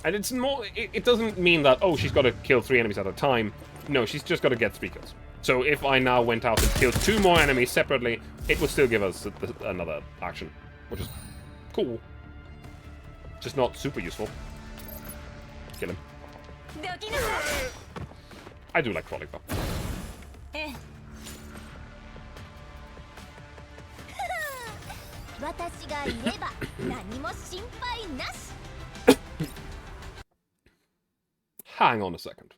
And it's more, it doesn't mean that, oh, she's got to kill 3 enemies at a time. No, she's just got to get 3 kills. So if I now went out and killed 2 more enemies separately, it would still give us another action. Which is cool. Just not super useful. Kill him. I do like Krolik though. Hang on a second.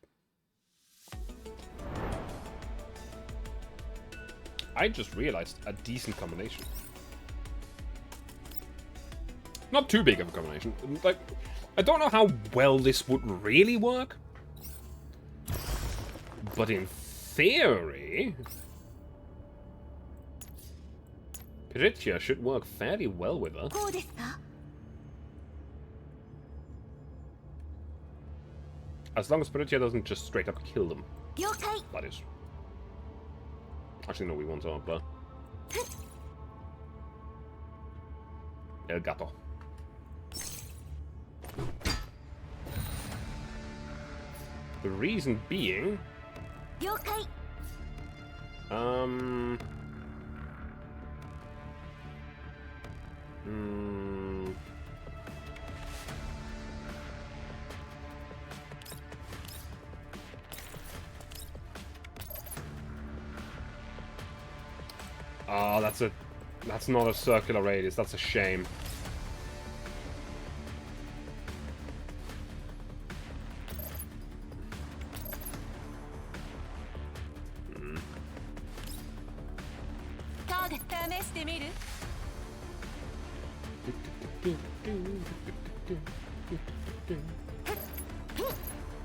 I just realized a decent combination. Not too big of a combination. Like, I don't know how well this would really work. But in theory, Peritya should work fairly well with her. こうですか？ As long as Peritya doesn't just straight up kill them. 了解。 That is. Actually, no, we want to up El Gato. The reason being... 了解。 Hmm. Oh, that's not a circular radius. That's a shame.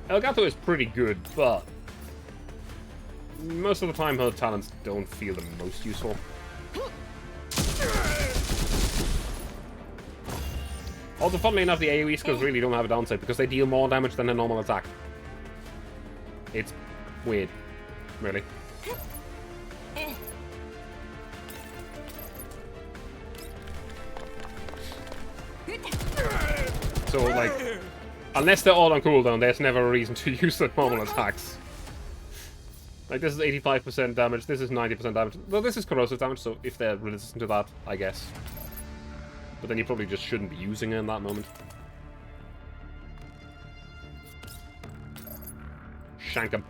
Elgato is pretty good, but most of the time her talents don't feel the most useful. Also, funnily enough, the AoE skills really don't have a downside because they deal more damage than a normal attack. It's weird, really. So, like, unless they're all on cooldown, there's never a reason to use the normal attacks. Like, this is 85% damage, this is 90% damage. Well, this is corrosive damage, so if they're resistant to that, I guess. But then you probably just shouldn't be using it in that moment. Shank him.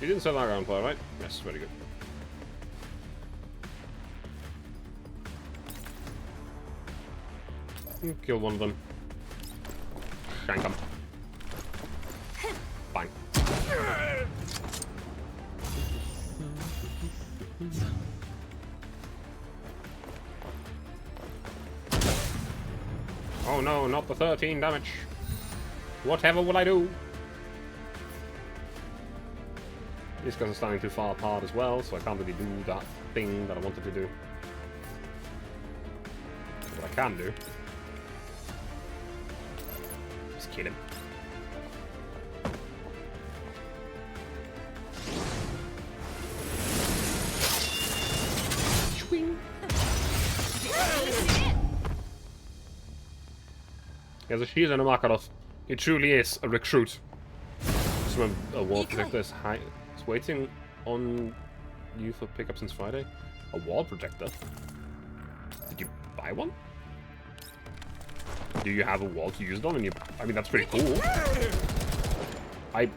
You didn't set that ground fire, right? Yes, very good. Kill one of them. Shank him. Bang. Oh no, not the 13 damage. Whatever will I do? These guys are standing too far apart as well, so I can't really do that thing that I wanted to do. What I can do... just kill him. Yeah, so she's in a Makarov. He truly is a recruit. Just remember, a wall projector is high. It's waiting on you for pickup since Friday. A wall projector? Did you buy one? Do you have a wall to use it on? I mean, that's pretty cool. I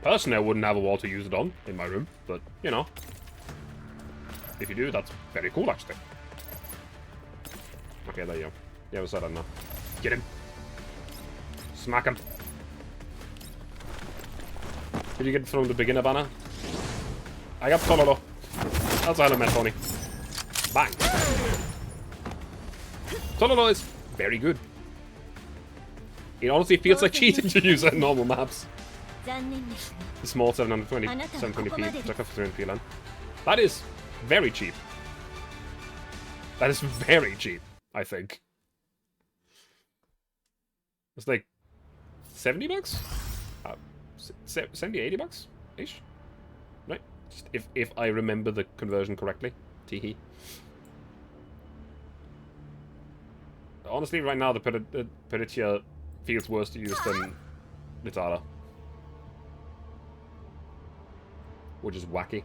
personally, I wouldn't have a wall to use it on in my room, but you know, if you do, that's very cool, actually. Okay, there you go. The other side, I don't know. Get him. Smack him. Did you get from the beginner banner? I got Tololo. That's how I met Tony. Bang. Tololo is very good. It honestly feels like cheating to use it in normal maps. The small 720p, projector for 300p land. That is very cheap. That is very cheap, I think. It's like 70 bucks? 70, 80 bucks ish? Right? Just if I remember the conversion correctly. Teehee. Honestly, right now the Peritya feels worse to use than Litara. Which is wacky.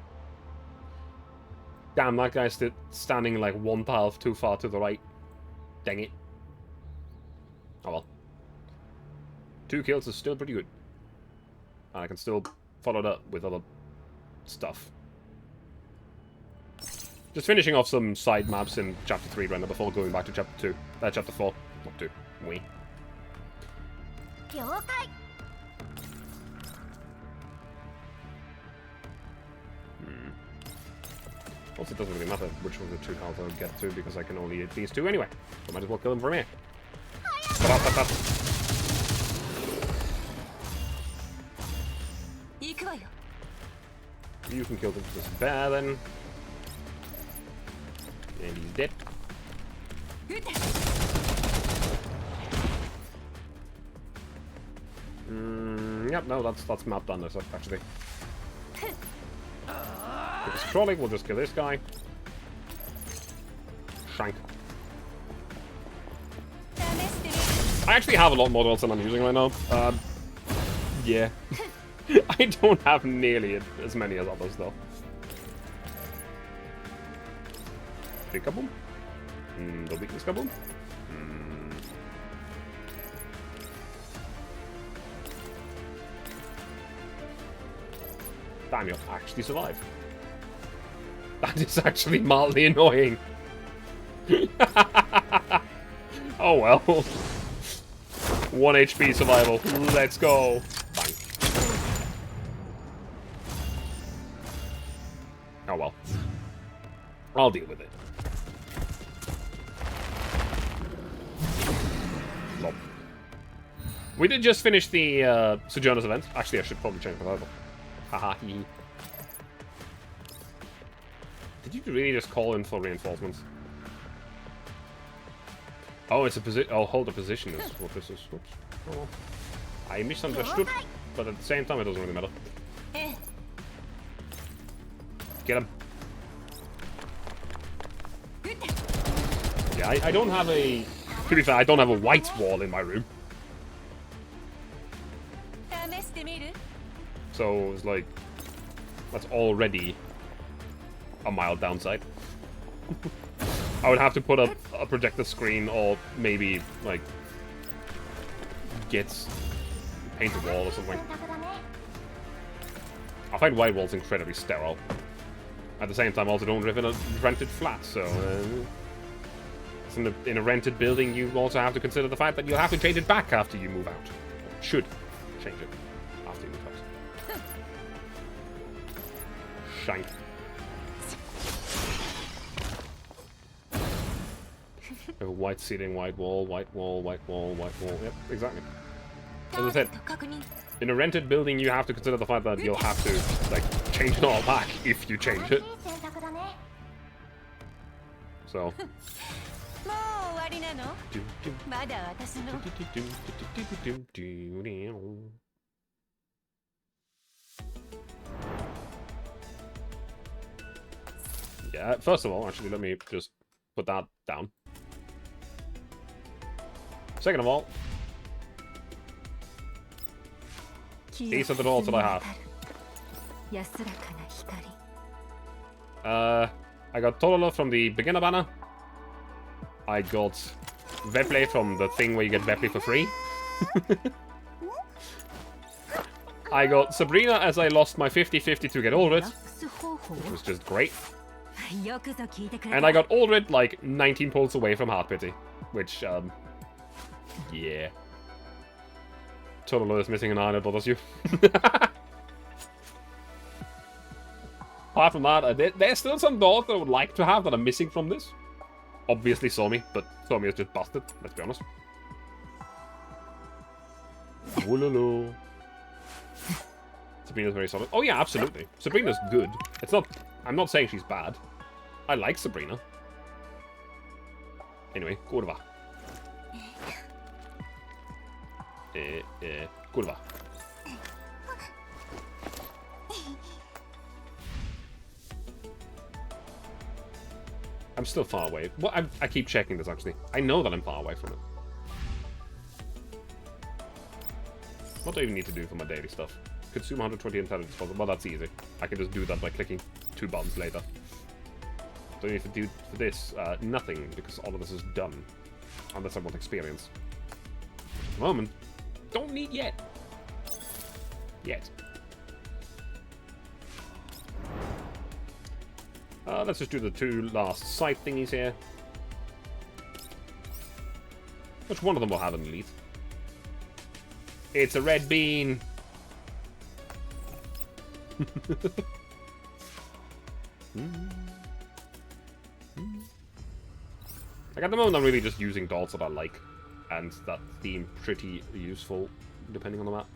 Damn, that guy's standing like one tile too far to the right. Dang it. Oh well. 2 kills is still pretty good. And I can still follow that with other stuff. Just finishing off some side maps in Chapter 3 right now before going back to Chapter 2. Chapter 4. Not 2. We. Also, it doesn't really matter which of the two health I get to, because I can only hit these two anyway. So I might as well kill them from here. You can kill this bear then. And he's dead. Yep, no, that's map done this actually. If it's trolling, we'll just kill this guy. Shank. I actually have a lot more dots than I'm using right now. Yeah. I don't have nearly as many as others though. Big kaboom. The weakness kaboom. Damn, you'll actually survive. That is actually mildly annoying. Oh well. 1 HP survival. Let's go. Bang. Oh well. I'll deal with it. Lol. We did just finish the Sojourners event. Actually, I should probably change my title. Haha. Did you really just call in for reinforcements? Oh, it's a position. Oh, hold a position is what this is. Oops. Oh, well. I misunderstood, but at the same time, it doesn't really matter. Get him. Yeah, I don't have a... To be fair, I don't have a white wall in my room. So it's like... That's already a mild downside. I would have to put up a projector screen or maybe, like, paint a wall or something. I find white walls incredibly sterile. At the same time, I also don't live in a rented flat, so... in a rented building, you also have to consider the fact that you'll have to change it back after you move out. Or should change it after you move out. Shank. A white ceiling, white wall, white wall, white wall, white wall. Yep, exactly. As I said, in a rented building, you have to consider the fact that you'll have to, like, change it all back if you change it. So... Yeah, first of all, actually, let me just put that down. Second of all, these are the dolls that I have. I got Torolo from the beginner banner. I got Veplay from the thing where you get Veplay for free. I got Sabrina as I lost my 50-50 to get Aldred, which was just great. And I got Aldred like 19 pulls away from Heart Pity, which, yeah. Torolo is missing an eye that bothers you. Apart from that, there's still some dolls that I would like to have that are missing from this. Obviously Somi, but Somi is just busted, let's be honest. Woololo. Sabrina's very solid. Oh yeah, absolutely. Sabrina's good. It's not... I'm not saying she's bad. I like Sabrina. Anyway, kurva. Kurva. I'm still far away. Well, I keep checking this, actually. I know that I'm far away from it. What do I even need to do for my daily stuff? Consume 120 intelligence points. Well, that's easy. I can just do that by clicking 2 buttons later. Do I need to do for this? Nothing, because all of this is done. Unless I want experience. At the moment, don't need yet. Yet. Let's just do the 2 last side thingies here. Which one of them will have an elite? It's a red bean! Like, at the moment, I'm really just using dolls that I like, and that seem pretty useful, depending on the map.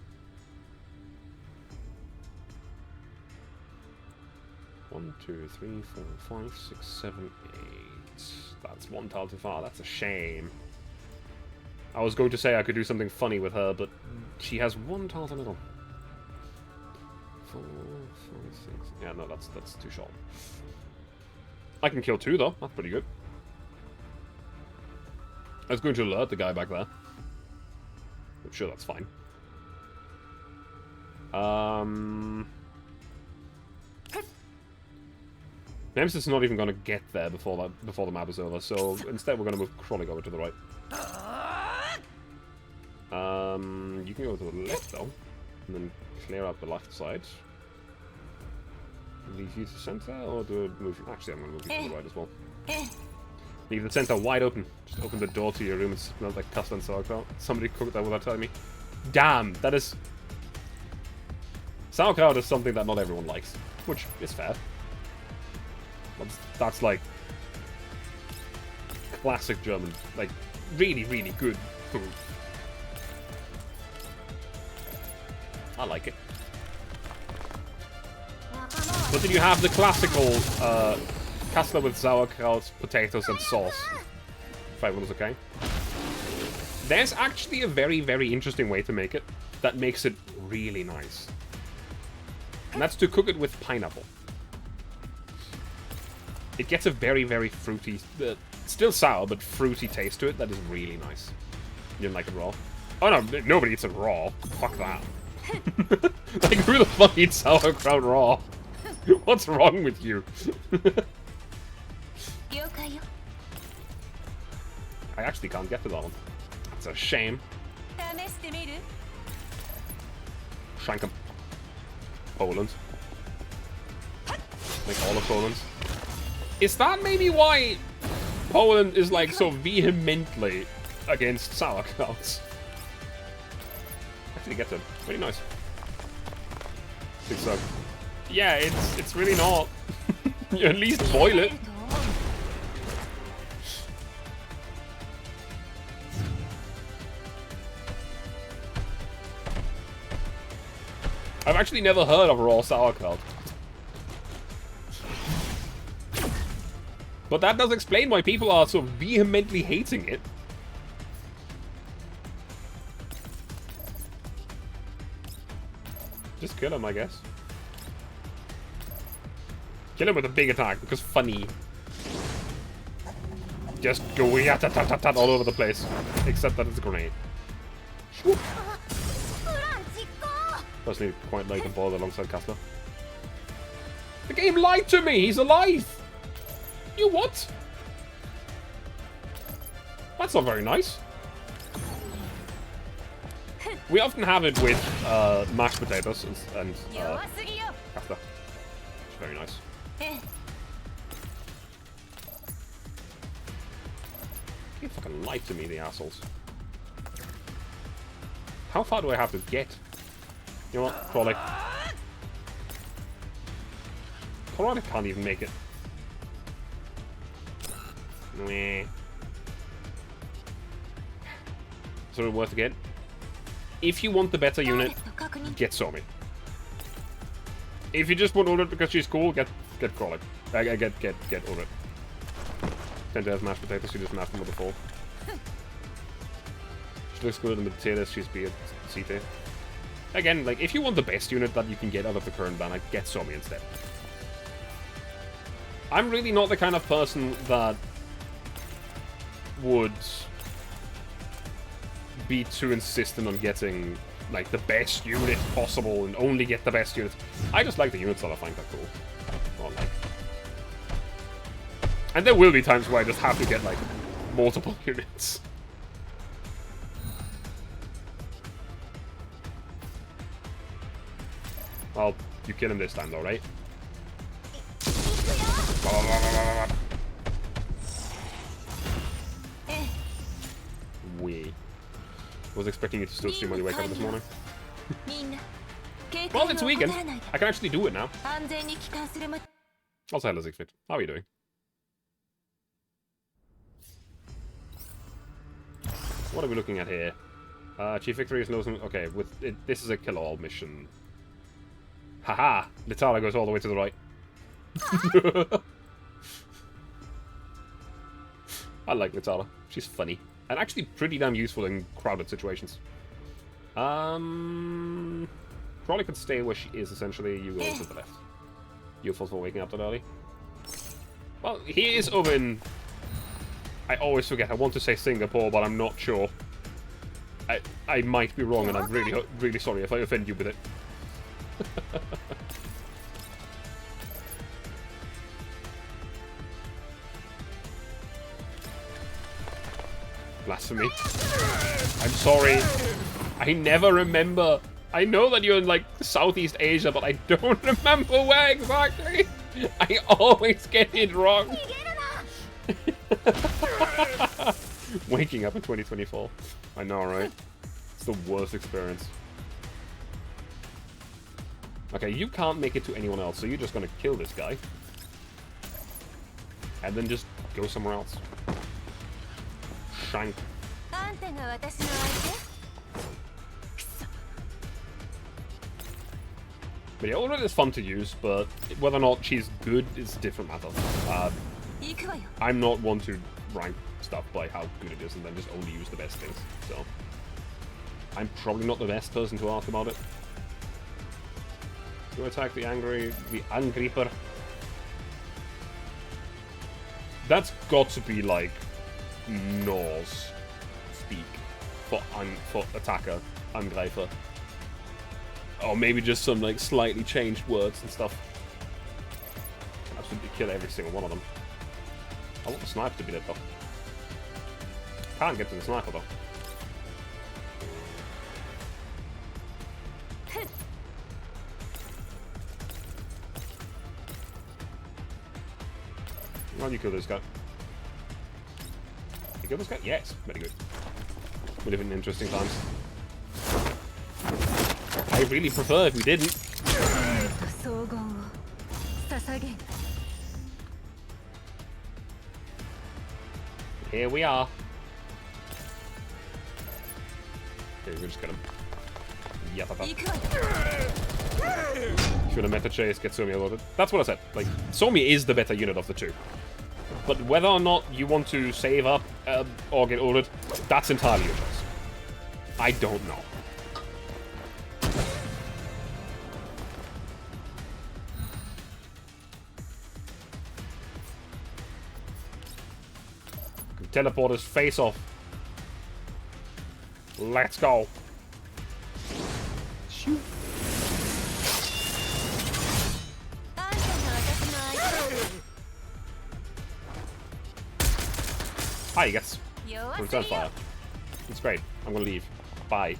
One, two, three, 4, 5, 6, 7, 8. That's one tile too far. That's a shame. I was going to say I could do something funny with her, but she has one tile too little. 4, 5, 6. Yeah, no, that's too short. I can kill 2 though. That's pretty good. I was going to alert the guy back there. I'm sure that's fine. Nemesis is not even going to get there before the map is over, so instead we're going to move crawling over to the right. You can go to the left though, and then clear out the left side. Leave you to center, or do I move you? Actually, I'm going to move you to the right as well. Leave the center wide open. Just open the door to your room and smell like custard and sauerkraut. Somebody cooked that without telling me. Damn, that is... Sauerkraut is something that not everyone likes, which is fair. That's like... classic German, like, really, really good food. I like it. But then you have the classical Kassler with sauerkraut, potatoes, and sauce. If everyone's okay. There's actually a very, very interesting way to make it that makes it really nice. And that's to cook it with pineapple. It gets a very, very fruity, still sour, but fruity taste to it that is really nice. You didn't like it raw? Oh no, nobody eats it raw. Fuck that. Like, who the fuck eats sauerkraut raw? What's wrong with you? I actually can't get to that one. That's a shame. Shank him. Poland. Like all of Poland. Is that maybe why Poland is like so vehemently against sauerkrauts? Actually gets it. Pretty nice. I think so. Yeah, it's really not. You at least boil it. I've actually never heard of raw sauerkraut. But that does explain why people are so vehemently hating it. Just kill him, I guess. Kill him with a big attack, because funny. Just go all over the place. Except that it's a grenade. Swoop. Personally, quite like a ball alongside Kassler. The game lied to me! He's alive! You what? That's not very nice. We often have it with mashed potatoes and Kassler. It's very nice. You fucking lied to me, the assholes. How far do I have to get? You know what? Crawley. Crawley can't even make it. Meh. So worth it again. If you want the better unit, get Somi. If you just want Ulrich because she's cool, get Crawley. Get Ulrich. Tend to have mashed potatoes, she just mashed them with a fork. She looks good in the potatoes, she's be a CT. Again, like, if you want the best unit that you can get out of the current banner, get Somi instead. I'm really not the kind of person that would be too insistent on getting, like, the best unit possible and only get the best units. I just like the units that I find that cool. Or, like... And there will be times where I just have to get, like, multiple units. Well, you kill him this time though, right? We was expecting you to still stream when you wake up this morning. Well, it's weekend. I can actually do it now. Also, hello Siegfried. How are you doing? What are we looking at here? Chief victory is losing. Okay, with it, this is a kill-all mission. Haha! Litara goes all the way to the right. I like Litara. She's funny. And actually pretty damn useful in crowded situations. Probably could stay where she is, essentially. You go to the left. Useful for waking up that early. Well, he is over in... I always forget. I want to say Singapore, but I'm not sure. I might be wrong, and I'm really sorry if I offend you with it. Blasphemy. I'm sorry. I never remember. I know that you're in, like, Southeast Asia, but I don't remember where exactly. I always get it wrong. Waking up in 2024. I know, right? It's the worst experience. Okay, you can't make it to anyone else, so you're just gonna kill this guy. And then just go somewhere else. Shank. But yeah, Ulrich is fun to use, but whether or not she's good is a different matter. I'm not one to rank stuff by how good it is and then just only use the best things, so... I'm probably not the best person to ask about it. You attack the Angriper. That's got to be like Norse speak for attacker, Angreifer. Or maybe just some like slightly changed words and stuff. Absolutely kill every single one of them. I want the sniper to be dead though. Can't get to the sniper though. Why don't you kill this guy? You kill this guy? Yes, very good. We live in interesting times. I really prefer if we didn't. Here we are. Okay, we'll just get him. Yep. Should have met the chase, get Somi loaded. That's what I said. Like, Somi is the better unit of the two. But whether or not you want to save up or get ordered, that's entirely your choice. I don't know. Teleporters face off. Let's go. Shoot. Hi, he gets return fire. It's great. I'm gonna leave. Bye.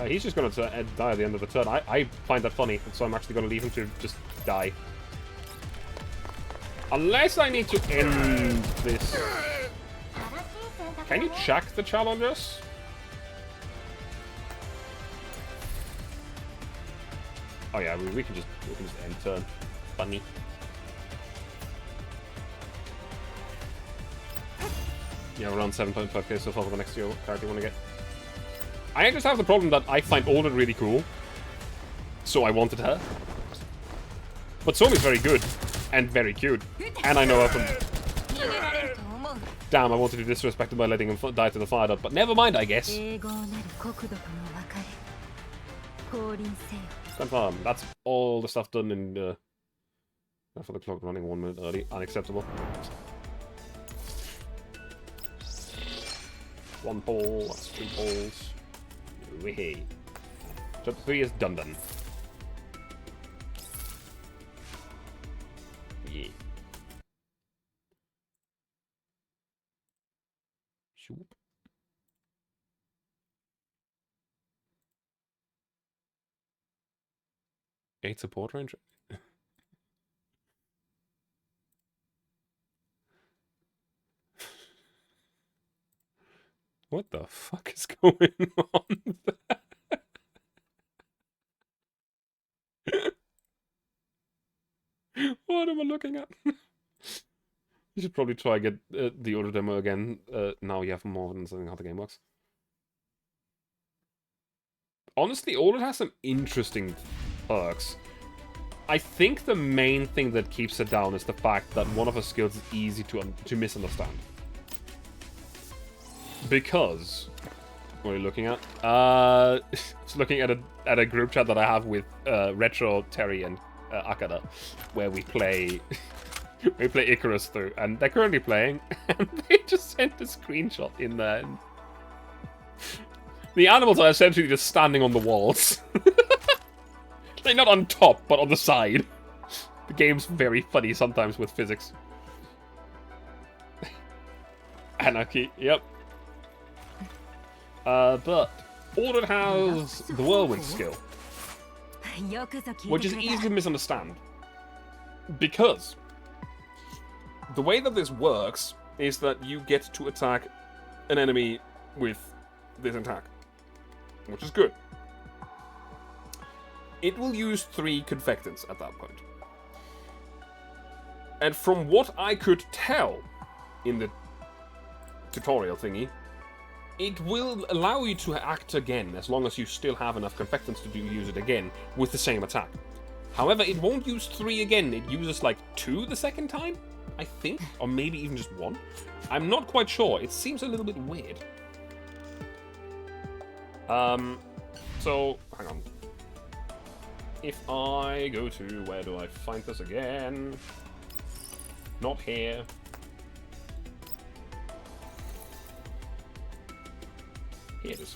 He's just gonna die at the end of the turn. I find that funny, so I'm actually gonna leave him to just die. Unless I need to end this. Can you check the challengers? Oh yeah, we can just end turn. Funny. Yeah, around 7.5k so far for the next character you want to get. I just have the problem that I find Alden really cool, so I wanted her. But Somi's very good and very cute, and I know her from. Damn, I wanted to disrespect him by letting him die to the fire dot, but never mind, I guess. Confirm. That's all the stuff done in. For the clock running 1 minute early, unacceptable. One pole, that's 2 poles. Wee. Chapter 3 is done. Yeah. Shoop. 8 support range? What the fuck is going on there? What am I looking at? You should probably try get the older demo again. Now you have more than something how the game works. Honestly, Ordered has some interesting perks. I think the main thing that keeps her down is the fact that one of her skills is easy to misunderstand. Because, what are you looking at? Just looking at a group chat that I have with Retro, Terry, and Akada, where we play we play Icarus through, and they're currently playing, and they just sent a screenshot in there. And the animals are essentially just standing on the walls. Like, not on top, but on the side. The game's very funny sometimes with physics. Anarchy, yep. But Ordered has the Whirlwind skill, which is easy to misunderstand. Because the way that this works is that you get to attack an enemy with this attack, which is good. It will use 3 confectants at that point. And from what I could tell in the tutorial thingy, it will allow you to act again as long as you still have enough confectants to use it again with the same attack. However, it won't use 3 again, it uses like 2 the second time, I think, or maybe even just 1. I'm not quite sure, it seems a little bit weird. So, hang on. If I go to, where do I find this again? Not here. Here it is.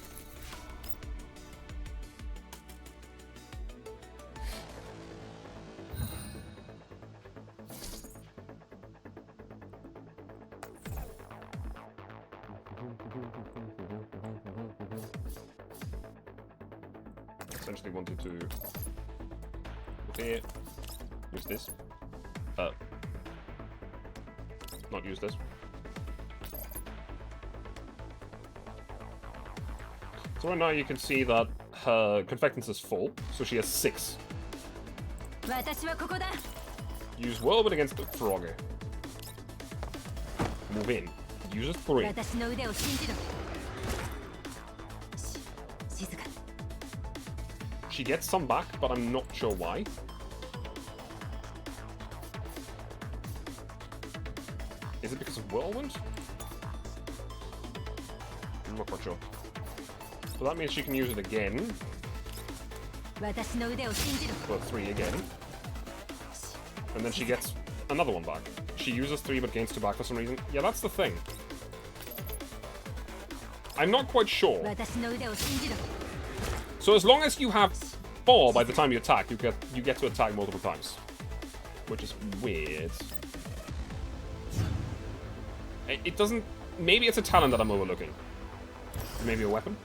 Essentially wanted to here, use this. Not use this. So right now you can see that her confectants is full, so she has 6. Use Whirlwind against the frog. Move in. Use 3. She gets some back, but I'm not sure why. Is it because of Whirlwind? I'm not quite sure. So that means she can use it again. For 3 again. And then she gets another one back. She uses 3 but gains 2 back for some reason. Yeah, that's the thing. I'm not quite sure. So as long as you have 4 by the time you attack, you get to attack multiple times. Which is weird. It doesn't... Maybe it's a talent that I'm overlooking. Maybe a weapon?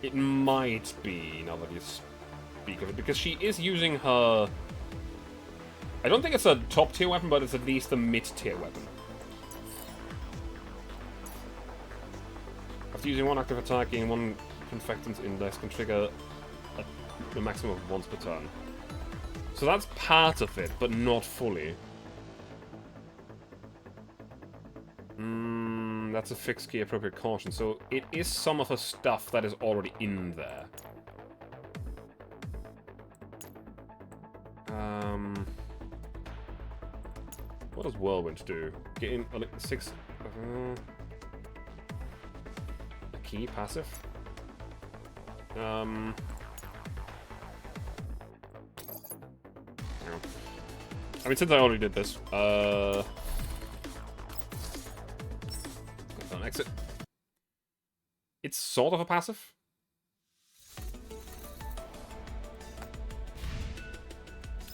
It might be, now that you speak of it, because she is using her... I don't think it's a top-tier weapon, but it's at least a mid-tier weapon. After using 1 active attack, gaining 1 confectant index can trigger a maximum of once per turn. So that's part of it, but not fully. That's a fixed key appropriate caution. So it is some of her stuff that is already in there. What does Whirlwind do? Get in 6. A key passive. No. I mean, since I already did this, exit. It's sort of a passive.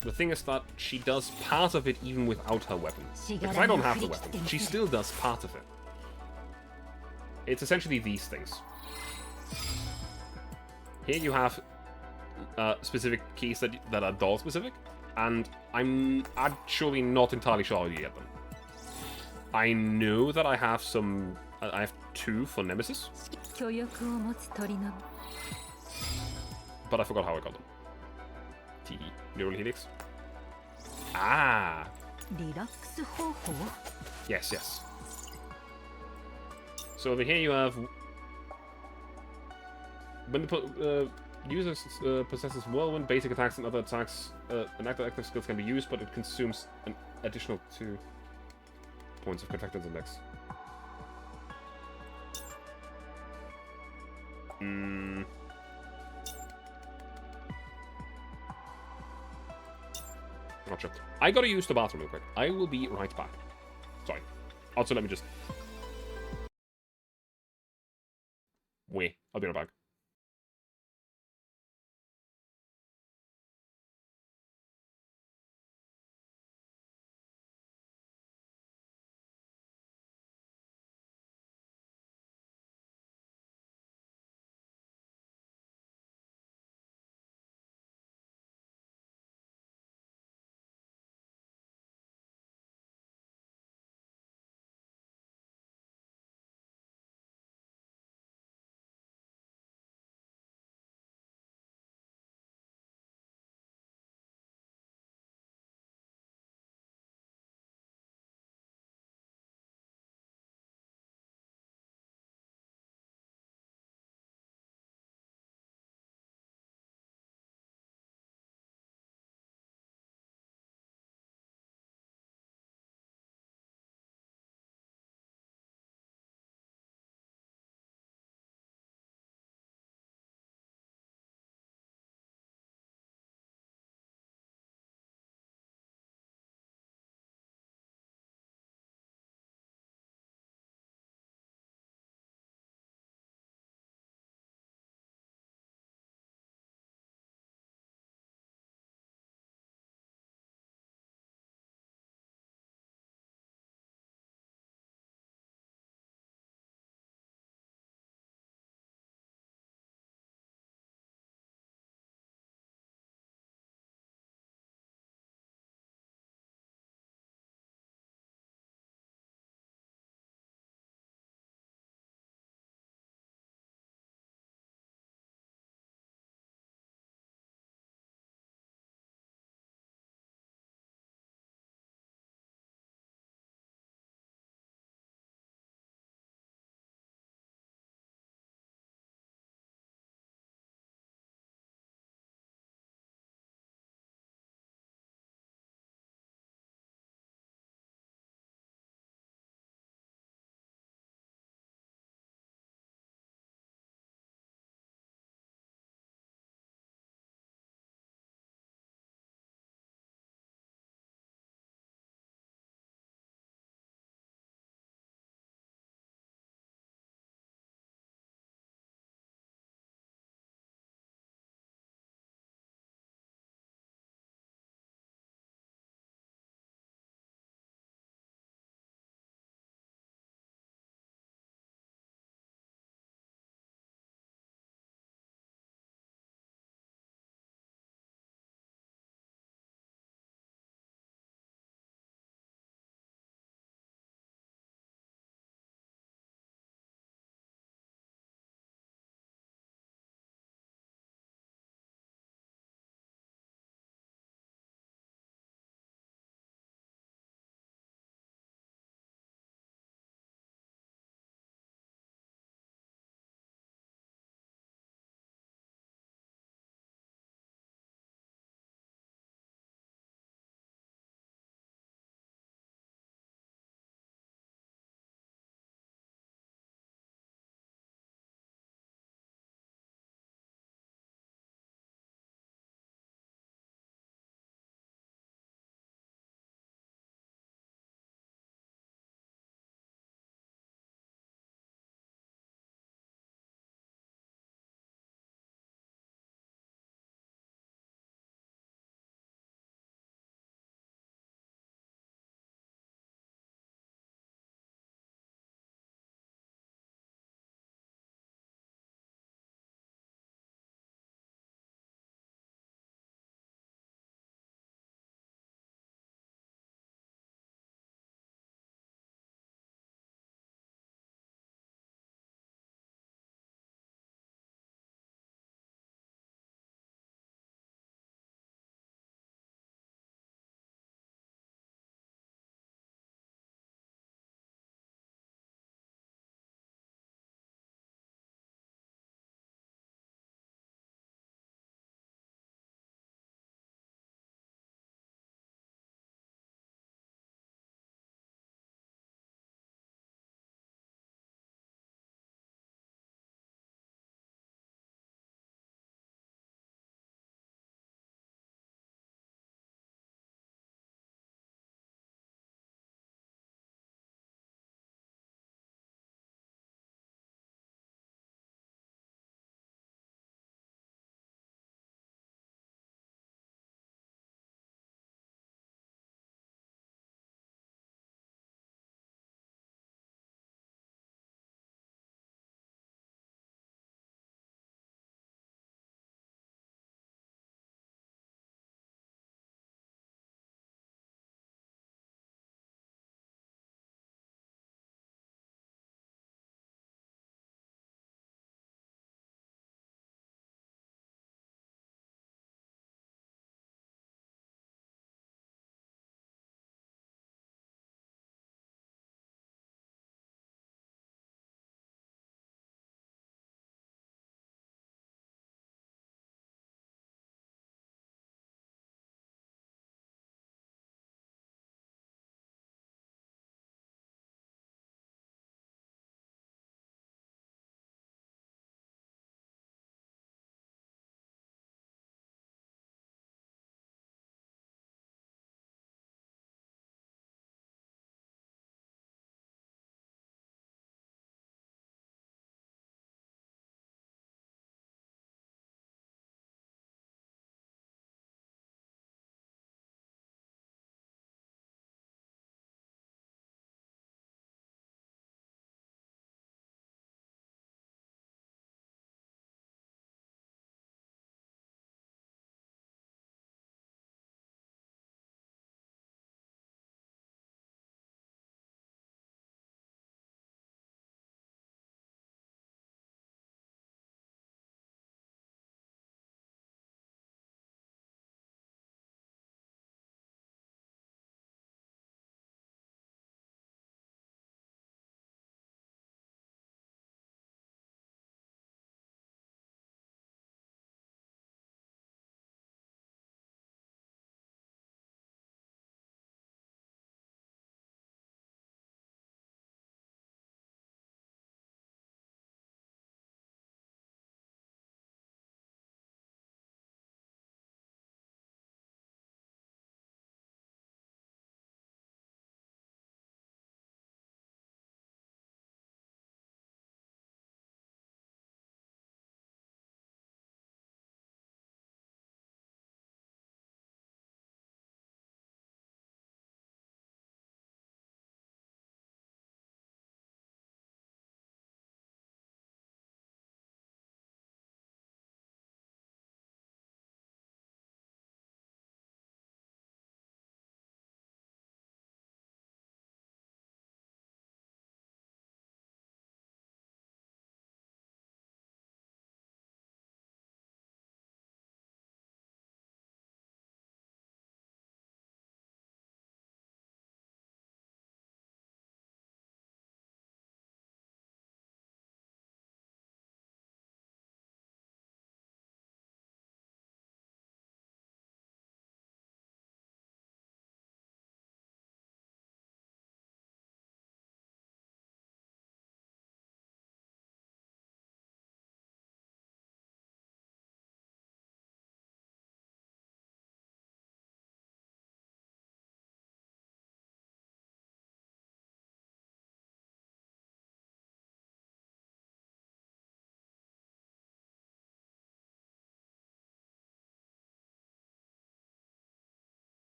The thing is that she does part of it even without her weapon. Because I don't have the weapon. She still does part of it. It's essentially these things. Here you have specific keys that are doll specific, and I'm actually not entirely sure how you get them. I know that I have some... I have 2 for Nemesis. But I forgot how I got them. TE. Neural Helix. Ah! リラックス方法 Yes, yes. So over here you have... When the user possesses whirlwind, basic attacks and other attacks, an active skills can be used, but it consumes an additional 2 points of Contractors Index. Not sure. I gotta use the bathroom real quick. I will be right back. Sorry. Also, let me just... Wait. I'll be right back.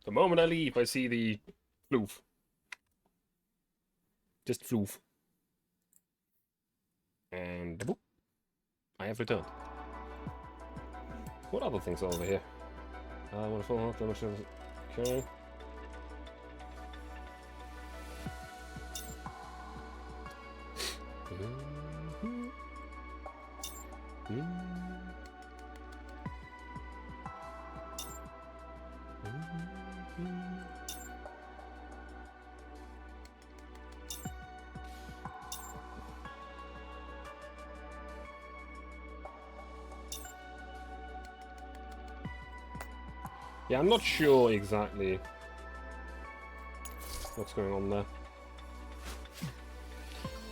The moment I leave, I see the floof. Just floof. And boop. I have returned. What other things are over here? I want to follow up. Okay. Yeah, I'm not sure exactly what's going on there.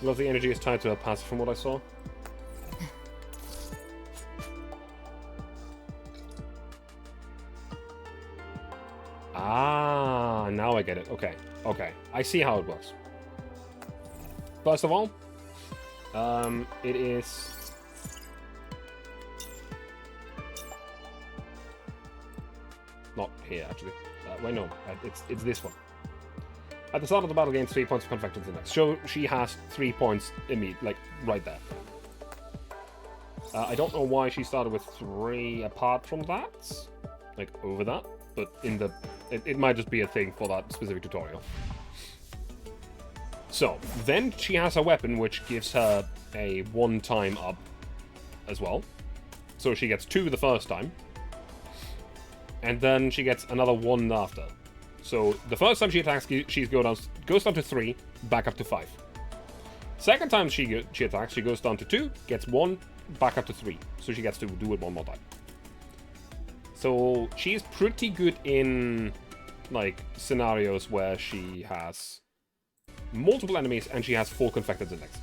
A lot of the energy is tied to her passive from what I saw. Ah, now I get it. Okay, okay. I see how it works. First of all, it is... Not here, actually. Wait, no. It's this one. At the start of the battle, gains 3 points of conflicted index. So she has 3 points immediately, like, right there. I don't know why she started with 3 apart from that. Like, over that. But in the... It might just be a thing for that specific tutorial. So, then she has a weapon which gives her a 1-time up as well. So she gets 2 the first time. And then she gets another 1 after. So the first time she attacks, she goes down to 3, back up to 5. Second time she attacks, she goes down to 2, gets 1, back up to 3. So she gets to do it 1 more time. So she's pretty good in, like, scenarios where she has multiple enemies and she has full conflicted index.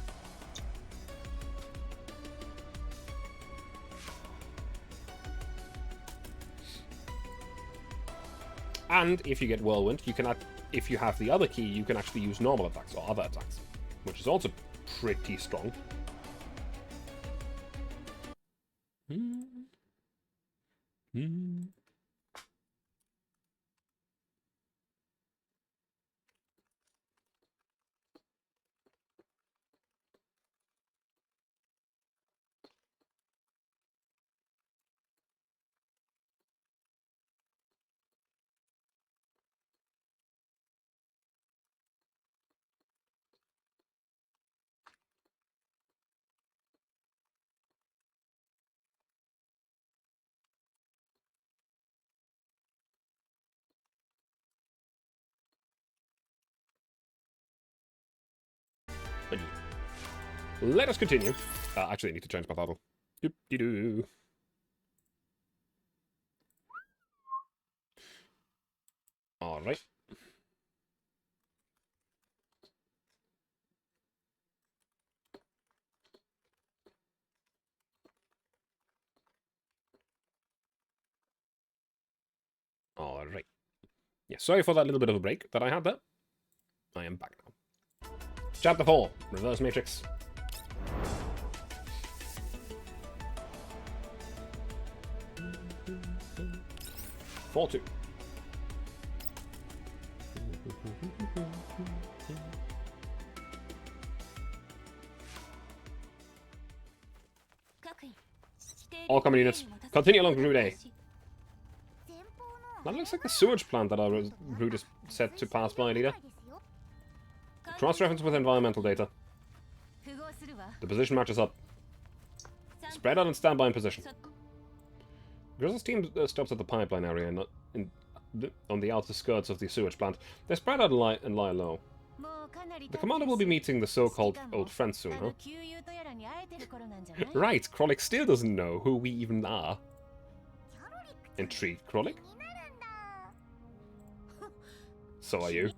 And if you get Whirlwind, you can, if you have the other key, you can actually use normal attacks or other attacks, which is also pretty strong. Let us continue. Actually, I need to change my title. Doop-de-doo. Alright. Alright. Yeah, sorry for that little bit of a break that I had there. I am back now. Chapter 4, Reverse Matrix. 4-2. All common units, continue along Route A. That looks like the sewage plant that our route is set to pass by, leader. Cross-reference with environmental data. The position matches up. Spread out and stand by in position. Grizzle's team stops at the pipeline area, not on the outer skirts of the sewage plant. They spread out and lie low. The commander will be meeting the so-called old friends soon, huh? Right, Krolik still doesn't know who we even are. Intrigued, Krolik? So are you.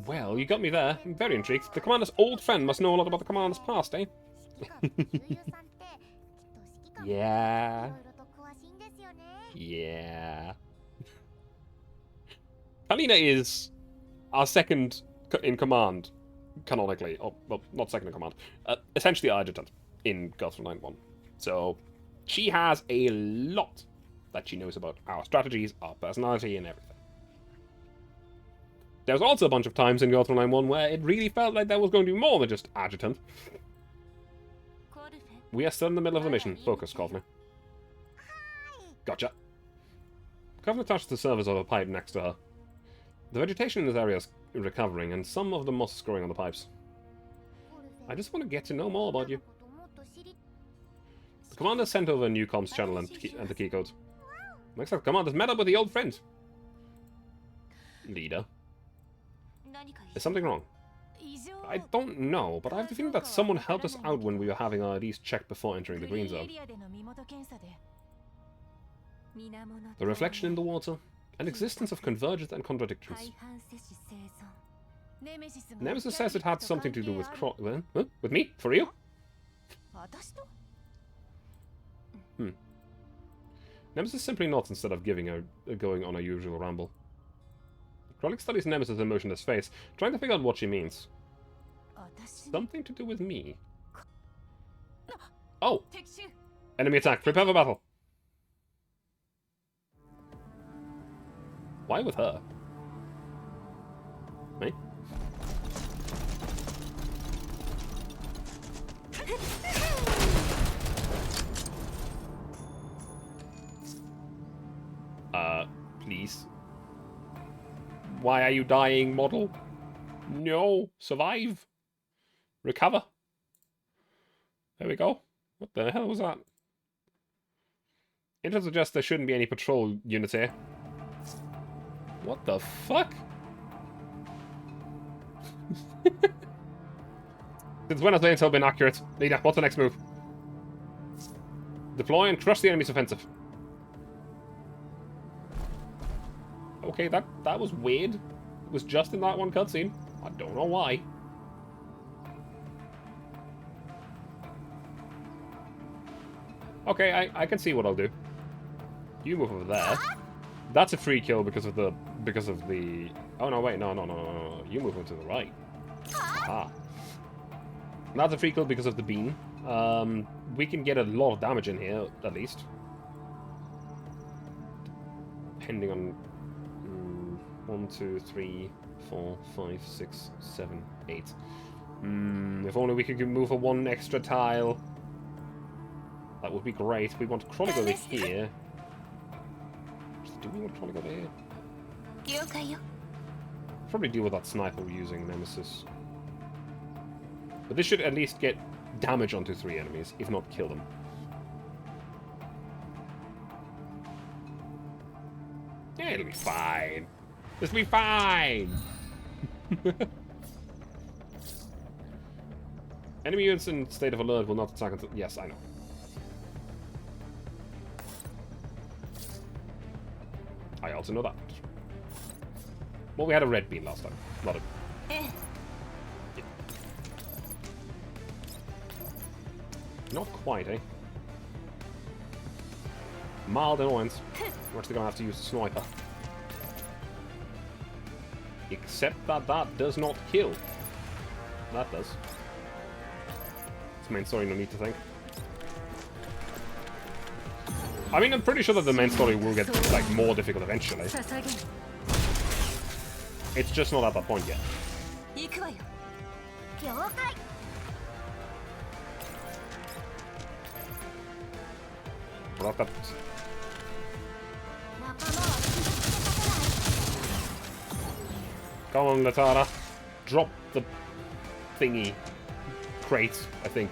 Well, you got me there. I'm very intrigued. The commander's old friend must know a lot about the commander's past, eh? Yeah. Yeah. Kalina is our second in command, canonically. Oh, well, not second in command. Essentially adjutant in Frontline 1. So, she has a lot that she knows about our strategies, our personality, and everything. There was also a bunch of times in Frontline 1 where it really felt like there was going to be more than just adjutant. We are still in the middle of the mission. Focus, Kovner. Gotcha. Kovner touched the surface of a pipe next to her. The vegetation in this area is recovering, and some of the moss is growing on the pipes. I just want to get to know more about you. The commander sent over a new comms channel and the key codes. Looks like the commander's met up with the old friend. Leader. Is something wrong? I don't know, but I have the feeling that someone helped us out when we were having our IDs checked before entering the green zone. The reflection in the water, an existence of convergence and contradictions. Nemesis says it had something to do with with me? For real? Nemesis simply nods instead of going on a usual ramble. Krolik studies Nemesis' emotionless face, trying to figure out what she means. Something to do with me. Oh! Enemy attack. Prepare for battle. Why with her? Me? Please. Why are you dying, model? No. Survive. Recover. There we go. What the hell was that? Intel suggests there shouldn't be any patrol units here. What the fuck? Since when has the intel been accurate? Leader, what's the next move? Deploy and crush the enemy's offensive. Okay, that was weird. It was just in that one cutscene. I don't know why. Okay, I can see what I'll do. You move over there. That's a free kill because of the oh no, wait, no. You move over to the right. Aha. That's a free kill because of the beam. We can get a lot of damage in here, at least. Depending on 1, 2, 3, 4, 5, 6, 7, 8. If only we could move a 1 extra tile. That would be great. We want Krolik over here. Do we want Krolik over here? Probably deal with that sniper we're using, Nemesis. But this should at least get damage onto 3 enemies, if not kill them. Yeah, it'll be fine. This'll be fine! Enemy units in state of alert will not attack until... Yes, I know. I also know that. Well, we had a red beam last time. Not a... Yeah. Not quite, eh? Mild annoyance. We're actually gonna have to use the sniper. Except that that does not kill. That does. It's main story, no need to think. I mean, I'm pretty sure that the main story will get, like, more difficult eventually. It's just not at that point yet. Block that. Come on, Latara. Drop the thingy. Crate, I think.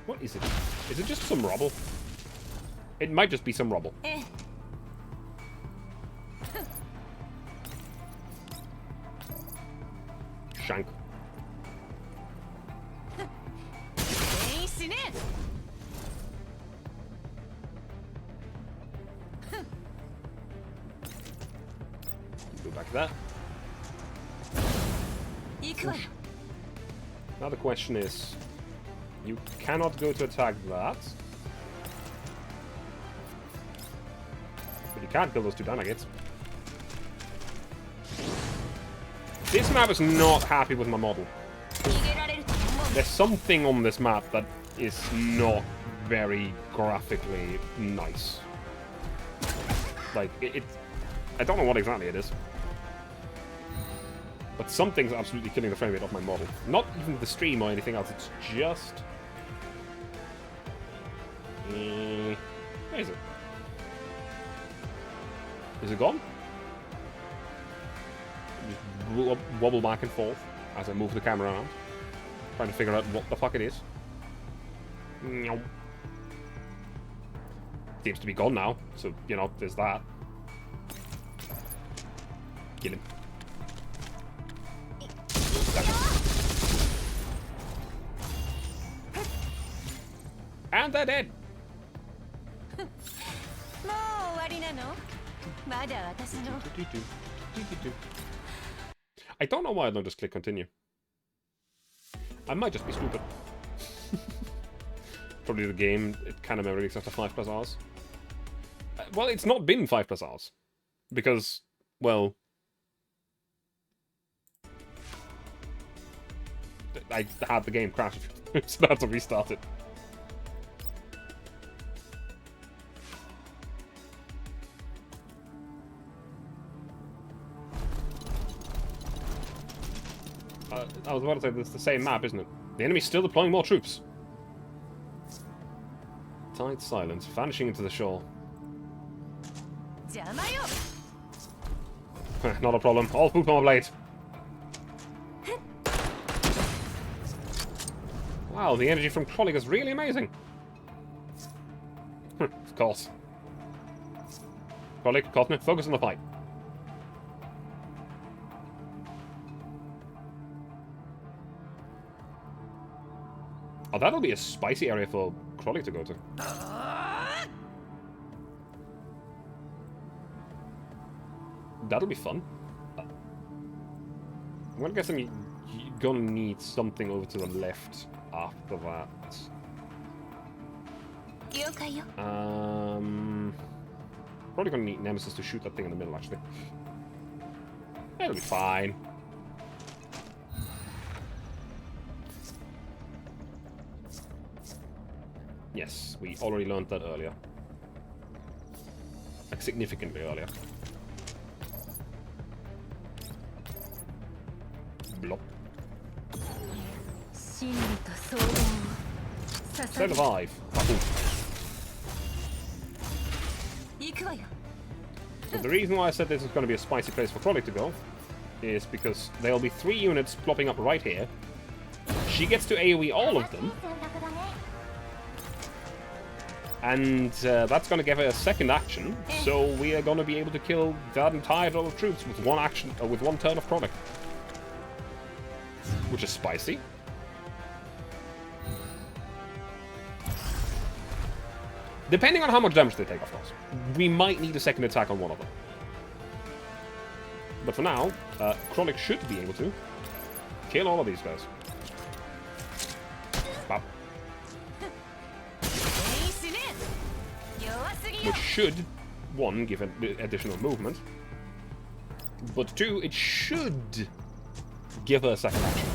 What is it? Is it just some rubble? It might just be some rubble. Shank. Go back to that. Oosh. Now the question is, you cannot go to attack that. But you can't kill those 2 Dynagids. This map is not happy with my model. There's something on this map that is not very graphically nice. Like, I don't know what exactly it is. But something's absolutely killing the frame rate of my model. Not even the stream or anything else, it's just... where is it? Is it gone? Just wobble back and forth as I move the camera around. Trying to figure out what the fuck it is. Seems to be gone now, so, you know, there's that. Kill him. And they're dead! I don't know why I don't just click continue. I might just be stupid. Probably the game, it kind of memories after 5+ hours. Well, it's not been 5+ hours. Because, well... I had the game crash, so I had to restart it. I was about to say, it's the same map, isn't it? The enemy's still deploying more troops. Tight silence, vanishing into the shore. Not a problem. All poop on my blade. Wow, the energy from Krolik is really amazing. Of course. Krolik, Kotner, focus on the fight. Oh, that'll be a spicy area for Krolik to go to. That'll be fun. I'm guessing you're gonna need something over to the left after that. Probably gonna need Nemesis to shoot that thing in the middle, actually. It'll be fine. Yes, we already learned that earlier. Like, significantly earlier. Blop. Survive. So the reason why I said this is going to be a spicy place for Krolik to go is because there'll be 3 units plopping up right here. She gets to AoE all of them. And that's going to give her a second action, so we are going to be able to kill that entire row of troops with one action, with one turn of Krolik. Which is spicy. Depending on how much damage they take, of course. We might need a second attack on one of them. But for now, Krolik should be able to kill all of these guys. Bop. Which should, 1, give additional movement, but 2, it should give her a second action.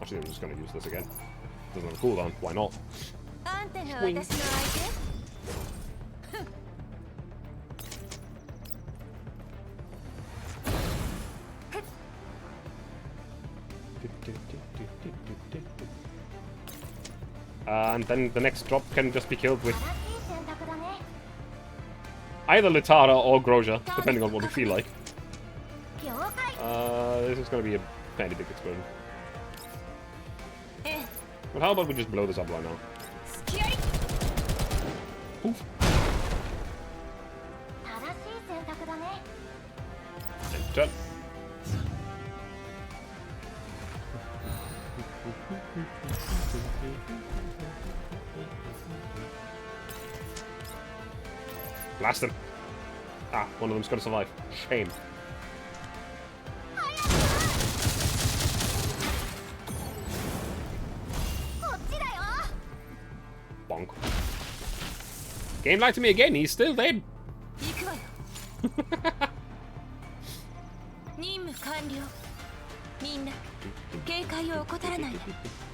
Actually, I'm just going to use this again. Doesn't have a cooldown, why not? Swing. And then the next drop can just be killed with either Litara or Grosja, depending on what we feel like. This is going to be a fairly big explosion. But how about we just blow this up right now? Poof. And turn. Blast him. Ah, one of them's got to survive. Shame. Bonk. Game lied to me again, he's still dead.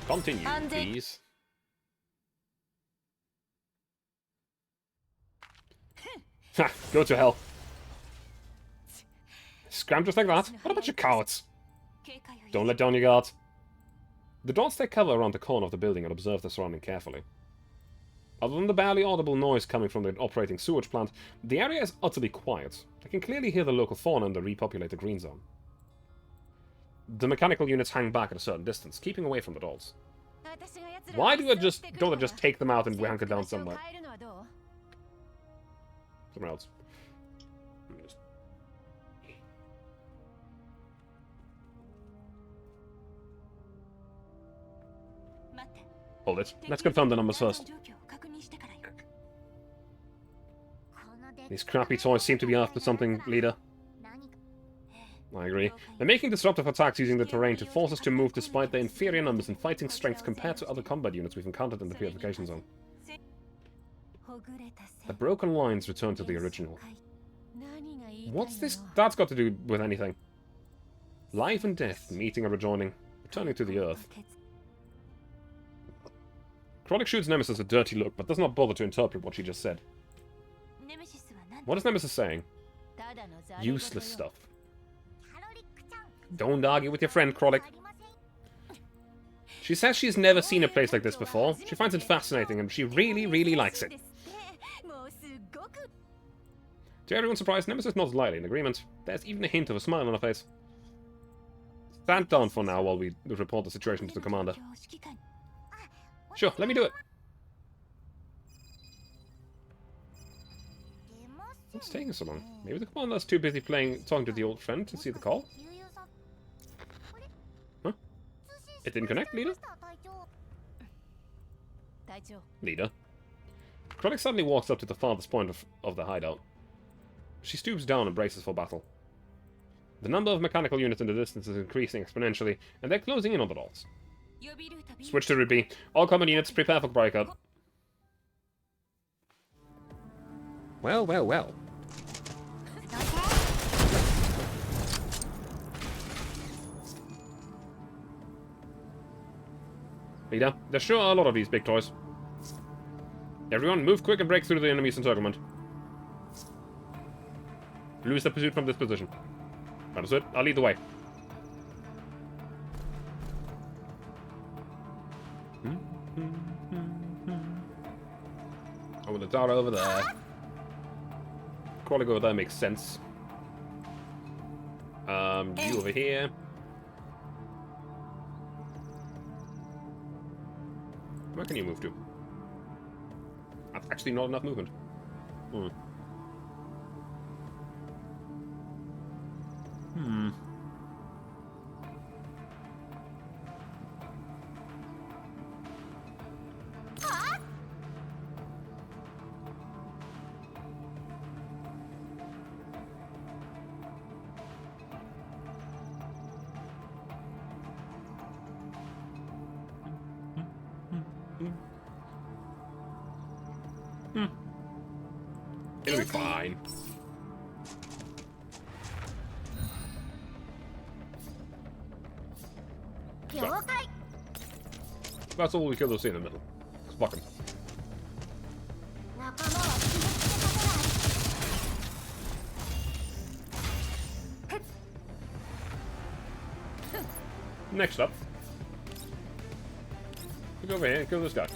Continue, please. Ha! Go to hell. Scram just like that? What a bunch of cowards! Don't let down your guard. The dolls take cover around the corner of the building and observe the surrounding carefully. Other than the barely audible noise coming from the operating sewage plant, the area is utterly quiet. They can clearly hear the local fauna in the repopulated green zone. The mechanical units hang back at a certain distance, keeping away from the dolls. Why don't I just take them out and we hunker down somewhere? Somewhere else. Hold it. Let's confirm the numbers first. These crappy toys seem to be after something, leader. I agree. They're making disruptive attacks using the terrain to force us to move despite their inferior numbers and fighting strength compared to other combat units we've encountered in the purification zone. The broken lines return to the original. What's this? That's got to do with anything. Life and death, meeting and rejoining, returning to the earth. Chronic shoots Nemesis a dirty look, but does not bother to interpret what she just said. What is Nemesis saying? Useless stuff. Don't argue with your friend, Krollik. She says she's never seen a place like this before. She finds it fascinating, and she really, really likes it. To everyone's surprise, Nemesis nods lightly in agreement. There's even a hint of a smile on her face. Stand down for now while we report the situation to the commander. Sure, let me do it. What's taking so long? Maybe the commander's too busy talking to the old friend to see the call? Huh? It didn't connect, leader? Leader. Krollik suddenly walks up to the farthest point of the hideout. She stoops down and braces for battle. The number of mechanical units in the distance is increasing exponentially, and they're closing in on the dolls. Switch to Route B. All combat units, prepare for breakout. Well, well, well. Leader, there sure are a lot of these big toys. Everyone, move quick and break through the enemy's encirclement. Lose the pursuit from this position. Understood? I'll lead the way. Oh, the dart over there. Crawling over there makes sense. You over here. Where can you move to? That's actually not enough movement. It'll be fine. So, that's all we could see in the middle. Fuck him. Next up, go over here and kill this guy.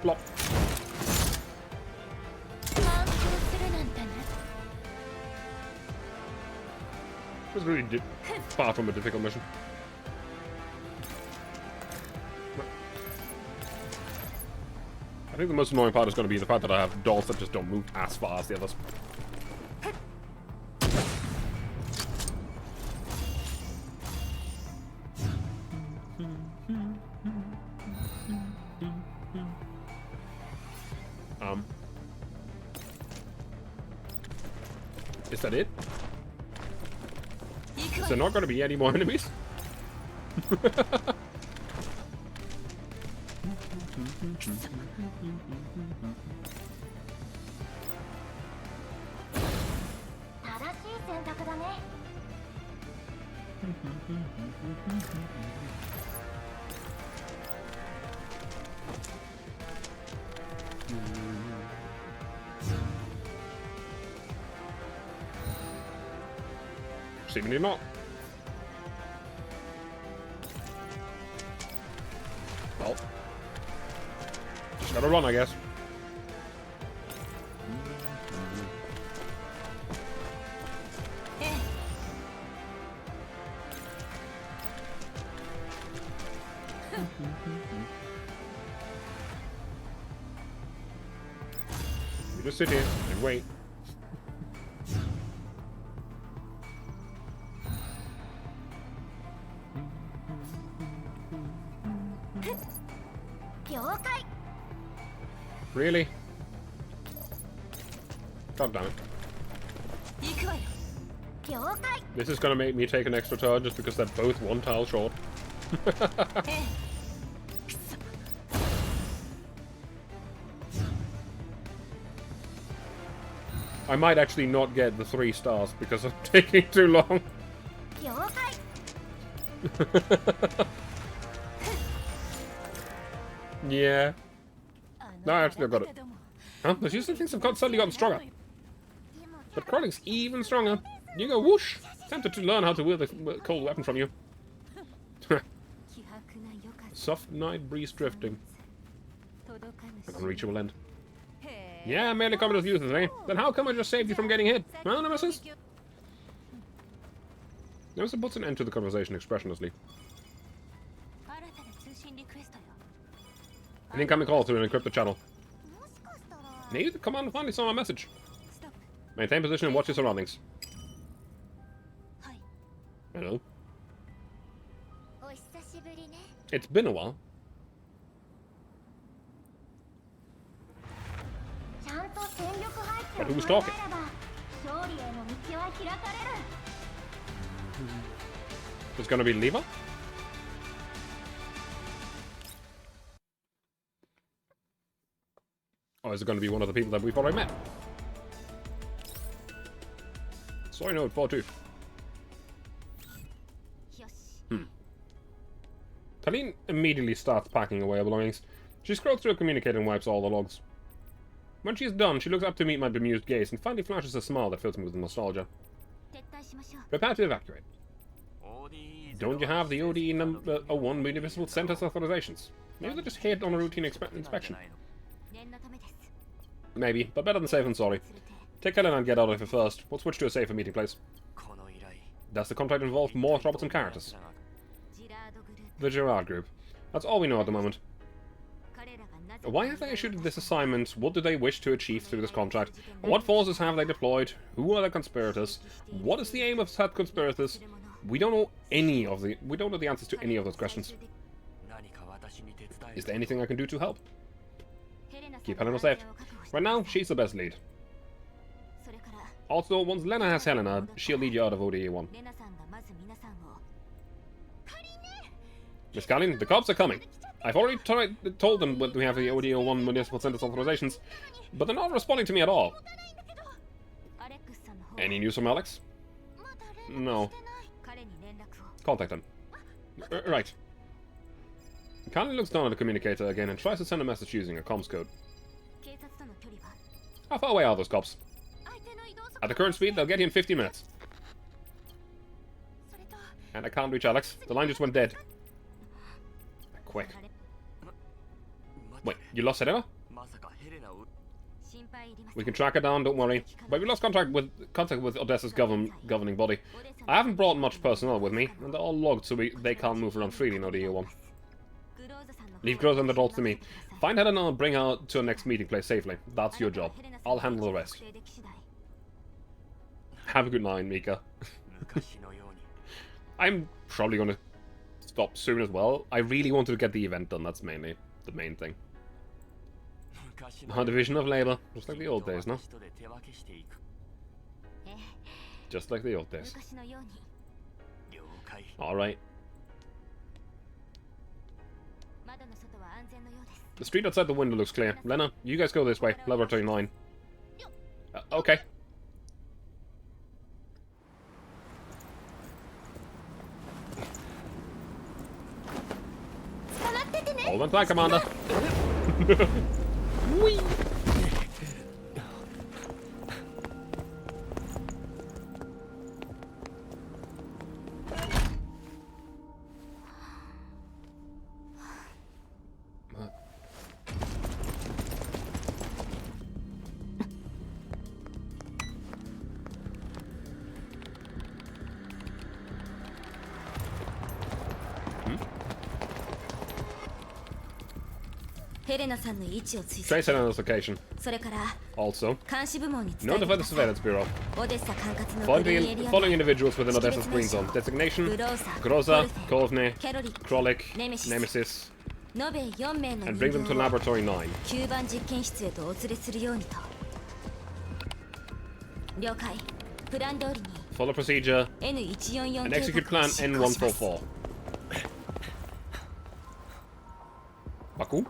Plop. It was really far from a difficult mission. I think the most annoying part is going to be the fact that I have dolls that just don't move as far as the others. Is that it? Is there not going to be any more enemies? Seemingly not. Well, just gotta run, I guess. You just sit here and wait. Really? God damn it. This is gonna make me take an extra turn just because they're both one tile short. I might actually not get the 3 stars because I'm taking too long. Yeah. No, actually I've got it. Huh? Those useless things have suddenly gotten stronger. But crawling's even stronger. You go whoosh! Tempted to learn how to wield a cold weapon from you. Soft night breeze drifting. An unreachable end. Yeah, merely comment as useless, eh? Then how come I just saved you from getting hit? Well, Nemesis? Nemesis puts an end to the conversation expressionlessly. An incoming call through an encrypted channel. Need? The command finally saw my message. Maintain position and watch your surroundings. Hello. It's been a while. But who's talking? It's gonna be Leva? Or is it gonna be one of the people that we've already met? Sorry, no, 4-2. Talene immediately starts packing away her belongings. She scrolls through her communicator and wipes all the logs. When she is done, she looks up to meet my bemused gaze and finally flashes a smile that fills me with nostalgia. Prepare to evacuate. Don't you have the ODE number 01 Municipal Center's authorizations? Maybe they just hit on a routine inspection. Maybe, but better than safe than sorry. Take Helen and get out of here first. We'll switch to a safer meeting place. Does the contract involve more troublesome characters? The Gerard Group. That's all we know at the moment. Why have they issued this assignment? What do they wish to achieve through this contract? What forces have they deployed? Who are the conspirators? What is the aim of said conspirators? We don't know the answers to any of those questions. Is there anything I can do to help? Keep Helena safe. Right now, she's the best lead. Also, once Lena has Helena, she'll lead you out of ODE 1. Miss Kalin, the cops are coming. I've already told them that we have the ODE 1 Municipal Center's authorizations, but they're not responding to me at all. Any news from Alex? No. Contact him. Right. Kalin looks down at the communicator again and tries to send a message using a comms code. How far away are those cops? At the current speed, they'll get here in 15 minutes. And I can't reach Alex. The line just went dead. Quick. Wait, you lost Helena? We can track her down, don't worry. But we lost contact with Odessa's governing body. I haven't brought much personnel with me, and they're all logged so they can't move around freely in ODE 1. Leave Groza and the adults to me. Find Helena and bring her to our next meeting place safely. That's your job. I'll handle the rest. Have a good night, Mika. I'm probably going to stop soon as well. I really wanted to get the event done. That's mainly the main thing. Our division of labor, just like the old days, no? Just like the old days. 昔のように。了解。 Alright. 窓の外は安全のようです。 The street outside the window looks clear. Lena, you guys go this way. Laboratory 9. Okay. Hold on tight, Commander. Whee! Trace Helena's location. それから Also, 監視部門に伝えて notify く the ださい。 Surveillance Bureau. オデッサ管轄の Following グリーンエリア following individuals within Odessa's green zone. Designation: Groza, Kovne, ケロリック Krolik, Nemesis Nemesis, 延べ4名の and 人 bring them to 間を Laboratory 9. 9番実験室へとお連れするようにと。了解。プラン通りに Follow procedure N144 and 計 execute 画を plan 執行します。 N144. Baku?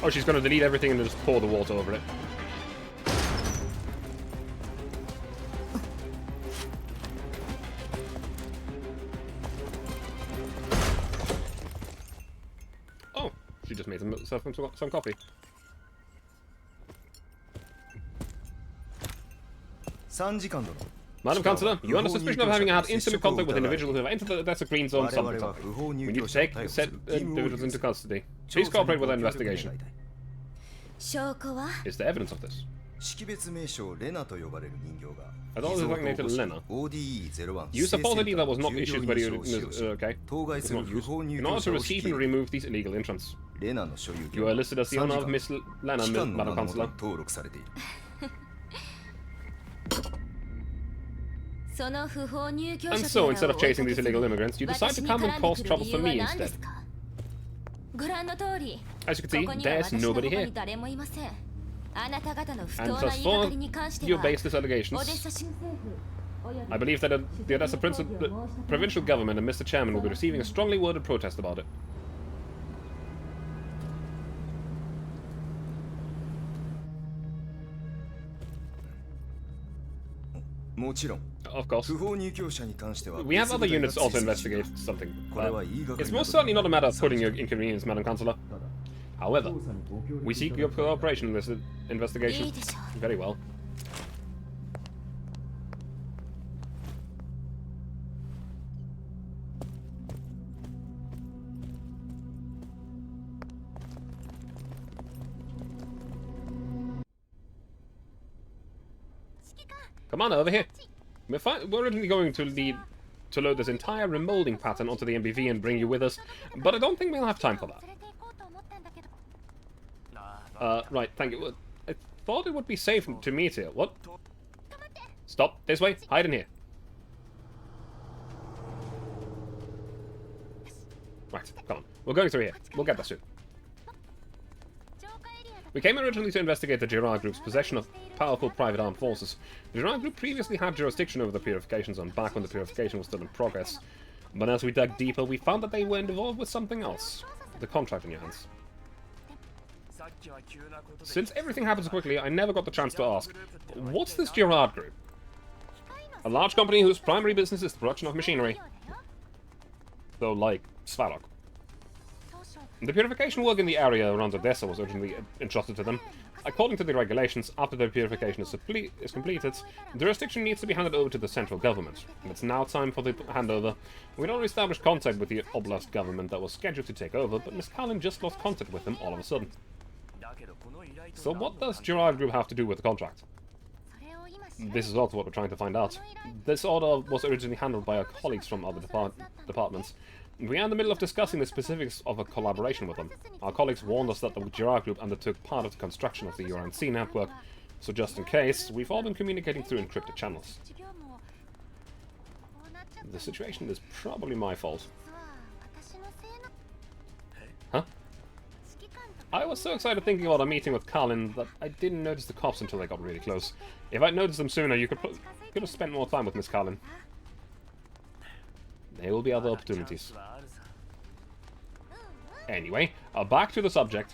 Oh, she's gonna delete everything and just pour the water over it. Oh, she just made herself some coffee. 3時間殿。 Madam Councillor, you are under suspicion of having had intimate contact with individuals who have entered the Odessa Green Zone something. We need to take said individuals into custody. Please cooperate with our investigation. 証拠は Is there evidence of this? 識別名称レナと呼ばれる人形が I thought it was designated Lena. ODE01 Use a false ID that was not issued by the... okay. okay. It's not used. In order to receive and remove these illegal entrants. レナの所有 You are listed as the owner of Miss Lena, 機関の Madam 名のもと Councillor. に登録されている。その不法入居者 And so, instead of chasing these illegal immigrants, you decide to come and cause trouble for me instead. ご覧の通り As you can see, there's nobody here. 誰もいません。あなた方の不 And 当な thus 言いがか far, りに関して you は base this オデッ allegations. サ州政府および I believe that the Odessa provincial government and Mr. Chairman will be receiving a strongly worded protest about it. もちろん Of course. 不法入居者に関しては We have other units also investigate something. It's most certainly not a matter of putting you in inconvenience, Madam Councillor. However, we seek your cooperation in this investigation. いいでしょう。 Very well. Commander, over here. We're originally going to load this entire remolding pattern onto the MBV and bring you with us, but I don't think we'll have time for that. Right, thank you. I thought it would be safe to meet here. What? Stop. This way. Hide in here. Right, come on. We're going through here. We'll get there soon. We came originally to investigate the Girard Group's possession of powerful private armed forces. The Girard Group previously had jurisdiction over the purification zone back when the purification was still in progress. But as we dug deeper, we found that they were involved with something else. The contract in your hands. Since everything happened so quickly, I never got the chance to ask, what's this Girard Group? A large company whose primary business is the production of machinery. Though, like Svarog. The purification work in the area around Odessa was originally entrusted to them. According to the regulations, after the purification is completed, the jurisdiction needs to be handed over to the central government. It's now time for the handover. We'd already established contact with the Oblast government that was scheduled to take over, but Miss Kalin just lost contact with them all of a sudden. So what does Girard Group have to do with the contract? This is also what we're trying to find out. This order was originally handled by our colleagues from other departments. We are in the middle of discussing the specifics of a collaboration with them. Our colleagues warned us that the Girard Group undertook part of the construction of the URNC network, so just in case, we've all been communicating through encrypted channels. The situation is probably my fault. Huh? I was so excited thinking about a meeting with Colin that I didn't notice the cops until they got really close. If I'd noticed them sooner, you could have spent more time with Miss Colin. There will be other opportunities. Anyway, back to the subject.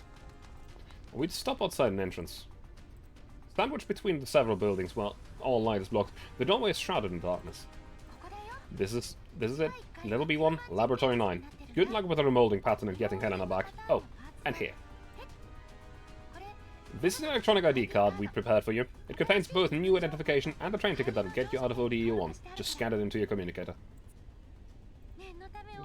We'd stop outside an entrance. Sandwiched between the several buildings, while all light is blocked, the doorway is shrouded in darkness. This is it. Level B1, Laboratory 9. Good luck with the remolding pattern and getting Helena back. Oh, and here. This is an electronic ID card we prepared for you. It contains both new identification and a train ticket that'll get you out of ODE1. Just scan it into your communicator.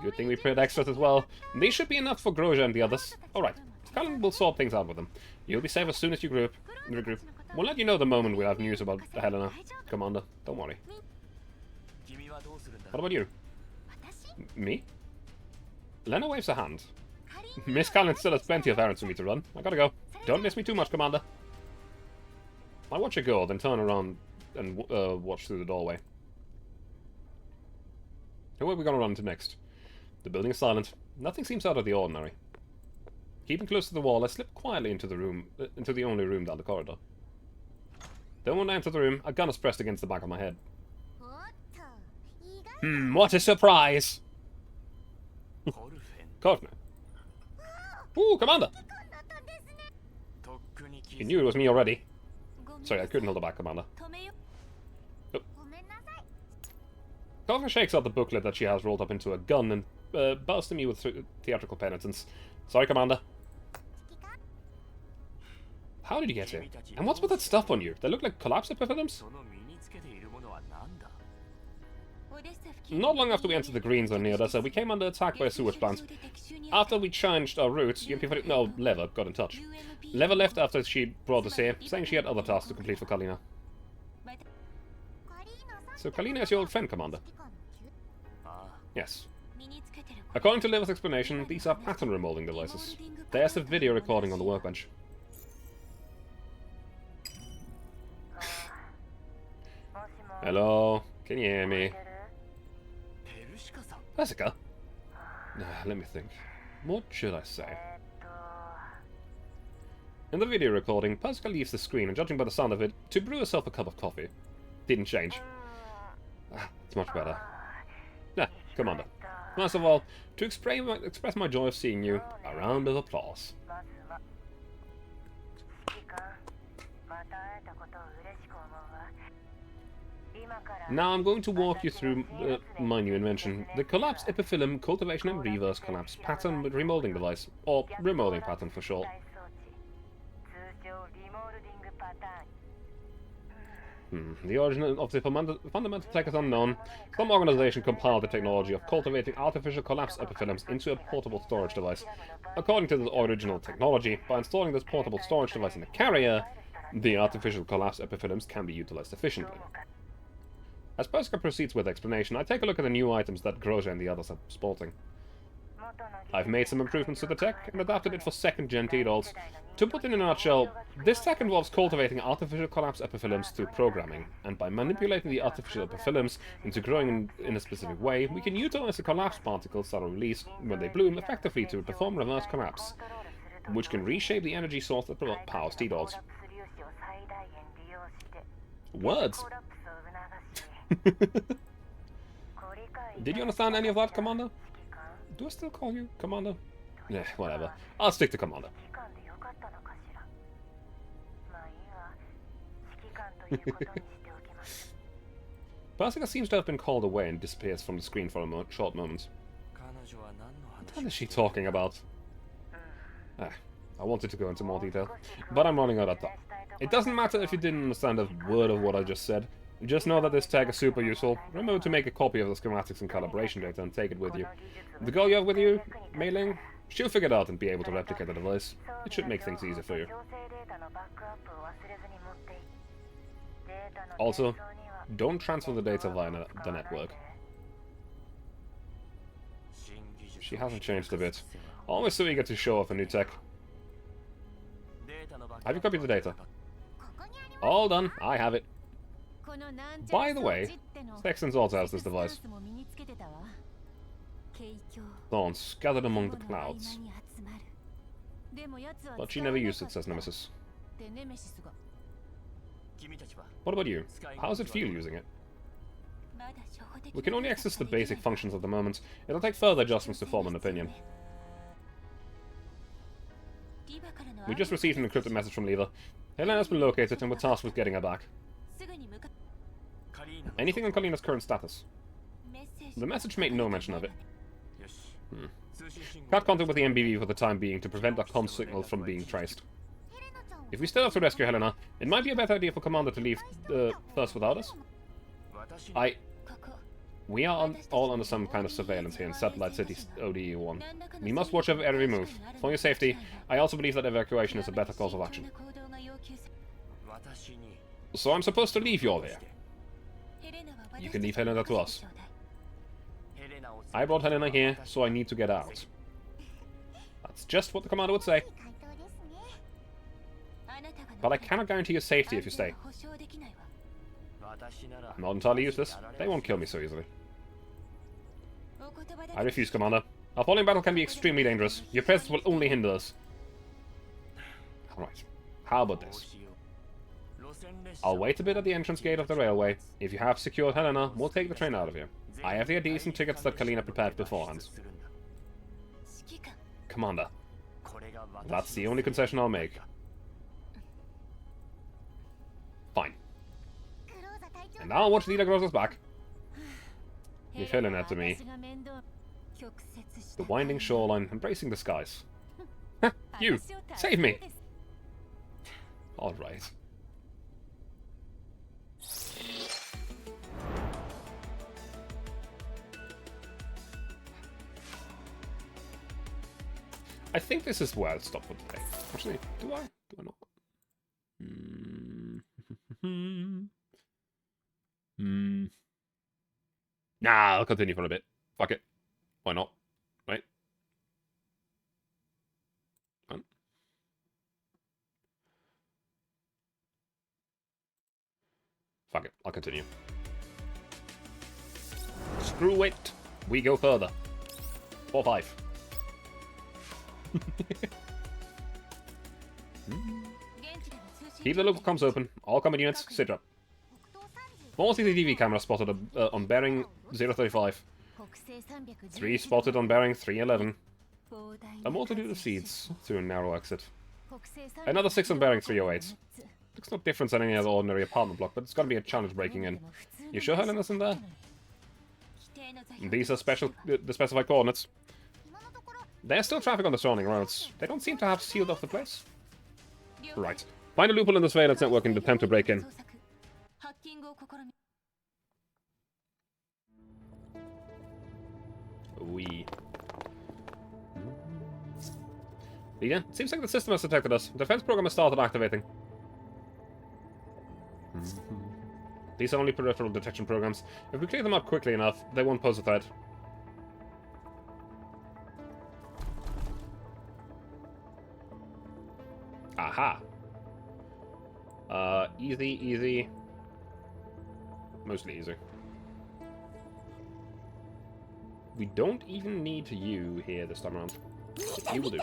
Good thing we prepared extras as well. These should be enough for Grosjean and the others. Alright, Colin will sort things out with them. You'll be safe as soon as you regroup. We'll let you know the moment we have news about Helena, Commander. Don't worry. What about you? Me? Lena waves a hand. Miss Colin still has plenty of errands for me to run. I gotta go. Don't miss me too much, Commander. I watch her go, then turn around and watch through the doorway. Who are we gonna run into next? The building is silent. Nothing seems out of the ordinary. Keeping close to the wall, I slip quietly into the room, into the only room down the corridor. Then when I enter the room, a gun is pressed against the back of my head. What a surprise! Corfner. Ooh, Commander! You knew it was me already. Sorry, I couldn't hold it back, Commander. Oh. Corfner shakes out the booklet that she has rolled up into a gun and bows to me with theatrical penitence. Sorry, Commander. How did you get here? And what's with that stuff on you? They look like collapse epiphyllums? Not long after we entered the green zone near Odessa, we came under attack by a sewage plant. After we changed our routes, Leva got in touch. Leva left after she brought us here, saying she had other tasks to complete for Kalina. So Kalina is your old friend, Commander? Yes. According to Leva's explanation, these are pattern remolding devices. There's a video recording on the workbench. Hello? Can you hear me? Persica? Let me think. What should I say? In the video recording, Persica leaves the screen and, judging by the sound of it, to brew herself a cup of coffee. Didn't change. It's much better. Commander. First of all, to express my joy of seeing you, a round of applause. Now I'm going to walk you through my new invention, the Collapse Epiphyllum Cultivation and Reverse Collapse Pattern Remolding Device, or Remolding Pattern for short. The origin of the fundamental tech is unknown. Some organization compiled the technology of cultivating artificial collapse epiphyllums into a portable storage device. According to the original technology, by installing this portable storage device in the carrier, the artificial collapse epiphyllums can be utilized efficiently. As Persica proceeds with the explanation, I take a look at the new items that Grosjean and the others are sporting. I've made some improvements to the tech and adapted it for second-gen T-dolls. To put it in a nutshell, this tech involves cultivating artificial collapse epiphyllums through programming, and by manipulating the artificial epiphyllums into growing in a specific way, we can utilize the collapse particles that are released when they bloom effectively to perform reverse collapse, which can reshape the energy source that powers T-dolls. Words! Did you understand any of that, Commander? Do I still call you Commander? Yeah, whatever. I'll stick to Commander. Persica seems to have been called away and disappears from the screen for a short moment. What the hell is she talking about? I wanted to go into more detail, but I'm running out of time. It doesn't matter if you didn't understand a word of what I just said. Just know that this tag is super useful. Remember to make a copy of the schematics and calibration data and take it with you. The girl you have with you, Mei Ling, she'll figure it out and be able to replicate the device. It should make things easier for you. Also, don't transfer the data via the network. She hasn't changed a bit. Always so eager to show off a new tech. Have you copied the data? All done. I have it. By the way, Sexton's also has this device. Thorns scattered among the clouds. But she never used it, says Nemesis. What about you? How does it feel using it? We can only access the basic functions at the moment. It'll take further adjustments to form an opinion. We just received an encrypted message from Leela. Helena has been located and we're tasked with getting her back. Anything on Kalina's current status? The message made no mention of it. Cut contact with the MBV for the time being to prevent our comm signal from being traced. If we still have to rescue Helena, it might be a better idea for Commander to leave first without us. We are all under some kind of surveillance here in Satellite City ODE-1. We must watch every move. For your safety, I also believe that evacuation is a better course of action. So I'm supposed to leave you all here? You can leave Helena to us. I brought Helena here, so I need to get out. That's just what the commander would say. But I cannot guarantee your safety if you stay. I'm not entirely useless. They won't kill me so easily. I refuse, Commander. Our falling battle can be extremely dangerous. Your presence will only hinder us. Alright. How about this? I'll wait a bit at the entrance gate of the railway. If you have secured Helena, we'll take the train out of here. I have the IDs and tickets that Kalina prepared beforehand. Commander. That's the only concession I'll make. Fine. And now I'll watch Leela Groza's back. Give Helena to me. The winding shoreline, embracing the skies. You! Save me! Alright. I think this is where I'll stop for today. Actually, do I? Do I not? Nah, I'll continue for a bit. Fuck it. Why not? Right? Fuck it. I'll continue. Screw it. We go further. 4-5. Keep the local comms open. All combat units, sit up. 4 CCTV cameras spotted on bearing 035. 3 spotted on bearing 311. A multitude of seeds through a narrow exit. Another 6 on bearing 308. Looks no different than any other ordinary apartment block, but it's gotta be a challenge breaking in. You sure Helena's in there? These are the specified coordinates. There's still traffic on the surrounding roads. They don't seem to have sealed off the place. Right. Find a loophole in the surveillance network and attempt to break in. Leela, it seems like the system has detected us. The defense program has started activating. These are only peripheral detection programs. If we clear them up quickly enough, they won't pose a threat. Aha! Easy, easy. Mostly easy. We don't even need you here this time around. You will do.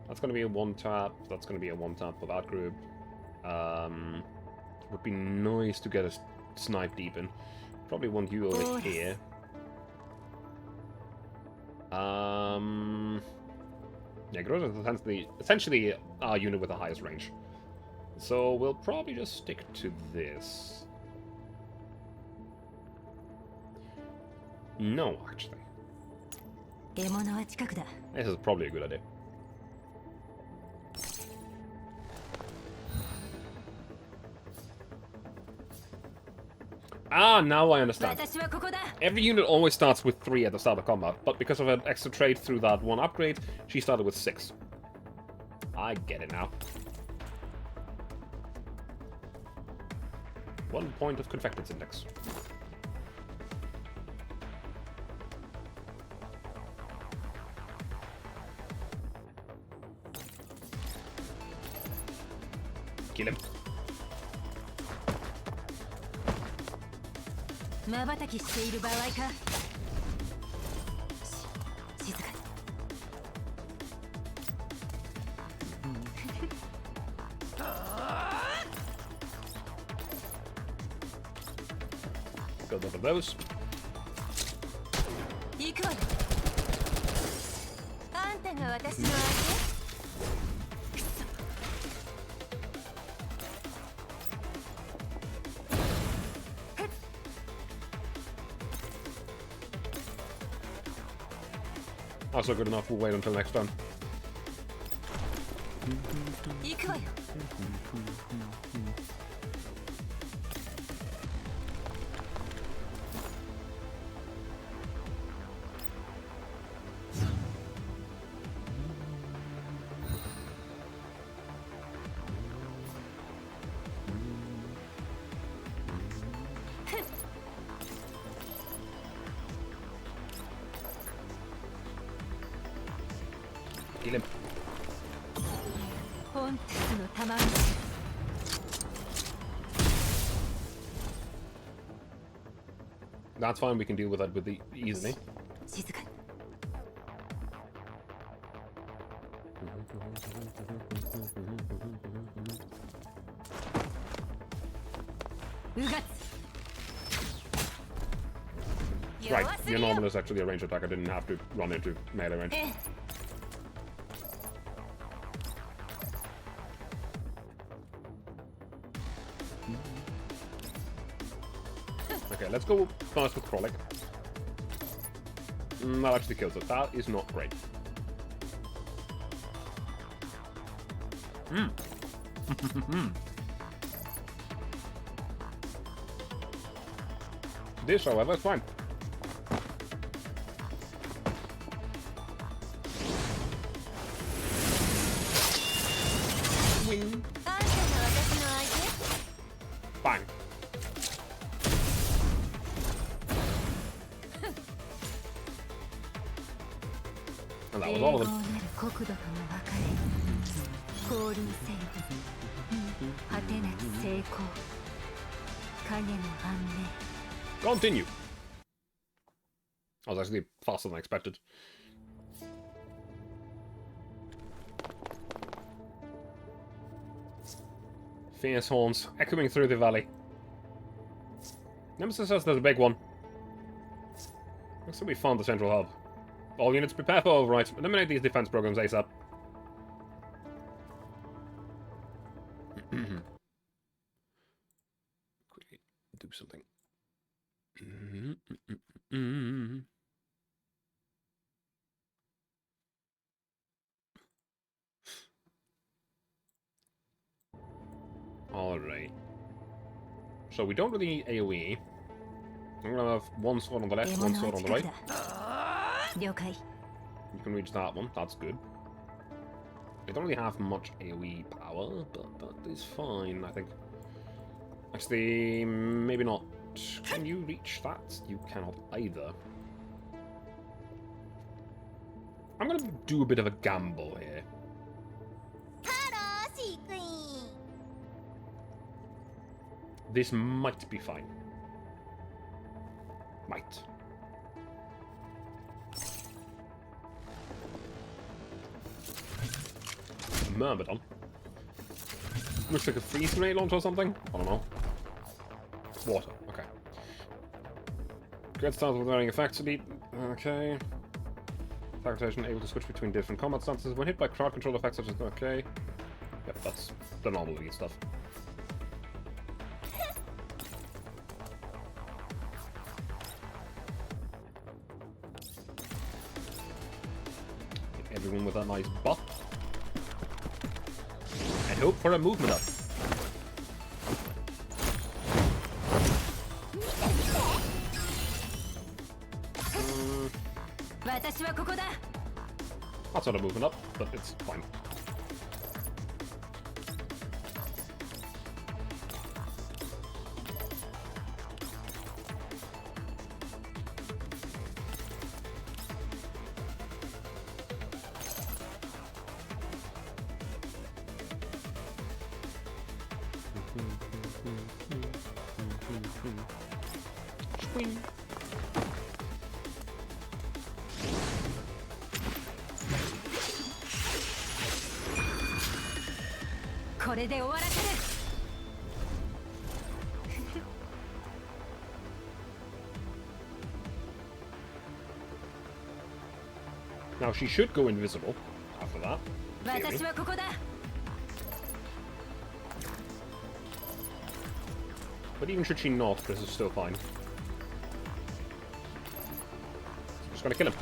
That's going to be a 1-tap. That's going to be a 1-tap for that group. Would be nice to get a snipe deep in. Probably want you over here. Yeah, Groza is essentially our unit with the highest range. So we'll probably just stick to this. No, actually. This is probably a good idea. Ah, now I understand. Every unit always starts with 3 at the start of combat, but because of an extra trait through that one upgrade, she started with 6. I get it now. 1 point of convectance index. Kill him. Got enough of those. 行くわよ。あんたが私の相手？くそ。That's not good enough. We'll wait until next time. 行くわよ。Kill him. 本鉄の玉虫。That's fine. We can deal with that with the easily. 静かに。うがつ。 Right, your normal is actually a range attack. I didn't have to run into melee range. ええ。 Okay, let's go first with Frolic. That actually kills it. That is not great. This, however, is fine. Wing. あんたが私の相手？ Bang. And that was all of them. 国土との別れ。降臨せよ。果てなき成功。影の反面。 Continue. I was actually faster than I expected. Fierce horns echoing through the valley. Nemesis says there's a big one. Looks like we found the central hub. All units prepare for override. Eliminate these defense programs ASAP. Quickly do something. Alright. So we don't really need AoE. I'm gonna have one sword on the left, one sword on the right. 了解。 You can reach that one, that's good. They don't really have much AoE power, but that is fine, I think. Actually, maybe not. Can you reach that? You cannot either. I'm gonna do a bit of a gamble here. This might be fine. Might. Myrmidon. Looks like a freeze grenade launcher or something? I don't know. Water, okay. Great start with varying effects. Elite. Okay. Attack rotation able to switch between different combat stances when hit by crowd control effects such as. Okay. Yep, that's the normal elite stuff. Everyone with that nice buff. And hope for a movement up. That's not a movement up, but it's fine. Swing. これで終わらせる。 Now she should go invisible after that. Theory. 私はここだ。 But even should she not, Chris is still fine. Just gonna kill him.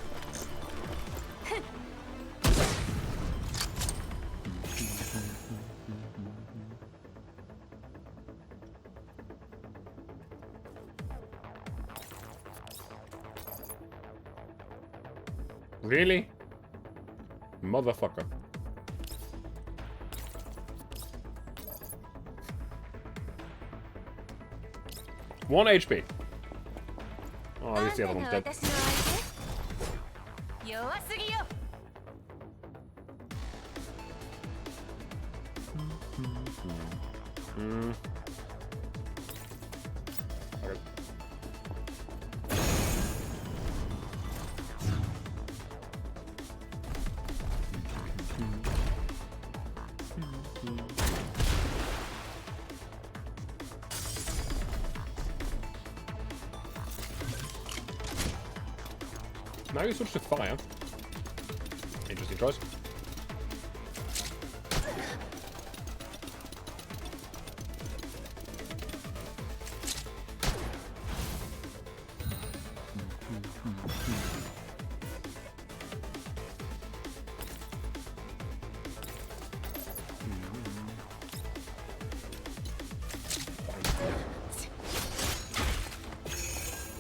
Really? Motherfucker. One HP. Oh, I guess the other one's dead. 私の相手。弱すぎよ。 Okay. Now you switch to fire. Interesting choice.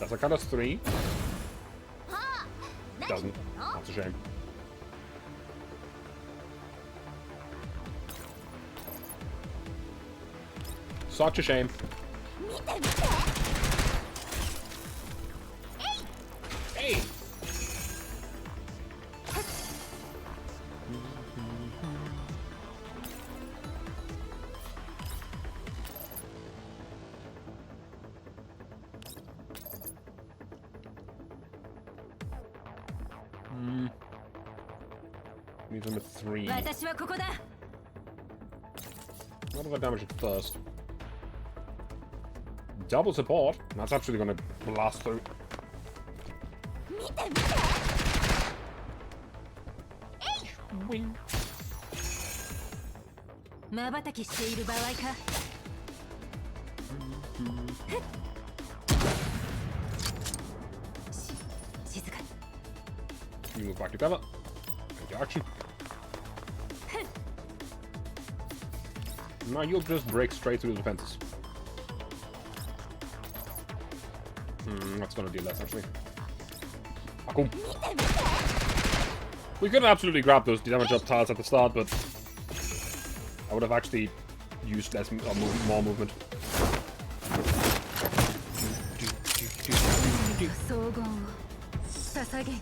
That's a cut us 3. Doesn't. That's a shame. Such a shame. Hey! Leave him at 3. 私はここだ。 What if I damage it first? Double support? That's actually gonna blast through. 見て見て。 瞬きしている場合か。静かに。 You move back to cover. Take action. Now you'll just break straight through the defenses. That's gonna do less actually. Ah, cool. We could have absolutely grabbed those damage up tiles at the start, but I would have actually used less more movement. 荘厳を捧げ。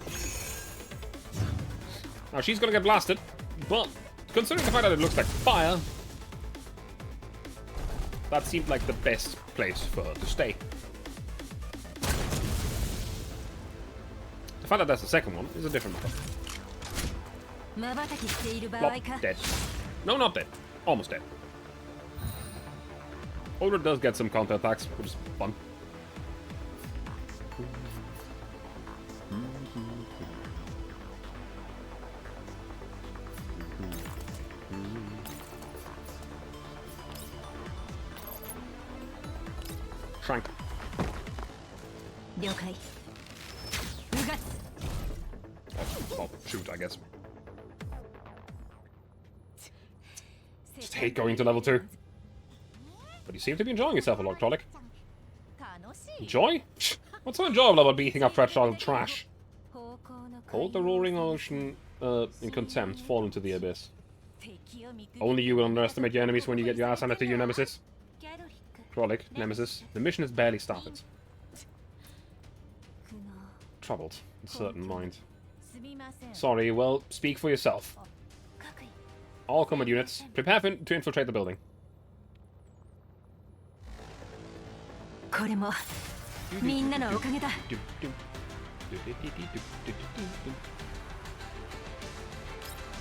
Now she's gonna get blasted, but considering the fact that it looks like fire, that seemed like the best place for her to stay. The fact that that's the second one is a different matter. 瞬きしている場合 Plop, か。 dead. No, not dead. Almost dead. Older does get some counter attacks, which is fun. Shrink. 了解。うがつ。 Oh, shoot, I guess. Just hate going to level 2. But you seem to be enjoying yourself a lot, Trollic. Enjoy? What's so enjoyable about beating up fragile trash? Hold the roaring ocean in contempt, fall into the abyss. Only you will underestimate your enemies when you get your ass handed to you, Nemesis. Trollic, Nemesis, the mission has barely started. Troubled, uncertain mind. Sorry, well, speak for yourself. All combat units, prepare to infiltrate the building. これもみんなのおかげだ。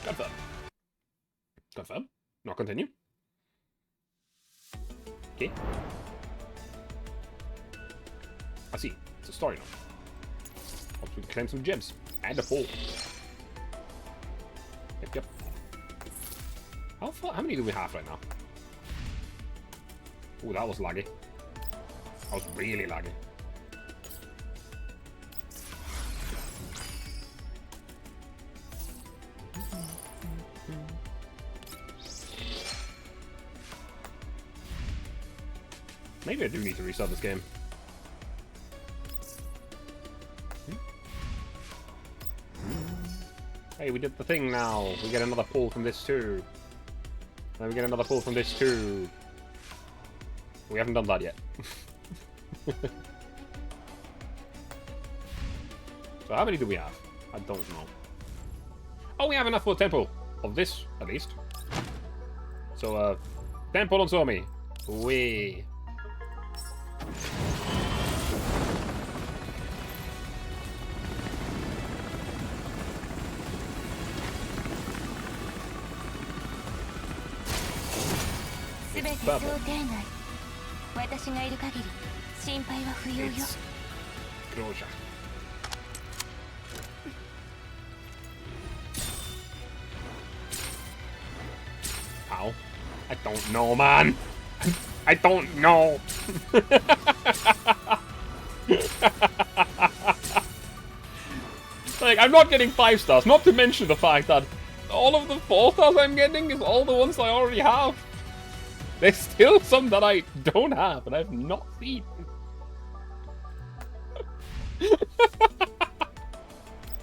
Confirm. Confirm. Not continue. Okay. I see. It's a story note. Helps me claim some gems. And a pole. Yep, yep. How many do we have right now? Oh, that was laggy. That was really laggy. Maybe I do need to restart this game. Hey, we did the thing now. We get another pull from this too. Then we get another pull from this too. We haven't done that yet. So how many do we have? I don't know. Oh, we have enough for a temple. Of this, at least. So, temple on Somi. Wee. It's closure. How? I don't know, man. I don't know. Like, I'm not getting 5 stars, not to mention the fact that all of the 4 stars I'm getting is all the ones I already have. There's still some that I don't have, and I've not seen.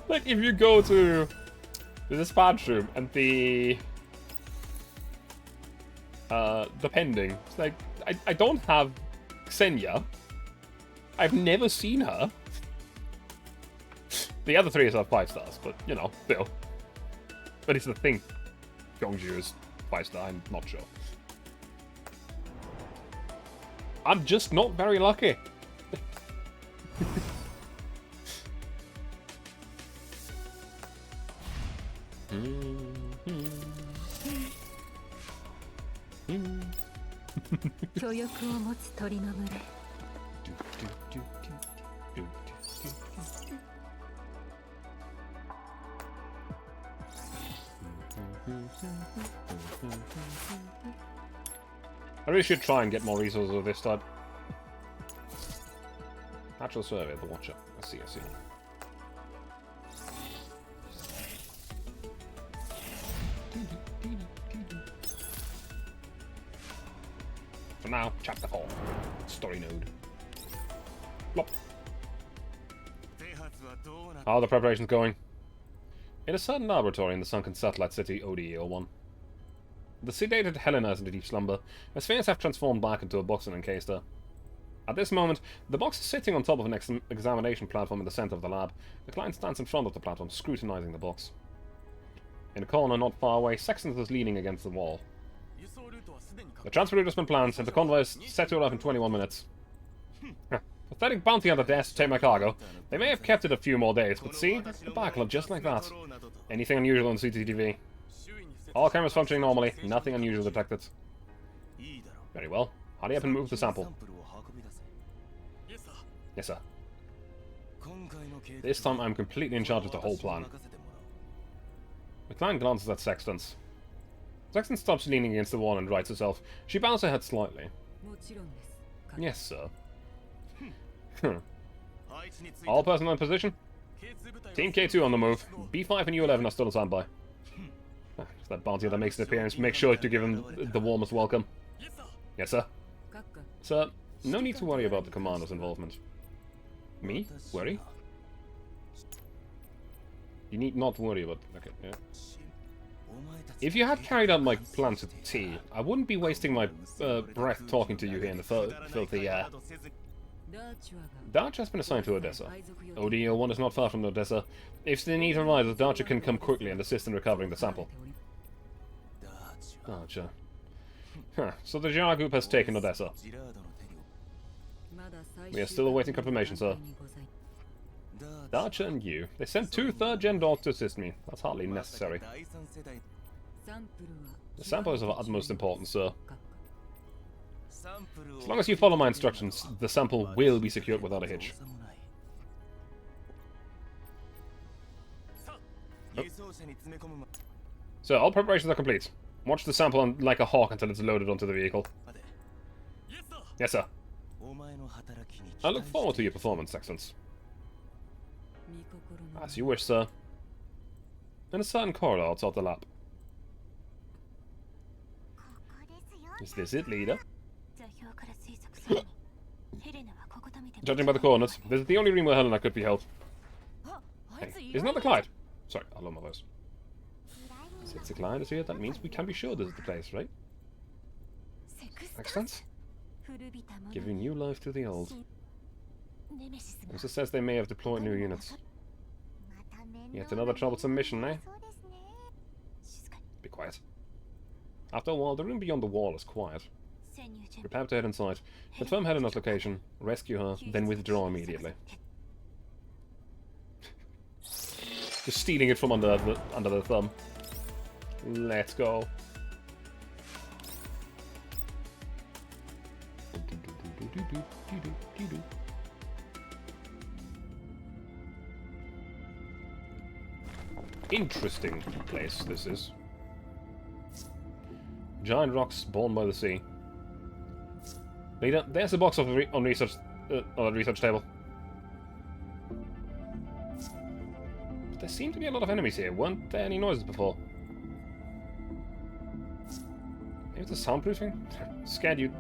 Like, if you go to this bathroom and the pending, it's like, I don't have Xenia. I've never seen her. The other 3 have 5 stars, but, you know, still. But it's the thing. Gyeongju is 5 star, I'm not sure. I'm just not very lucky. I really should try and get more resources of this stud. Natural survey of the Watcher. I see, I see. For now, chapter 4. Story node. Plop. How are the preparations going? In a certain laboratory in the sunken satellite city ODE-01. The sedated Helena is in a deep slumber. Her spheres have transformed back into a box and encased her. At this moment, the box is sitting on top of an examination platform in the center of the lab. The client stands in front of the platform, scrutinizing the box. In a corner not far away, Sexton is leaning against the wall. The transfer route has been planned, and the convoy is set to arrive in 21 minutes. Pathetic bounty on the desk to take my cargo. They may have kept it a few more days, but see? The backlog just like that. Anything unusual on CCTV? All cameras functioning normally. Nothing unusual detected. Very well. Hurry up and move the sample. Yes, sir. This time I'm completely in charge of the whole plan. The client glances at Sexton's. Sexton stops leaning against the wall and rights herself. She bows her head slightly. Yes, sir. All personnel in position? Team K2 on the move. B5 and U11 are still on standby. It's that bounty that makes an appearance. Make sure to give him the warmest welcome. Yes, sir. Sir, no need to worry about the commander's involvement. Me? Worry? You need not worry about... Okay, yeah. If you had carried out my plan to T, I wouldn't be wasting my breath talking to you here in the filthy air. Darcher has been assigned to Odessa. ODE-01 is not far from Odessa. If the need arises, Darcher can come quickly and assist in recovering the sample. Darcher. Huh. So the Girard group has taken Odessa. We are still awaiting confirmation, sir. Darcher and you. They sent 2 third-gen dogs to assist me. That's hardly necessary. The sample is of utmost importance, sir. As long as you follow my instructions, the sample will be secured without a hitch. Oh. So, all preparations are complete. Watch the sample on, like a hawk until it's loaded onto the vehicle. Yes, sir. I look forward to your performance, Excellence. As you wish, sir. In a certain corridor outside the lab. Is this it, leader? Judging by the coordinates, this is the only room where Helena could be held. Hey, isn't that the Clyde? Sorry, I love my voice. Since the Clyde is here, that means we can be sure this is the place, right? Excellent. Giving new life to the old. Also says they may have deployed new units. Yet another troublesome mission, eh? Be quiet. After a while, the room beyond the wall is quiet. Prepare to head inside. Confirm Helena's location, rescue her, then withdraw immediately. Just stealing it from under the thumb. Let's go. Interesting place this is. Giant rocks born by the sea. Leader, there's a box on the research table. But there seem to be a lot of enemies here. Weren't there any noises before? Maybe it's a soundproofing? Scared you.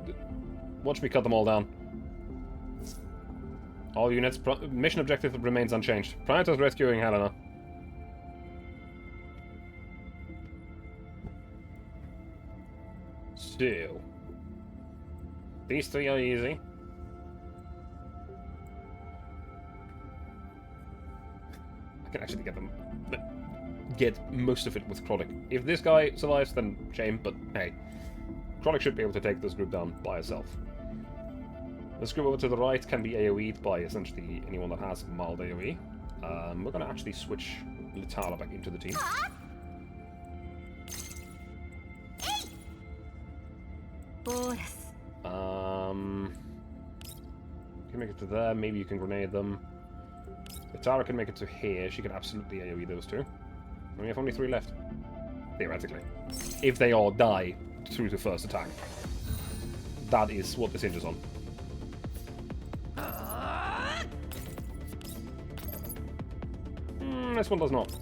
Watch me cut them all down. All units, mission objective remains unchanged. Prioritize rescuing Helena. So, these three are easy. I can actually get most of it with Krollik. If this guy survives, then shame, but hey. Krollik should be able to take this group down by herself. This group over to the right can be AoE'd by essentially anyone that has mild AoE. We're going to actually switch Litala back into the team. You can make it to there, maybe you can grenade them. Litara can make it to here, she can absolutely AoE those two. And we have only 3 left. Theoretically. If they all die through the first attack. That is what this hinges on. This one does not.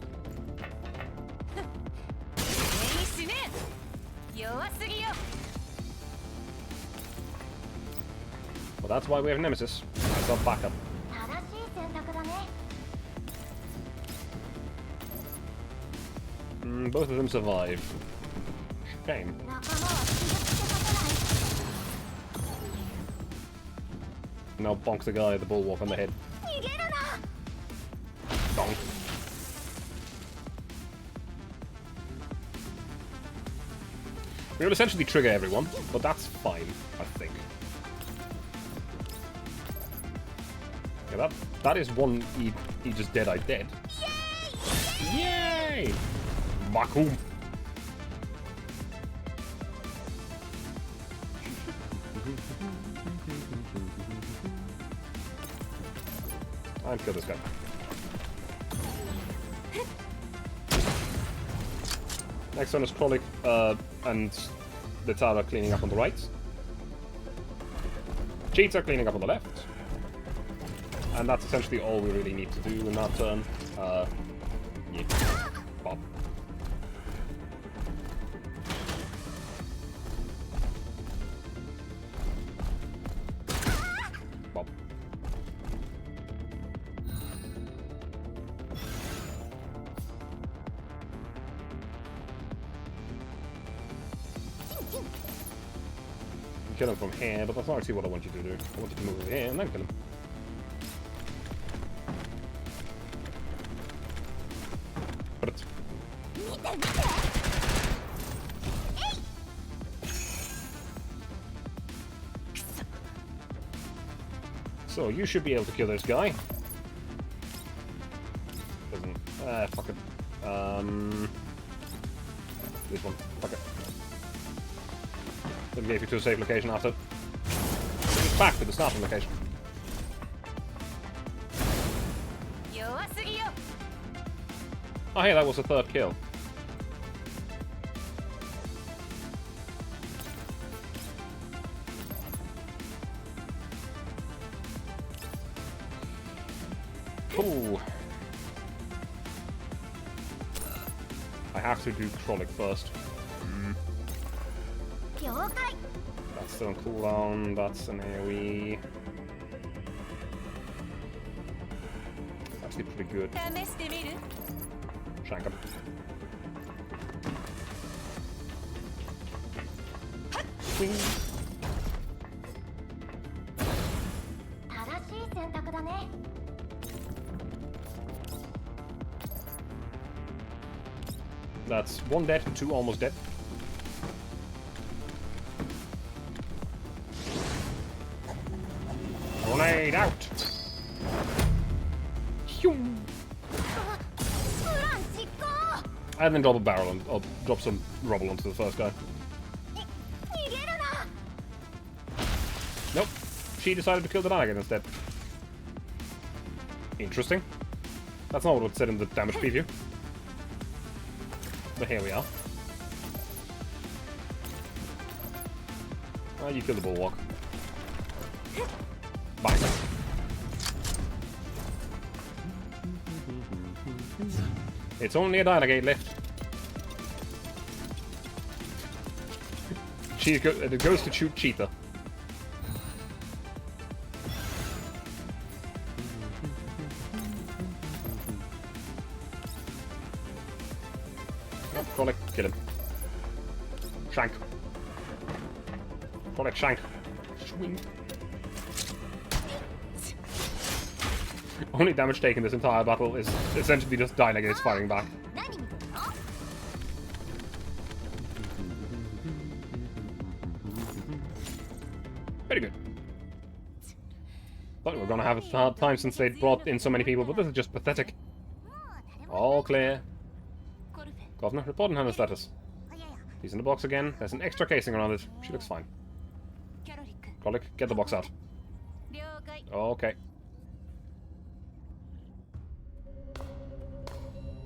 Well, that's why we have Nemesis. As our backup. Both of them survive. Shame. Now bonk the guy at the bulwark on the head. Bonk. We will essentially trigger everyone, but that's fine, I think. Yeah, that is one he just dead-eyed dead. Yay! Makum. Time to kill this guy. Next one is Krollik and Litara cleaning up on the right. Cheats are cleaning up on the left. And that's essentially all we really need to do in that turn. Yeah. Bob. Bob. Kill him from here, but that's not actually what I want you to do. I want you to move over here and then kill him. So, you should be able to kill this guy. Doesn't... fuck it. This one. Fuck it. Then gave you to a safe location after. switch back to the starting location. Oh hey, that was a third kill. Ooh. I have to do Krollik first. That's still on cooldown, that's an AoE. It's actually pretty good. Shank him. Swing. That's one dead, two almost dead. Grenade out! And then drop a barrel and I'll drop some rubble onto the first guy. Nope. She decided to kill the Danagan instead. Interesting. That's not what it said in the damage preview. But here we are. Oh, you killed the bulwark. Bye. It's only a Dynagate left. It goes to shoot Cheetah. Krollik, kill him. Shank. Krollik, shank. Swing. Only damage taken this entire battle is essentially just Dynagates firing back. Very good. Thought we were gonna have a hard time since they brought in so many people, but this is just pathetic. All clear. Governor, reporting Hannah's status. He's in the box again. There's an extra casing around it. She looks fine. Krollik, get the box out. Okay.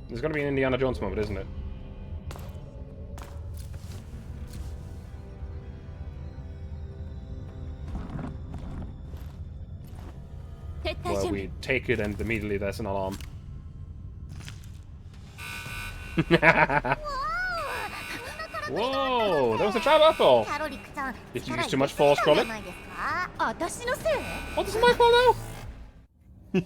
There's gonna be an Indiana Jones moment, isn't it? Where we take it and immediately there's an alarm. Whoa! There was a trap apple! Did you use too much force, Krollik? What is my fault now?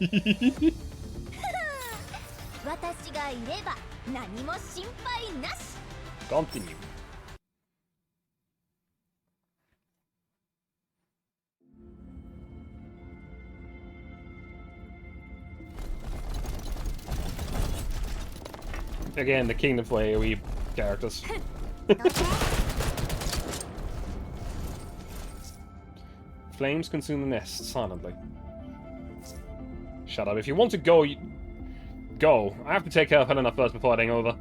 Continue. Again, the kingdom for AoE characters. Flames consume the nest silently. Shut up. If you want to go, go. I have to take care of Helena first before heading over.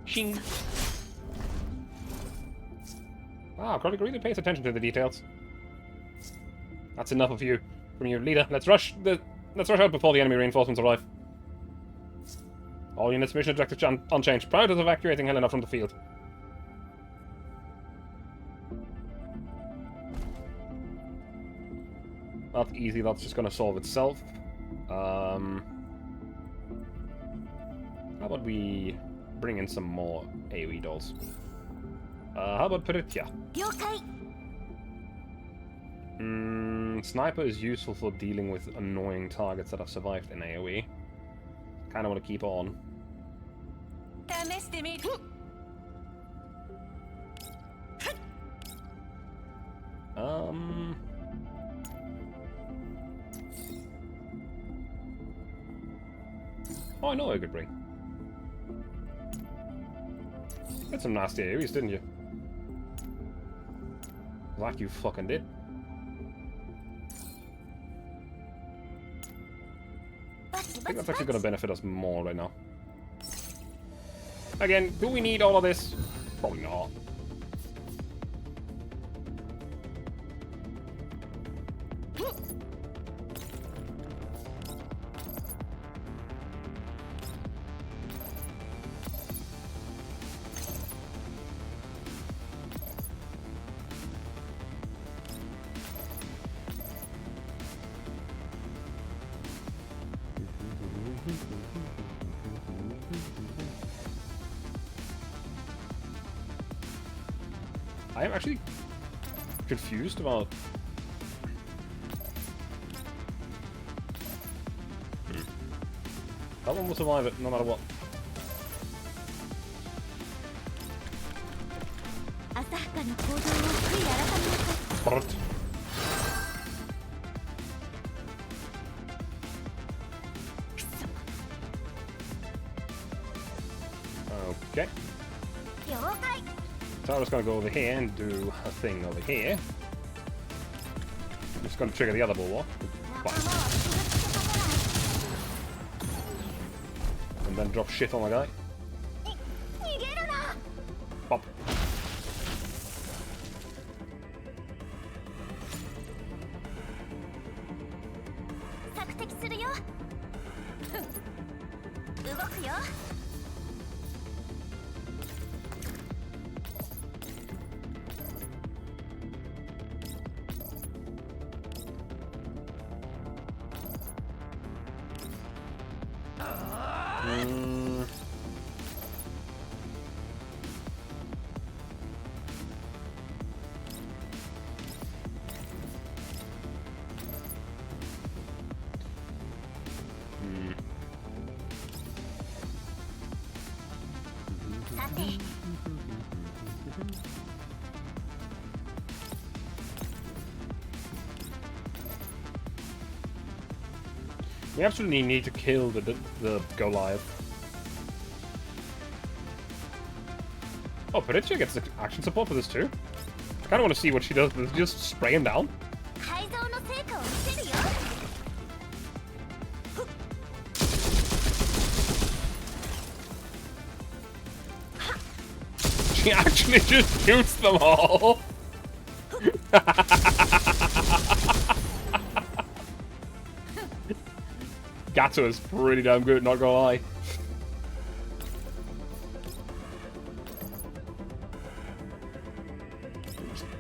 Shing. Wow, Krollik really pays attention to the details. That's enough of you. From your leader. Let's rush out before the enemy reinforcements arrive. All units mission objectives unchanged. Prior to evacuating Helena from the field. That's easy, that's just gonna solve itself. How about we bring in some more AoE dolls? How about Peritya? Sniper is useful for dealing with annoying targets that have survived in AoE. Kinda want to keep on. Oh, I know I could bring. You had some nasty AoEs, didn't you? Like you fucking did. I think that's actually going to benefit us more right now. Again, do we need all of this? Probably not. I am actually confused about... That one will survive it, no matter what. Brrrt. Okay. So I'm just gonna go over here and do a thing over here. I'm just gonna trigger the other bulwark. And then drop shit on the guy. Pop. We absolutely need to kill the Goliath. Oh, Paritia gets action support for this too. I kind of want to see what she does. Just spray him down. She actually just shoots them all. Gato is pretty damn good, not gonna lie.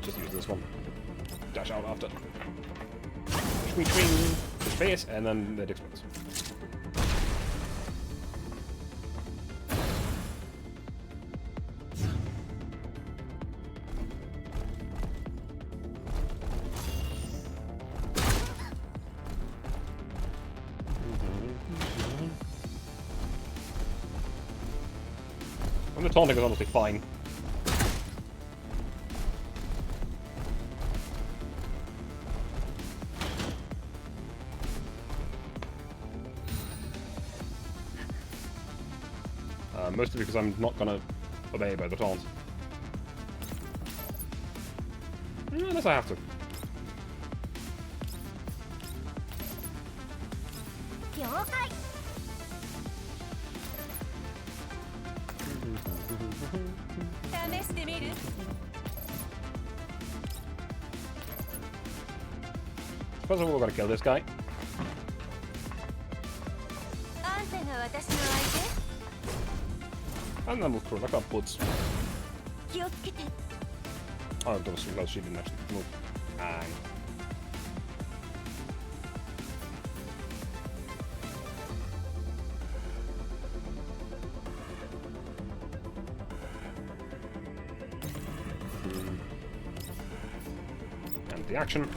Just use this one. Dash out after. Swing, swing, space, and then it explodes. The taunting is honestly fine. Mostly because I'm not gonna obey by the taunt. Unless I have to. First of all, we're gonna kill this guy. And then we'll throw like upwards. Oh, that was so close, she didn't actually move. And... and the action.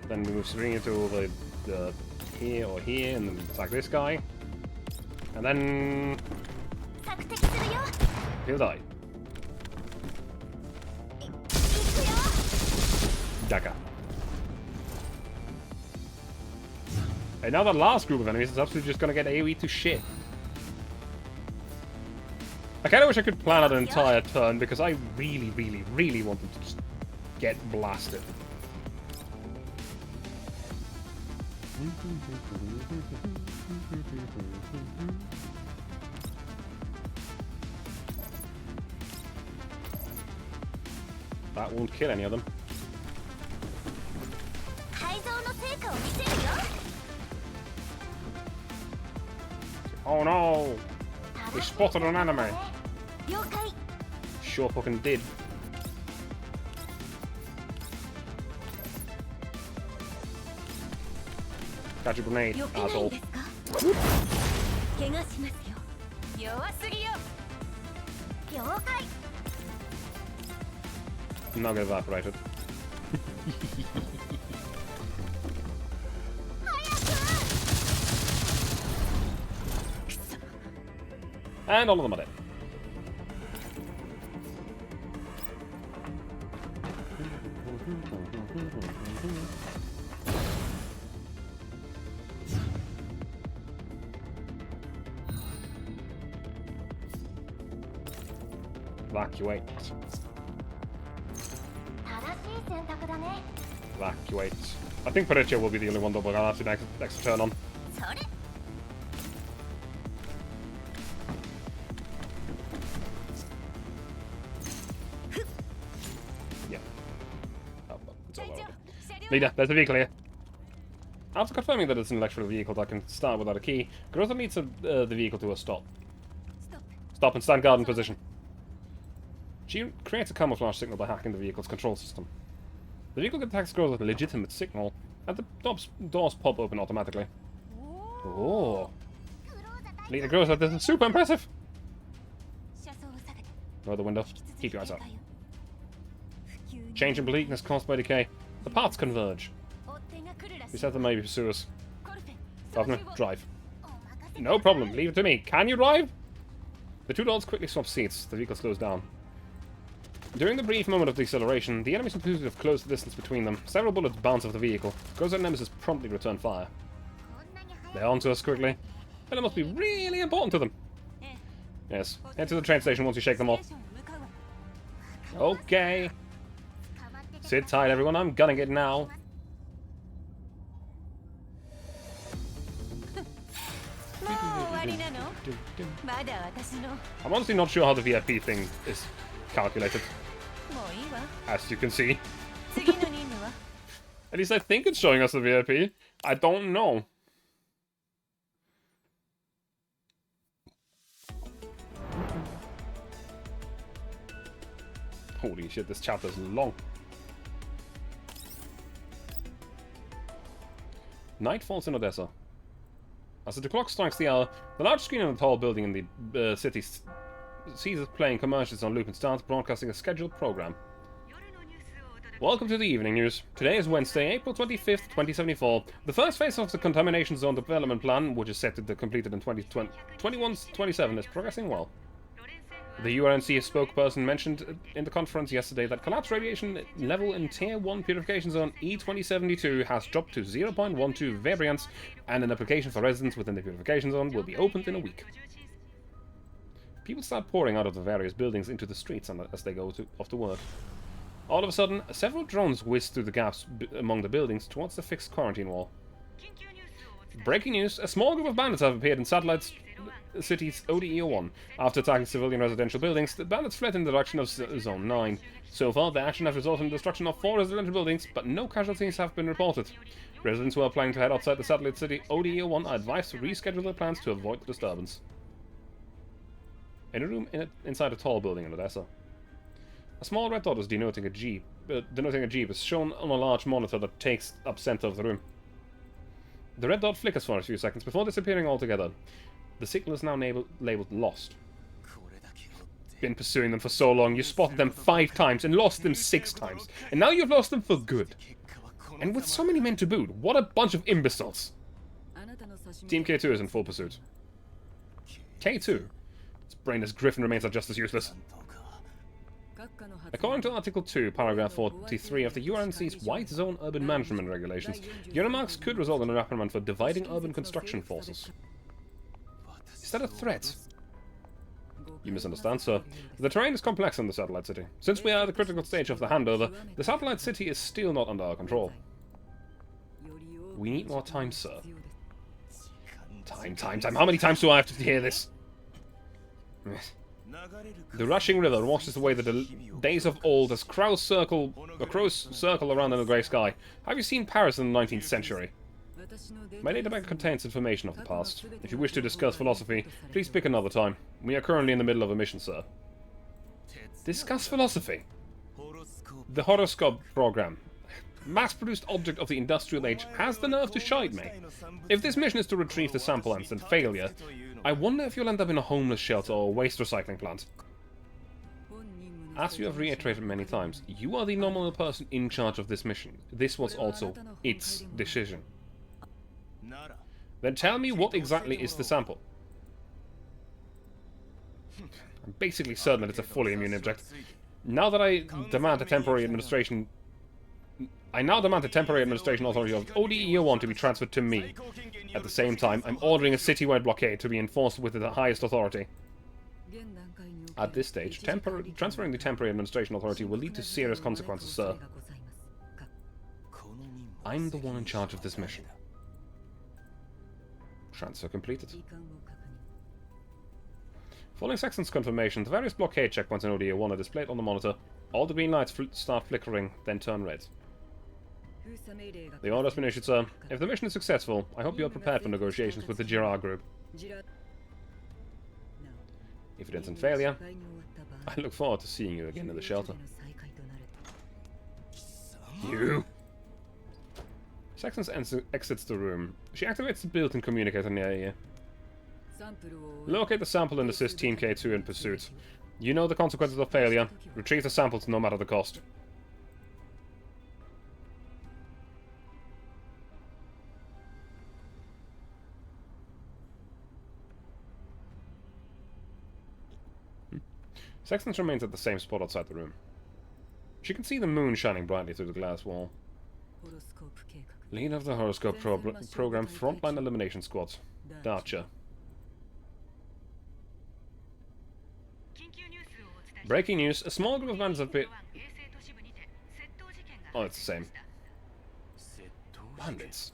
Then we move Serena to the here or here, and then attack this guy. And then... he'll die. Dagger. And now the last group of enemies is absolutely just gonna get AoE to shit. I kinda wish I could plan out an entire turn, because I really, really, really want them to just get blasted. That won't kill any of them. 改造の成果を見せるよ。 Oh no! We spotted an enemy. 了解。 Sure fucking did. Catch a grenade, 避けない asshole. ですか？怪我しますよ。弱すぎよ。了解。 Not get evaporated. And all of them are dead. Evacuate. 正しい選択だね。 Evacuate. I think Parecchio will be the only one that we're gonna have to next turn on. それ。 Yeah. Oh, well, it's all right. Leader, there's a vehicle here. After confirming that it's an electrical vehicle that can start without a key, Groza leads the vehicle to a stop. Stop and stand guard in position. She creates a camouflage signal by hacking the vehicle's control system. The vehicle detects Groza with a legitimate signal, and the doors pop open automatically. Oh. Leader Groza, this is super impressive! 車窓を下げて。 Lower the window. Keep your eyes out. Change in bleakness caused by decay. The paths converge. 追っ手が来るらしい。 We said there may be pursuers. コルフェ。 Governor, 操縦を drive. お任せ。 No problem. Leave it to me. Can you drive? The two dolls quickly swap seats. The vehicle slows down. During the brief moment of deceleration, the enemies appear to have closed the distance between them. Several bullets bounce off the vehicle. Groza and Nemesis promptly return fire. こんなに早い。 They're onto us quickly. Well, it must be really important to them. ええ。 Yes. Head to the train station once you shake them off. ステーションへ向かうわ。 Okay. 捕まってて Sit tight, everyone. I'm gunning it now. もう終わりなの？まだ私の。も I'm honestly not sure how the VIP thing is calculated, ういいわ。 as you can see. 次の任務は？ At least I think it's showing us the VIP. I don't know. Holy shit, this chapter's long. Night falls in Odessa. As the clock strikes the hour, the large screen in the tall building in the city sees us playing commercials on loop and starts broadcasting a scheduled program. Welcome to the evening news. Today is Wednesday, April 25th, 2074. The first phase of the contamination zone development plan, which is set to be completed in 2021-27, is progressing well. The UNC spokesperson mentioned in the conference yesterday that collapse radiation level in Tier 1 purification zone E2072 has dropped to 0.12 variants, and an application for residents within the purification zone will be opened in a week. People start pouring out of the various buildings into the streets as they go off to work. All of a sudden, several drones whiz through the gaps among the buildings towards the fixed quarantine wall. Breaking news, a small group of bandits have appeared in Satellite City's ODE-01. After attacking civilian residential buildings, the bandits fled in the direction of Zone 9. So far, the action has resulted in the destruction of 4 residential buildings, but no casualties have been reported. Residents who are planning to head outside the Satellite City ODE-01 are advised to reschedule their plans to avoid the disturbance. In a room inside a tall building in Odessa, a small red dot is denoting a Jeep is shown on a large monitor that takes up center of the room. The red dot flickers for a few seconds before disappearing altogether. The signal is now labeled lost. Been pursuing them for so long, you spotted them 5 times and lost them 6 times. And now you've lost them for good. And with so many men to boot, what a bunch of imbeciles. Team K2 is in full pursuit. K2? Its brainless Griffin remains are just as useless. According to Article 2, Paragraph 43 of the UNC's White Zone Urban Management Regulations, your remarks could result in a reprimand for dividing urban construction forces. Is that a threat? You misunderstand, sir. The terrain is complex in the Satellite City. Since we are at the critical stage of the handover, the Satellite City is still not under our control. We need more time, sir. Time. How many times do I have to hear this? The rushing river washes away the days of old as crows circle around in the grey sky. Have you seen Paris in the 19th century? My database contains information of the past. If you wish to discuss philosophy, please pick another time. We are currently in the middle of a mission, sir. Discuss philosophy? The horoscope program, mass-produced object of the industrial age, has the nerve to shite me. If this mission is to retrieve the sample and send failure, I wonder if you'll end up in a homeless shelter or a waste recycling plant. As you have reiterated many times, you are the nominal person in charge of this mission. This was also its decision. Then tell me what exactly is the sample. I'm basically certain that it's a fully immune object. Now that I demand a temporary administration... I now demand the temporary administration authority of ODE-01 to be transferred to me. At the same time, I'm ordering a citywide blockade to be enforced with the highest authority. At this stage, transferring the temporary administration authority will lead to serious consequences, sir. I'm the one in charge of this mission. Transfer completed. Following Sexton's confirmation, the various blockade checkpoints in ODE-01 are displayed on the monitor. All the green lights start flickering, then turn red. The order has been issued, sir. If the mission is successful, I hope you are prepared for negotiations with the Girard group. If it ends in failure, I look forward to seeing you again in the shelter. You! Sexton exits the room. She activates the built-in communicator near you. Locate the sample and assist Team K2 in pursuit. You know the consequences of failure. Retrieve the samples no matter the cost. Sexton remains at the same spot outside the room. She can see the moon shining brightly through the glass wall. Leader of the horoscope program Frontline Elimination Squad. Darcher. Breaking news. A small group of bandits have been... Oh, it's the same. Bandits.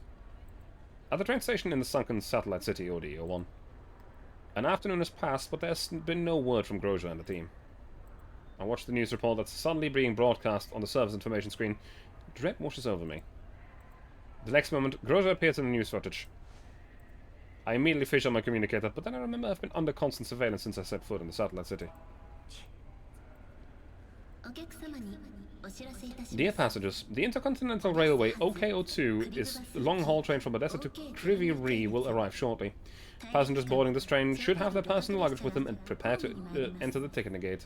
At the train station in the sunken satellite city, ODE-01. An afternoon has passed, but there's been no word from Grosjean and the team. I watched the news report that's suddenly being broadcast on the service information screen. Dread washes over me. The next moment, Grosjean appears in the news footage. I immediately fish on my communicator, but then I remember I've been under constant surveillance since I set foot in the satellite city. Dear passengers, the Intercontinental Railway OKO2 is a long-haul train from Odessa to Kryvyi Rih will arrive shortly. Passengers boarding this train should have their personal luggage with them and prepare to enter the ticketing gate.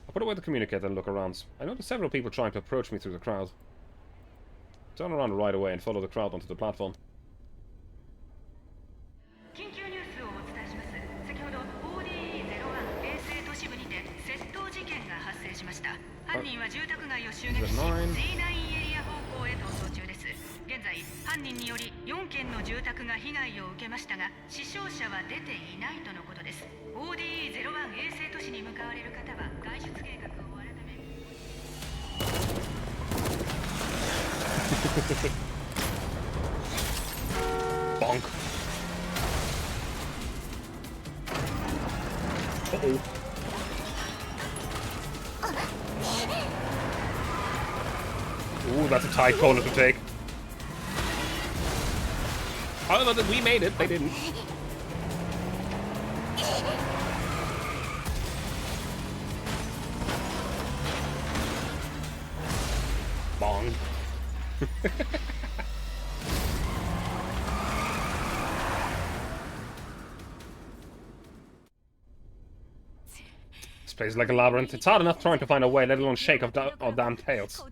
I put away the communicator and look around. I noticed several people trying to approach me through the crowd. Turn around right away and follow the crowd onto the platform. Bonk. Uh-oh. Ooh, that's a tight corner to take. However, we made it. They didn't. Bong. This place is like a labyrinth. It's hard enough trying to find a way, let alone shake our damn tails.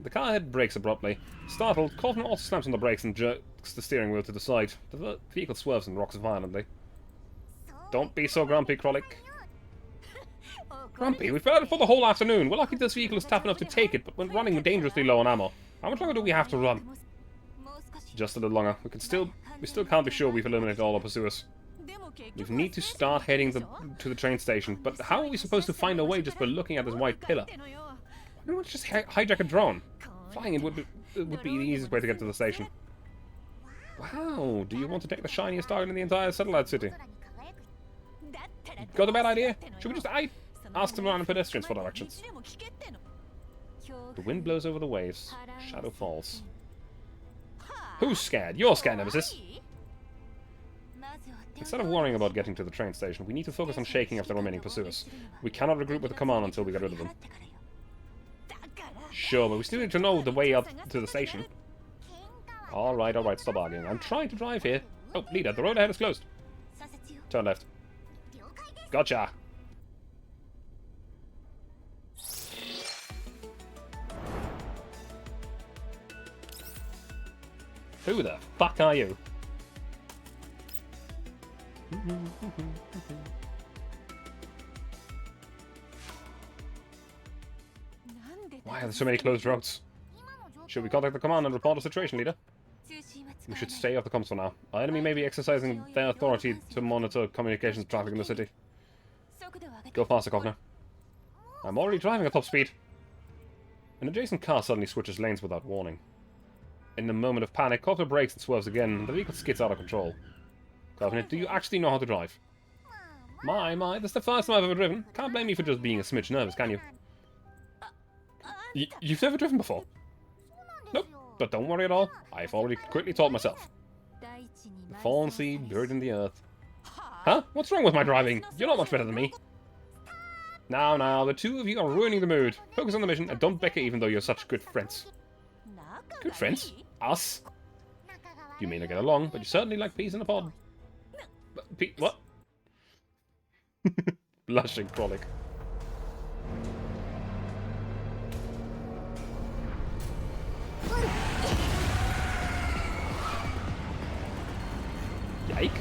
The car head brakes abruptly. Startled, Colton also slams on the brakes and jerks the steering wheel to the side. The vehicle swerves and rocks violently. Don't be so grumpy, Krolik. Grumpy? We've been at it for the whole afternoon. We're lucky this vehicle is tough enough to take it, but we're running dangerously low on ammo. How much longer do we have to run? Just a little longer. We still can't be sure we've eliminated all our pursuers. We need to start heading to the train station, but how are we supposed to find a way just by looking at this white pillar? Why don't we just hijack a drone? Flying it would would be the easiest way to get to the station. Wow, do you want to take the shiniest diamond in the entire satellite city? Got a bad idea? Should we just ask some random pedestrians for directions? The wind blows over the waves. Shadow falls. Who's scared? You're scared, Nemesis. Instead of worrying about getting to the train station, we need to focus on shaking off the remaining pursuers. We cannot regroup with the command until we get rid of them. Sure, but we still need to know the way up to the station. Alright, stop arguing. I'm trying to drive here. Oh, leader, the road ahead is closed. Turn left. Gotcha! Who the fuck are you? Why are there so many closed roads? Should we contact the command and report the situation, leader? We should stay off the comms for now. Our enemy may be exercising their authority to monitor communications traffic in the city. Go faster, Kovner. I'm already driving at top speed. An adjacent car suddenly switches lanes without warning. In a moment of panic, Kovner brakes and swerves again, and the vehicle skids out of control. Kovner, do you actually know how to drive? My, this is the first time I've ever driven. Can't blame me for just being a smidge nervous, can you? You've never driven before? Nope, but don't worry at all. I've already quickly taught myself. The fallen seed buried in the earth. Huh? What's wrong with my driving? You're not much better than me. Now, the two of you are ruining the mood. Focus on the mission and don't bicker even though you're such good friends. Good friends? Us? You may not get along, but you certainly like peas in a pod. What? Blushing frolic. Yike.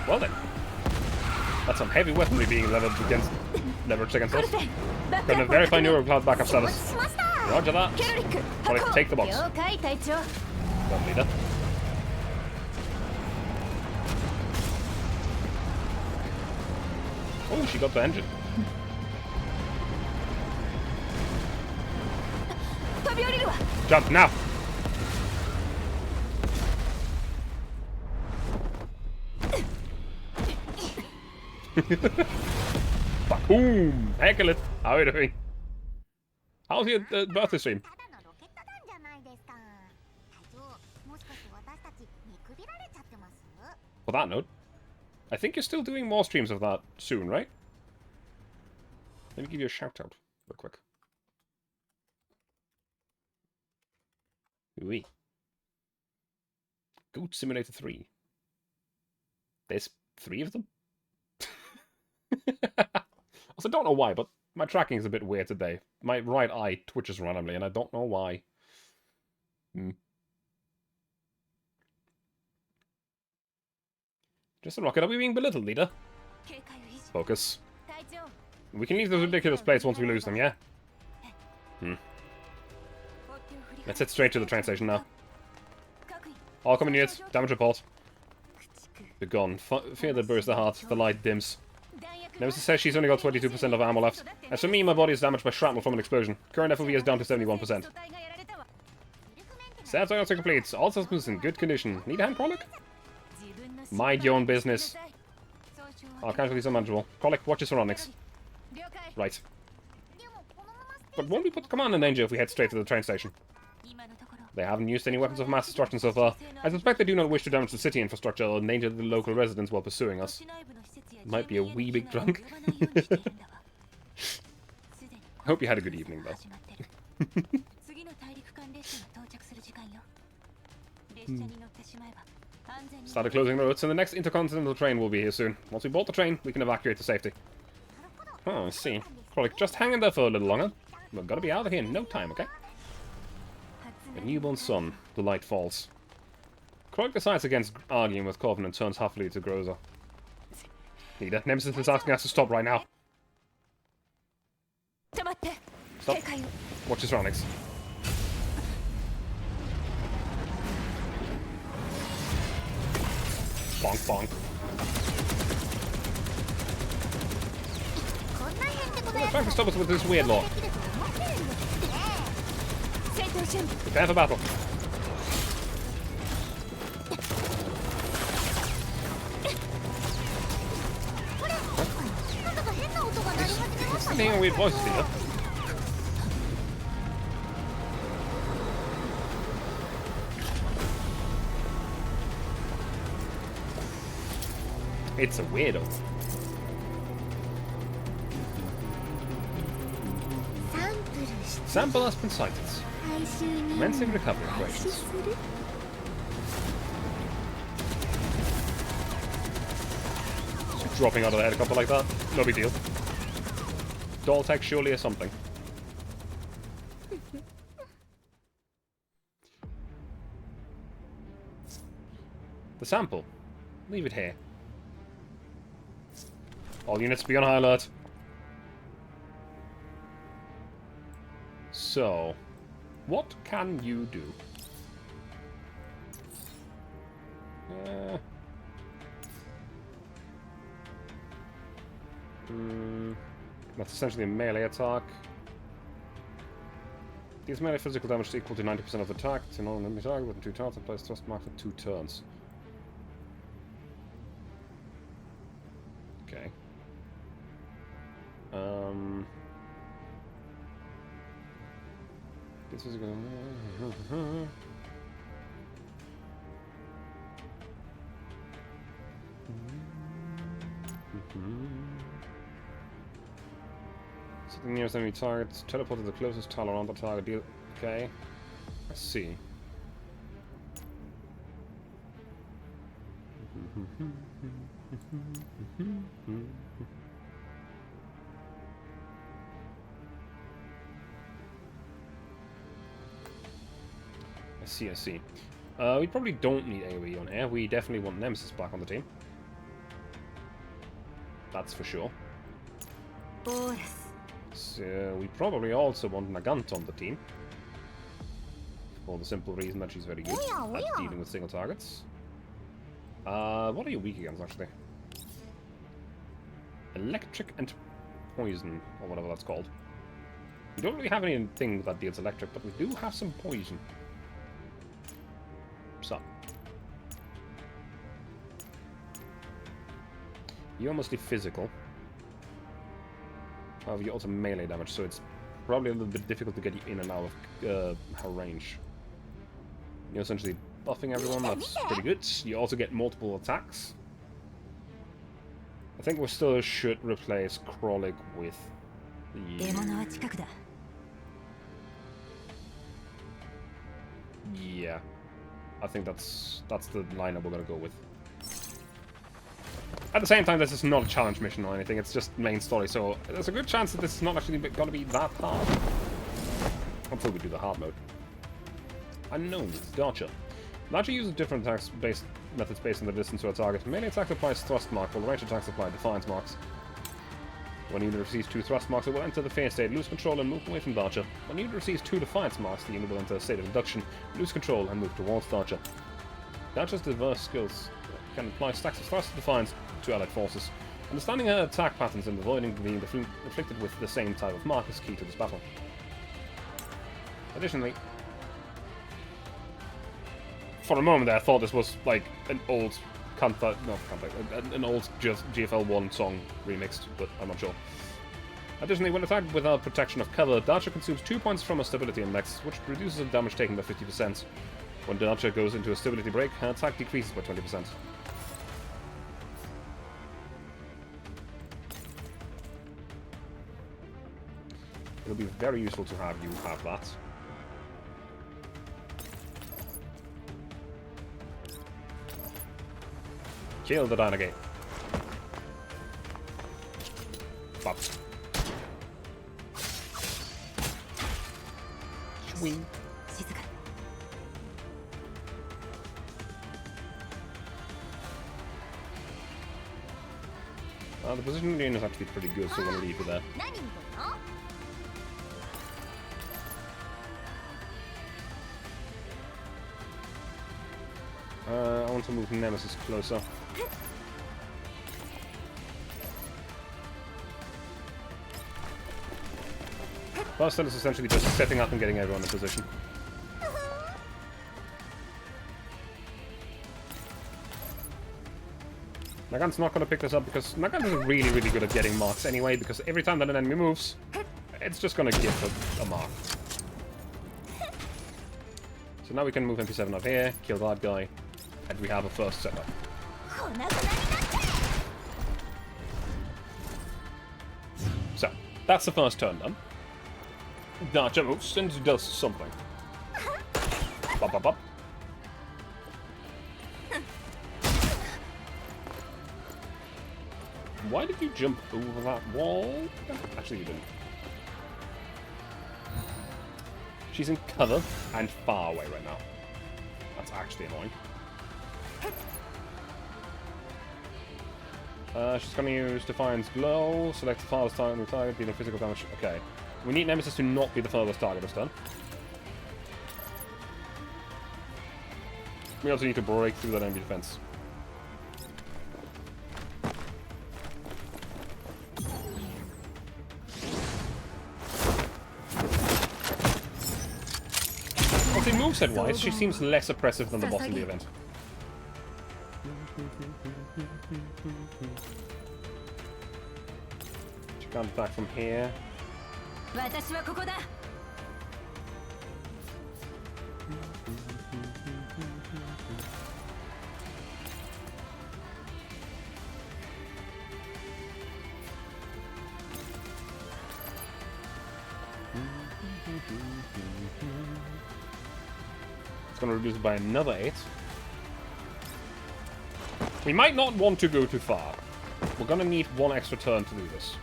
Well then. That's some heavy weaponry being leveraged against us. Got a very fine Eurocloud backup status. Roger that. Alright, take the box. Done, leader. Oh, she got the engine. Jump now. Boom! Heckle it. How are you doing? How's your birthday stream? For that note, I think you're still doing more streams of that soon, right? Let me give you a shout out real quick. Oui. Goat Simulator 3. There's 3 of them? Also, don't know why, but my tracking is a bit weird today. My right eye twitches randomly, and I don't know why. Just a rocket. Are we being belittled, leader? Focus. We can leave those ridiculous plates once we lose them, yeah? Let's head straight to the train station now. All coming units, damage report. They're gone. Fear that bursts the heart. The light dims. Nemesis says she's only got 22% of ammo left. As for me, my body is damaged by shrapnel from an explosion. Current FOV is down to 71%. Stats diagnostic complete. All systems in good condition. Need a hand, Krollik? Mind your own business. Our casualties are manageable. Krollik, watch your surroundings. Right. But won't we put the command in danger if we head straight to the train station? They haven't used any weapons of mass destruction so far. I suspect they do not wish to damage the city infrastructure or endanger the local residents while pursuing us. Might be a wee bit drunk. I hope you had a good evening, though. Started closing roads, and the next intercontinental train will be here soon. Once we board the train, we can evacuate to safety. Oh, I see. Krollik, just hang in there for a little longer. We've got to be out of here in no time, okay? A newborn son. The light falls. Krollik decides against arguing with Corvin and turns huffily to Groza. Leader, Nemesis is asking us to stop right now. Stop. Watch your surroundings. Bonk, bonk. They're trying to stop us with this weird law. Prepare for battle. He's making weird voices here. It's a weirdo. Sample has been sighted. Commencing recovery operations. Just dropping out of the helicopter like that. No big deal. Doll tech surely is something. The sample. Leave it here. All units be on high alert. So, what can you do? That's essentially a melee attack. Deals melee physical damage equal to 90% of the attack. To an enemy target within 2 turns, applies thrust mark for 2 turns. Okay. This is going. Something nearest enemy target. Teleport to the closest tile around the target. Deal. Okay. I see. I see. We probably don't need AoE on air. We definitely want Nemesis back on the team. That's for sure. So we probably also want Nagant on the team. For the simple reason that she's very good at dealing with single targets. What are you weak against, actually? Electric and poison, or whatever that's called. We don't really have anything that deals electric, but we do have some poison. So. You're mostly physical. However, you're also melee damage, so it's probably a little bit difficult to get you in and out of her range. You're essentially buffing everyone, that's pretty good. You also get multiple attacks. I think we still should replace Krolik with the... Yeah. I think that's the lineup we're gonna go with. At the same time, this is not a challenge mission or anything, it's just main story, so there's a good chance that this is not actually gonna be that hard. Until we do the hard mode. Unknown, gotcha. Archer uses different methods based on the distance to a target. Melee attack applies thrust mark, while range attacks apply defiance marks. When a unit receives 2 thrust marks, it will enter the fear state, lose control, and move away from the Archer. When a unit receives 2 defiance marks, the unit will enter a state of induction, lose control, and move towards the Archer. The Archer's diverse skills can apply stacks of thrust and defiance to allied forces. Understanding her attack patterns and avoiding being inflicted with the same type of mark is key to this battle. Additionally, for a moment there, I thought this was like an old an old GFL 1 song remixed, but I'm not sure. Additionally, when attacked without protection of cover, the Archer consumes 2 points from a stability index, which reduces the damage taken by 50%. When the Archer goes into a stability break, her attack decreases by 20%. It'll be very useful to have you have that. Kill the Dynagate. Bop. Swing. The position green is actually pretty good, so we're gonna leave it there. I want to move Nemesis closer. First turn is essentially just setting up and getting everyone in position. Nagan's not going to pick this up because Nagan is really, really good at getting marks anyway, because every time that an enemy moves, it's just going to give a mark. So now we can move MP7 up here, kill that guy, and we have a first setup. So, that's the first turn done. Dacha moves and does something. Bop, bop, bop. Why did you jump over that wall? Actually, you didn't. She's in cover and far away right now. That's actually annoying. She's going to use Defiance Glow. Select the farthest target on the target, dealing physical damage. Okay. We need Nemesis to not be the furthest target this turn. We also need to break through that enemy defense. Also, moveset-wise, she seems less oppressive than the boss in the event. She comes back from here. It's going to reduce it by another 8. We might not want to go too far. We're going to need one extra turn to do this.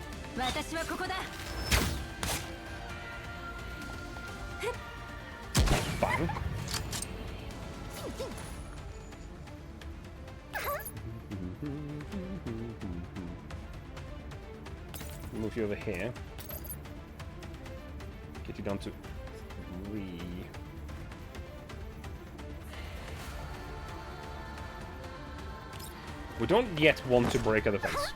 Bang. Move you over here. Get you down to 3. We don't yet want to break a defense.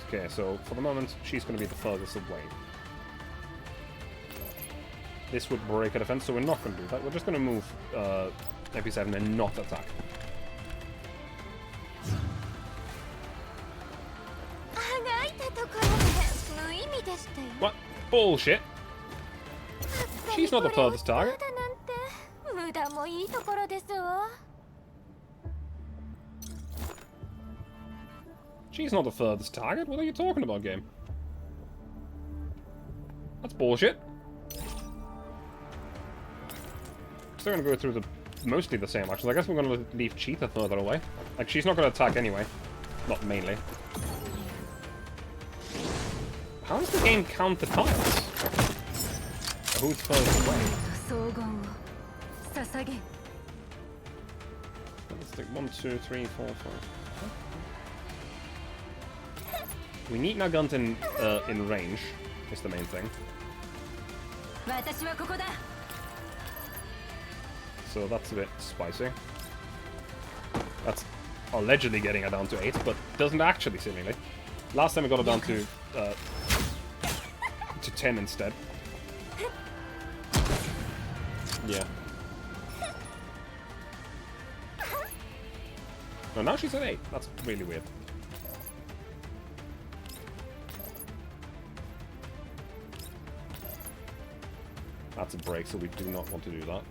Okay, so for the moment, she's going to be the furthest away. This would break a defense, so we're not going to do that. We're just going to move MP7 and not attack. What? Bullshit. She's not the furthest target. She's not the furthest target. What are you talking about, game? That's bullshit. Still gonna go through the mostly the same actions. I guess we're gonna leave Cheetah further away. Like, she's not gonna attack anyway. Not mainly. How does the game count the tiles? Who's furthest away? Let's take 1, 2, 3, 4, 5. We need Nagant in range, is the main thing. So that's a bit spicy. That's allegedly getting her down to 8, but doesn't actually, seemingly. Last time we got her down to 10 instead. Yeah. No, now she's at 8. That's really weird. That's a break, so we do not want to do that.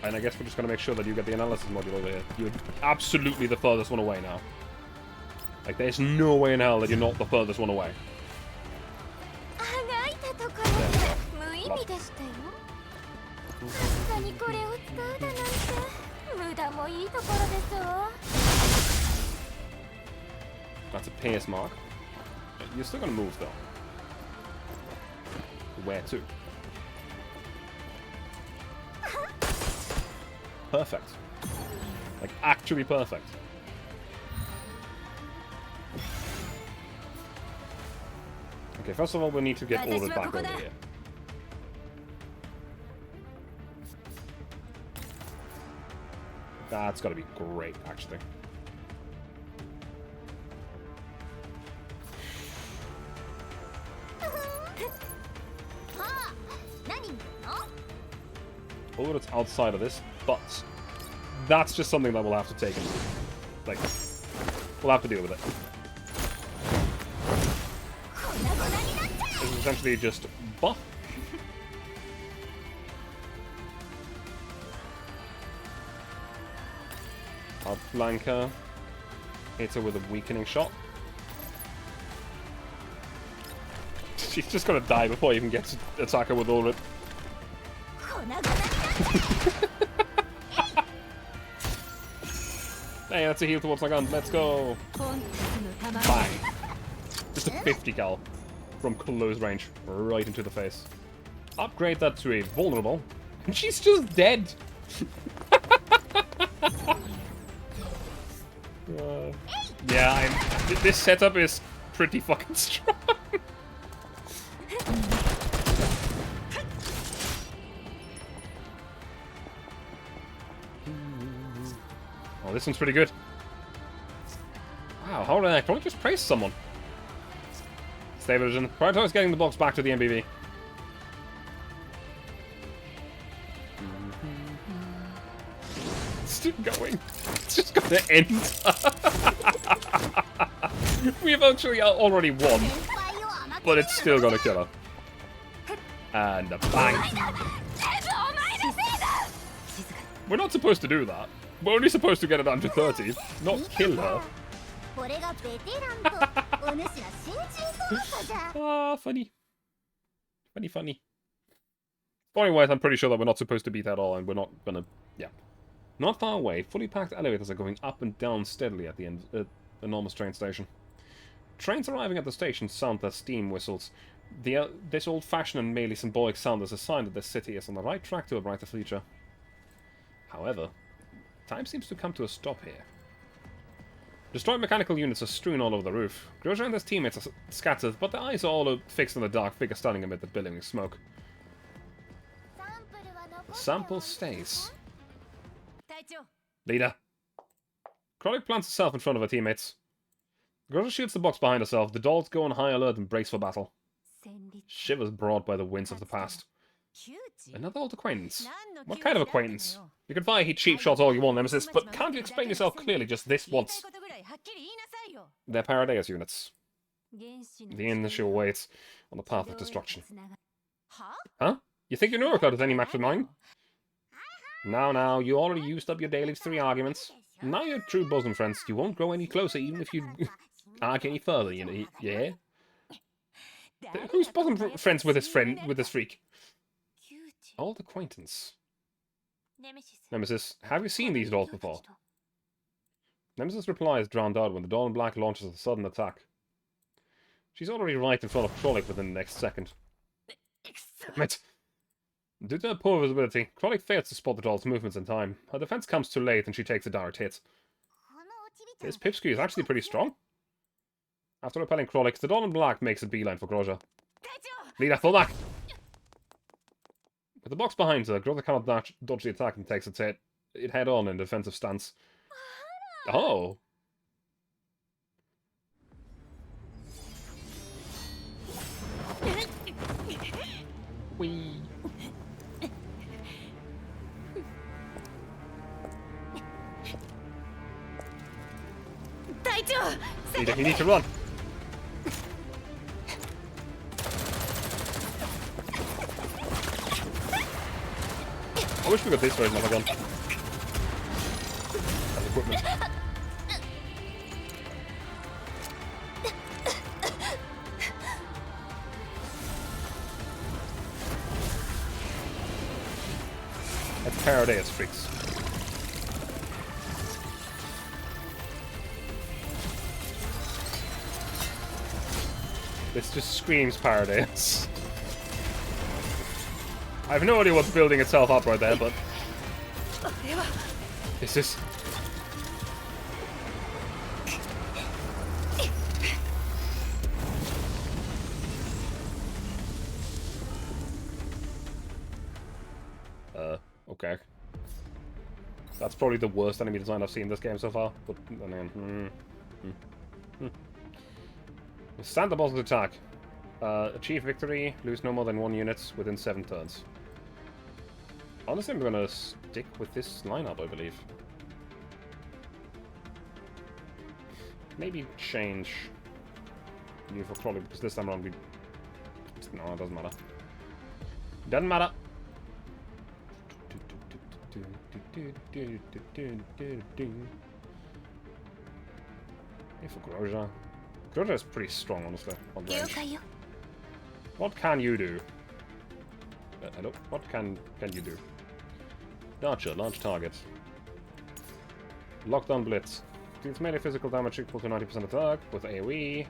And I guess we're just going to make sure that you get the analysis module over here. You're absolutely the furthest one away now. Like, there's no way in hell that you're not the furthest one away. That's a pierce mark. You're still going to move, though. Where to? Perfect. Like, actually perfect. Okay, first of all, we need to get ordered back over here. That's gotta be great, actually. Oh, it's outside of this, but that's just something that we'll have to take. Like, we'll have to deal with it. This is essentially just buff. Outflank her. Hit her with a weakening shot. She's just gonna die before I even get to attack her with all of it. Hey, that's a heal towards my gun. Let's go. Bang. Just a 50 cal from close range, right into the face. Upgrade that to a vulnerable, and she's just dead. Yeah, this setup is pretty fucking strong. Oh, this one's pretty good. Wow, how did I probably just praise someone? Stay vision. Prioritize getting the box back to the MBV. It's still going. It's just gonna end. We've actually already won, but it's still gonna kill her. And a bang. We're not supposed to do that. We're only supposed to get it under 30, not kill her. Ah, funny. Funny. Anyways, I'm pretty sure that we're not supposed to beat that all, and we're not gonna... Yeah. Not far away, fully packed elevators are going up and down steadily at the end enormous train station. Trains arriving at the station sound their steam whistles. This old-fashioned and merely symbolic sound is a sign that the city is on the right track to a brighter future. However, time seems to come to a stop here. Destroyed mechanical units are strewn all over the roof. Grosjean and his teammates are scattered, but their eyes are all fixed on the dark figure standing amid the billowing smoke. The sample stays. Leader. Krolik plants herself in front of her teammates. Grosjean shoots the box behind herself. The dolls go on high alert and brace for battle. Shivers brought by the winds of the past. Another old acquaintance. What kind of acquaintance? You can fire heat cheap shots all you want, Nemesis, but can't you explain yourself clearly just this once? They're Paradeus units. The initial weight on the path of destruction. Huh? You think your neurocode is any match with mine? Now, you already used up your daily 3 arguments. Now you're true bosom friends. You won't grow any closer even if you argue any further, you know, yeah? Who's bosom friends with this freak? Old acquaintance. Nemesis, have you seen these dolls before? Nemesis' reply is drowned out when the doll in black launches a sudden attack. She's already right in front of Krolik within the next second. Damn it. Due to her poor visibility, Krolik fails to spot the doll's movements in time. Her defense comes too late and she takes a direct hit. This pipsqueak is actually pretty strong. After repelling Krolik, the doll in black makes a beeline for Grosjean. Leader, fall back! With the box behind her, Grosjean cannot dodge the attack and takes it head on in a defensive stance. Oh! Whee! Leader, you need to run! I wish we got this version of a gun. As equipment. That's Paradeus freaks. This just screams Paradeus. I have no idea what's building itself up right there, but this is... That's probably the worst enemy design I've seen in this game so far. But, I mean, Stand the boss attack. Achieve victory, lose no more than 1 unit within 7 turns. Honestly, I'm gonna stick with this lineup, I believe. Maybe change you for Crawley, because this time around we... No, it doesn't matter. Doesn't matter. For Groja. Groja is pretty strong, honestly, on range. What can you do? Hello? What can you do? Archer, launch target. Lockdown Blitz. Deals melee physical damage equal to 90% attack with AoE.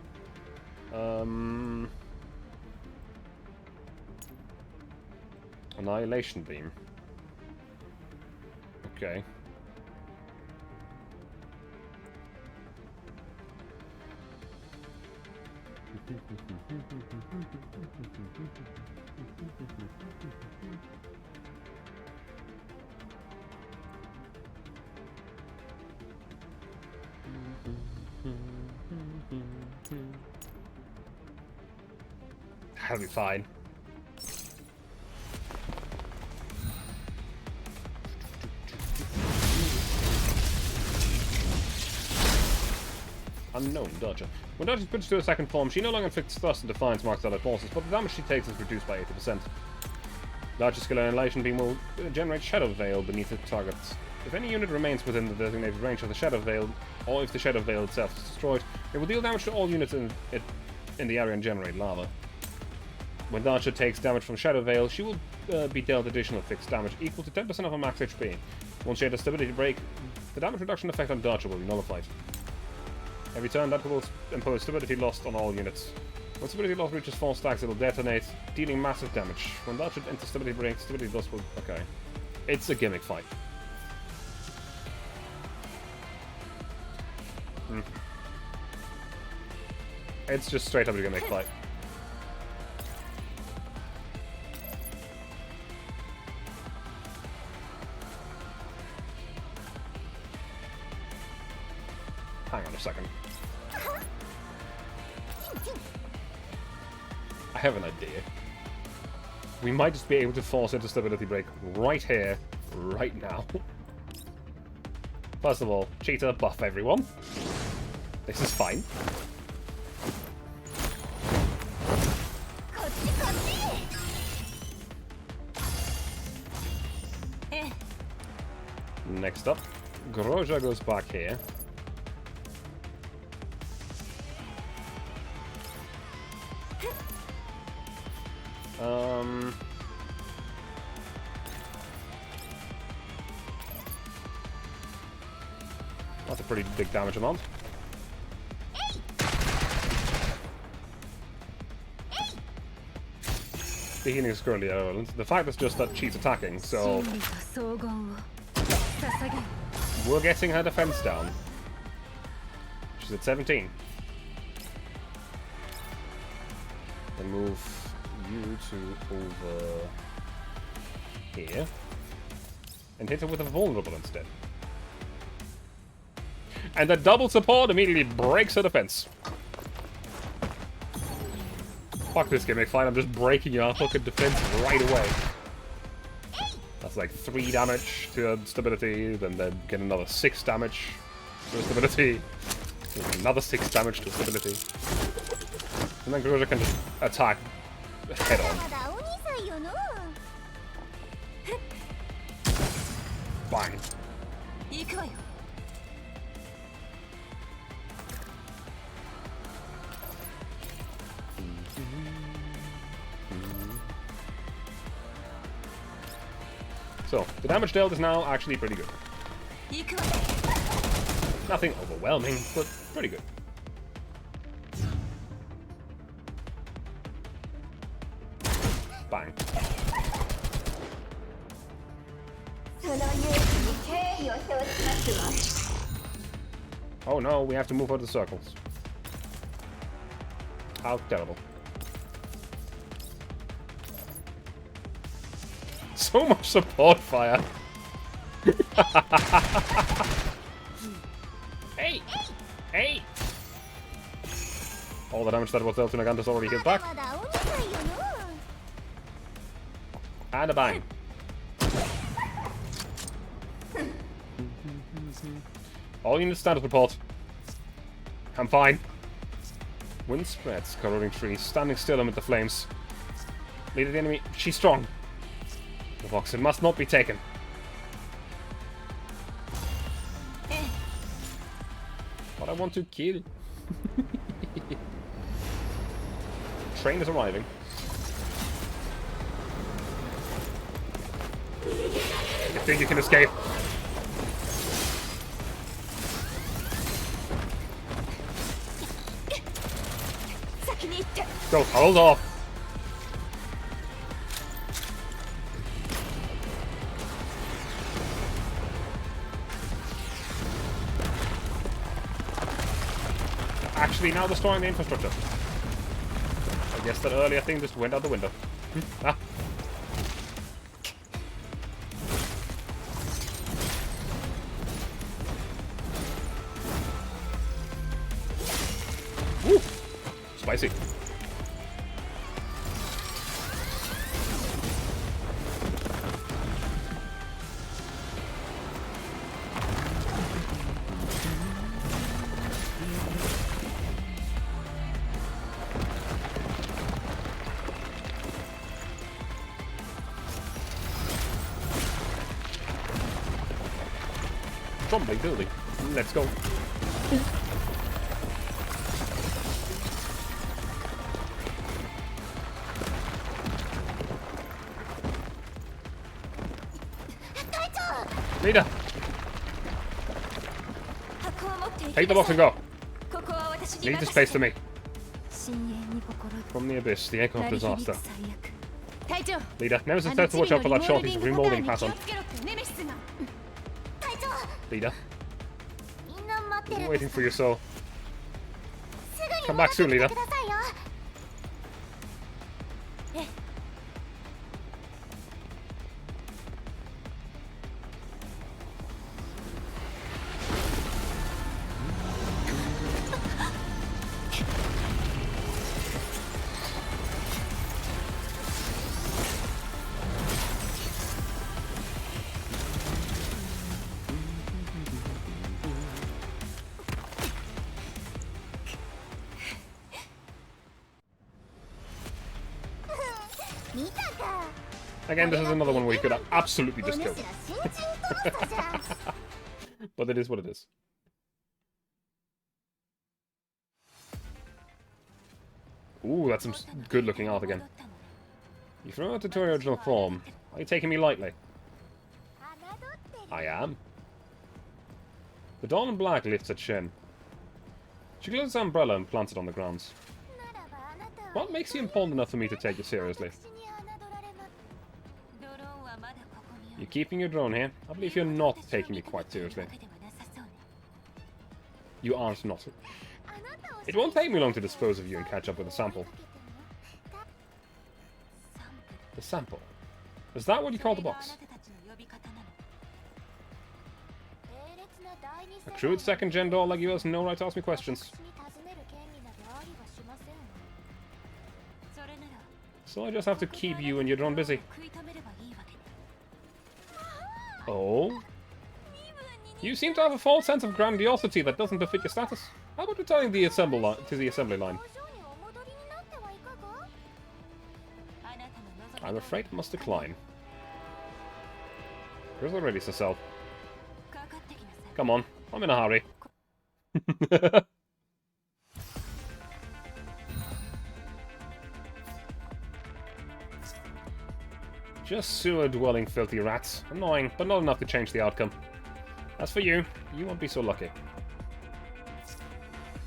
Annihilation Beam. Okay. That'll be fine. Unknown Dodger. When Dodger switches to a second form, she no longer inflicts thrust and defiance marks allied forces, but the damage she takes is reduced by 80%. Dodger skill Annihilation Beam will generate Shadow Veil beneath the target. If any unit remains within the designated range of the Shadow Veil, or if the Shadow Veil itself is destroyed, it will deal damage to all units in the area and generate lava. When Dodger takes damage from Shadow Veil, she will be dealt additional fixed damage equal to 10% of her max HP. Once she had a stability break, the damage reduction effect on Dodger will be nullified. Every turn, that will impose stability loss on all units. When stability loss reaches 4 stacks, it will detonate, dealing massive damage. When Dodger enters stability break, stability loss will... Okay. It's a gimmick fight. It's just straight up a gimmick fight. Hang on a second. I have an idea. We might just be able to force into stability break right here, right now. First of all, Cheetah, buff everyone. This is fine. Next up, Groja goes back here. That's a pretty big damage amount. The healing is currently irrelevant. The fact is just that she's attacking, so... We're getting her defense down. She's at 17. Then move you to over here. And hit her with a vulnerable instead. And the double support immediately breaks her defense. Fuck this gimmick fight, I'm just breaking your fucking defense right away. That's like 3 damage to her stability, then get another 6 damage to her stability, another 6 damage to her stability. And then Groja can just attack head on. Fine. So, the damage dealt is now actually pretty good. Nothing overwhelming, but pretty good. Bang. Oh no, we have to move out of the circles. How terrible. So much support fire. Hey! Hey! All the damage that was dealt to Naganta's already hit back. まだおにさいよの And a bang. All units status report. I'm fine. Wind spreads, corroding trees, standing still amid the flames. Leader of the enemy, she's strong. The box, it must not be taken. But I want to kill. Train is arriving. You think you can escape? Go, hold off. Actually, now destroying the infrastructure. I guess that earlier thing just went out the window. Ah. Woo! Spicy. Crumbling building. Let's go. Leader! Take the box and go. Leave the space to me. From the abyss, the echo of disaster. Leader, Nemesis says to watch out for that short piece of remolding pattern. Leader, みんな待ってる I'm ん waiting です for your soul. すぐに Come back soon, 戻ってき leader. てくださいよ 見たか Again, this is another one where you could have absolutely お just 主 killed. ら新人トロストじゃん But it is what it is. Ooh, that's some good looking art again. You threw out to your original form. Are you taking me lightly? 侮ってる I am. The Dawn in Black lifts her chin. She closes her umbrella and plants it on the ground. ならばあなたは What makes you important enough for me to take you seriously? 私に侮られます You're keeping your drone here. I believe you're not taking me quite seriously. You aren't not. あなたを It won't take me long to dispose of you and catch up with the sample. The sample? Is that what you call the box? 並列な第二 A 世 crude second-gen doll like you has no right to ask me questions. 私に尋ねる権利などありはしません So I just have to keep you and your drone busy. Oh? You seem to have a false sense of grandiosity that doesn't befit your status. How about returning the assembly line? 工場にお戻りになってはいかが I'm afraid I must decline. Here's already Cecil. Come on, I'm in a hurry. Just sewer-dwelling filthy rats. Annoying, but not enough to change the outcome. As for you, you won't be so lucky.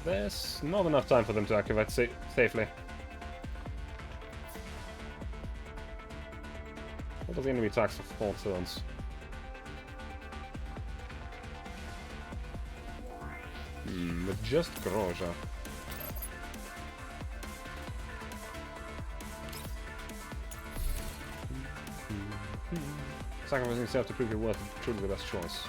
There's not enough time for them to activate safely. What does the enemy attacks for 4 turns? With just Groja. Sacrificing yourself to prove your worth is truly the best choice.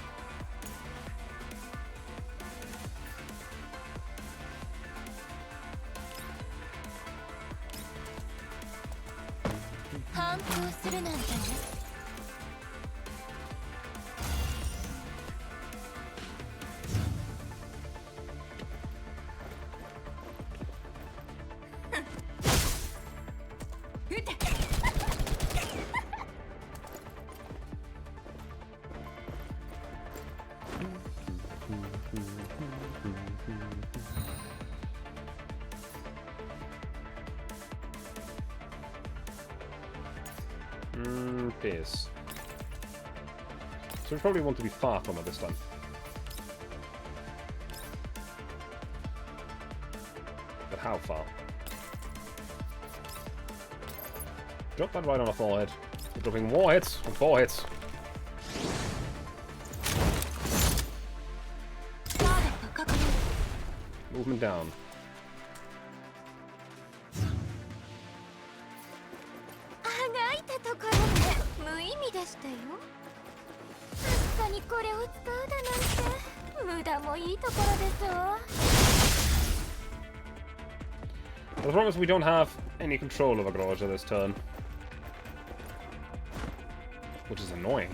Pierce. So we probably want to be far from it this time. But how far? Drop that right on the forehead. We're dropping more hits and 4 hits. Movement down. The problem is we don't have any control over Groja this turn. Which is annoying.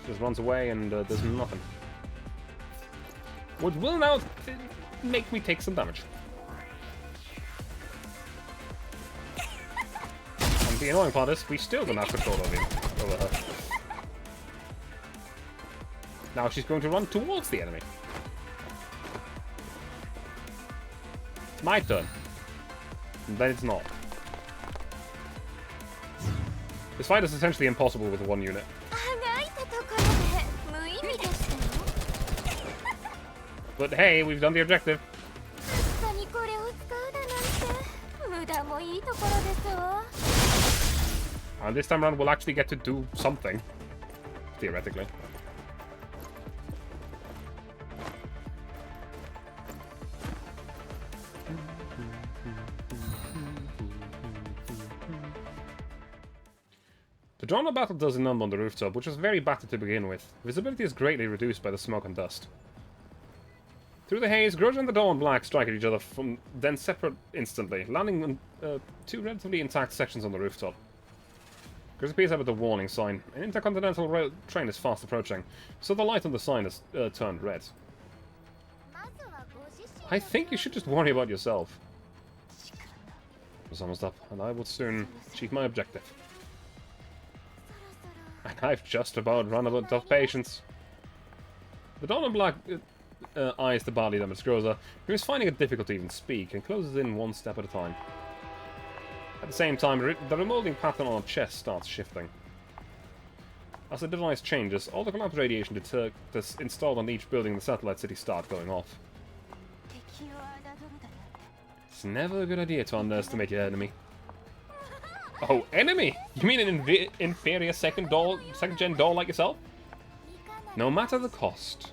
Just runs away and does nothing. Which will now make me take some damage. And the annoying part is we still don't have control over her. Now she's going to run towards the enemy. It's my turn. And then it's not. This fight is essentially impossible with one unit. But hey, we've done the objective. And this time around we'll actually get to do something. Theoretically. The drama battle does a number on the rooftop, which was very battered to begin with. Visibility is greatly reduced by the smoke and dust. Through the haze, Groja and the Dawn Black strike at each other, then separate instantly, landing on 2 relatively intact sections on the rooftop. Groja appears out with a warning sign. An intercontinental rail train is fast approaching, so the light on the sign has turned red. I think you should just worry about yourself. It's almost up, and I will soon achieve my objective. And I've just about run out of patience. The Dawn Black eyes the badly damaged Groza, who is finding it difficult to even speak, and closes in 1 step at a time. At the same time, the remolding pattern on her chest starts shifting. As the device changes, all the collapse radiation detectors installed on each building in the satellite city start going off. It's never a good idea to underestimate your enemy. Oh, enemy? You mean an inferior second-gen doll like yourself? No matter the cost.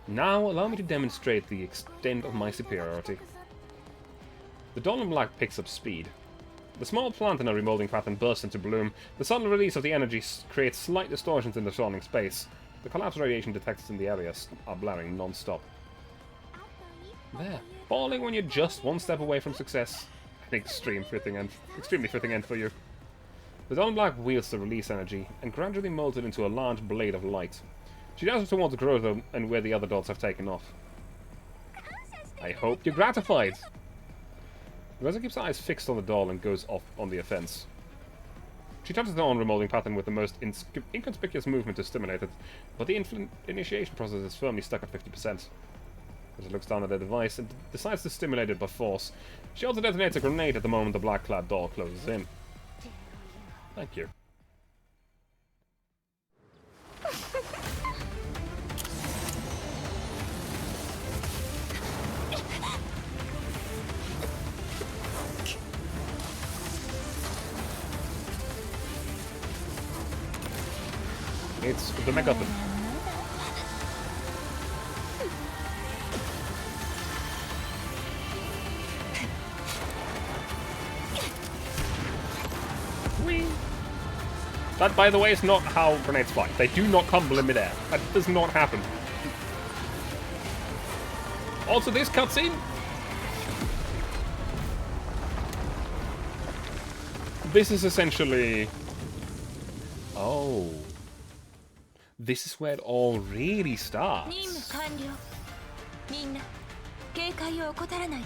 Now, allow me to demonstrate the extent of my superiority. The Dawn Black picks up speed. The small plant in a remolding pattern bursts into bloom. The sudden release of the energy creates slight distortions in the surrounding space. The collapse radiation detectors in the area are blaring non-stop. There. Falling when you're just 1 step away from success. An extremely fitting end for you. The Dawn Black wields the release energy and gradually molds it into a large blade of light. She does it towards Groza and where the other dolls have taken off. I hope you're gratified. Groza keeps her eyes fixed on the doll and goes off on the offense. She touches the on-remolding pattern with the most inconspicuous movement to stimulate it, but the initiation process is firmly stuck at 50%. Groza looks down at the device and decides to stimulate it by force. She also detonates a grenade at the moment the black-clad doll closes in. Thank you. It's the MacGuffin. That, by the way, is not how grenades fly. They do not crumble in midair. That does not happen. Also, this cutscene. This is essentially... Oh. This is where it all really starts.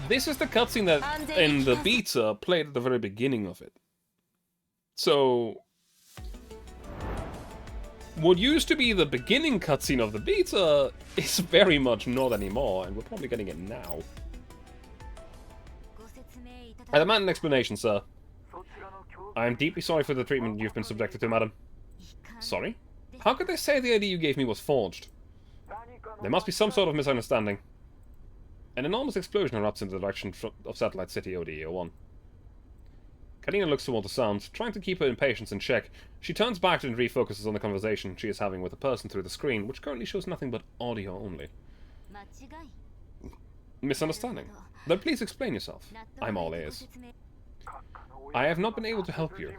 This is the cutscene that in the beta played at the very beginning of it. So... what used to be the beginning cutscene of the beta is very much not anymore, and we're probably getting it now. I demand an explanation, sir. I am deeply sorry for the treatment you've been subjected to, madam. Sorry? How could they say the ID you gave me was forged? There must be some sort of misunderstanding. An enormous explosion erupts in the direction of Satellite City ODE-01. Kalina looks toward the sound, trying to keep her impatience in check. She turns back and refocuses on the conversation she is having with a person through the screen, which currently shows nothing but audio only. Misunderstanding? Then please explain yourself. I'm all ears. I have not been able to help you.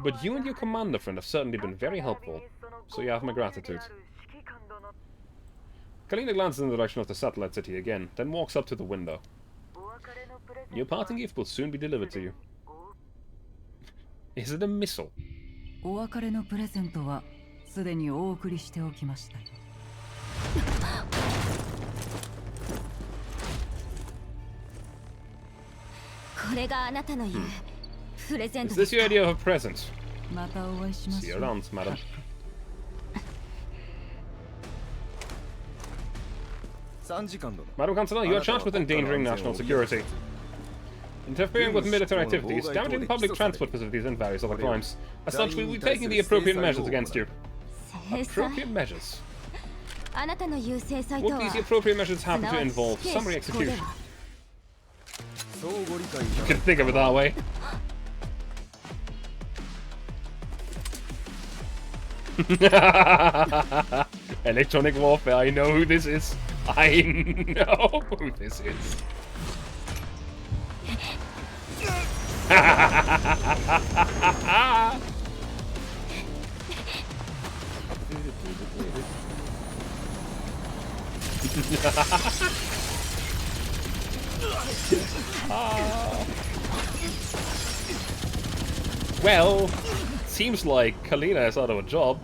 But you and your commander friend have certainly been very helpful, so you have my gratitude. Kalina glances in the direction of the Satellite City again, then walks up to the window. Your parting gift will soon be delivered to you. Is it a missile? お別れのプレゼントはすでにお送りしておきましたよ。これがあなたの言うプレゼント Is this your idea of a present? またお会いしま See し you ょう。 around, madam. Madam Chancellor, you are charged with endangering national security, interfering with military activities, damaging public transport facilities, and various other crimes. As such, we will be taking the appropriate measures against you. Appropriate measures? あなたの言う制裁と Would は these appropriate measures happen to involve summary execution? You can think of it that way. Electronic warfare, I know who this is. I know who this is. Well, seems like Kalina is out of a job.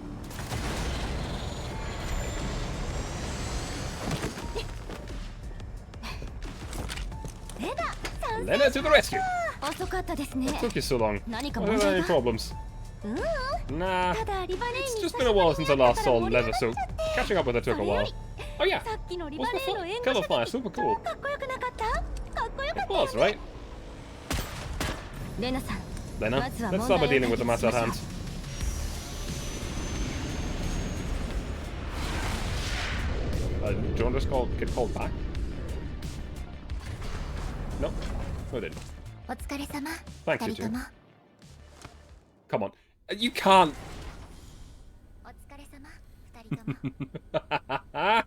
Lena to the rescue! 遅かったですね What took you so long? 何か Are 問 there 題 any が problems? ううん Nah, ただリバネ it's ーに just been a while since I last saw Leather, so catching up with her took a while. Oh yeah, さっきのリ was バ the ネーの援護 color 射 fire 撃 super cool? かっこよくなかったかっこよか It ったよ was, right? レナさん Lena, まずは let's 問 start 題 by を dealing with the 解決 matter し at ましょ hand. Do you want to get called back? No? No, I didn't. お疲れ様 Thanks, 二 you 人 two. とも Come on. You can't. お疲れ様二人とも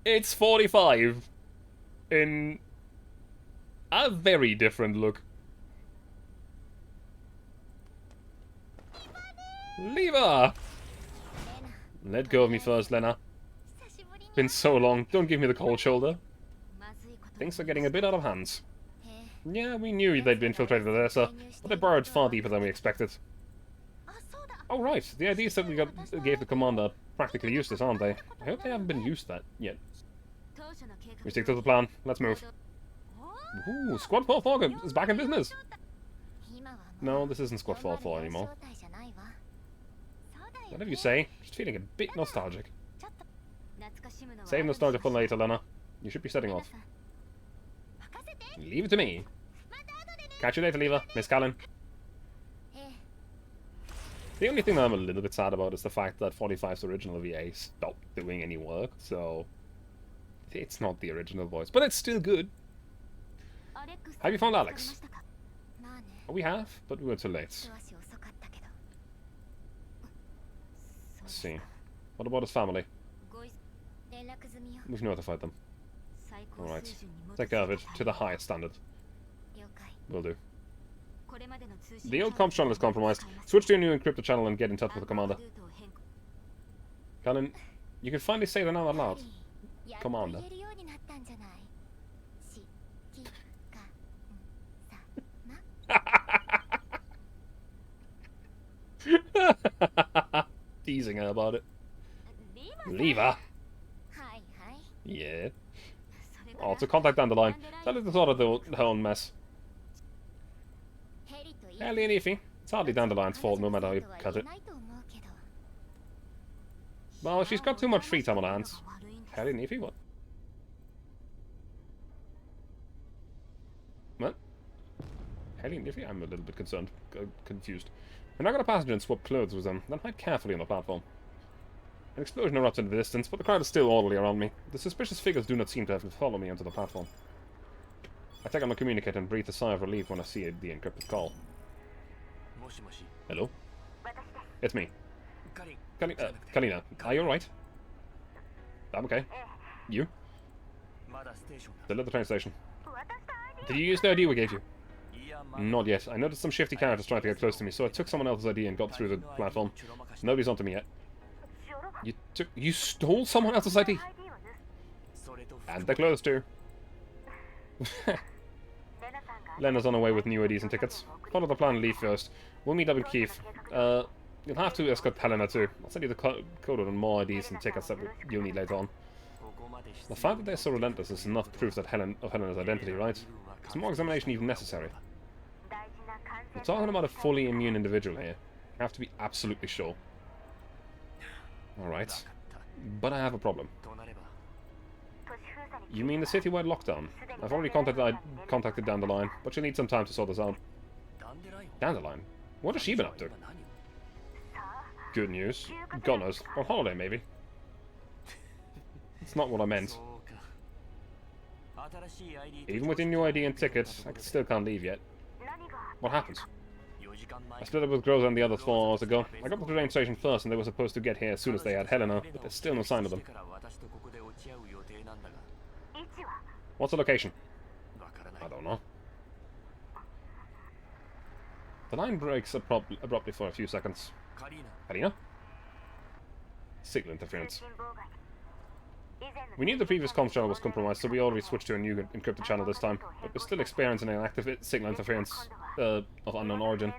It's 45 in a very different look. Lever! Let go of me first, Lena. 久しぶりに Been so long. Don't give me the cold shoulder. まずいこと Things are getting a bit out of hands. へ Yeah, we knew they'd been infiltrated there, sir, but they burrowed far deeper than we expected. あそうだ Oh, right. The IDs that we gave the commander are practically useless, aren't they? I hope they haven't been used that yet. 当初の計画 We stick to the plan. Let's move. Ooh, Squad 44 is back in business. 今はもう No, this isn't Squad 44 anymore. 招待じゃないわそうだよね Whatever you say. Just feeling a bit nostalgic. ちょっと懐かしむのは Save nostalgia for later, Lena. You should be setting レナ off. さん任せて Leave it to me. また後でね Catch you later, Lever. Miss Callan. ええ The only thing that I'm a little bit sad about is the fact that 45's original VA stopped doing any work, so it's not the original voice, but it's still good. アレックス Have you found 見 Alex? つかりましたかまあね We have, but we were too late. 一足遅かったけど Let's see. What about his family? ごい連絡済みよ We've notified them. Alright. Take care of it to the highest standard. Will do. The old comms channel is compromised. Switch to a new encrypted channel and get in touch with the commander. Colin, you can finally say the name out loud. Commander. Teasing her about it. Leave her. Yeah. Oh, to contact Dandelion. Tell her to sort of her own mess. Ellie and Ify. It's hardly Dandelion's fault, no matter how you cut it. Well, she's got too much free time on her hands. Ellie and Ify, what? What? Ellie and Ify? I'm a little bit concerned. Confused. When I got a passenger and swapped clothes with them, then hide carefully on the platform. An explosion erupts in the distance, but the crowd is still orderly around me. The suspicious figures do not seem to have followed me onto the platform. I take out my communicator and breathe a sigh of relief when I see the encrypted call. Hello? It's me. Kalina, are you alright? I'm okay. You? Still at the train station. Did you use the ID we gave you? Not yet. I noticed some shifty characters trying to get close to me, so I took someone else's ID and got through the platform. Nobody's onto me yet. You stole someone else's ID? And their clothes too. Lena's on her way with new IDs and tickets. Follow the plan and leave first. We'll meet up in Kiev. You'll have to escort Helena too. I'll send you the code on more IDs and tickets that you'll need later on. The fact that they're so relentless is enough proof that Helena's identity, right? Is more examination even necessary? We're talking about a fully immune individual here. You have to be absolutely sure. Alright. But I have a problem. You mean the citywide lockdown? I've already contacted Dandelion, but she'll need some time to sort this out. Dandelion? What has she been up to? Good news. God knows. On holiday, maybe. It's not what I meant. Even with your new ID and tickets, I still can't leave yet. What happened? I split up with Groza and the others 4 hours ago. I got to the train station first and they were supposed to get here as soon as they had Helena, but there's still no sign of them. What's the location? I don't know. The line breaks abruptly for a few seconds. Karina? Signal interference. We knew the previous comms channel was compromised, so we already switched to a new encrypted channel this time, but we're still experiencing an active signal interference of unknown origin.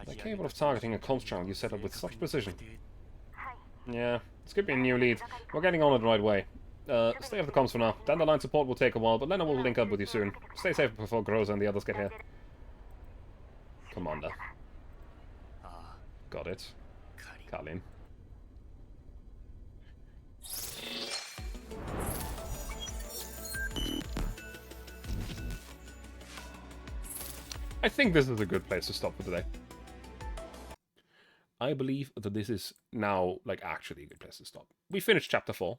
They're capable of targeting a comms channel you set up with such precision. Yeah, this could be a new lead. We're getting on it the right way. Stay off the comms for now. Dandelion support will take a while, but Lena will link up with you soon. Stay safe before Groza and the others get here. Commander. Got it. Kalin. I think this is a good place to stop for today. I believe that this is now, like, actually a good place to stop. We finished chapter 4.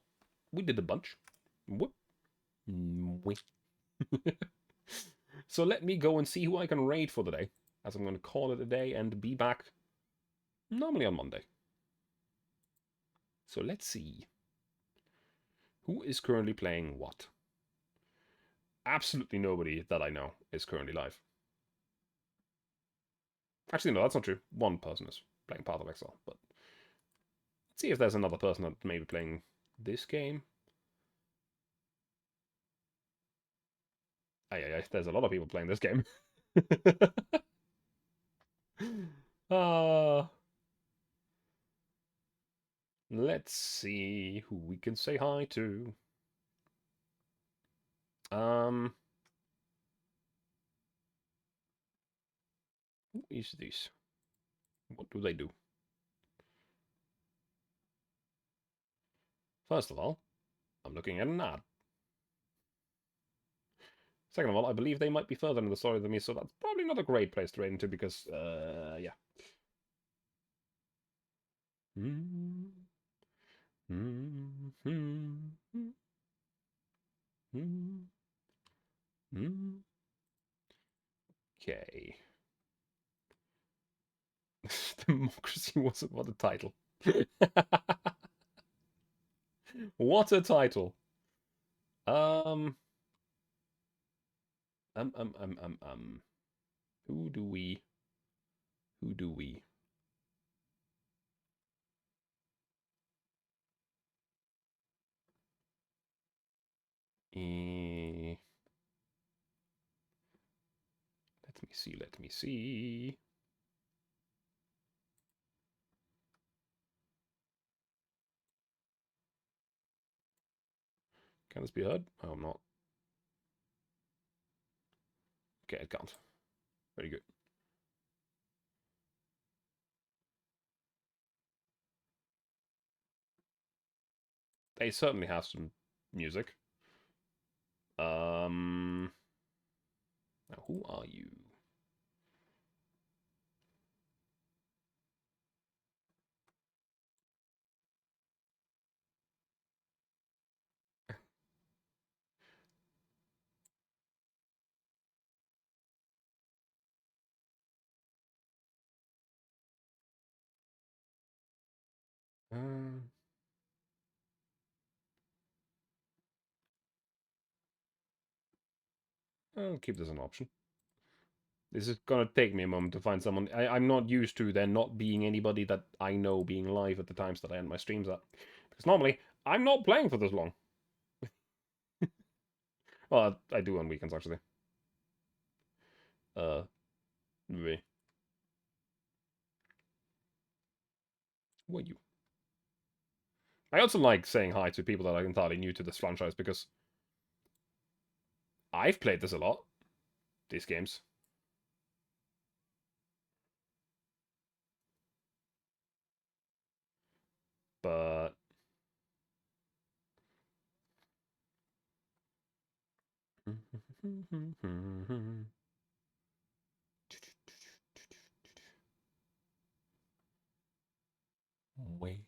We did a bunch. Whoop. So let me go and see who I can raid for the day, as I'm going to call it a day and be back normally on Monday. So let's see. Who is currently playing what? Absolutely nobody that I know is currently live. Actually, no, that's not true. One person is playing Path of Exile, but let's see if there's another person that may be playing this game. There's a lot of people playing this game. Let's see who we can say hi to. Who is this? What do they do? First of all, I'm looking at an ad. Second of all, I believe they might be further in the story than me, so that's probably not a great place to raid into because, yeah. Okay. Democracy wasn't what the title. What a title. Um. Um. Um. Um. Um. Um. Who do we? Who do we? Let me see. Let me see. Can this be heard? Oh, I'm not. Okay, it can't. Very good. They certainly have some music. Now who are you? I'll keep this an option. This is gonna take me a moment to find someone. I'm not used to there not being anybody that I know being live at the times that I end my streams at. Because normally, I'm not playing for this long. Well, I do on weekends, actually. Maybe. Who are you? I also like saying hi to people that are entirely new to this franchise, because I've played this a lot. These games. But... Wait.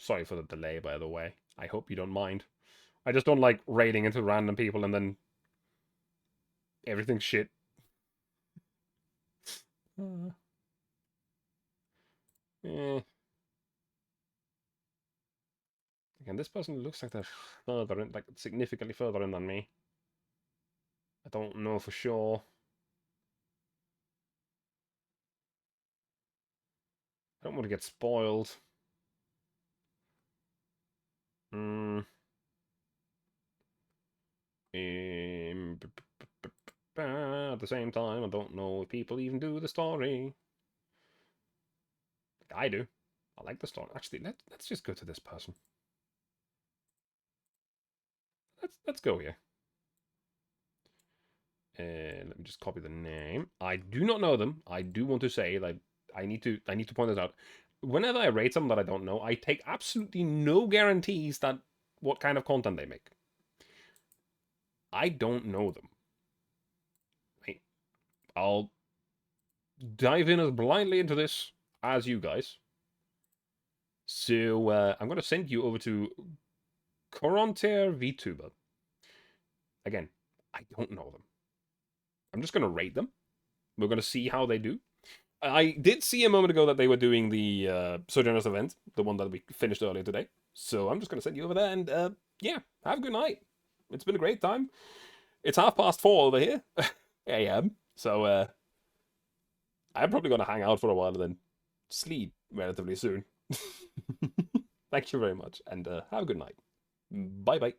Sorry for the delay, by the way. I hope you don't mind. I just don't like raiding into random people and then everything's shit. Eh. Again, this person looks like they're further in, like significantly further in than me. I don't know for sure. I don't want to get spoiled. Hmm. At the same time, I don't know if people even do the story. Like I do. I like the story. Actually, let's just go to this person. Let's go here. Let me just copy the name. I do not know them. I do want to say, like, I need to point this out. Whenever I rate someone that I don't know, I take absolutely no guarantees that what kind of content they make. I don't know them. I'll dive in as blindly into this as you guys. So I'm going to send you over to Coronter VTuber. Again, I don't know them. I'm just going to rate them. We're going to see how they do. I did see a moment ago that they were doing the Sojourners event, the one that we finished earlier today. So I'm just going to send you over there and, yeah, have a good night. It's been a great time. It's 4:30 over here, a.m. So I'm probably going to hang out for a while and then sleep relatively soon. Thank you very much, and have a good night. Bye-bye.